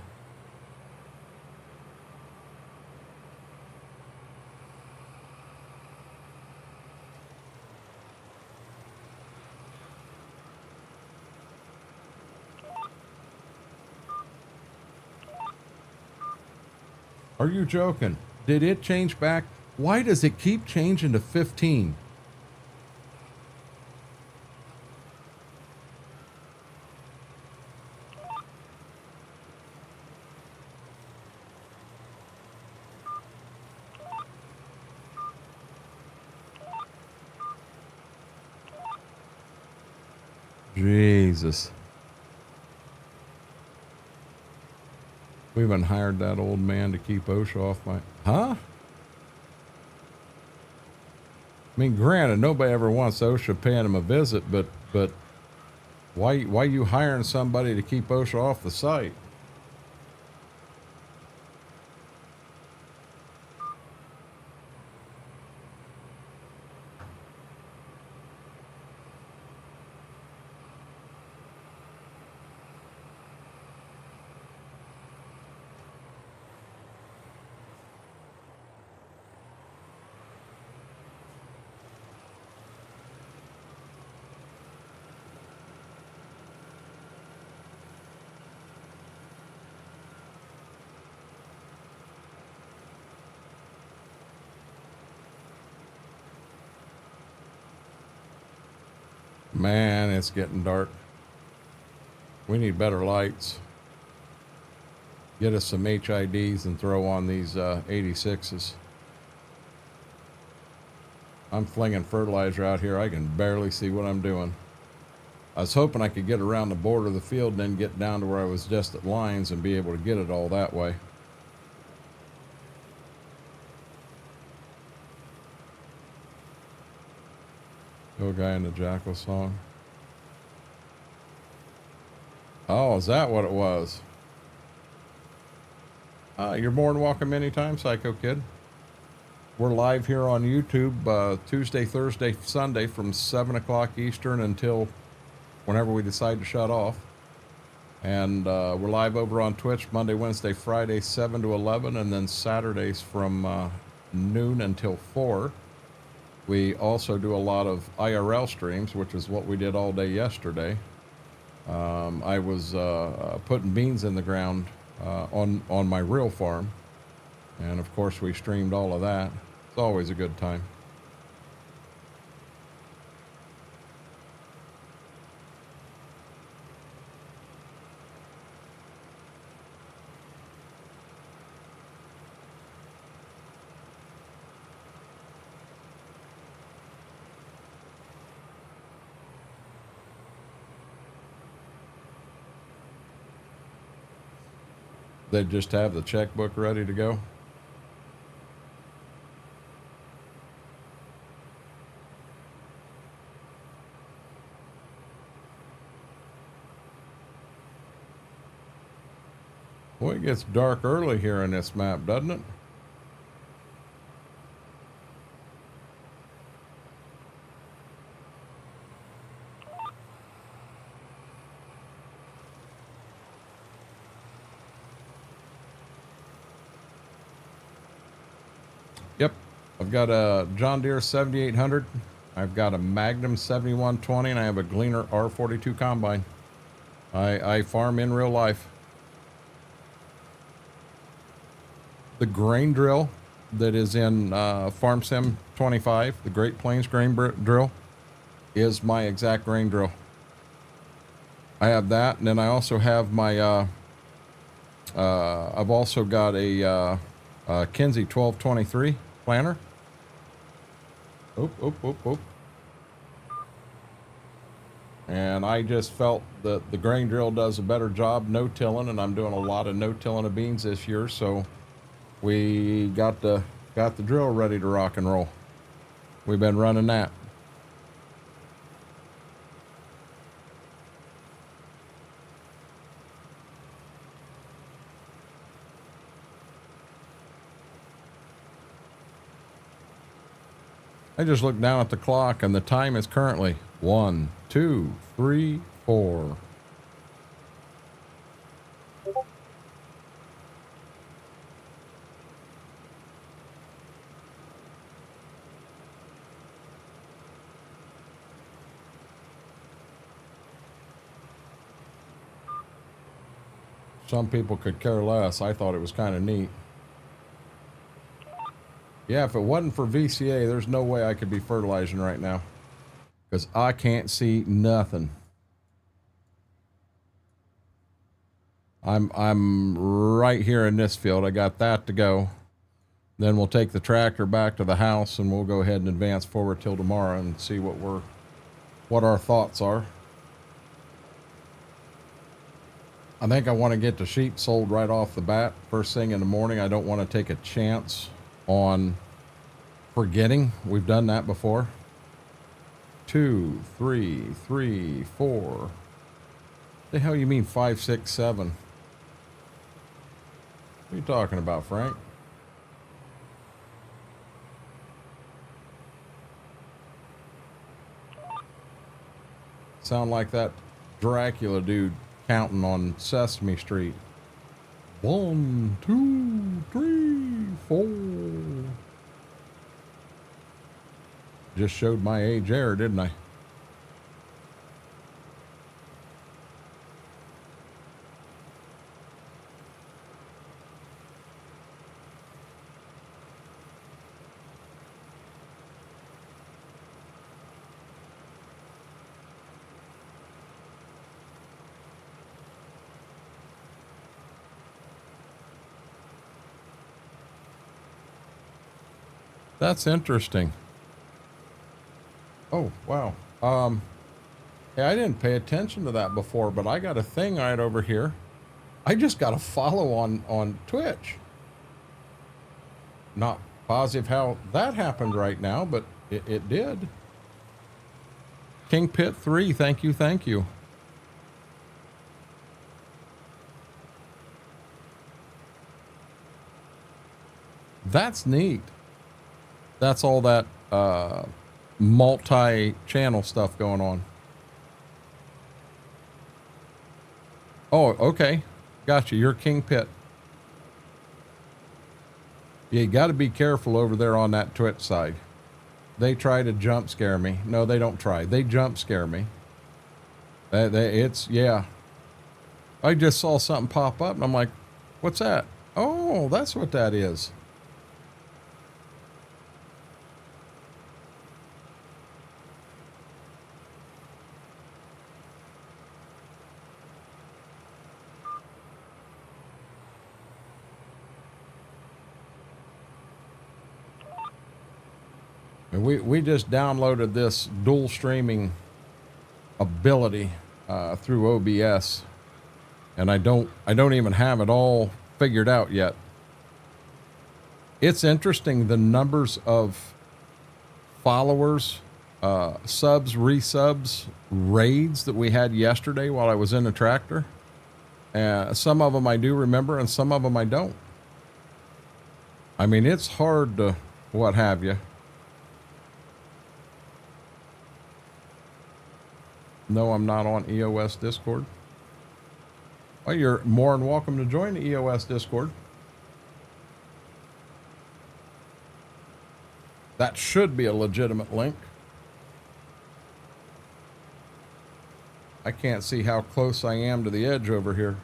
Are you joking? Did it change back? Why does it keep changing to 15? Jesus. We haven't hired that old man to keep OSHA off my... Huh? I mean, granted, nobody ever wants OSHA paying him a visit, but why you hiring somebody to keep OSHA off the site? Man, it's getting dark. We need better lights. Get us some HIDs and throw on these 86s. I'm flinging fertilizer out here. I can barely see what I'm doing. I was hoping I could get around the border of the field and then get down to where I was just at lines and be able to get it all that way. Go guy in the Jackal song. Oh, is that what it was? You're more than welcome anytime, Psycho Kid. We're live here on YouTube Tuesday, Thursday, Sunday from 7 o'clock Eastern until whenever we decide to shut off. And we're live over on Twitch Monday, Wednesday, Friday, 7 to 11, and then Saturdays from noon until 4. We also do a lot of IRL streams, which is what we did all day yesterday. I was putting beans in the ground on my real farm. And of course we streamed all of that. It's always a good time. They just have the checkbook ready to go. Boy, it gets dark early here in this map, doesn't it? Yep, I've got a John Deere 7800. I've got a Magnum 7120, and I have a Gleaner R42 combine. I farm in real life. The grain drill that is in Farm Sim 25, the Great Plains grain drill, is my exact grain drill. I have that, and then I also have my, I've also got a Kinsey 1223 planter. Oop. And I just felt that the grain drill does a better job no-tilling, and I'm doing a lot of no-tilling of beans this year, so we got the drill ready to rock and roll. We've been running that. I just looked down at the clock, and the time is currently 1, 2, 3, 4. Some people could care less. I thought it was kind of neat. Yeah, if it wasn't for VCA, there's no way I could be fertilizing right now, because I can't see nothing. I'm right here in this field. I got that to go. Then we'll take the tractor back to the house, and we'll go ahead and advance forward till tomorrow and see what our thoughts are. I think I want to get the sheep sold right off the bat, first thing in the morning. I don't want to take a chance on forgetting. We've done that before. 2, 3, 4. The hell you mean 5, 6, 7? What are you talking about, Frank? Sound like that Dracula dude counting on Sesame Street. 1, 2, 3, 4. Just showed my age there, didn't I? That's interesting. Oh, wow. Yeah, I didn't pay attention to that before, but I got a thing right over here. I just got a follow on Twitch. Not positive how that happened right now, but it did. King Pit 3, thank you. That's neat. That's all that multi-channel stuff going on. Oh, okay. Gotcha. You're King Pit. Yeah, you got to be careful over there on that Twitch side. They try to jump scare me. No, they don't try. They jump scare me. Yeah. I just saw something pop up, and I'm like, what's that? Oh, that's what that is. And we just downloaded this dual streaming ability through OBS, and I don't even have it all figured out yet. It's interesting, the numbers of followers, subs, resubs, raids that we had yesterday while I was in the tractor. Some of them I do remember, and some of them I don't. I mean, it's hard to what have you. No, I'm not on EOS Discord. Well, you're more than welcome to join the EOS Discord. That should be a legitimate link. I can't see how close I am to the edge over here.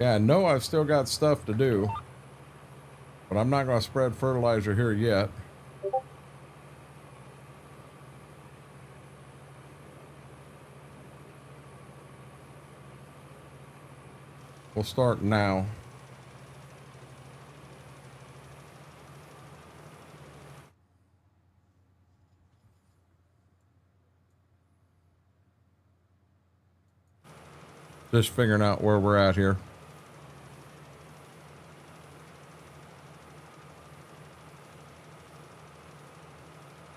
Yeah, I know I've still got stuff to do, but I'm not going to spread fertilizer here yet. We'll start now. Just figuring out where we're at here.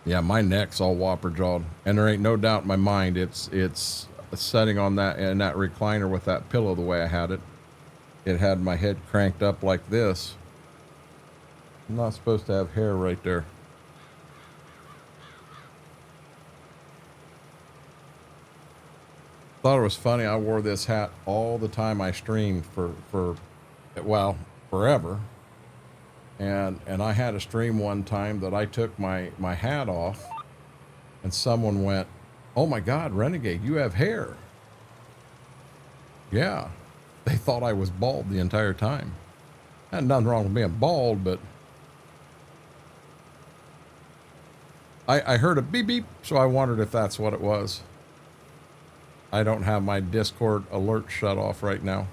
Yeah, my neck's all whopper jawed, and there ain't no doubt in my mind it's setting on that in that recliner with that pillow the way I had it. It had my head cranked up like this. I'm not supposed to have hair right there. Thought it was funny. I wore this hat all the time I streamed for well, forever. And I had a stream one time that I took my hat off and someone went, "Oh my God, Renegade, you have hair." Yeah. They thought I was bald the entire time. Had nothing wrong with being bald, but I heard a beep beep, so I wondered if that's what it was. I don't have my Discord alert shut off right now.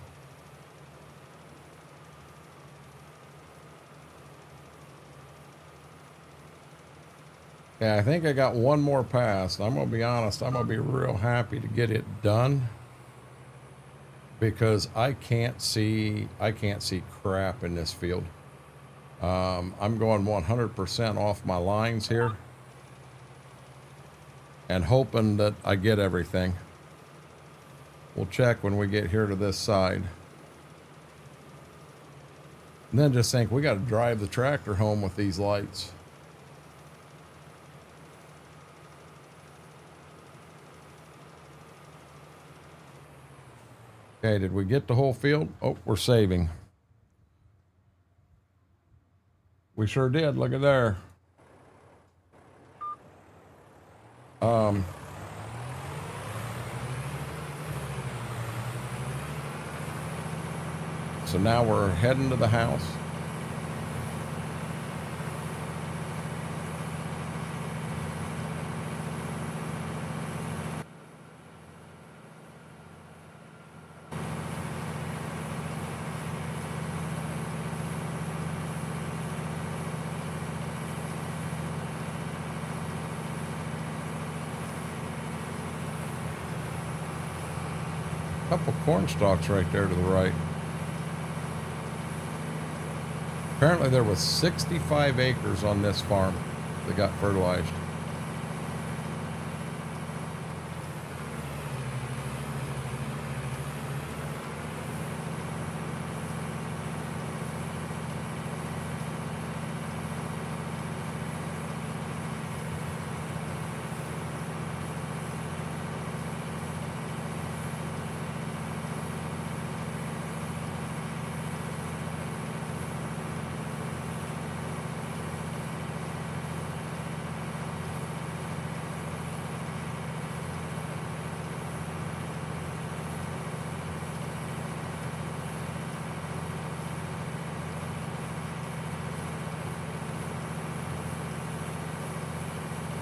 Yeah, I think I got one more pass. I'm going to be honest, I'm going to be real happy to get it done because I can't see crap in this field. I'm going 100% off my lines here and hoping that I get everything. We'll check when we get here to this side. And then just think, we got to drive the tractor home with these lights. Okay, did we get the whole field? Oh, we're saving. We sure did. Look at there. So now we're heading to the house. Couple corn stalks right there to the right. Apparently there was 65 acres on this farm that got fertilized.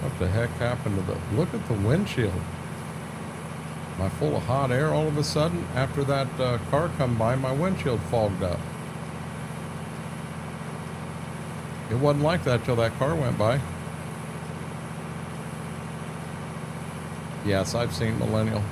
What the heck happened to the... Look at the windshield. Am I full of hot air all of a sudden? After that car come by, my windshield fogged up. It wasn't like that till that car went by. Yes, I've seen Millennial.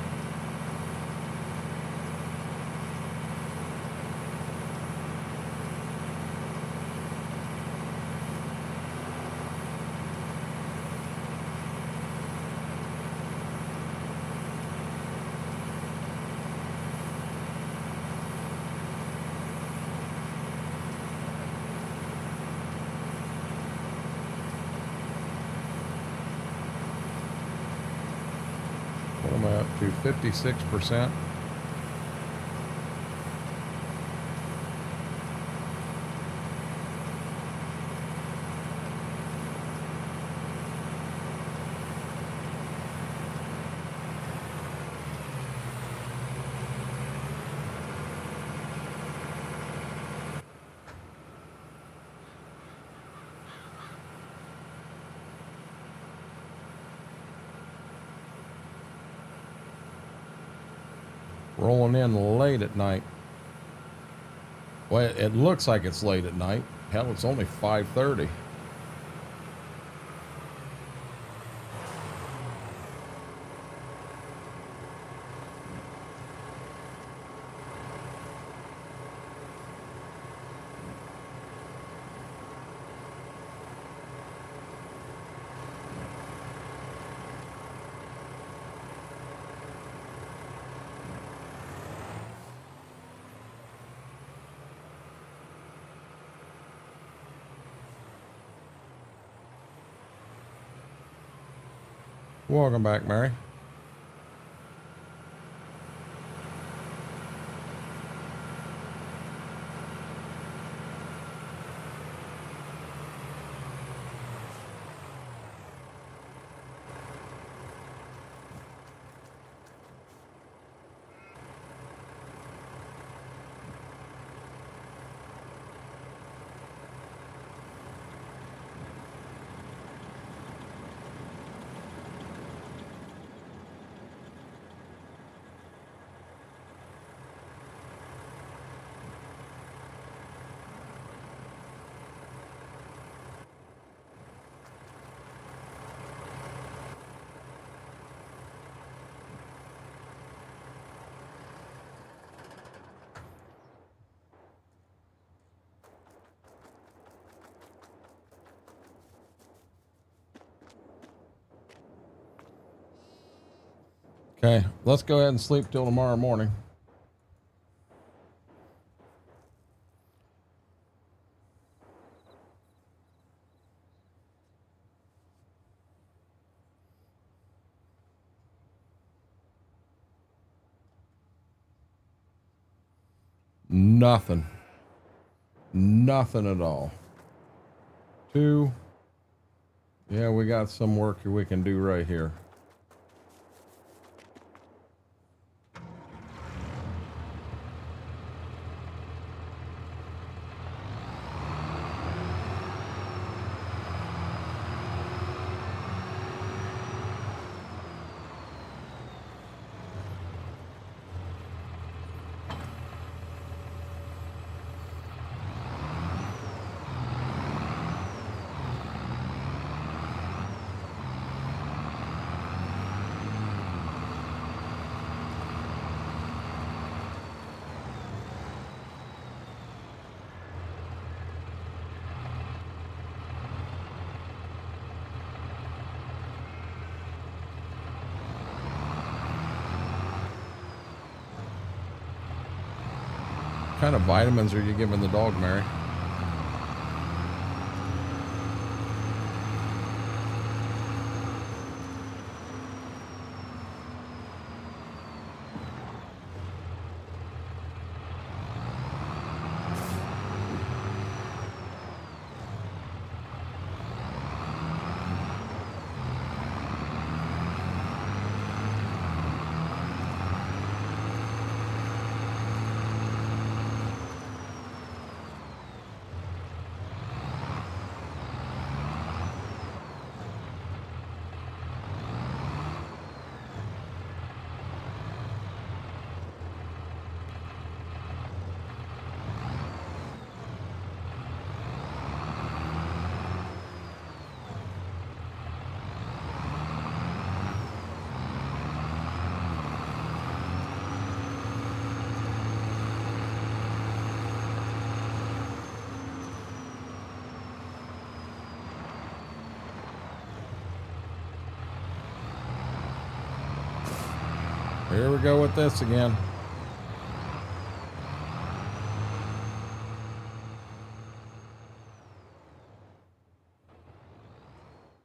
What am I up to? 56%. Rolling in late at night. Well, it looks like it's late at night. Hell, it's only 5:30. Welcome back, Mary. Okay, let's go ahead and sleep till tomorrow morning. Nothing. Nothing at all. 2. Yeah, we got some work we can do right here. What kind of vitamins are you giving the dog, Mary? Here we go with this again.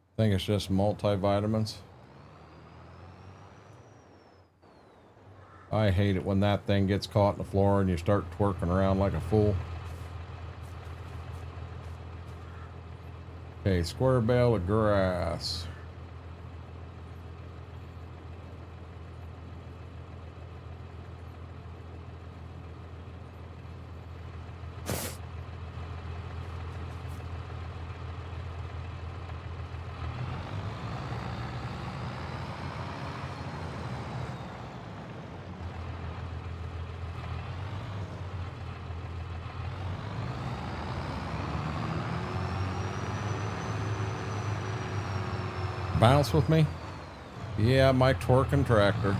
I think it's just multivitamins. I hate it when that thing gets caught in the floor and you start twerking around like a fool. Okay, square bale of grass. bounce with me? Yeah, my twerking tractor.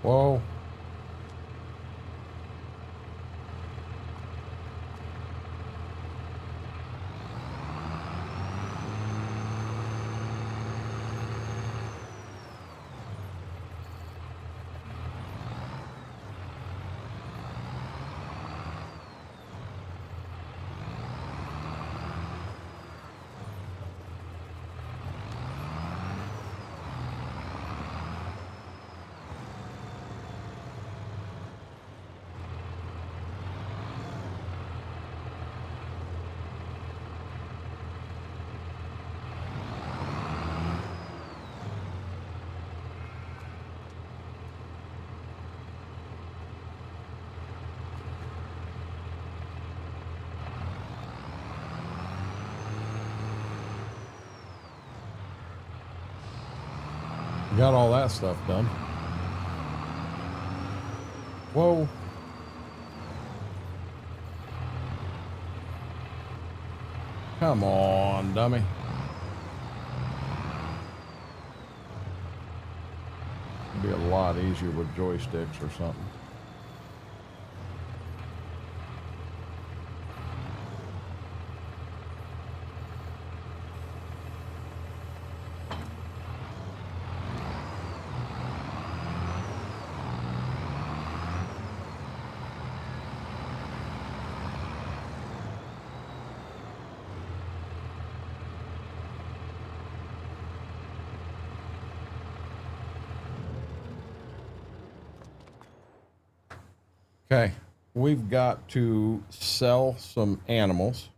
Whoa. Got all that stuff done. Whoa. Come on, dummy. It'd be a lot easier with joysticks or something. Okay, we've got to sell some animals.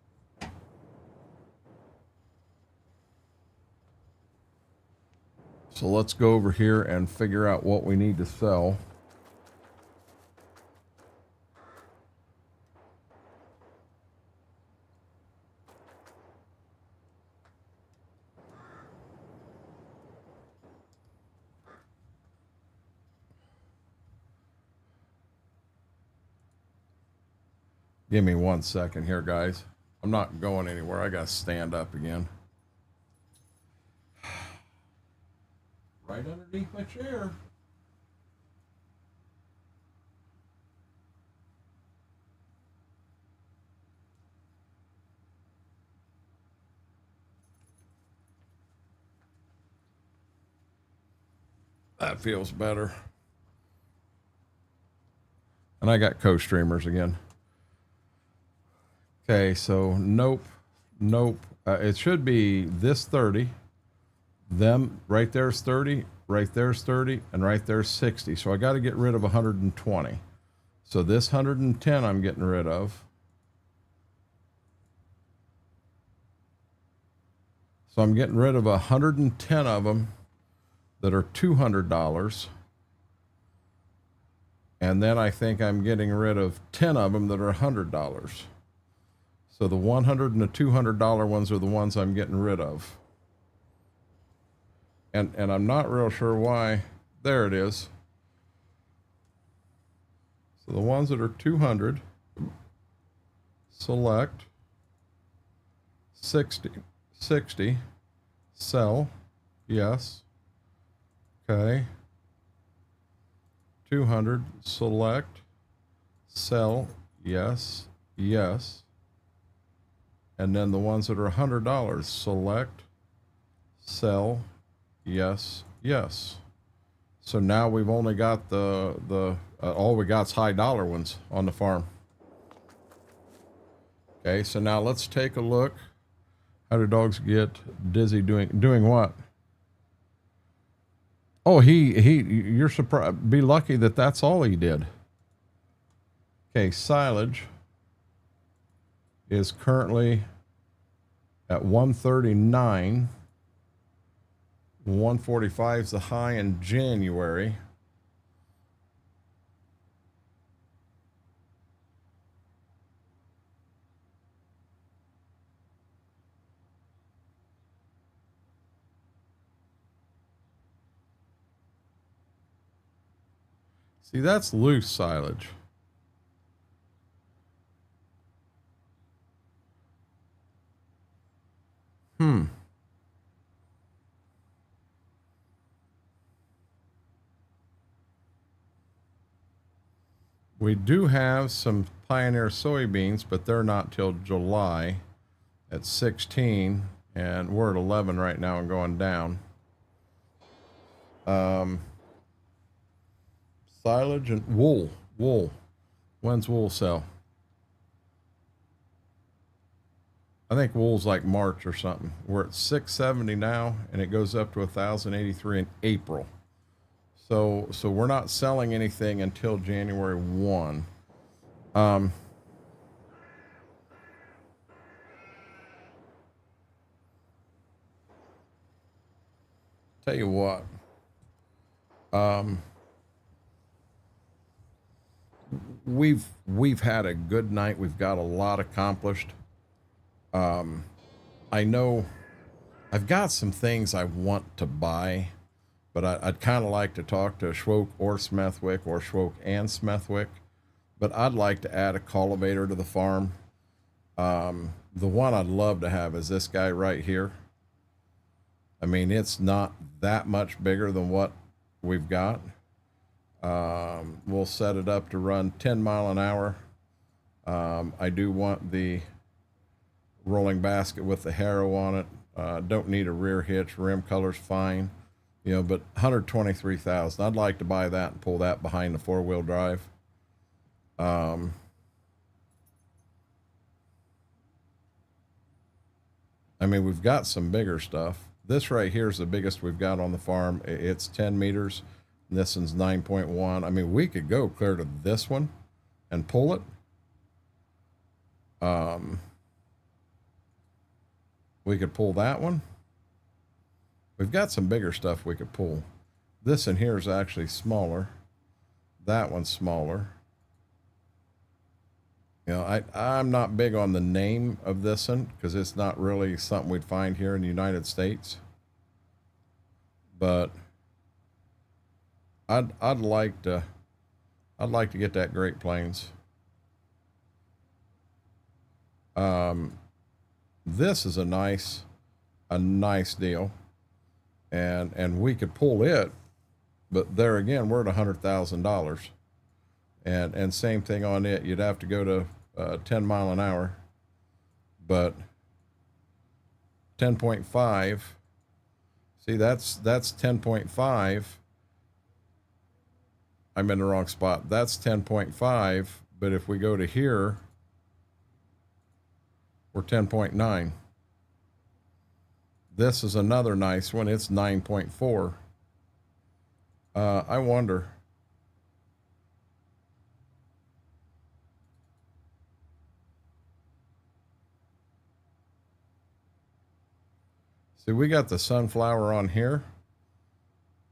So let's go over here and figure out what we need to sell. Give me 1 second here, guys. I'm not going anywhere. I got to stand up again. Right underneath my chair. That feels better. And I got co-streamers again. Okay, so nope. It should be this 30. Them right there's 30, right there's 30, and right there's 60. So I got to get rid of 120. So this 110 I'm getting rid of. So I'm getting rid of 110 of them that are $200. And then I think I'm getting rid of 10 of them that are $100. So the $100 and the $200 ones are the ones I'm getting rid of. And I'm not real sure why. There it is. So the ones that are 200, select, 60, sell, yes. Okay. 200, select, sell, yes, yes. And then the ones that are $100, select, sell, yes, yes. So now we've only got all we got's high dollar ones on the farm. Okay, so now let's take a look. How do dogs get dizzy doing what? Oh, you're surprised. Be lucky that that's all he did. Okay, silage is currently at 139. 145 is the high in January. See, that's loose silage. We do have some Pioneer soybeans, but they're not till July at 16, and we're at 11 right now and going down. Silage and wool. When's wool sell? I think wool's like March or something. We're at 670 now, and it goes up to 1,083 in April. So we're not selling anything until January 1. Tell you what. We've had a good night. We've got a lot accomplished. I know I've got some things I want to buy, but I'd kind of like to talk to Schwoke or Smethwick or Schwoke and Smethwick. But I'd like to add a cultivator to the farm. The one I'd love to have is this guy right here. I mean, it's not that much bigger than what we've got. We'll set it up to run 10 mile an hour. I do want the rolling basket with the harrow on it. Don't need a rear hitch. Rim color's fine, you know, but 123,000. I'd like to buy that and pull that behind the 4-wheel drive. I mean, we've got some bigger stuff. This right here is the biggest we've got on the farm. It's 10 meters. This one's 9.1. I mean, we could go clear to this one and pull it. We could pull that one. We've got some bigger stuff we could pull. This in here is actually smaller. That one's smaller. You know, I'm not big on the name of this one because it's not really something we'd find here in the United States. But I'd like to get that Great Plains. This is a nice deal, and we could pull it, but there again, we're at $100,000, and same thing on it. You'd have to go to 10 mile an hour, but 10.5. See, that's 10.5. I'm in the wrong spot. That's 10.5, but if we go to here, we're 10.9. This is another nice one. It's 9.4. I wonder. See, we got the sunflower on here,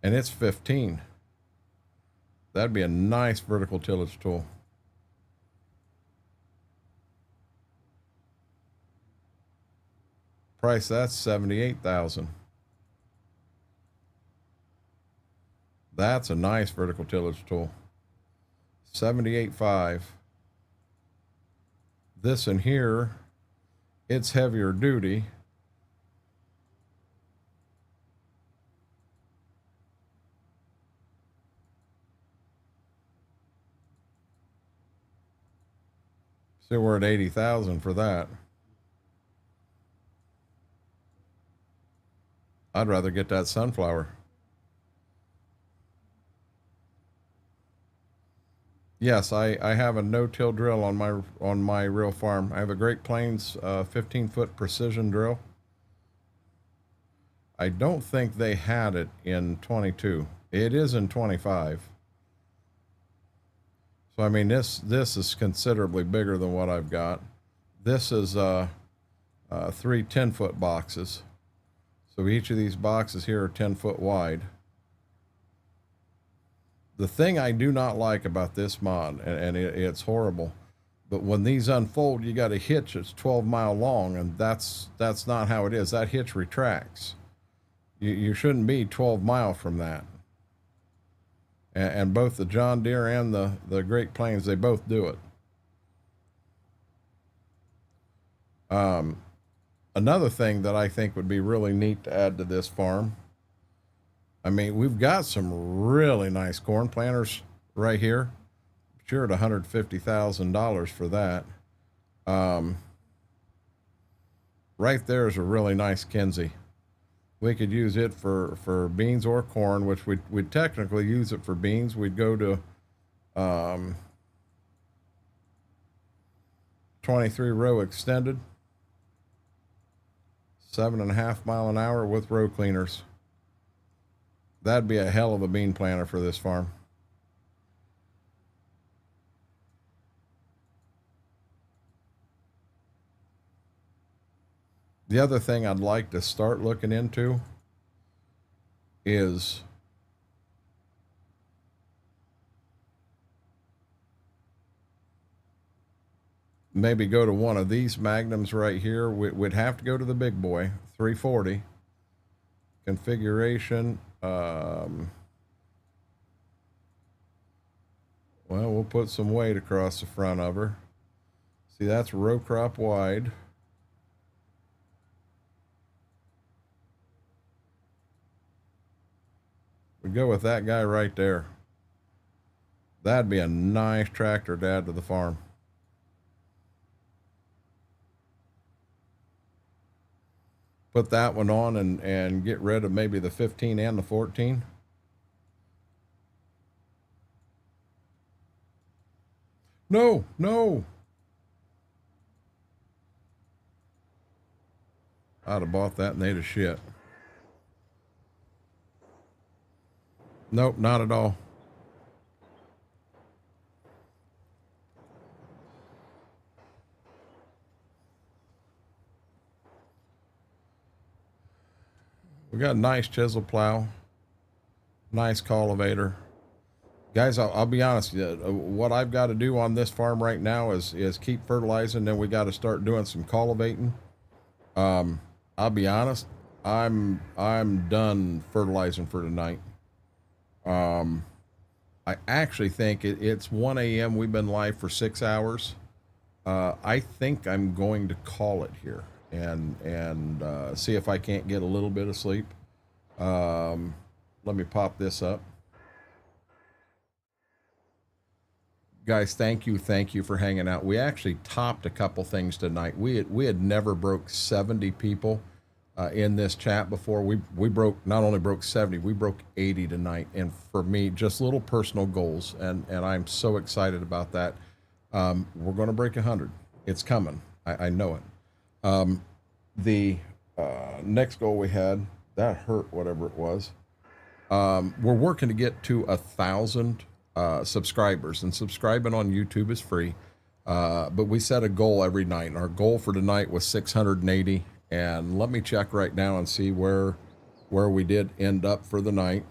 and it's 15. That'd be a nice vertical tillage tool. Price, that's $78,000. That's a nice vertical tillage tool. $78,500. This in here, it's heavier duty. So we're at $80,000 for that. I'd rather get that sunflower. Yes, I have a no-till drill on my real farm. I have a Great Plains 15-foot precision drill. I don't think they had it in 22. It is in 25. So I mean, this is considerably bigger than what I've got. This is 3 10-foot boxes. So each of these boxes here are 10 foot wide. The thing I do not like about this mod, and it's horrible, but when these unfold, you got a hitch that's 12 mile long, and that's not how it is. That hitch retracts. You shouldn't be 12 mile from that. And both the John Deere and the Great Plains, they both do it. Another thing that I think would be really neat to add to this farm, I mean, we've got some really nice corn planters right here. Sure, at $150,000 for that. Right there is a really nice Kinsey. We could use it for beans or corn, which we'd technically use it for beans. We'd go to 23 row extended, 7.5 mile an hour with row cleaners. That'd be a hell of a bean planter for this farm. The other thing I'd like to start looking into is maybe go to one of these magnums right here. We'd have to go to the big boy, 340 configuration. Well, we'll put some weight across the front of her. See, that's row crop wide. We go with that guy right there. That'd be a nice tractor to add to the farm. Put that one on and get rid of maybe the 15 and the 14. No, no. I'd have bought that and they'd have shit. Nope, not at all. We got a nice chisel plow, nice cultivator. Guys, I'll be honest, what I've got to do on this farm right now is keep fertilizing, then we got to start doing some cultivating. I'll be honest, I'm done fertilizing for tonight. I actually think it's 1 a.m. We've been live for 6 hours. I think I'm going to call it here and see if I can't get a little bit of sleep. Let me pop this up. Guys, thank you for hanging out. We actually topped a couple things tonight. We had never broke 70 people in this chat before. We broke, not only broke 70, we broke 80 tonight. And for me, just little personal goals, and I'm so excited about that. We're going to break 100. It's coming. I know it. The next goal we had, that hurt, whatever it was. We're working to get to 1,000 subscribers, and subscribing on YouTube is free. But we set a goal every night, and our goal for tonight was 680. And let me check right now and see where we did end up for the night.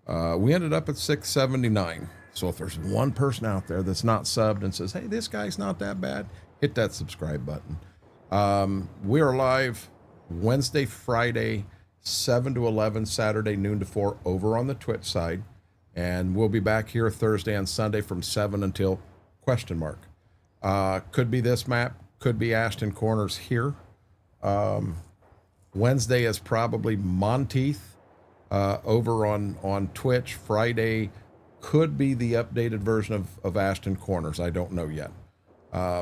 We ended up at 679. So if there's one person out there that's not subbed and says, hey, this guy's not that bad, hit that subscribe button. We are live Wednesday, Friday, 7 to 11, Saturday, noon to 4 over on the Twitch side. And we'll be back here Thursday and Sunday from 7 until ? Could be this map, could be Ashton Corners here. Wednesday is probably Monteith over on Twitch. Friday could be the updated version of Ashton Corners. I don't know yet.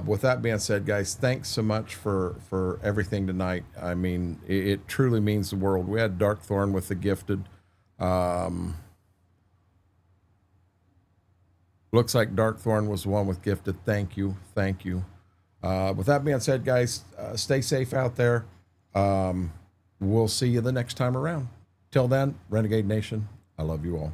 With that being said, guys, thanks so much for everything tonight. I mean, it truly means the world. We had Darkthorn with the gifted. Looks like Darkthorn was the one with gifted. Thank you. With that being said, guys, stay safe out there. We'll see you the next time around. Till then, Renegade Nation, I love you all.